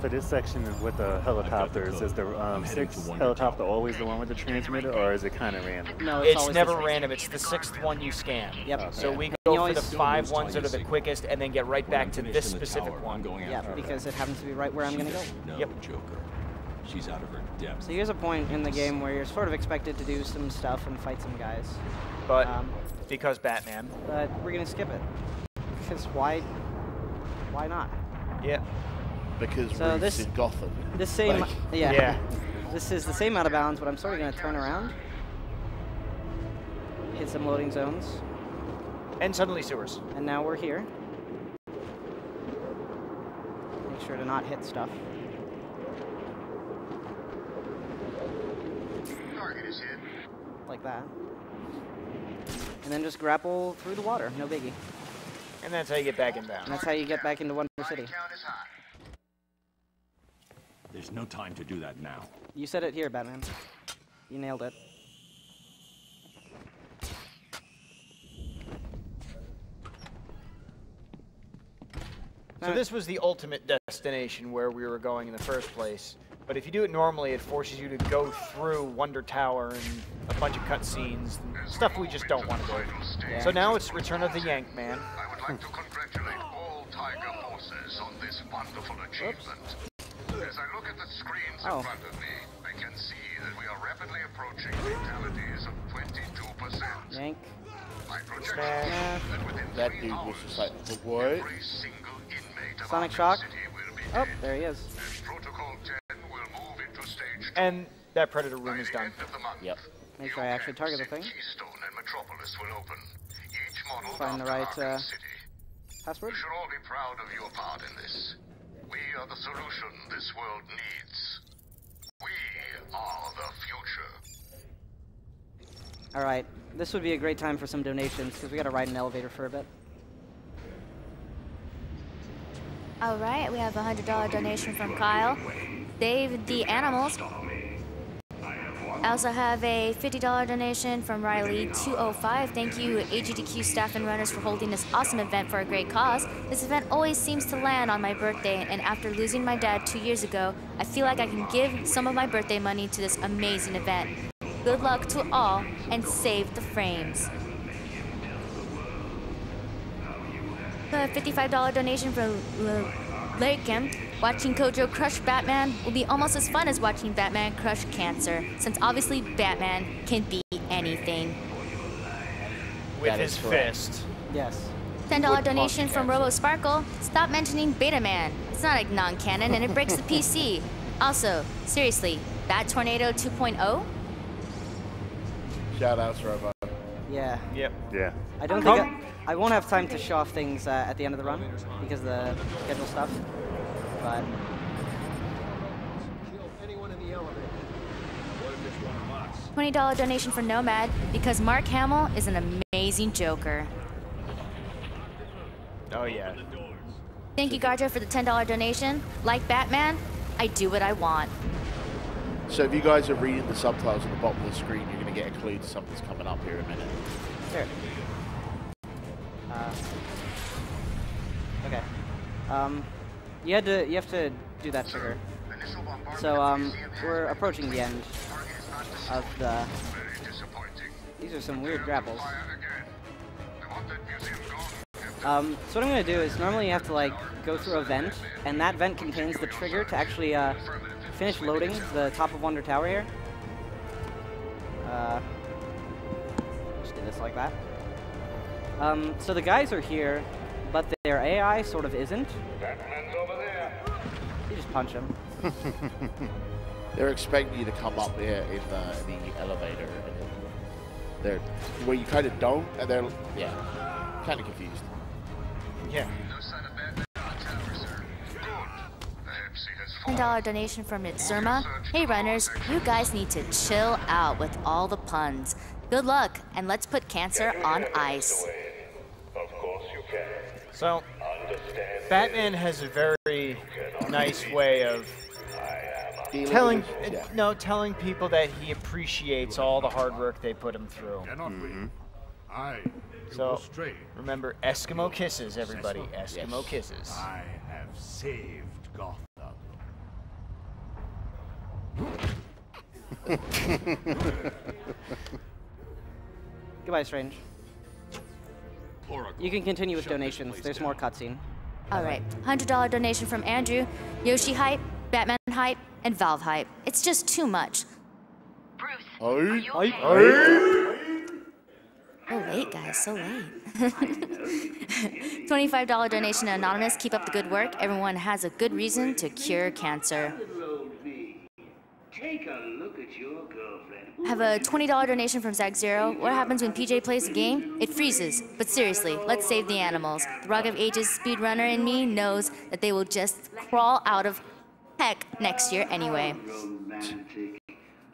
For this section with the helicopters, is the 6th helicopter always the one with the transmitter, or is it kind of random? No, it's never random. It's the 6th one you scan. Yep. Okay. So we go for the 5 ones that are the quickest, and then get right back to this specific one. Yeah, because it happens to be right where I'm going to go. Yep. Joker. She's out of her depth. So here's a point in the game where you're sort of expected to do some stuff and fight some guys. But because Batman. But we're going to skip it. Because why not? Yeah. Because so Ruth's in Gotham. This same, Like, yeah. This is the same out of bounds, but I'm sort of going to turn around. Hit some loading zones. And suddenly sewers. And now we're here. Make sure to not hit stuff. Target is hit. Like that. And then just grapple through the water, no biggie. And that's how you get back in bounds. And that's how you get back into Wonder City. There's no time to do that now. You said it here, Batman. You nailed it. So this was the ultimate destination where we were going in the first place. But if you do it normally, it forces you to go through Wonder Tower and a bunch of cutscenes, stuff we just don't want to do. Yeah. So now it's Return of the Yank Man. I would like to congratulate all Tiger forces on this wonderful achievement. As I look at the screens in front of me, I can see that we are rapidly approaching fatalities of 22%. Yank. My projection is that within 3 hours, what? every single inmate of Sonic Arkham Shock. City will be Oh, dead. there he is. And Protocol 10 will move into stage 2. And that Predator room is done. Yep. Make sure I actually target the thing. Keystone and Metropolis will open. Each model Find the after right Arkham City. password. You should all be proud of your part in this. We are the solution this world needs. We are the future. All right, this would be a great time for some donations because we got to ride an elevator for a bit. All right, we have a $100 donation from Kyle. Dave the Animals. I also have a $50 donation from Riley205. Thank you, AGDQ staff and runners, for holding this awesome event for a great cause. This event always seems to land on my birthday, and after losing my dad 2 years ago, I feel like I can give some of my birthday money to this amazing event. Good luck to all, and save the frames. A $55 donation from Lakem. Watching Kojo crush Batman will be almost as fun as watching Batman crush cancer, since obviously Batman can beat anything. With his fist. Yes. $10 donation from Robo Sparkle. Stop mentioning Beta Man. It's not a non-canon and it breaks the PC. Also, seriously, Bat Tornado 2.0? Shout outs, Robo. Yeah. Yep. Yeah. I don't think I won't have time to show off things at the end of the run because of the schedule stuff. But $20 donation for Nomad because Mark Hamill is an amazing Joker. Oh yeah. Thank you, Garjo, for the $10 donation. Like Batman, I do what I want. So if you guys are reading the subtitles at the bottom of the screen, you're going to get a clue to something's coming up here in a minute. Sure. Okay. You have to do that trigger. So we're approaching the end of the. These are some weird grapples. So what I'm gonna do is normally you have to like go through a vent, and that vent contains the trigger to actually finish loading the top of Wonder Tower here. Just do this like that. So the guys are here, but their AI sort of isn't. You just punch him. They're expecting you to come up here in the elevator, and they're where you kind of don't, and they're kind of confused. Yeah. $10 donation from Mitsurma. Hey runners, you guys need to chill out with all the puns. Good luck, and let's put cancer on ice. So, Batman has a very nice way of telling people that he appreciates all the hard work they put him through. So, remember, Eskimo kisses, everybody. Eskimo kisses. I have saved Gotham. Goodbye, Strange. You can continue with donations. There's more cutscene. All right, $100 donation from Andrew, Yoshi hype, Batman hype, and Valve hype. It's just too much. So late, guys, so late. $25 donation to Anonymous. Keep up the good work. Everyone has a good reason to cure cancer. Take a look at your girlfriend. Have a $20 donation from Zach Zero. What happens when PJ plays the game? It freezes. But seriously, let's save the animals. The Rock of Ages speedrunner in me knows that they will just crawl out of heck next year anyway.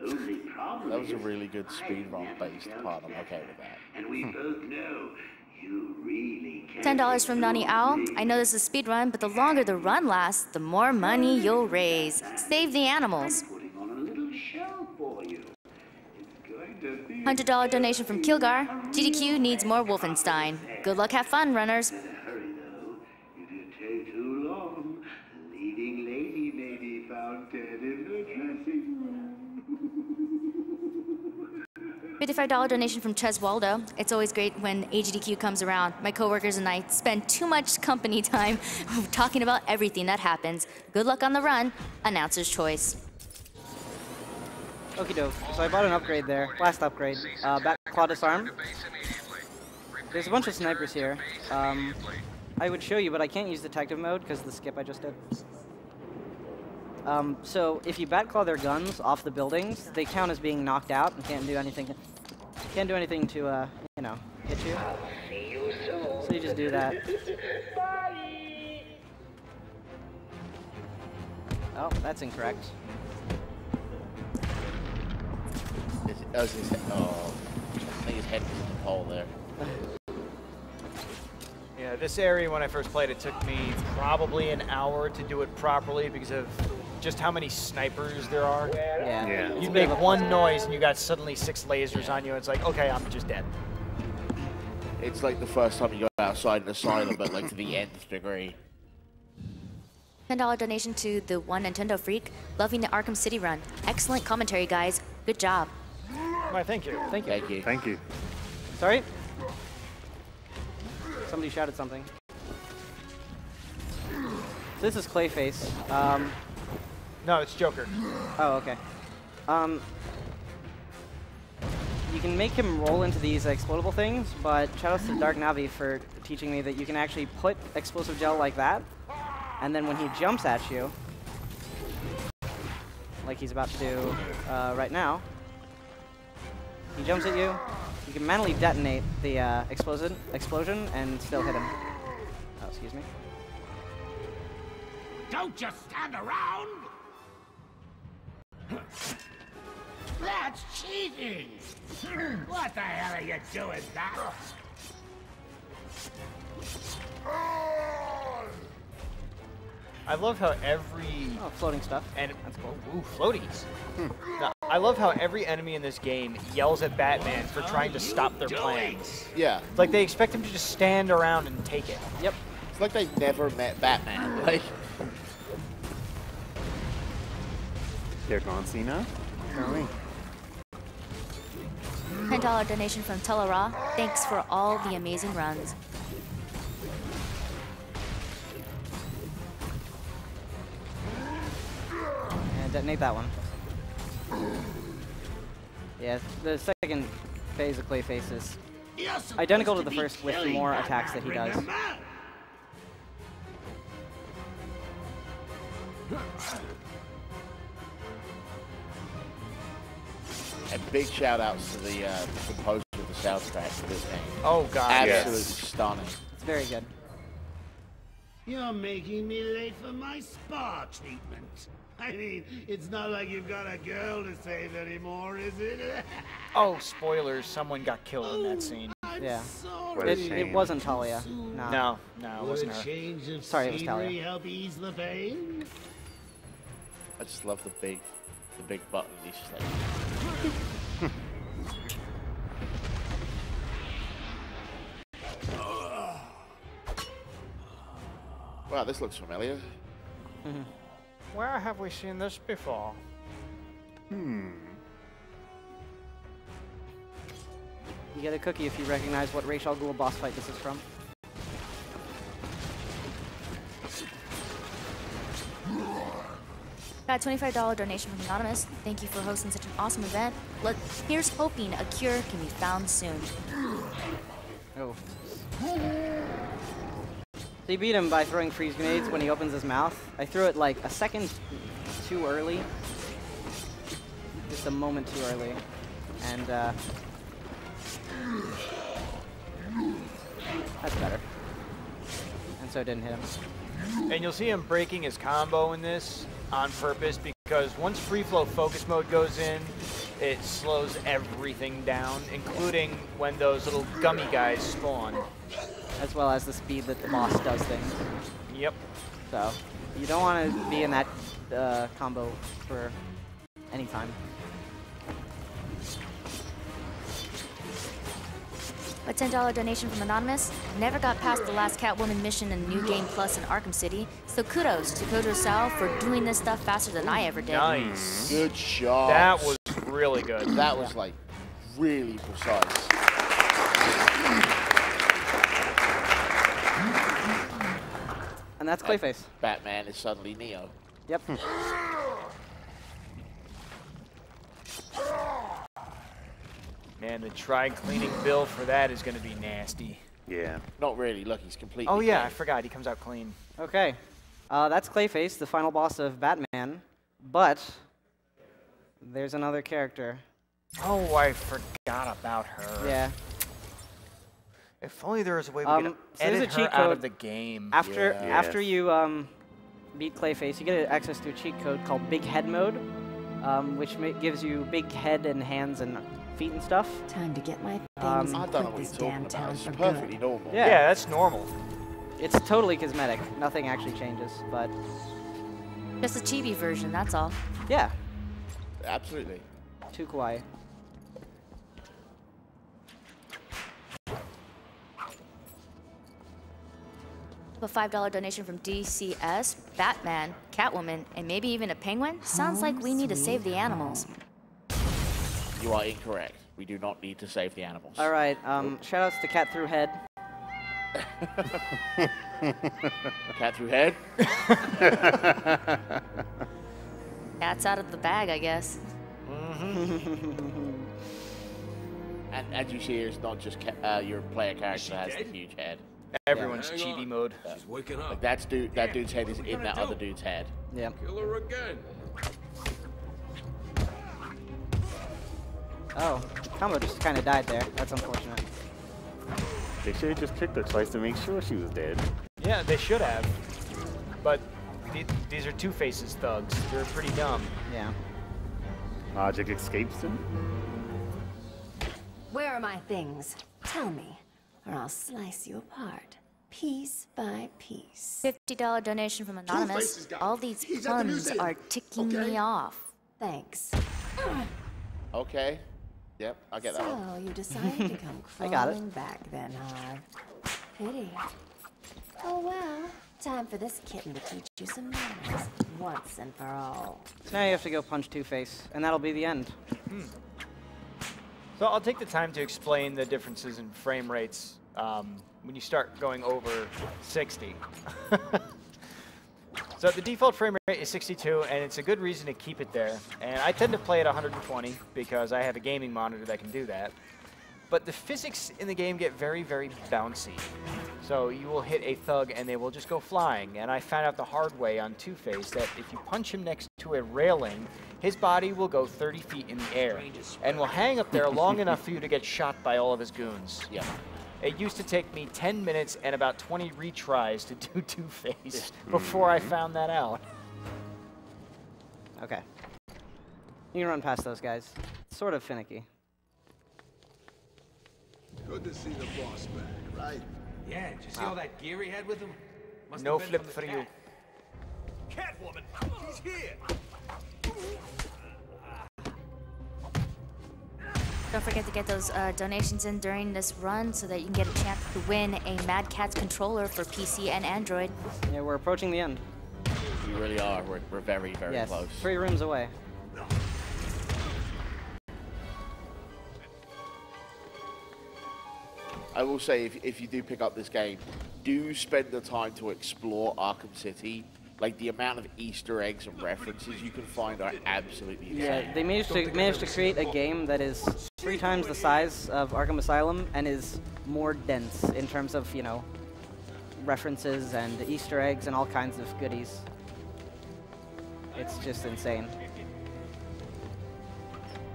That was a really good speedrun based part. I'm okay with that. And we both know you really can. $10 from Nani Owl. I know this is a speed run, but the longer the run lasts, the more money you'll raise. Save the animals. $100 donation from Kilgar. GDQ needs more Wolfenstein. Good luck, have fun, runners. If you take too long, leading lady may be found dead in her dressing room. $55 donation from Ches Waldo. It's always great when AGDQ comes around. My coworkers and I spend too much company time talking about everything that happens. Good luck on the run. Announcer's choice. Okie doke. So I bought an upgrade there. Last upgrade. Back claw disarm. There's a bunch of snipers here. I would show you, but I can't use detective mode because of the skip I just did. So if you bat claw their guns off the buildings, they count as being knocked out and can't do anything. Can't do anything to you know, hit you. So you just do that. Oh, that's incorrect. Oh, I think his head was in the hole there. Yeah, this area when I first played it took me probably an hour to do it properly because of just how many snipers there are. Yeah. You make one noise and you got suddenly 6 lasers on you. It's like, okay, I'm just dead. It's like the first time you go outside an asylum, but like to the nth degree. $10 donation to the One Nintendo Freak. Loving the Arkham City run. Excellent commentary, guys. Good job. Why, thank you. Thank you. Thank you. Thank you. Sorry? Somebody shouted something. This is Clayface. No, it's Joker. Oh, okay. You can make him roll into these explodable things, but shout out to Dark Navi for teaching me that you can actually put explosive gel like that, and then when he jumps at you, like he's about to do right now, he jumps at you, you can manually detonate the explosion and still hit him. Oh, excuse me. Don't just stand around! That's cheating! What the hell are you doing, Doc? I love how every... Oh, floating stuff. And that's cool. Ooh, floaties. No, I love how every enemy in this game yells at Batman for trying to stop their plans. Yeah. It's like they expect him to just stand around and take it. Yep. It's like they've never met Batman. Like, They're gone, Cena. $10 donation from Telara. Thanks for all the amazing runs. And detonate that one. Yeah, the second phase of Clayface is identical to the first with more attacks that he does. and big shout outs to the composer of the soundtrack for this game. Oh god, absolutely stunning. It's very good. You're making me late for my spa treatment. I mean, it's not like you've got a girl to save anymore, is it? Oh, spoilers, someone got killed in that scene. Yeah. It wasn't Talia. No. No, it wasn't her. Change of Sorry, it was scenery Talia. help ease the pain? I just love the big button. He's just like. Wow, this looks familiar. Where have we seen this before? You get a cookie if you recognize what Ra's al Ghul boss fight this is from. Got a $25 donation from Anonymous. Thank you for hosting such an awesome event. Here's hoping a cure can be found soon. Oh. So you beat him by throwing freeze grenades when he opens his mouth. I threw it like a second too early. Just a moment too early. And that's better. And so it didn't hit him. And you'll see him breaking his combo in this on purpose because once free flow focus mode goes in, it slows everything down, including when those little gummy guys spawn. As well as the speed that the boss does things. Yep. So you don't want to be in that combo for any time. A $10 donation from Anonymous. Never got past the last Catwoman mission in New Game Plus in Arkham City, so kudos to cojosao for doing this stuff faster than I ever did. Nice. Good job. That was really good. That was like really precise. And that's Clayface. Batman is suddenly Neo. Yep. Man, the try-cleaning bill for that is going to be nasty. Yeah. Not really. Look, he's completely Oh, yeah, clean. I forgot. He comes out clean. Okay. That's Clayface, the final boss of Batman. But there's another character. Oh, I forgot about her. Yeah. If only there was a way we could so edit there's a cheat her code. out of the game. After you beat Clayface, you get access to a cheat code called Big Head Mode, which gives you big head and hands and feet and stuff. Time to get my things I and don't know quit what this you're damn talking about. town It's for perfectly good. normal. Yeah, that's normal. It's totally cosmetic. Nothing actually changes, but Just a chibi version, that's all. yeah, Absolutely. too kawaii. A $5 donation from DCS, Batman, Catwoman, and maybe even a penguin? Sounds like we need to save the animals. You are incorrect. We do not need to save the animals. All right, shoutouts to Cat Through Head. Cat through head? Cat's out of the bag, I guess. And you see here, it's not just your player character that has the huge head. Everyone's chibi mode. She's waking up. Like that dude's head is in that other dude's head. Yeah. Kill her again. Oh, combo just kind of died there. That's unfortunate. They should have just kicked her twice to make sure she was dead. Yeah, they should have. But these are Two-Face's thugs. They're pretty dumb. Yeah. Logic escapes him. Where are my things? Tell me, or I'll slice you apart, piece by piece. $50 donation from Anonymous. All these puns are ticking me off. Thanks. Okay. Yep, I get that one. So you decided to come I got it. crawling back then, huh? Pity. Oh well, time for this kitten to teach you some manners once and for all. So now you have to go punch Two-Face, and that'll be the end. So I'll take the time to explain the differences in frame rates when you start going over 60. So the default frame rate is 62, and it's a good reason to keep it there. And I tend to play at 120 because I have a gaming monitor that can do that. But the physics in the game get very, very bouncy. So you will hit a thug and they will just go flying. And I found out the hard way on Two-Face that if you punch him next to a railing, his body will go 30 feet in the air and will hang up there long enough for you to get shot by all of his goons. Yeah. It used to take me 10 minutes and about 20 retries to do Two-Face before I found that out. Okay. You can run past those guys. It's sort of finicky. Good to see the boss back, right? Yeah, did you see all that gear he had with him? Must No have been flip from for the you. cat. Catwoman, he's here. Don't forget to get those donations in during this run so that you can get a chance to win a Mad Catz controller for PC and Android. Yeah, we're approaching the end. We really are. We're very, very Yes, close. 3 rooms away. I will say, if you do pick up this game, do spend the time to explore Arkham City. Like, the amount of Easter eggs and references you can find are absolutely insane. Yeah, they managed to create a game that is 3 times the size of Arkham Asylum and is more dense in terms of, you know, references and Easter eggs and all kinds of goodies. It's just insane.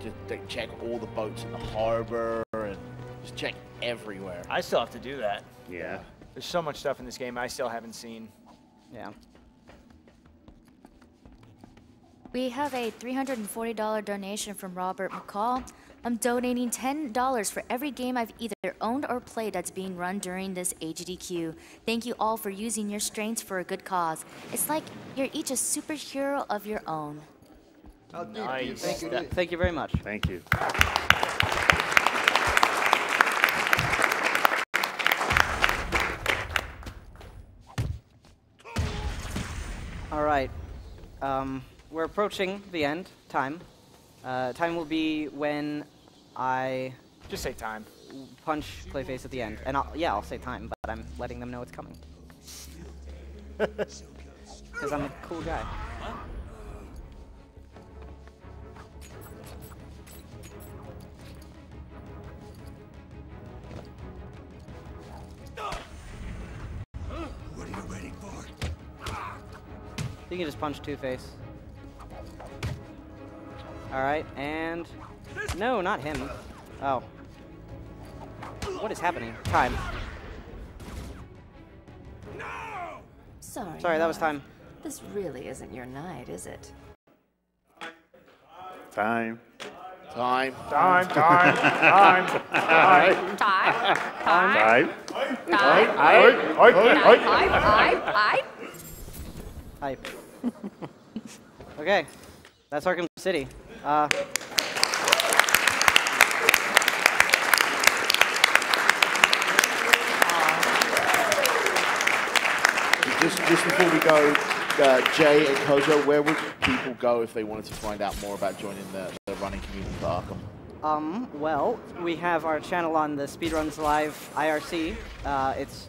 Just check all the boats in the harbor and just check everywhere. I still have to do that. Yeah. There's so much stuff in this game I still haven't seen. Yeah. We have a $340 donation from Robert McCall. I'm donating $10 for every game I've either owned or played that's being run during this AGDQ. Thank you all for using your strengths for a good cause. It's like you're each a superhero of your own. Nice. Thank you very much. Thank you. All right. We're approaching the end time. Time will be when I just say time. Punch Clayface at the end, and I'll say time, but I'm letting them know it's coming because I'm a cool guy. What are you waiting for? You can just punch Two-Face. Alright, and... No, not him. Oh. What is happening? Time. Sorry, that was time. This really isn't your night, is it? Time. Time. Time. Time. Time. Time. Time. Hype. Okay. That's Arkham City. Just before we go, Jay and Kojo, where would people go if they wanted to find out more about joining the running community for Arkham? Well, we have our channel on the Speedruns Live IRC. It's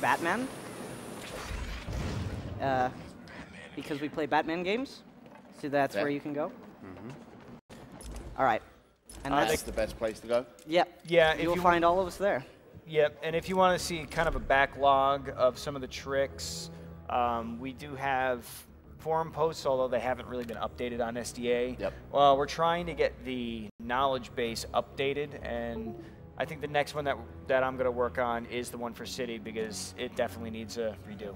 #Batman. Because we play Batman games, so that's where you can go. All right. And that's the best place to go? Yep. Yeah. You'll find all of us there. Yep, and if you want to see kind of a backlog of some of the tricks, we do have forum posts, although they haven't really been updated on SDA. Yep. Well, we're trying to get the knowledge base updated, and I think the next one that I'm going to work on is the one for City, because it definitely needs a redo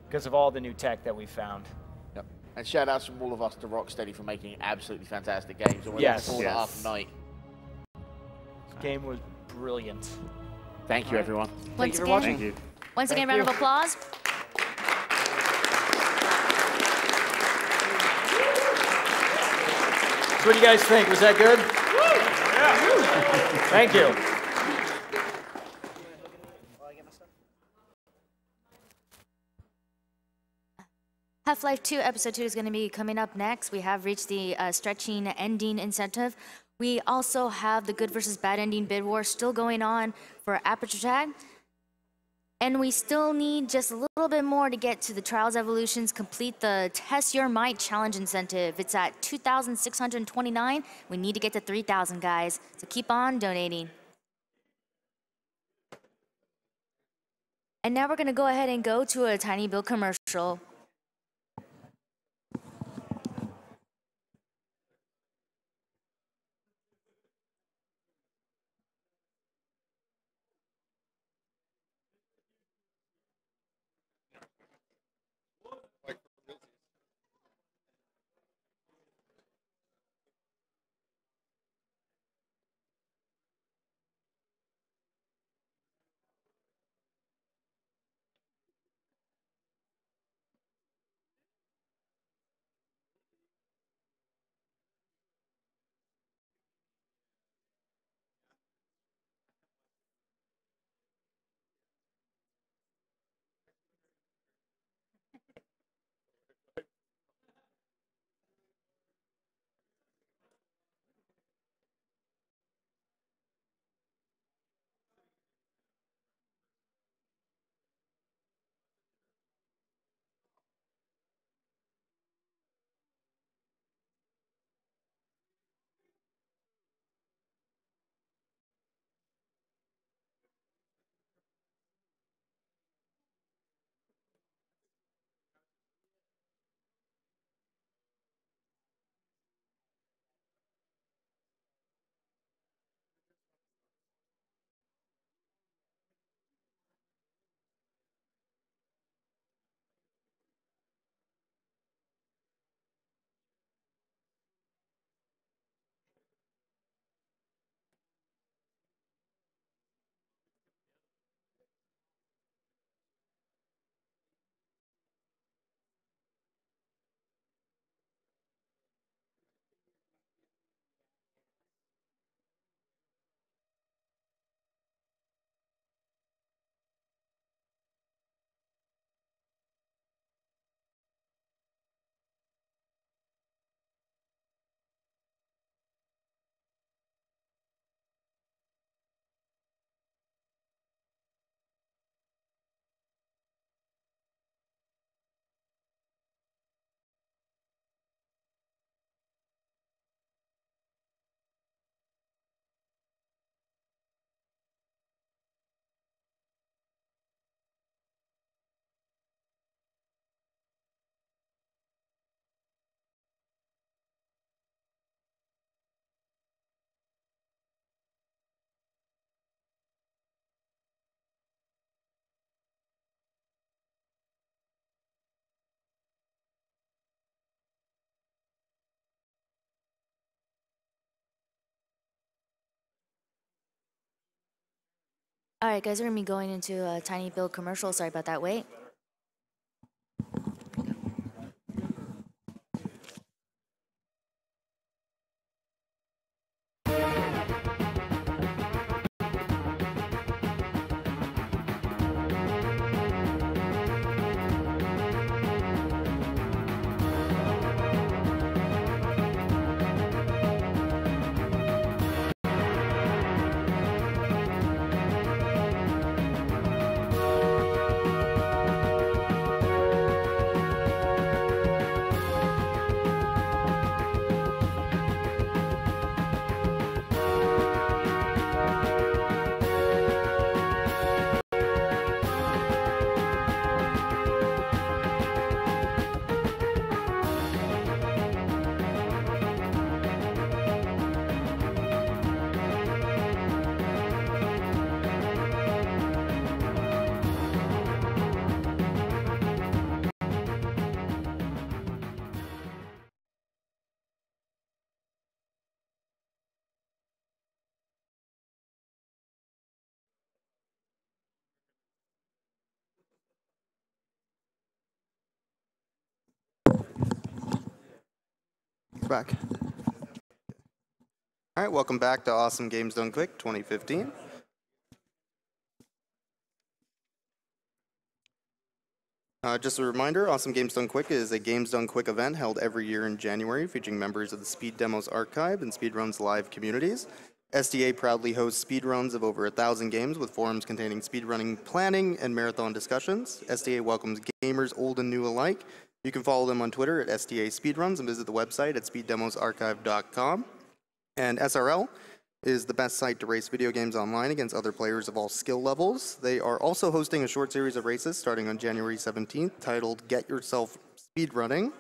because of all the new tech that we found. Yep. And shout outs from all of us to Rocksteady for making absolutely fantastic games. And we're Yes. looking forward to Arkham Knight. This game was brilliant. Thank you, everyone. Once for again, watching. Thank you. Once again, round of applause. So what do you guys think? Was that good? Thank you. Half-Life 2 Episode 2 is going to be coming up next. We have reached the stretching ending incentive. We also have the good versus bad ending bid war still going on for Aperture Tag. And we still need just a little bit more to get to the Trials Evolutions, complete the Test Your Might challenge incentive. It's at 2,629. We need to get to 3,000, guys. So keep on donating. And now we're going to go ahead and go to a Tiny Build commercial. All right, guys, we're gonna be going into a tiny build commercial. Sorry about that. Wait. Back. All right, welcome back to Awesome Games Done Quick 2015. Just a reminder, Awesome Games Done Quick is a Games Done Quick event held every year in January featuring members of the Speed Demos Archive and Speedruns Live communities. SDA proudly hosts speedruns of over 1,000 games with forums containing speedrunning planning and marathon discussions. SDA welcomes gamers old and new alike. You can follow them on Twitter at SDA Speedruns and visit the website at speeddemosarchive.com. And SRL is the best site to race video games online against other players of all skill levels. They are also hosting a short series of races starting on January 17th titled Get Yourself Speedrunning.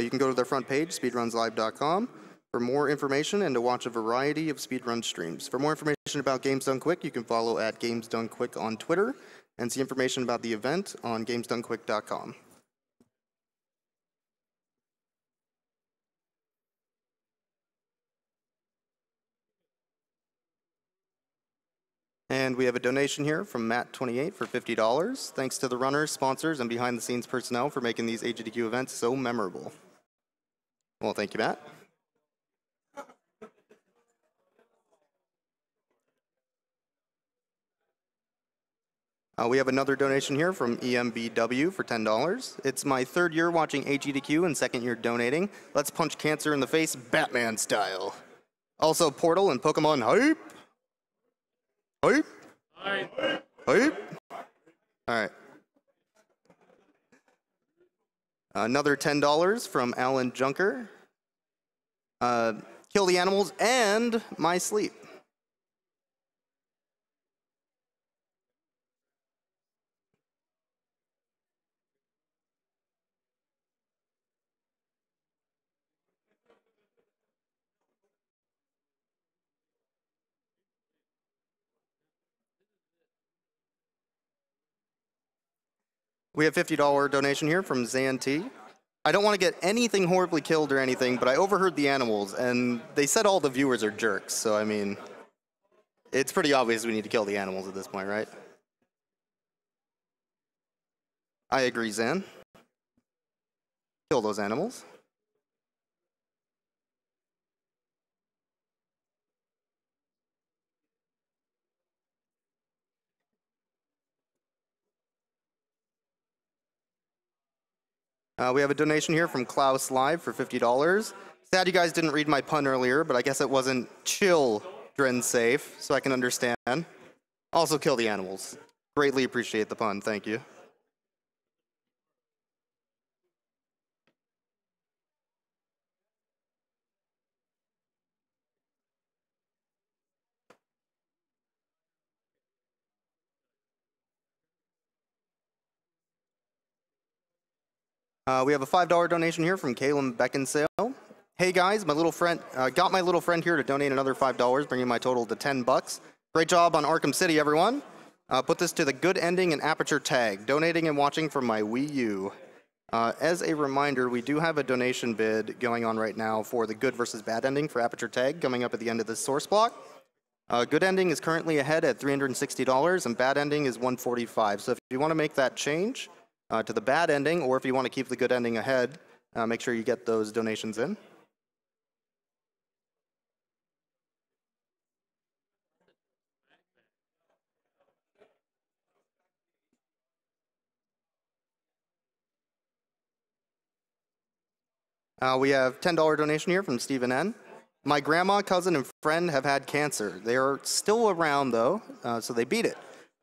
You can go to their front page, speedrunslive.com, for more information and to watch a variety of speedrun streams. For more information about Games Done Quick, you can follow at Games Done Quick on Twitter and see information about the event on gamesdonequick.com. And we have a donation here from Matt28 for $50. Thanks to the runners, sponsors, and behind-the-scenes personnel for making these AGDQ events so memorable. Well, thank you, Matt. We have another donation here from EMBW for $10. It's my third year watching AGDQ and second year donating. Let's punch cancer in the face Batman style. Also, Portal and Pokemon hype. Hype? Hype? All right. Another $10 from Alan Junker. Kill the Animals and My Sleep. We have $50 donation here from Zanti. I don't want to get anything horribly killed or anything, but I overheard the animals, and they said all the viewers are jerks, so I mean, it's pretty obvious we need to kill the animals at this point, right? I agree, Zan. Kill those animals. We have a donation here from Klaus Live for $50. Sad you guys didn't read my pun earlier, but I guess it wasn't children safe, so I can understand. Also kill the animals. Greatly appreciate the pun, thank you. We have a $5 donation here from Caleb Beckinsale. Hey guys, my little friend got my little friend here to donate another $5, bringing my total to $10. Great job on Arkham City, everyone. Put this to the good ending and Aperture tag. Donating and watching from my Wii U. As a reminder, we do have a donation bid going on right now for the good versus bad ending for Aperture tag coming up at the end of this source block. Good Ending is currently ahead at $360, and Bad Ending is $145. So if you want to make that change to the Bad Ending, or if you want to keep the Good Ending ahead, make sure you get those donations in. We have $10 donation here from Stephen N. My grandma, cousin, and friend have had cancer. They are still around, though, so they beat it.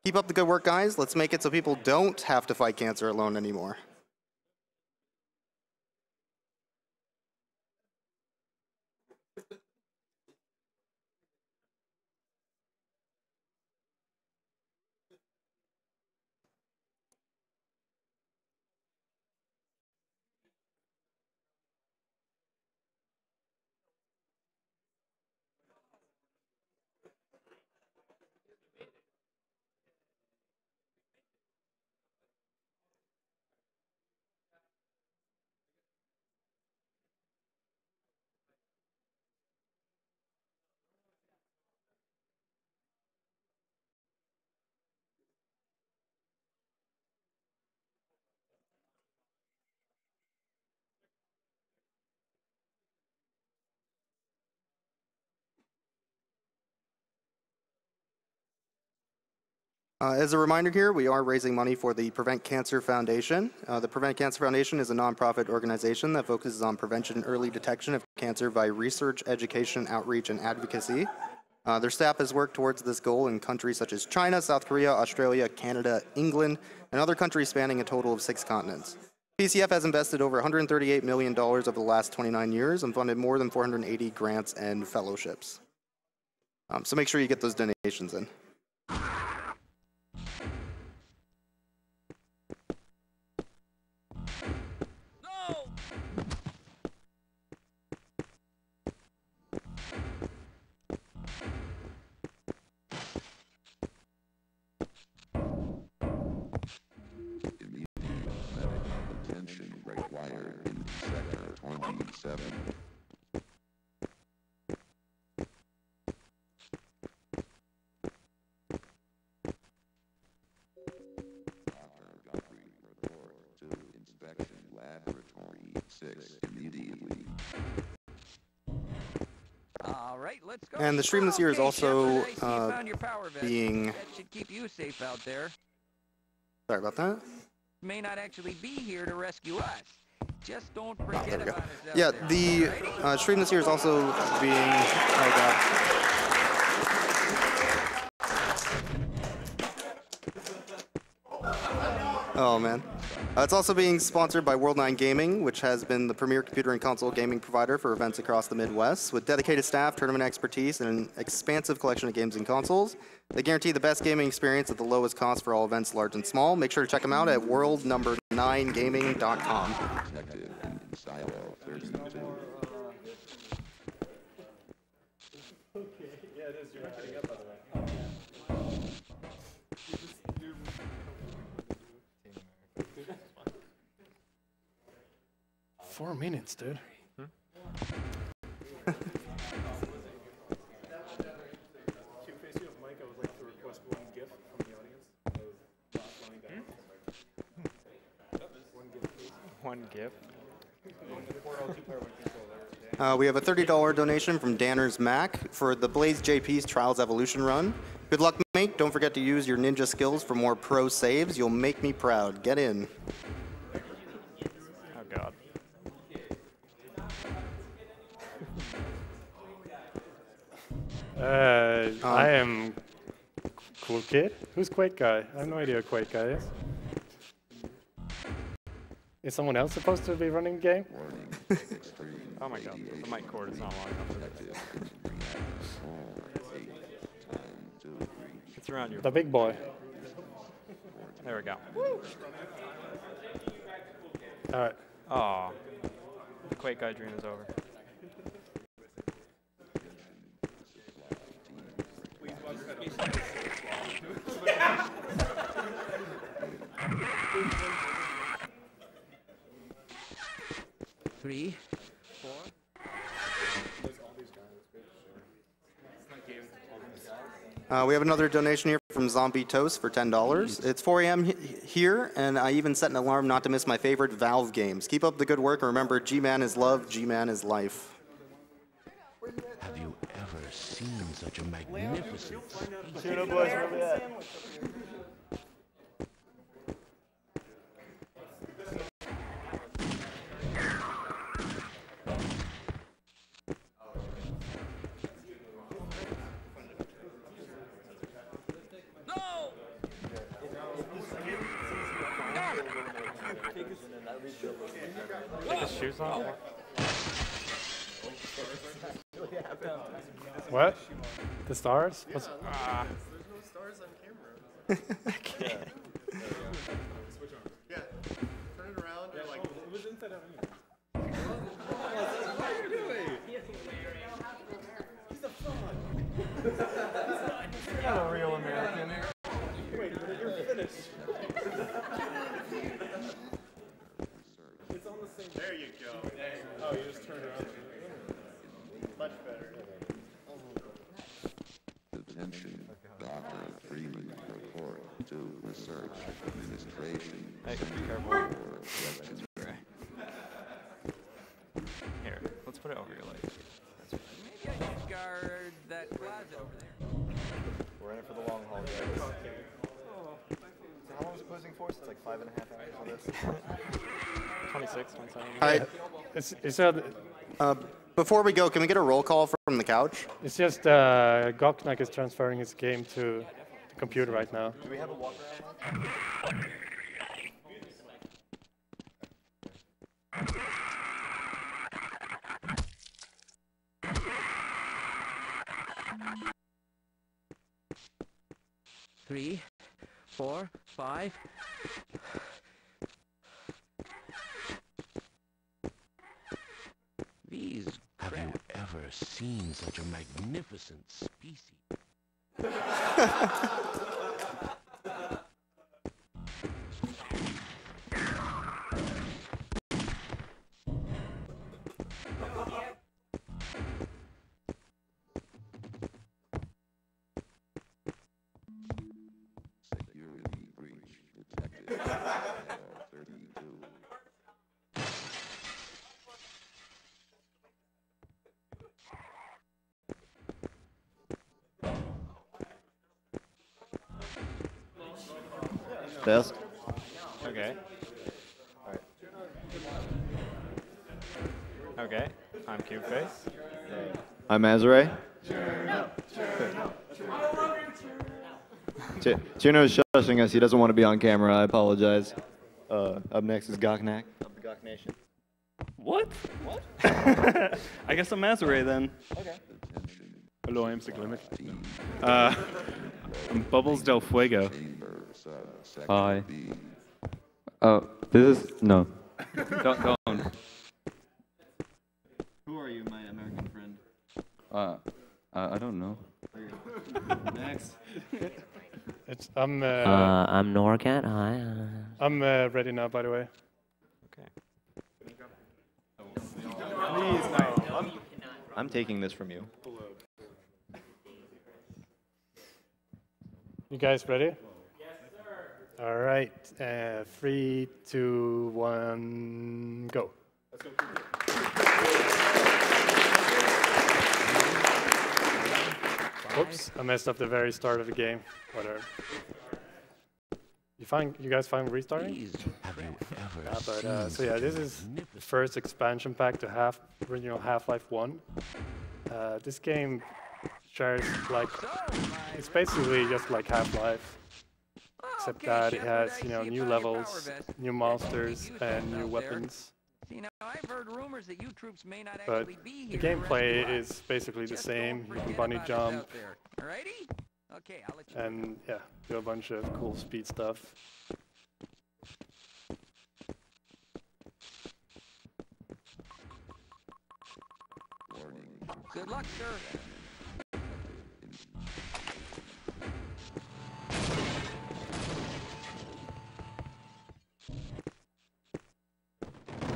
Keep up the good work, guys. Let's make it so people don't have to fight cancer alone anymore. As a reminder here, we are raising money for the Prevent Cancer Foundation. The Prevent Cancer Foundation is a nonprofit organization that focuses on prevention and early detection of cancer via research, education, outreach, and advocacy. Their staff has worked towards this goal in countries such as China, South Korea, Australia, Canada, England, and other countries spanning a total of 6 continents. PCF has invested over $138 million over the last 29 years and funded more than 480 grants and fellowships. So make sure you get those donations in. Required in Sector 27. Report to Inspection Laboratory 6 immediately. All right, let's go. And the stream this year is also being... That should keep you safe out there. Sorry about that. May not actually be here to rescue us. Just don't forget about us. Yeah, the stream this year is also being... Oh, God. Oh, man. It's also being sponsored by World9 Gaming, which has been the premier computer and console gaming provider for events across the Midwest. With dedicated staff, tournament expertise, and an expansive collection of games and consoles, they guarantee the best gaming experience at the lowest cost for all events, large and small. Make sure to check them out at world9gaming.com. Yeah, it is. You're not getting up, by the way. 4 minutes, dude. One GIF. We have a $30 donation from Danner's Mac for the Blaze JP's Trials Evolution run. Good luck, mate. Don't forget to use your ninja skills for more pro saves. You'll make me proud. Get in. Oh, God. I am Cool Kid. Who's QuakeGuy? I have no idea who QuakeGuy is. Is someone else supposed to be running the game? Oh my God, the mic cord is not long enough. It's around your... The big boy. There we go. All right. Aw. The QuakeGuy dream is over. Three. 4. We have another donation here from Zombie Toast for $10. It's 4 a.m. here, and I even set an alarm not to miss my favorite Valve games. Keep up the good work, and remember, G-Man is love, G-Man is life. Have you ever seen such a magnificent... Tuna boys, where we at? Take his shoes off? What? The stars? What's... There's no stars on camera. Okay. Switch arms. Yeah. Turn it around. Yeah, like it was inside out anyway. What are you doing? He's a fraud. You're not a real American. Wait, you're finished. It's on the same. There you go. Oh, you just turned around. Much better. Attention, Dr. Freeman report to research administration. Hey, be careful. Here, let's put it over your leg. Maybe I should guard that closet over there. We're in it for the long haul, guys. So how long is opposing force? It's like 5.5 hours on this. 26, 27. All right. Before we go, can we get a roll call from the couch? It's just Gocnak is transferring his game to the computer right now. Do we have a walk around? 3, 4, 5. These Have you ever seen such a magnificent species? Security breach detected. 32. Test. Okay. Alright. Okay. I'm Cubeface. I'm Azure. Tuno is shushing us. He doesn't want to be on camera. I apologize. Up next is Gocnak of the Gok Nation. What? What? I guess I'm Azure then. Okay. Hello, I'm Siglimit. I'm Bubbles Del Fuego. Hi. This is no. Don't. Who are you, my American friend? I don't know. Next. I'm Norcat. Hi. I'm ready now, by the way. Okay. Please, no. I'm taking this from you. You guys ready? Yes, sir. All right. 3, 2, 1, go. Let's go. Oops, I messed up the very start of the game. Whatever. You guys find restarting? So yeah, this is the first expansion pack to original Half-Life 1. This game shares it's basically just like Half-Life, except that it has new levels, new monsters, and new weapons. See, now I've heard rumors that you troops may not But actually be the here. gameplay is basically the same. You can bunny jump. Alrighty? Okay, I'll let you. And yeah, do a bunch of cool speed stuff. Good luck, sir.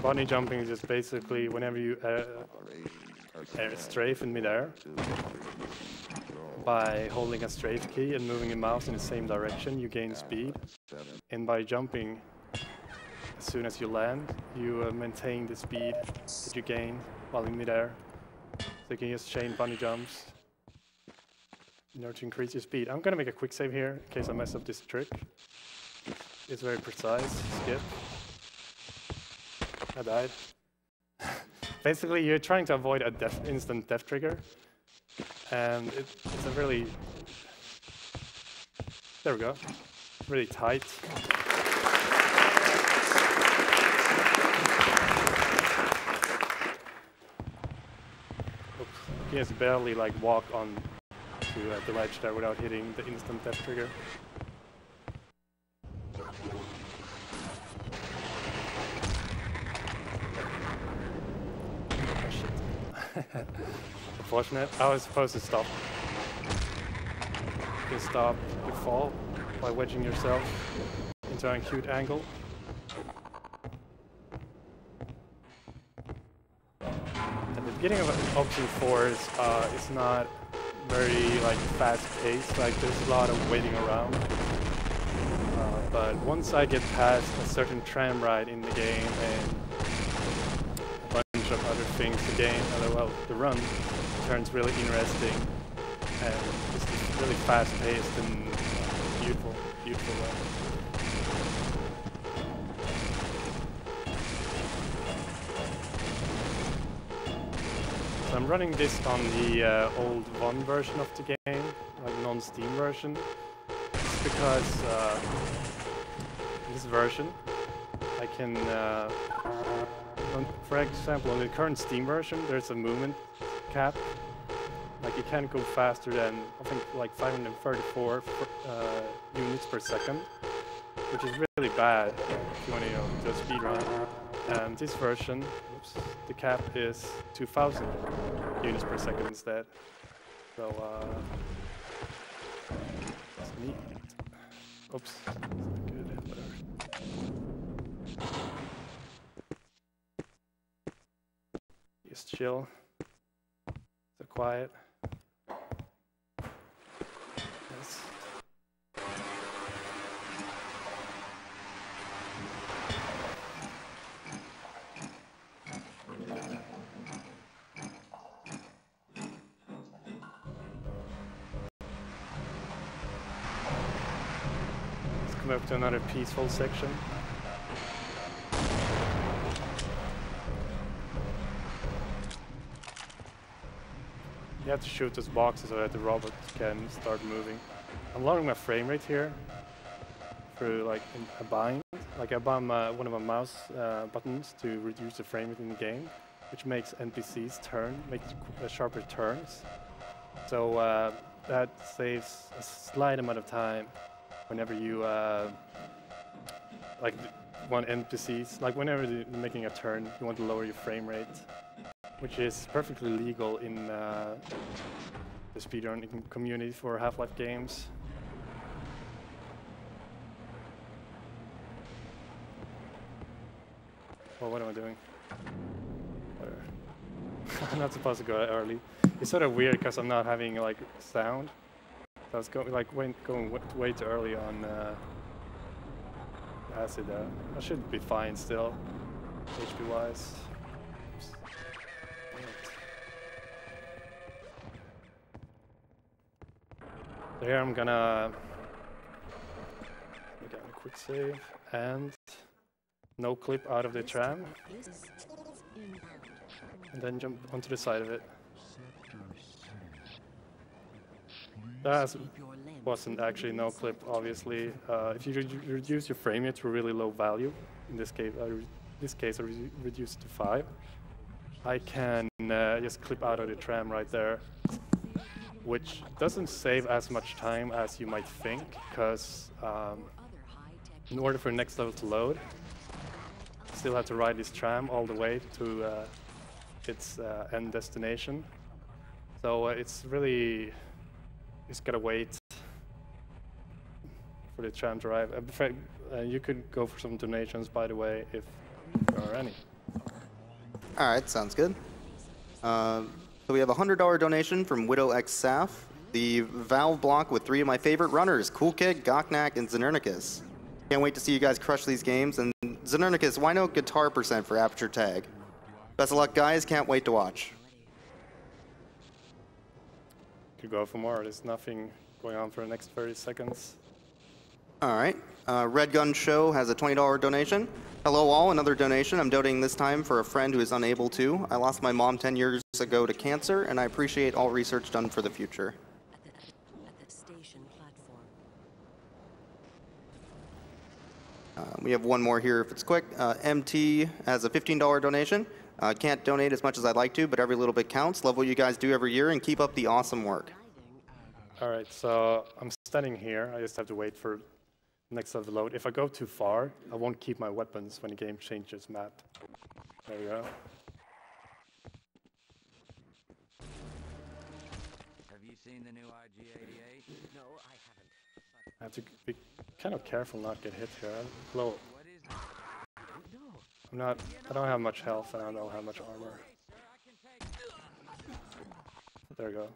Bunny jumping is just basically whenever you strafe in midair, by holding a strafe key and moving the mouse in the same direction, you gain speed. And by jumping, as soon as you land, you maintain the speed that you gain while in midair. So you can just chain bunny jumps in order to increase your speed. I'm gonna make a quick save here in case I mess up this trick. It's very precise. Skip. I died. Basically, you're trying to avoid a instant death trigger, and it's a really, there we go, really tight. Oops. You can just barely like walk on to the ledge there without hitting the instant death trigger. Unfortunate. I was supposed to stop. You can stop your fall by wedging yourself into an acute angle. At the beginning of option 4 is not very like fast paced. Like there's a lot of waiting around. But once I get past a certain tram ride in the game and of other things, the game, well, the run turns really interesting, and it's just really fast-paced and beautiful, beautiful run. So I'm running this on the old 1 version of the game, like non-Steam version. It's because this version I can for example, on the current Steam version, there's a movement cap. Like you can't go faster than, I think, like 534 units per second, which is really bad if you want to do a speed run. And this version, oops, the cap is 2,000 units per second instead. So, that's neat. Oops, that's not good, whatever. Just chill. So quiet. Yes. Let's come up to another peaceful section. You have to shoot those boxes so that the robot can start moving. I'm lowering my frame rate here through like a bind. Like I bind one of my mouse buttons to reduce the frame rate in the game, which makes NPCs make sharper turns. So that saves a slight amount of time whenever you like want NPCs, like whenever you're making a turn, you want to lower your frame rate, which is perfectly legal in the speedrunning community for Half-Life games. Well, what am I doing? I'm not supposed to go early. It's sort of weird because I'm not having like sound. So I was going way too early on acid. I should be fine still, HP wise. So here I'm gonna get a quick save and no clip out of the tram, and then jump onto the side of it. That wasn't actually no clip, obviously. If you reduce your frame rate to a really low value, in this case I reduced it to 5, I can just clip out of the tram right there, which doesn't save as much time as you might think, because in order for the next level to load, you still have to ride this tram all the way to its end destination. So it's really, just gotta wait for the tram to arrive. In fact, you could go for some donations, by the way, if there are any. All right, sounds good. So we have a $100 donation from Widow X Saf. the Valve block with 3 of my favorite runners, QuakeGuy, Gocnak, and Xenernicus. Can't wait to see you guys crush these games. And Xenernicus, why no guitar percent for Aperture Tag? Best of luck, guys. Can't wait to watch. Could go for more. There's nothing going on for the next 30 seconds. All right. Red Gun Show has a $20 donation. Hello all, another donation. I'm donating this time for a friend who is unable to. I lost my mom 10 years ago to cancer, and I appreciate all research done for the future. At the station platform. We have one more here if it's quick. MT has a $15 donation. Can't donate as much as I'd like to, but every little bit counts. Love what you guys do every year, and keep up the awesome work. All right, so I'm standing here. I just have to wait for next level load. If I go too far, I won't keep my weapons when the game changes map. There we go. Have you seen the new AGDQ? No, I haven't. I have to be kind of careful not get hit here. I'm low. I don't have much health and I don't have much armor. There we go.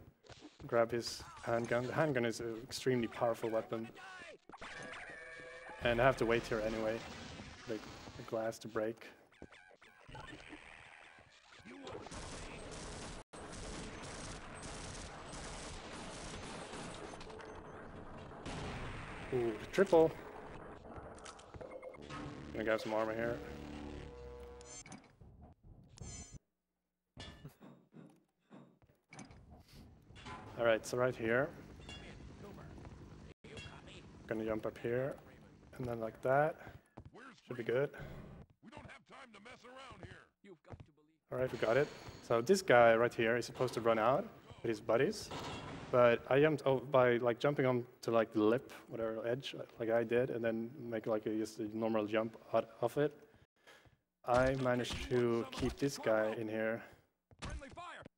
Grab his handgun. The handgun is an extremely powerful weapon. And I have to wait here anyway, the glass to break. Ooh, triple. Gonna grab some armor here. Alright, so right here. Gonna jump up here. And then like that. Should be good. Alright, we got it. So this guy right here is supposed to run out with his buddies. But I jumped by like jumping on to like the lip, whatever edge, like I did, and then make like just a normal jump out of it. I managed to keep this guy in here.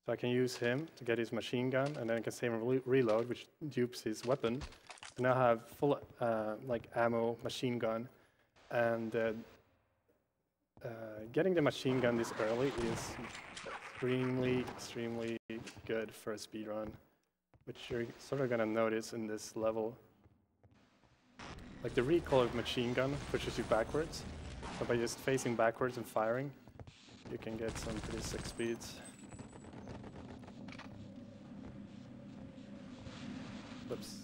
So I can use him to get his machine gun, and then I can save and reload, which dupes his weapon. So now I have full like ammo machine gun, and getting the machine gun this early is extremely good for a speedrun, which you're sort of gonna notice in this level. Like the recoil of machine gun pushes you backwards, so by just facing backwards and firing, you can get some pretty sick speeds. Whoops.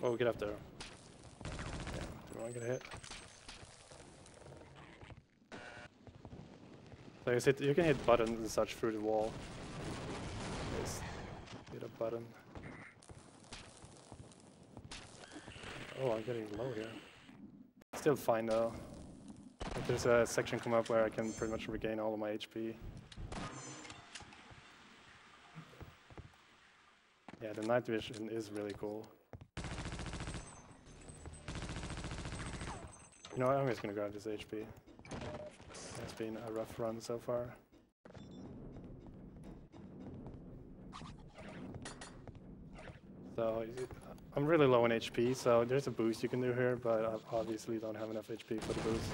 Oh, get up there. Yeah, do I want to get hit? So you can hit buttons and such through the wall. Just hit a button. Oh, I'm getting low here. Still fine though. If there's a section come up where I can pretty much regain all of my HP. Yeah, the night vision is really cool. You know what, I'm just gonna grab this HP. It's been a rough run so far. So I'm really low on HP, so there's a boost you can do here, but I obviously don't have enough HP for the boost.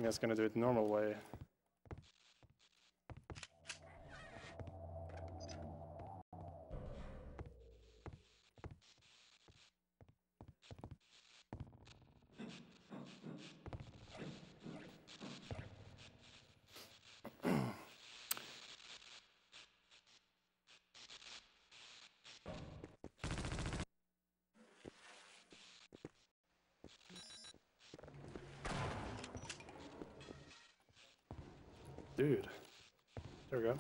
I'm just gonna do it the normal way. Dude, there we go.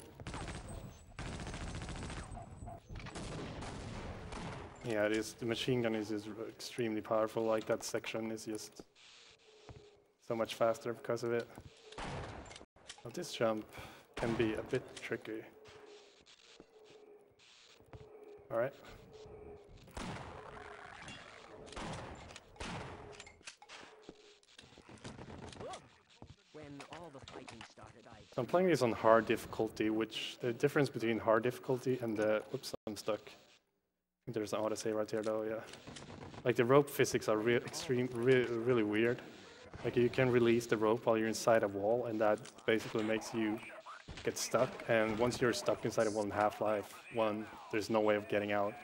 Yeah, the machine gun is extremely powerful, like that section is just so much faster because of it. Now this jump can be a bit tricky. Alright. So I'm playing this on hard difficulty, which the difference between hard difficulty and the... Oops, I'm stuck. I think there's an autosave right here though, yeah. Like the rope physics are really weird. Like you can release the rope while you're inside a wall, and that basically makes you get stuck. And once you're stuck inside a wall in Half-Life 1, there's no way of getting out.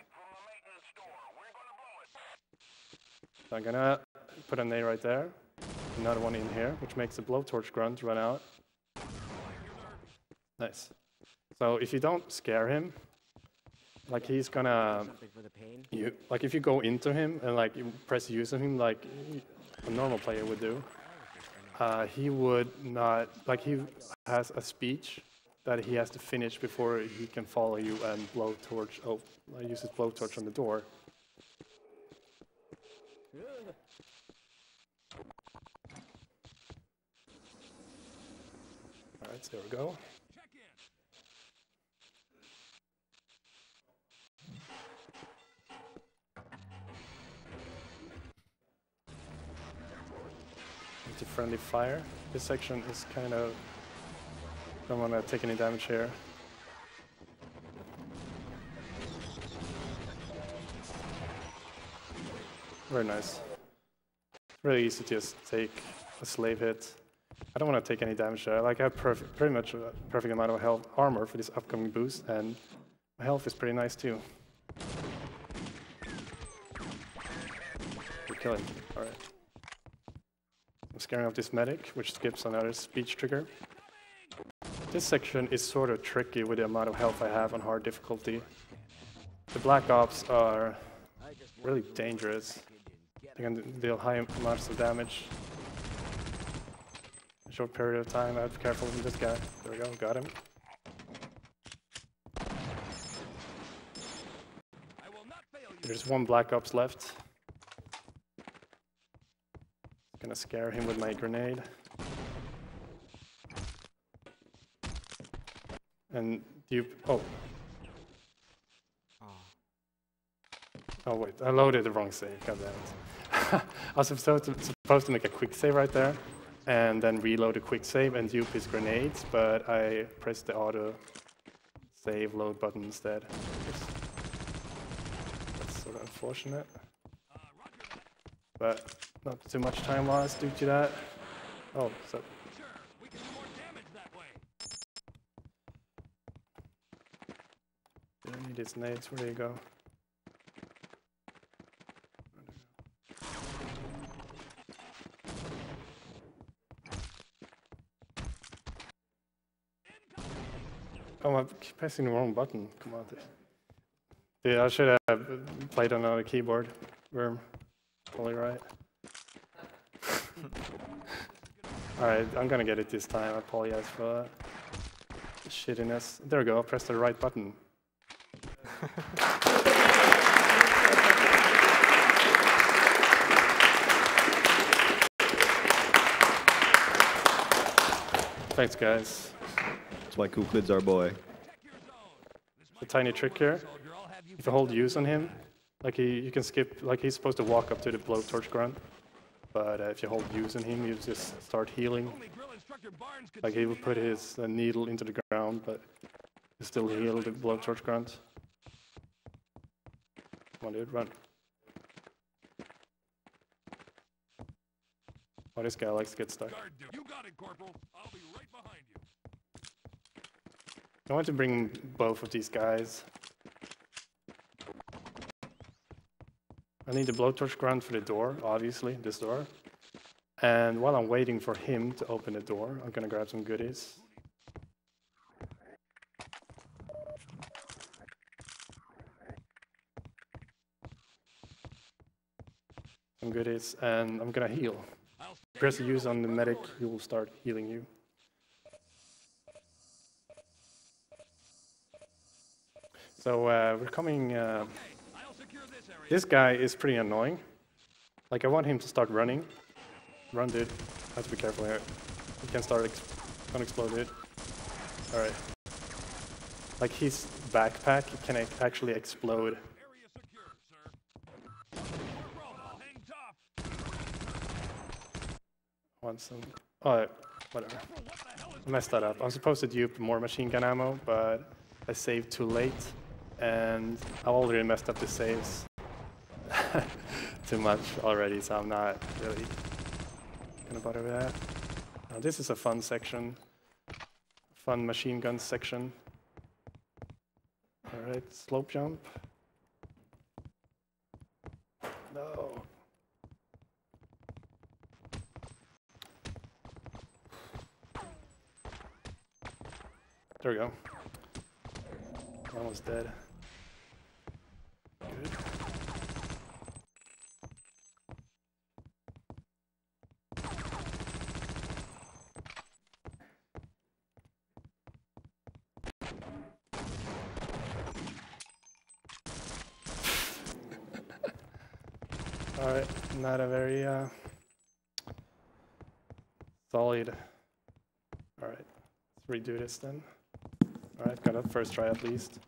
So I'm gonna put an A right there, another one in here, which makes the blowtorch grunt run out. Nice. So if you don't scare him, like he's gonna, like if you go into him and like you press use on him like a normal player would do, he would not, like he has a speech that he has to finish before he can follow you and blowtorch, use his blowtorch on the door. Alright, so there we go. Into friendly fire. This section is kind of... don't want to take any damage here. Very nice. Really easy to just take a slave hit. I don't want to take any damage there. Like I have pretty much a perfect amount of health armor for this upcoming boost, and my health is pretty nice too. We're killing. All right. I'm scaring off this medic, which skips another speech trigger. This section is sort of tricky with the amount of health I have on hard difficulty. The Black Ops are really dangerous. They can deal high amounts of damage. A short period of time, I have to be careful with this guy. There we go, got him. There's one Black Ops left. Gonna scare him with my grenade. And you... oh. Oh wait, I loaded the wrong save, goddammit. I was supposed to make a quick save right there, and then reload a quick save and dupe his grenades, but I pressed the auto save load button instead. That's sort of unfortunate. But not too much time lost due to that. Oh, so... I need his nades, where do you go? Oh, I'm pressing the wrong button. Come on. Yeah, I should have played on another keyboard. Worm. Totally right. Alright, I'm gonna get it this time. I apologize for that. Shittiness. There we go, press the right button. Thanks, guys. That's why Cool Kid's our boy. A tiny trick here. If you hold use on him, like you can skip, like he's supposed to walk up to the blowtorch grunt, but if you hold use on him, you just start healing. Like he will put his needle into the ground, but you still heal the blowtorch grunt. Come on, dude, run. Oh, this guy likes to get stuck. You got it, Corporal. I'll be right behind you. I want to bring both of these guys. I need the blowtorch grunt for the door, obviously, this door. And while I'm waiting for him to open the door, I'm gonna grab some goodies. Some goodies, and I'm gonna heal. Press use on the medic, he will start healing you. So we're coming... this guy is pretty annoying. Like I want him to start running. Run, dude. Have to be careful here. He can start unexploded. Alright. Like his backpack can actually explode. Want some... Oh, whatever. I messed that up. I'm supposed to dupe more machine gun ammo, but I saved too late, and I've already messed up the saves too much already, so I'm not really gonna bother with that. Now this is a fun section, fun machine gun section. All right, slope jump. No. There we go. Almost dead. Good. Alright, not a very solid. Alright, let's redo this then. Alright, got it first try at least.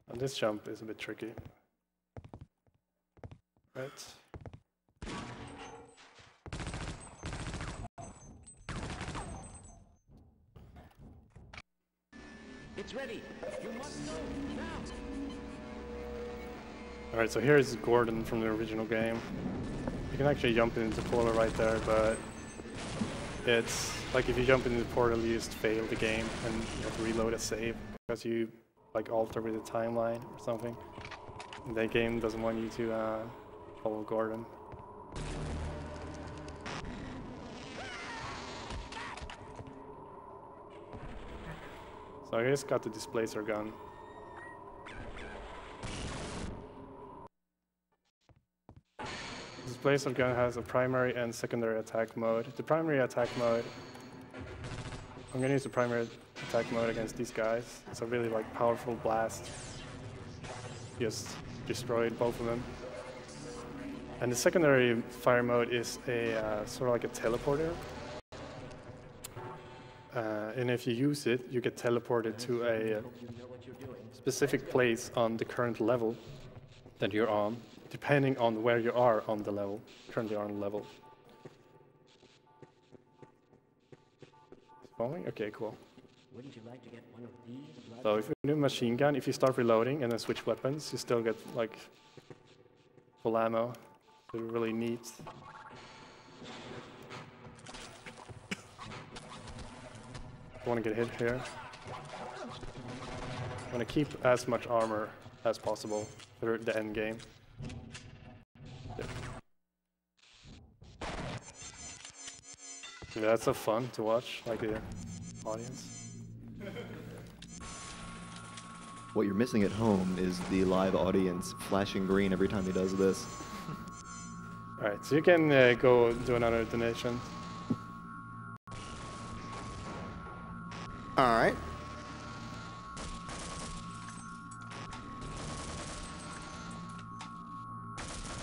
And this jump is a bit tricky. Right. It's ready. You must go now. Alright, so here's Gordon from the original game. You can actually jump into the portal right there, but it's like if you jump into the portal, you just fail the game and you have to reload a save because you like alter with the timeline or something. And that game doesn't want you to follow Gordon. So I just got the displacer gun. The displacer gun has a primary and secondary attack mode. The primary attack mode, I'm gonna use the primary attack mode against these guys. It's a really like powerful blast. Just destroyed both of them. And the secondary fire mode is a sort of like a teleporter. And if you use it, you get teleported to a specific place on the current level that you're on, depending on where you are on the level, currently on the level. Following? Okay, cool. Wouldn't you like to get one of these? So if you do machine gun, if you start reloading and then switch weapons, you still get like full ammo. So really neat. I want to get hit here. I want to keep as much armor as possible for the end game. Yeah. Yeah, that's so fun to watch, like the audience. What you're missing at home is the live audience flashing green every time he does this. Alright, so you can go do another donation. All right.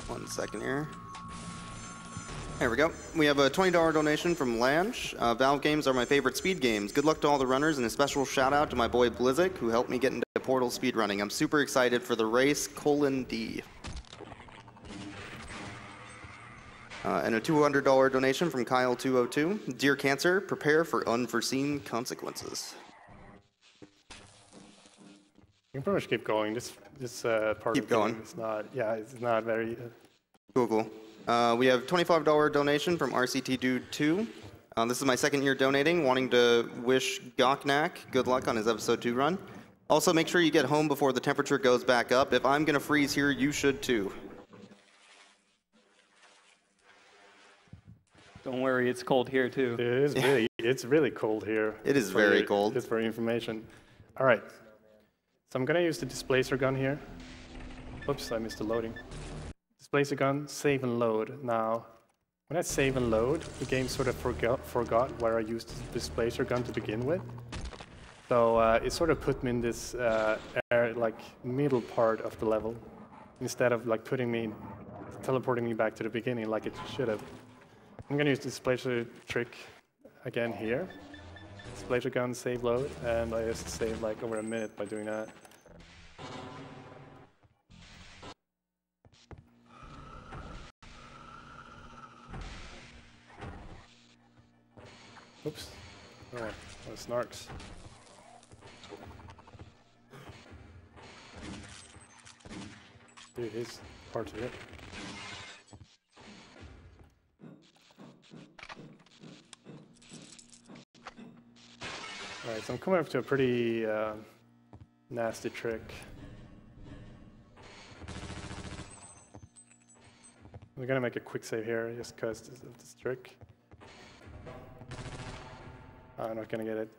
One second here. There we go. We have a $20 donation from Lange. Valve games are my favorite speed games. Good luck to all the runners, and a special shout out to my boy Blizzik, who helped me get into Portal speedrunning. I'm super excited for the race, :D. And a $200 donation from Kyle202. Dear Cancer, prepare for unforeseen consequences. You can pretty much keep going. This part Keep of the going. game is not, yeah, it's not very... Cool. We have $25 donation from RCT Dude 2. This is my second year donating, wanting to wish Gocnak good luck on his episode 2 run. Also, make sure you get home before the temperature goes back up. If I'm gonna freeze here, you should too. Don't worry, it's cold here too. It is really, it's really cold here. It is very cold. Just for your information. All right, so I'm gonna use the displacer gun here. Oops, I missed the loading. Displacer gun, save and load. Now, when I save and load, the game sort of forgot where I used the displacer gun to begin with. So it sort of put me in this middle part of the level, instead of like teleporting me back to the beginning like it should have. I'm gonna use the displacer trick again here. Display the gun, save load, and I just saved like over a minute by doing that. Oops. Oh, snarks. Dude, he's hard to hit. Alright, so I'm coming up to a pretty nasty trick. We're gonna make a quick save here just because of this trick. I'm not gonna get it.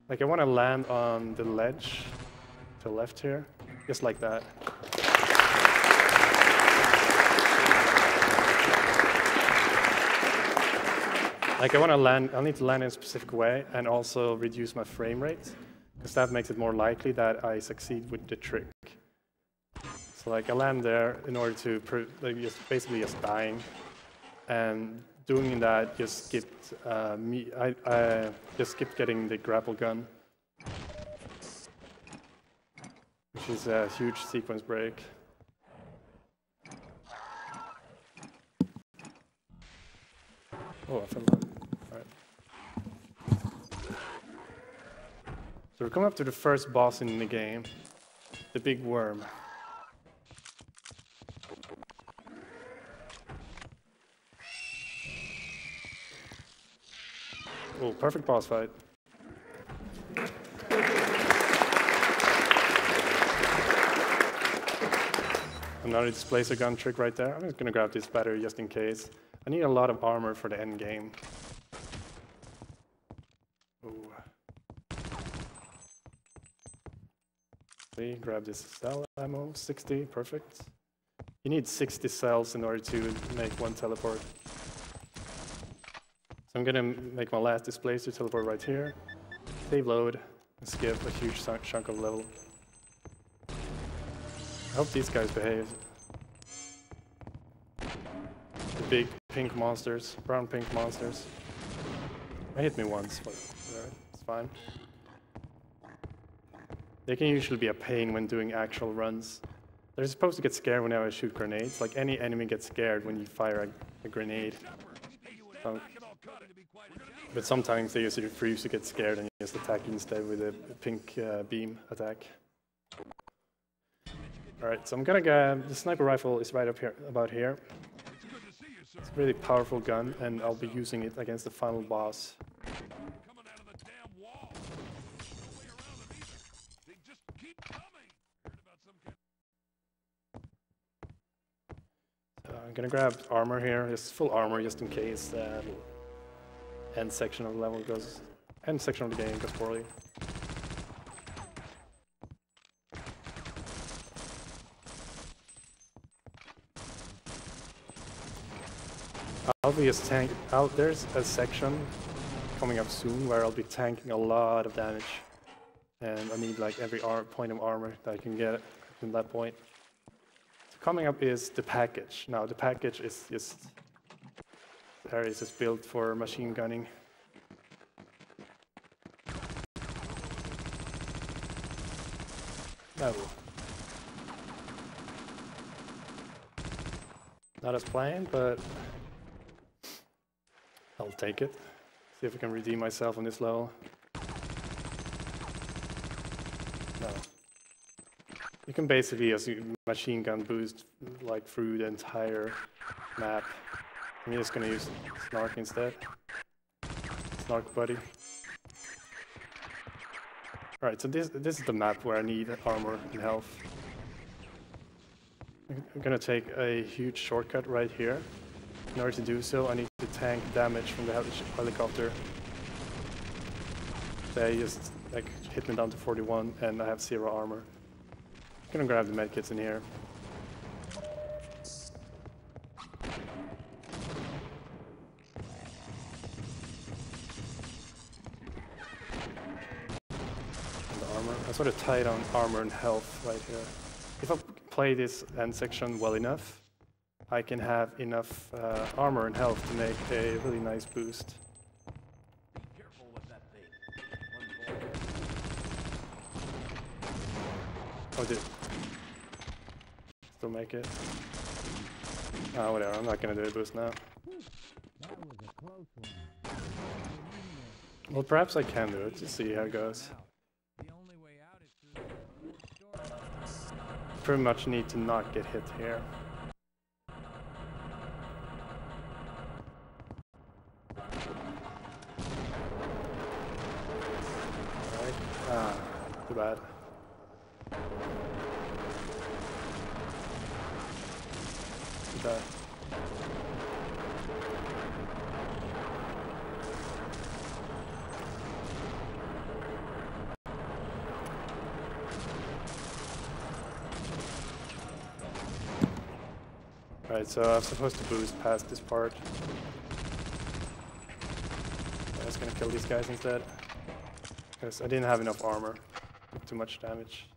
Like I want to land on the ledge to the left here, just like that. Like I want to land, I need to land in a specific way and also reduce my frame rate, because that makes it more likely that I succeed with the trick. So like I land there in order to basically just dying, and doing that just skipped I just skipped getting the grapple gun, which is a huge sequence break. Oh, I fell down. Alright. So we're coming up to the first boss in the game, the big worm. Oh, perfect boss fight. Another displacer gun trick right there. I'm just gonna grab this battery just in case. I need a lot of armor for the end game. Ooh. Okay, grab this cell ammo, 60, perfect. You need 60 cells in order to make one teleport. So I'm gonna make my last displacer teleport right here, save load, and skip a huge chunk of level. I hope these guys behave. The big pink monsters, brown pink monsters. They hit me once, but it's fine. They can usually be a pain when doing actual runs. They're supposed to get scared whenever I shoot grenades. Like any enemy gets scared when you fire a grenade. But sometimes they just refuse to get scared and just attack instead with a pink beam attack. Alright, so I'm gonna get the sniper rifle is right up here, about here. It's a really powerful gun, and I'll be using it against the final boss. So I'm gonna grab armor here, just full armor, just in case the end section of the level goes, end section of the game goes poorly. I'll be just there's a section coming up soon where I'll be tanking a lot of damage, and I need like every point of armor that I can get from that point. So coming up is the package. Now the package is just built for machine gunning. No. Not as planned, but I'll take it. See if I can redeem myself on this level. No. You can basically use machine gun boost like through the entire map. I'm just gonna use Snark instead. Snark buddy. Alright, so this is the map where I need armor and health. I'm gonna take a huge shortcut right here. In order to do so, I need to tank damage from the helicopter. They just like hit me down to 41, and I have 0 armor. I'm gonna grab the medkits in here. And the armor. I sort of tied on armor and health right here. If I play this end section well enough, I can have enough armor and health to make a really nice boost. Oh, dude. Still make it. Ah, whatever. I'm not gonna do a boost now. Well, perhaps I can do it to see how it goes. Pretty much need to not get hit here. Alright. Ah, too bad. Too bad. Right, so I'm supposed to boost past this part. I'm just gonna kill these guys instead. Because I didn't have enough armor. Took too much damage.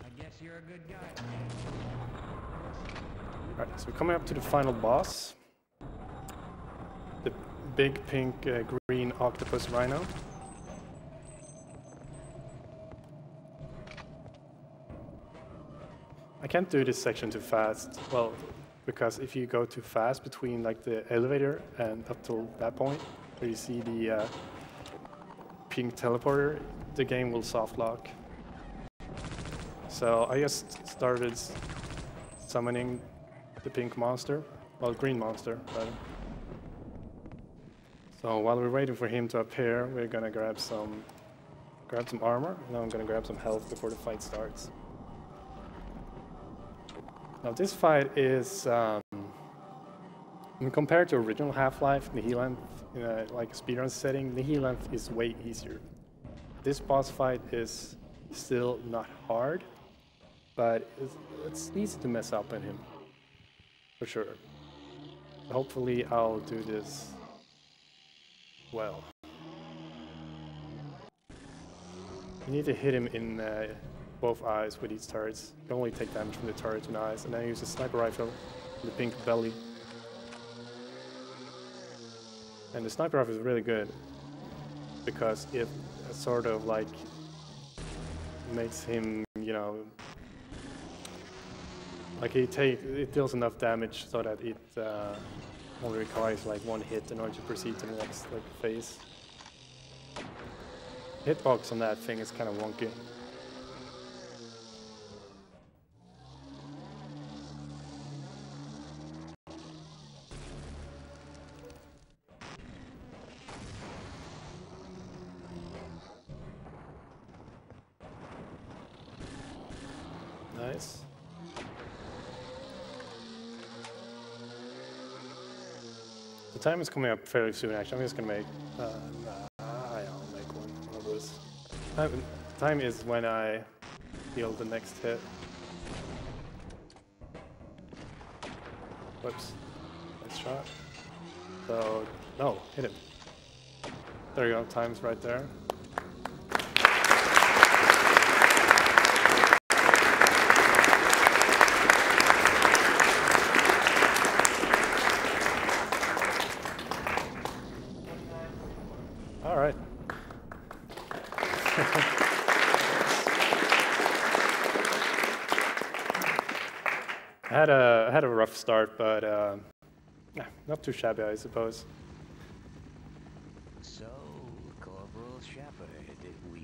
I guess you're a good guy. Alright, so we're coming up to the final boss. The big pink green octopus rhino. I can't do this section too fast. Well, because if you go too fast between like the elevator and up till that point, where you see the pink teleporter, the game will soft lock. So I just started summoning the pink monster, well, green monster, rather. So while we're waiting for him to appear, we're gonna grab some armor, and then I'm gonna grab some health before the fight starts. Now this fight is, compared to original Half-Life, Nihilanthe, in a like a speedrun setting, Nihilanthe is way easier. This boss fight is still not hard, but it's easy to mess up in him. For sure. Hopefully I'll do this well. You need to hit him in both eyes with each turret. You can only take damage from the turret and eyes, and then use a sniper rifle in the pink belly. And the sniper rifle is really good because it sort of like makes him, you know, like it deals enough damage so that it only requires like one hit in order to proceed to the next like phase. Hitbox on that thing is kind of wonky. Nice. The time is coming up fairly soon, actually. I'm just gonna make, I'll make one of those. Time is when I deal the next hit. Whoops. Nice shot. So, no, hit him. There you go, time's right there. All right. I had a rough start, but not too shabby, I suppose. So, Corporal Shepherd,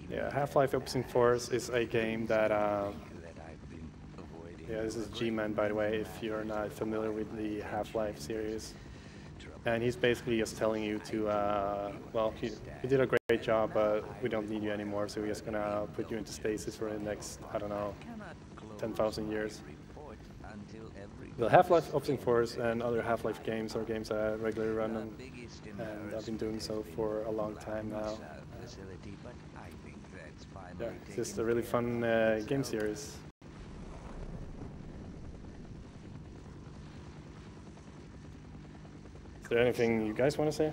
yeah, Half-Life Opposing Force is a game that yeah, this is G-Man, by the way, if you're not familiar with the Half-Life series. And he's basically just telling you to, well, you did a great job, but we don't need you anymore, so we're just gonna put you into stasis for the next, I don't know, 10,000 years. The Half-Life Opposing Force and other Half-Life games are games I regularly run, and I've been doing so for a long time now. Yeah, it's just a really fun game series. there anything you guys want to say?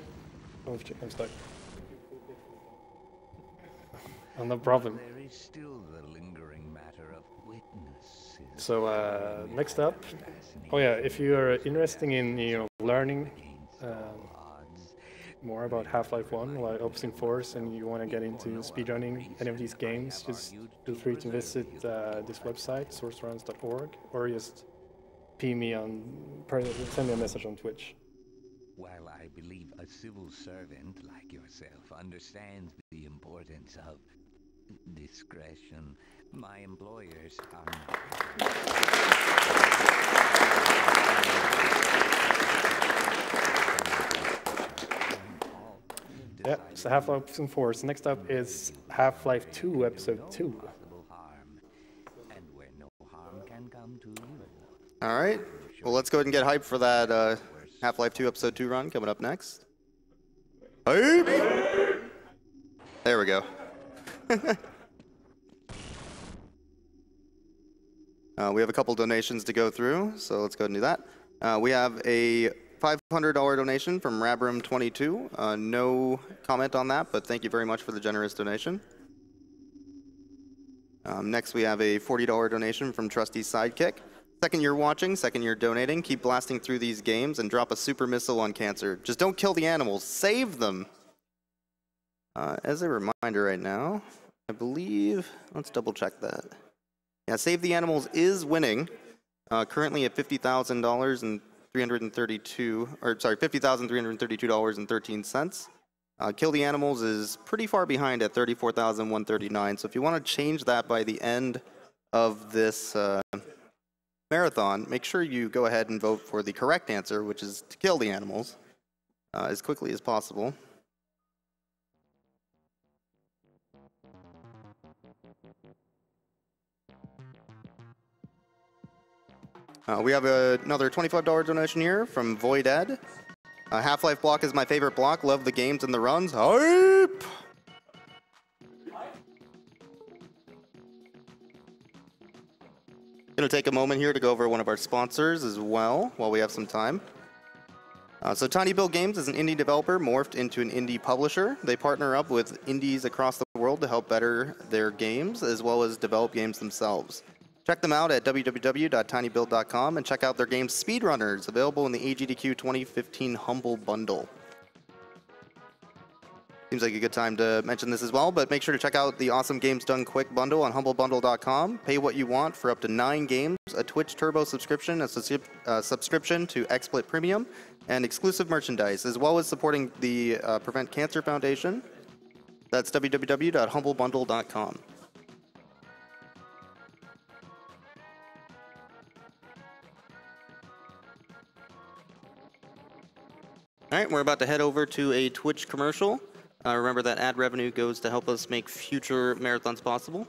Oh, I'm stuck. Oh, no problem. There is still the lingering matter of witnesses. So next up, oh yeah, if you are interested in learning more about Half-Life 1 like Opposing Force and you want to get into speedrunning any of these games, just feel free to visit this website, sourceruns.org, or just send me a message on Twitch. While I believe a civil servant like yourself understands the importance of discretion, my employers are Yeah, so Half-Life and Force. Next up is Half-Life 2, Episode 2. All right. Well, let's go ahead and get hyped for that Half-Life 2 Episode 2 run coming up next. Hype! There we go. We have a couple donations to go through, so let's go ahead and do that. We have a $500 donation from Rabram22. No comment on that, but thank you very much for the generous donation. Next, we have a $40 donation from Trusty Sidekick. Second year watching, second year donating. Keep blasting through these games and drop a super missile on cancer. Just don't kill the animals, save them. As a reminder right now, I believe, let's double check that. Yeah, Save the Animals is winning, currently at $50,000 and $50,332.13. Kill the Animals is pretty far behind at $34,139. So if you want to change that by the end of this marathon, make sure you go ahead and vote for the correct answer, which is to kill the animals as quickly as possible. We have another $25 donation here from Void Ed. Half-Life block is my favorite block. Love the games and the runs. Hype! Gonna take a moment here to go over one of our sponsors as well, while we have some time. So Tiny Build Games is an indie developer morphed into an indie publisher. They partner up with indies across the world to help better their games, as well as develop games themselves. Check them out at www.tinybuild.com and check out their game Speedrunners, available in the AGDQ 2015 Humble Bundle. Seems like a good time to mention this as well, but make sure to check out the awesome Games Done Quick bundle on humblebundle.com. Pay what you want for up to 9 games, a Twitch Turbo subscription, a subscription to XSplit Premium, and exclusive merchandise, as well as supporting the Prevent Cancer Foundation. That's www.humblebundle.com. All right, we're about to head over to a Twitch commercial. Remember that ad revenue goes to help us make future marathons possible.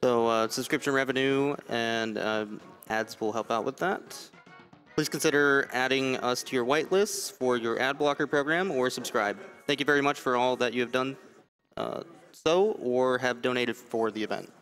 So subscription revenue and ads will help out with that. Please consider adding us to your whitelists for your ad blocker program or subscribe. Thank you very much for all that you have done or have donated for the event.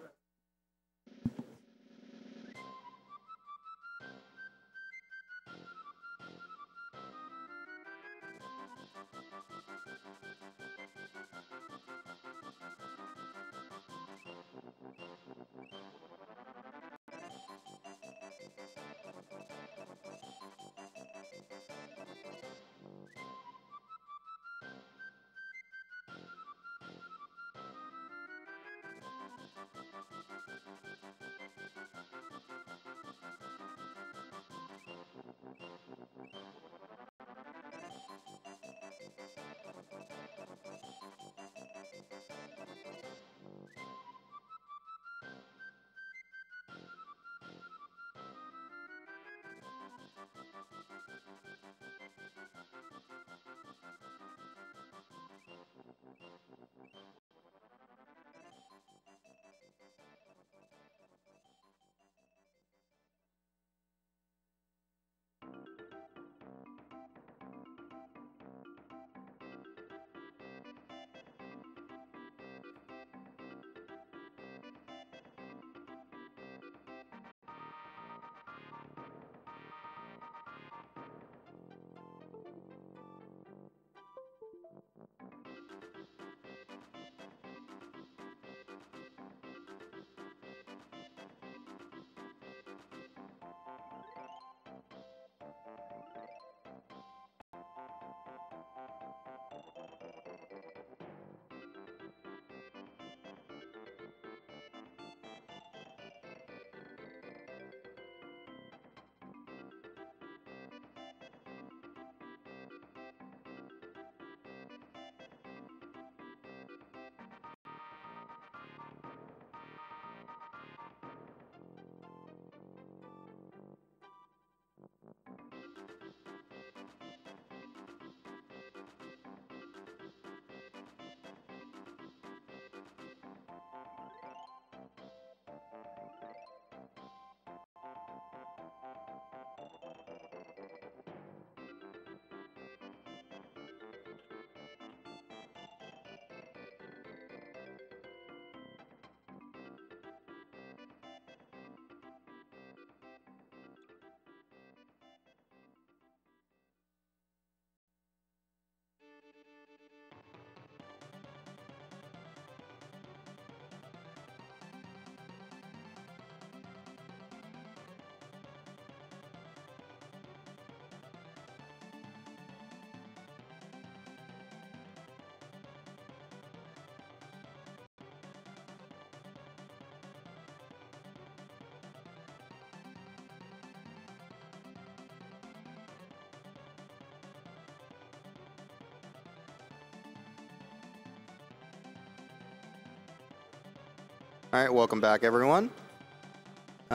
All right, welcome back, everyone.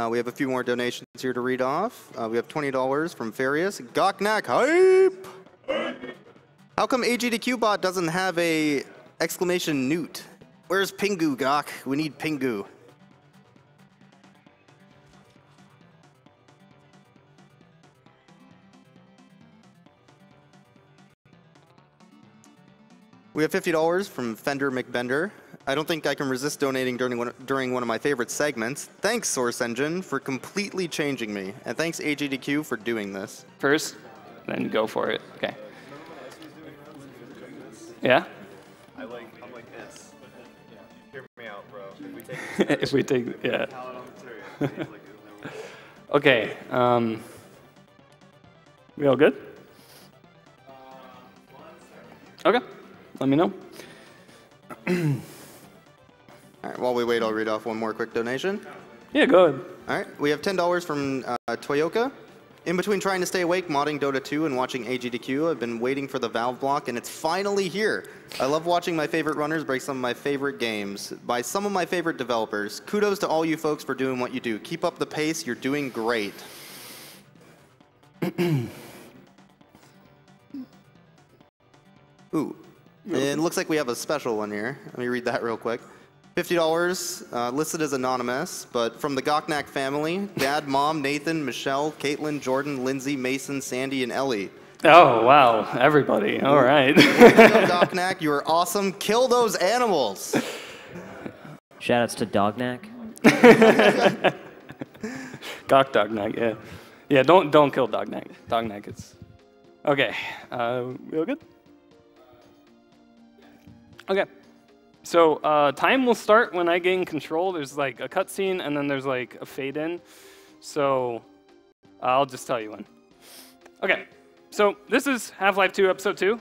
We have a few more donations here to read off. We have $20 from Farius. Gocnak, hype! How come AGDQ bot doesn't have a exclamation newt? Where's Pingu, Gok? We need Pingu. We have $50 from Fender McBender. I don't think I can resist donating during one of my favorite segments. Thanks, Source Engine, for completely changing me. And thanks, AGDQ, for doing this. First, then go for it. Okay. Yeah? I'm like this. Hear me out, bro. If we take, yeah. Okay. We all good? Okay. Let me know. All right, while we wait, I'll read off one more quick donation. Yeah, go ahead. All right, we have $10 from Toyoka. In between trying to stay awake, modding Dota 2, and watching AGDQ, I've been waiting for the Valve block, and it's finally here. I love watching my favorite runners break some of my favorite games by some of my favorite developers. Kudos to all you folks for doing what you do. Keep up the pace. You're doing great. Ooh, it looks like we have a special one here. Let me read that real quick. $50, listed as anonymous, but from the Gocnak family, Dad, Mom, Nathan, Michelle, Caitlin, Jordan, Lindsay, Mason, Sandy, and Ellie. Oh, wow. Everybody. All right. Gocnak, you are awesome. Kill those animals. Shoutouts to Dognak. Dognak, yeah. Yeah, don't kill Dognak. Dognak is... Okay. We all good? Okay. So time will start when I gain control. There's like a cutscene, and then there's like a fade in. So I'll just tell you when. Okay. So this is Half-Life 2 Episode 2.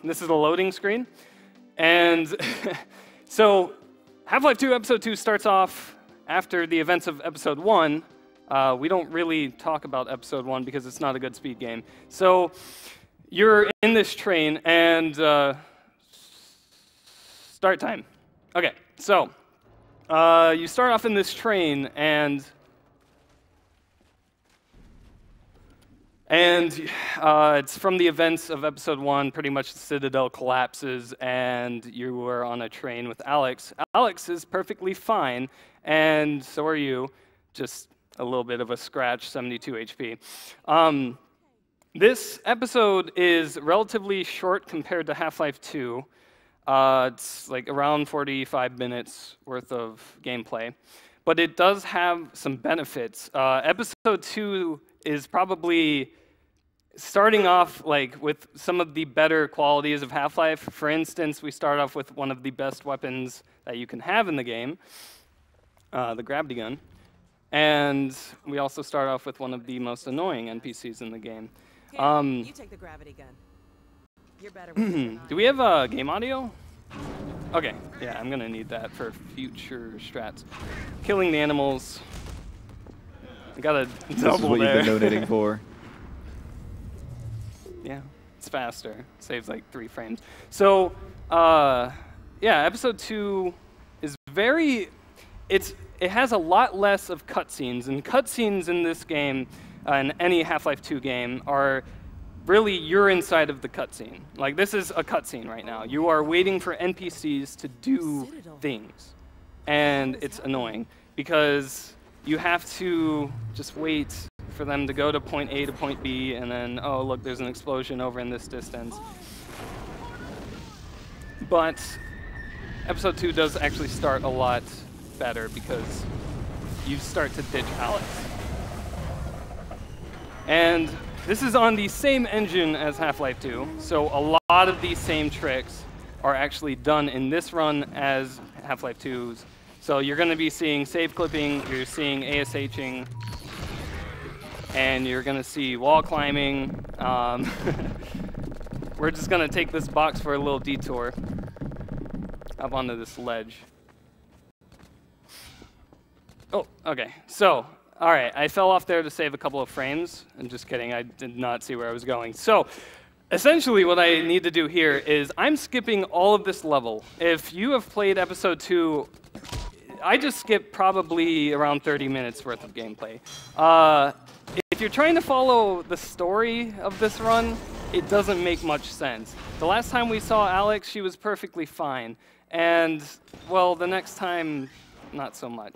This is the loading screen. And so Half-Life 2 Episode 2 starts off after the events of Episode 1. We don't really talk about Episode 1 because it's not a good speed game. So you're in this train, and... start time. Okay, so you start off in this train, and it's from the events of Episode 1. Pretty much the Citadel collapses, and you are on a train with Alex. Alex is perfectly fine, and so are you. Just a little bit of a scratch, 72 HP. This episode is relatively short compared to Half-Life 2. It's like around 45 minutes worth of gameplay, but it does have some benefits. Episode 2 is probably starting off like with some of the better qualities of Half-Life. For instance, we start off with one of the best weapons that you can have in the game, the gravity gun, and we also start off with one of the most annoying NPCs in the game. You take the gravity gun. You're better with Do we have game audio? Okay, yeah, I'm gonna need that for future strats. Killing the animals. I got a double This is what there. you've been donating for. Yeah, it's faster. Saves like 3 frames. So, yeah, Episode 2 is very... It has a lot less of cutscenes, and cutscenes in this game, in any Half-Life 2 game, are... Really, you're inside of the cutscene. Like, this is a cutscene right now. You are waiting for NPCs to do things. And it's annoying, because you have to just wait for them to go to point A to point B, and then, oh, look, there's an explosion over in this distance. But Episode 2 does actually start a lot better, because you start to ditch Alex. And this is on the same engine as Half-Life 2, so a lot of these same tricks are actually done in this run as Half-Life 2's. So you're going to be seeing save clipping, you're seeing ASHing, and you're going to see wall climbing. We're just going to take this box for a little detour up onto this ledge. Oh, okay. So, all right, I fell off there to save a couple of frames. I'm just kidding, I did not see where I was going. So, essentially what I need to do here is I'm skipping all of this level. If you have played Episode 2 I just skipped probably around 30 minutes worth of gameplay. If you're trying to follow the story of this run, it doesn't make much sense. The last time we saw Alex, she was perfectly fine. And, well, the next time, not so much.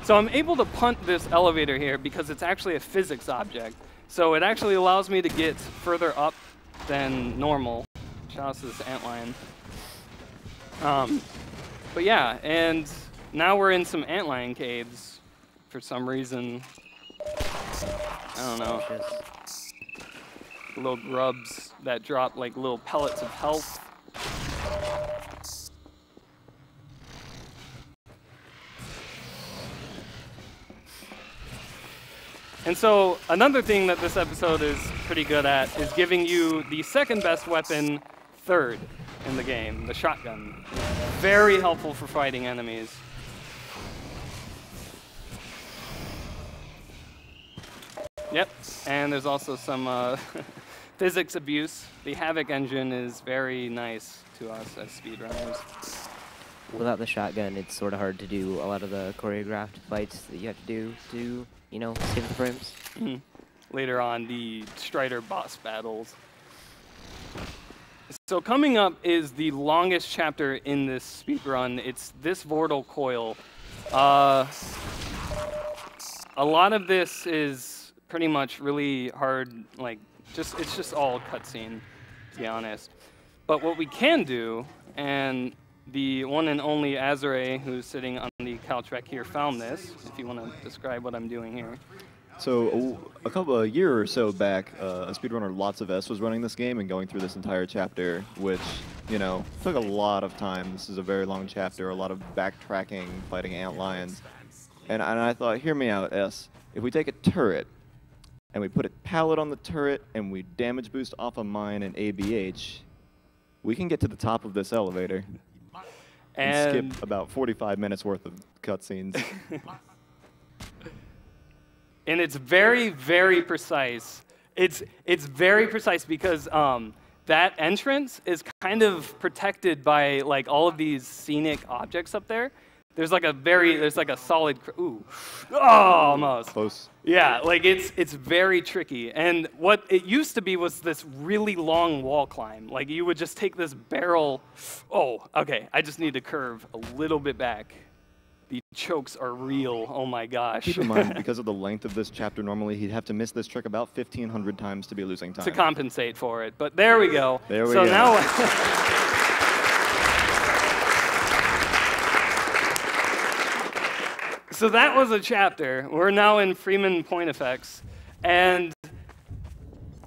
So I'm able to punt this elevator here because it's actually a physics object. So it actually allows me to get further up than normal. Shout out to this antlion. But yeah, and now we're in some antlion caves for some reason. I don't know. Little grubs that drop like little pellets of health. And so another thing that this episode is pretty good at is giving you the second best weapon third in the game, the shotgun. Very helpful for fighting enemies. Yep, and there's also some physics abuse. The Havoc engine is very nice to us as speedrunners. Without the shotgun, it's sort of hard to do a lot of the choreographed fights that you have to do to, you know, skip the frames. Later on, the Strider boss battles. So coming up is the longest chapter in this speedrun. It's this Vortal Coil. A lot of this is pretty much really hard, like, it's just all cutscene, to be honest. But what we can do, and the one and only Azure, who's sitting on the couch back here, found this, if you want to describe what I'm doing here. So a year or so back, a speedrunner, Lots of S, was running this game and going through this entire chapter, which, you know, took a lot of time. This is a very long chapter, a lot of backtracking, fighting antlions. And I thought, hear me out, S. If we take a turret, and we put a pallet on the turret, and we damage boost off a mine and ABH, we can get to the top of this elevator and skip about 45 minutes worth of cutscenes. And it's very, very precise. It's very precise because that entrance is kind of protected by like all of these scenic objects up there. There's like a solid, ooh, oh, almost. Close. Yeah, like it's very tricky. And what it used to be was this really long wall climb. Like you would just take this barrel, oh, okay, I just need to curve a little bit back. The chokes are real, oh my gosh. Keep in mind, because of the length of this chapter, normally he'd have to miss this trick about 1,500 times to be losing time. To compensate for it, but there we go. There we go. Now, so that was a chapter. We're now in Freeman Point Effects, and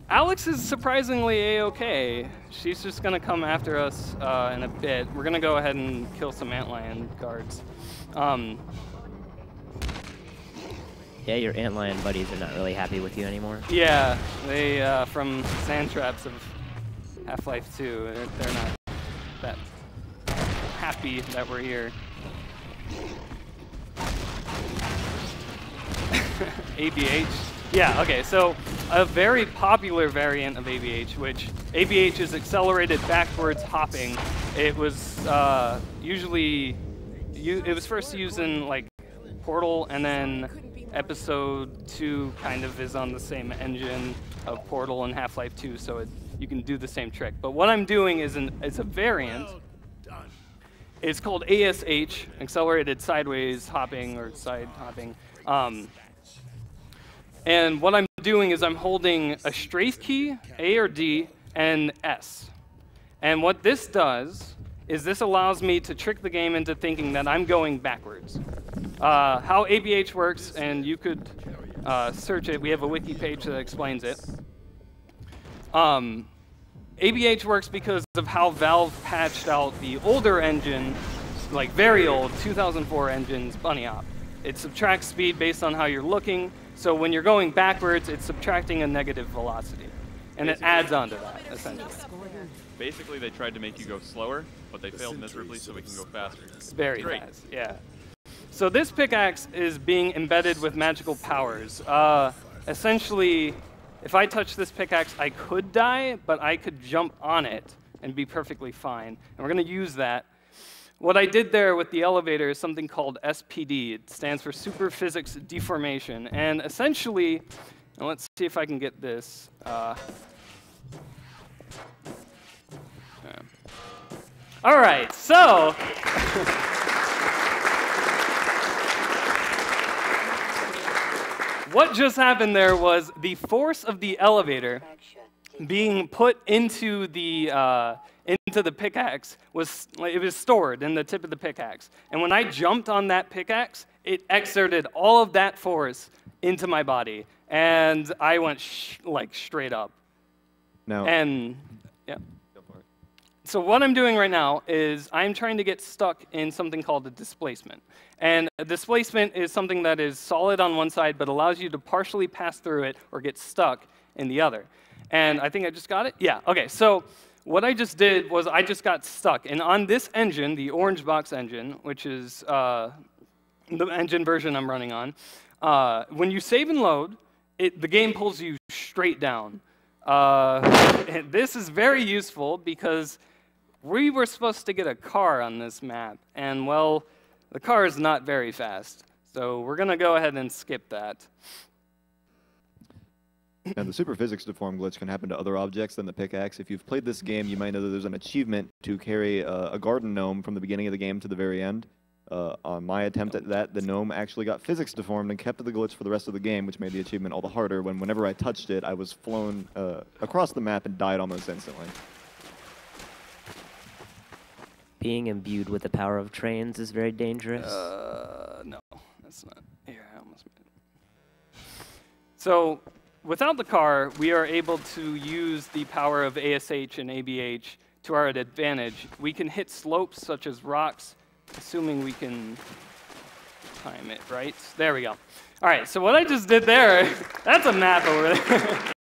Alex is surprisingly A-okay. She's just gonna come after us in a bit. We're gonna go ahead and kill some antlion guards. Yeah, your antlion buddies are not really happy with you anymore. Yeah, they, from Sand Traps of Half-Life 2, they're not that happy that we're here. ABH? Yeah, okay, so a very popular variant of ABH, which ABH is accelerated backwards hopping. It was it was first used in like Portal, and then Episode 2 kind of is on the same engine of Portal and Half-Life 2, so you can do the same trick. But what I'm doing is a variant. It's called ASH, accelerated sideways hopping or side hopping. And what I'm doing is I'm holding a strafe key, A or D, and S. And what this does is this allows me to trick the game into thinking that I'm going backwards. How ABH works, and you could search it. We have a wiki page that explains it. ABH works because of how Valve patched out the older engine, like very old 2004 engines, Bunny Hop. It subtracts speed based on how you're looking. So when you're going backwards, it's subtracting a negative velocity. And it adds on to that, essentially. Basically, they tried to make you go slower, but they failed miserably, so we can go faster. Very fast, yeah. So this pickaxe is being embedded with magical powers. Essentially, if I touch this pickaxe, I could die, but I could jump on it and be perfectly fine. And we're going to use that. what I did there with the elevator is something called SPD. It stands for Super Physics Deformation. And essentially, and let's see if I can get this. All right, so what just happened there was the force of the elevator being put into the pickaxe was stored in the tip of the pickaxe. And when I jumped on that pickaxe, it exerted all of that force into my body, and I went straight up. Now, and yeah. So what I'm doing right now is I'm trying to get stuck in something called a displacement. And a displacement is something that is solid on one side but allows you to partially pass through it or get stuck in the other. And I think I just got it? Yeah, okay. So what I just did was I just got stuck. And on this engine, the orange box engine, which is the engine version I'm running on, when you save and load, the game pulls you straight down. This is very useful because we were supposed to get a car on this map, and well, the car is not very fast. So we're going to go ahead and skip that. Now, the super physics deform glitch can happen to other objects than the pickaxe. If you've played this game, you might know that there's an achievement to carry a garden gnome from the beginning of the game to the very end. On my attempt at that, the gnome actually got physics deformed and kept the glitch for the rest of the game, which made the achievement all the harder. Whenever I touched it, I was flown across the map and died almost instantly. Being imbued with the power of trains is very dangerous. No, that's not. Here, I almost made it. So, without the car, we are able to use the power of ASH and ABH to our advantage. We can hit slopes such as rocks, assuming we can time it right. There we go. All right, so what I just did there, that's a map over there.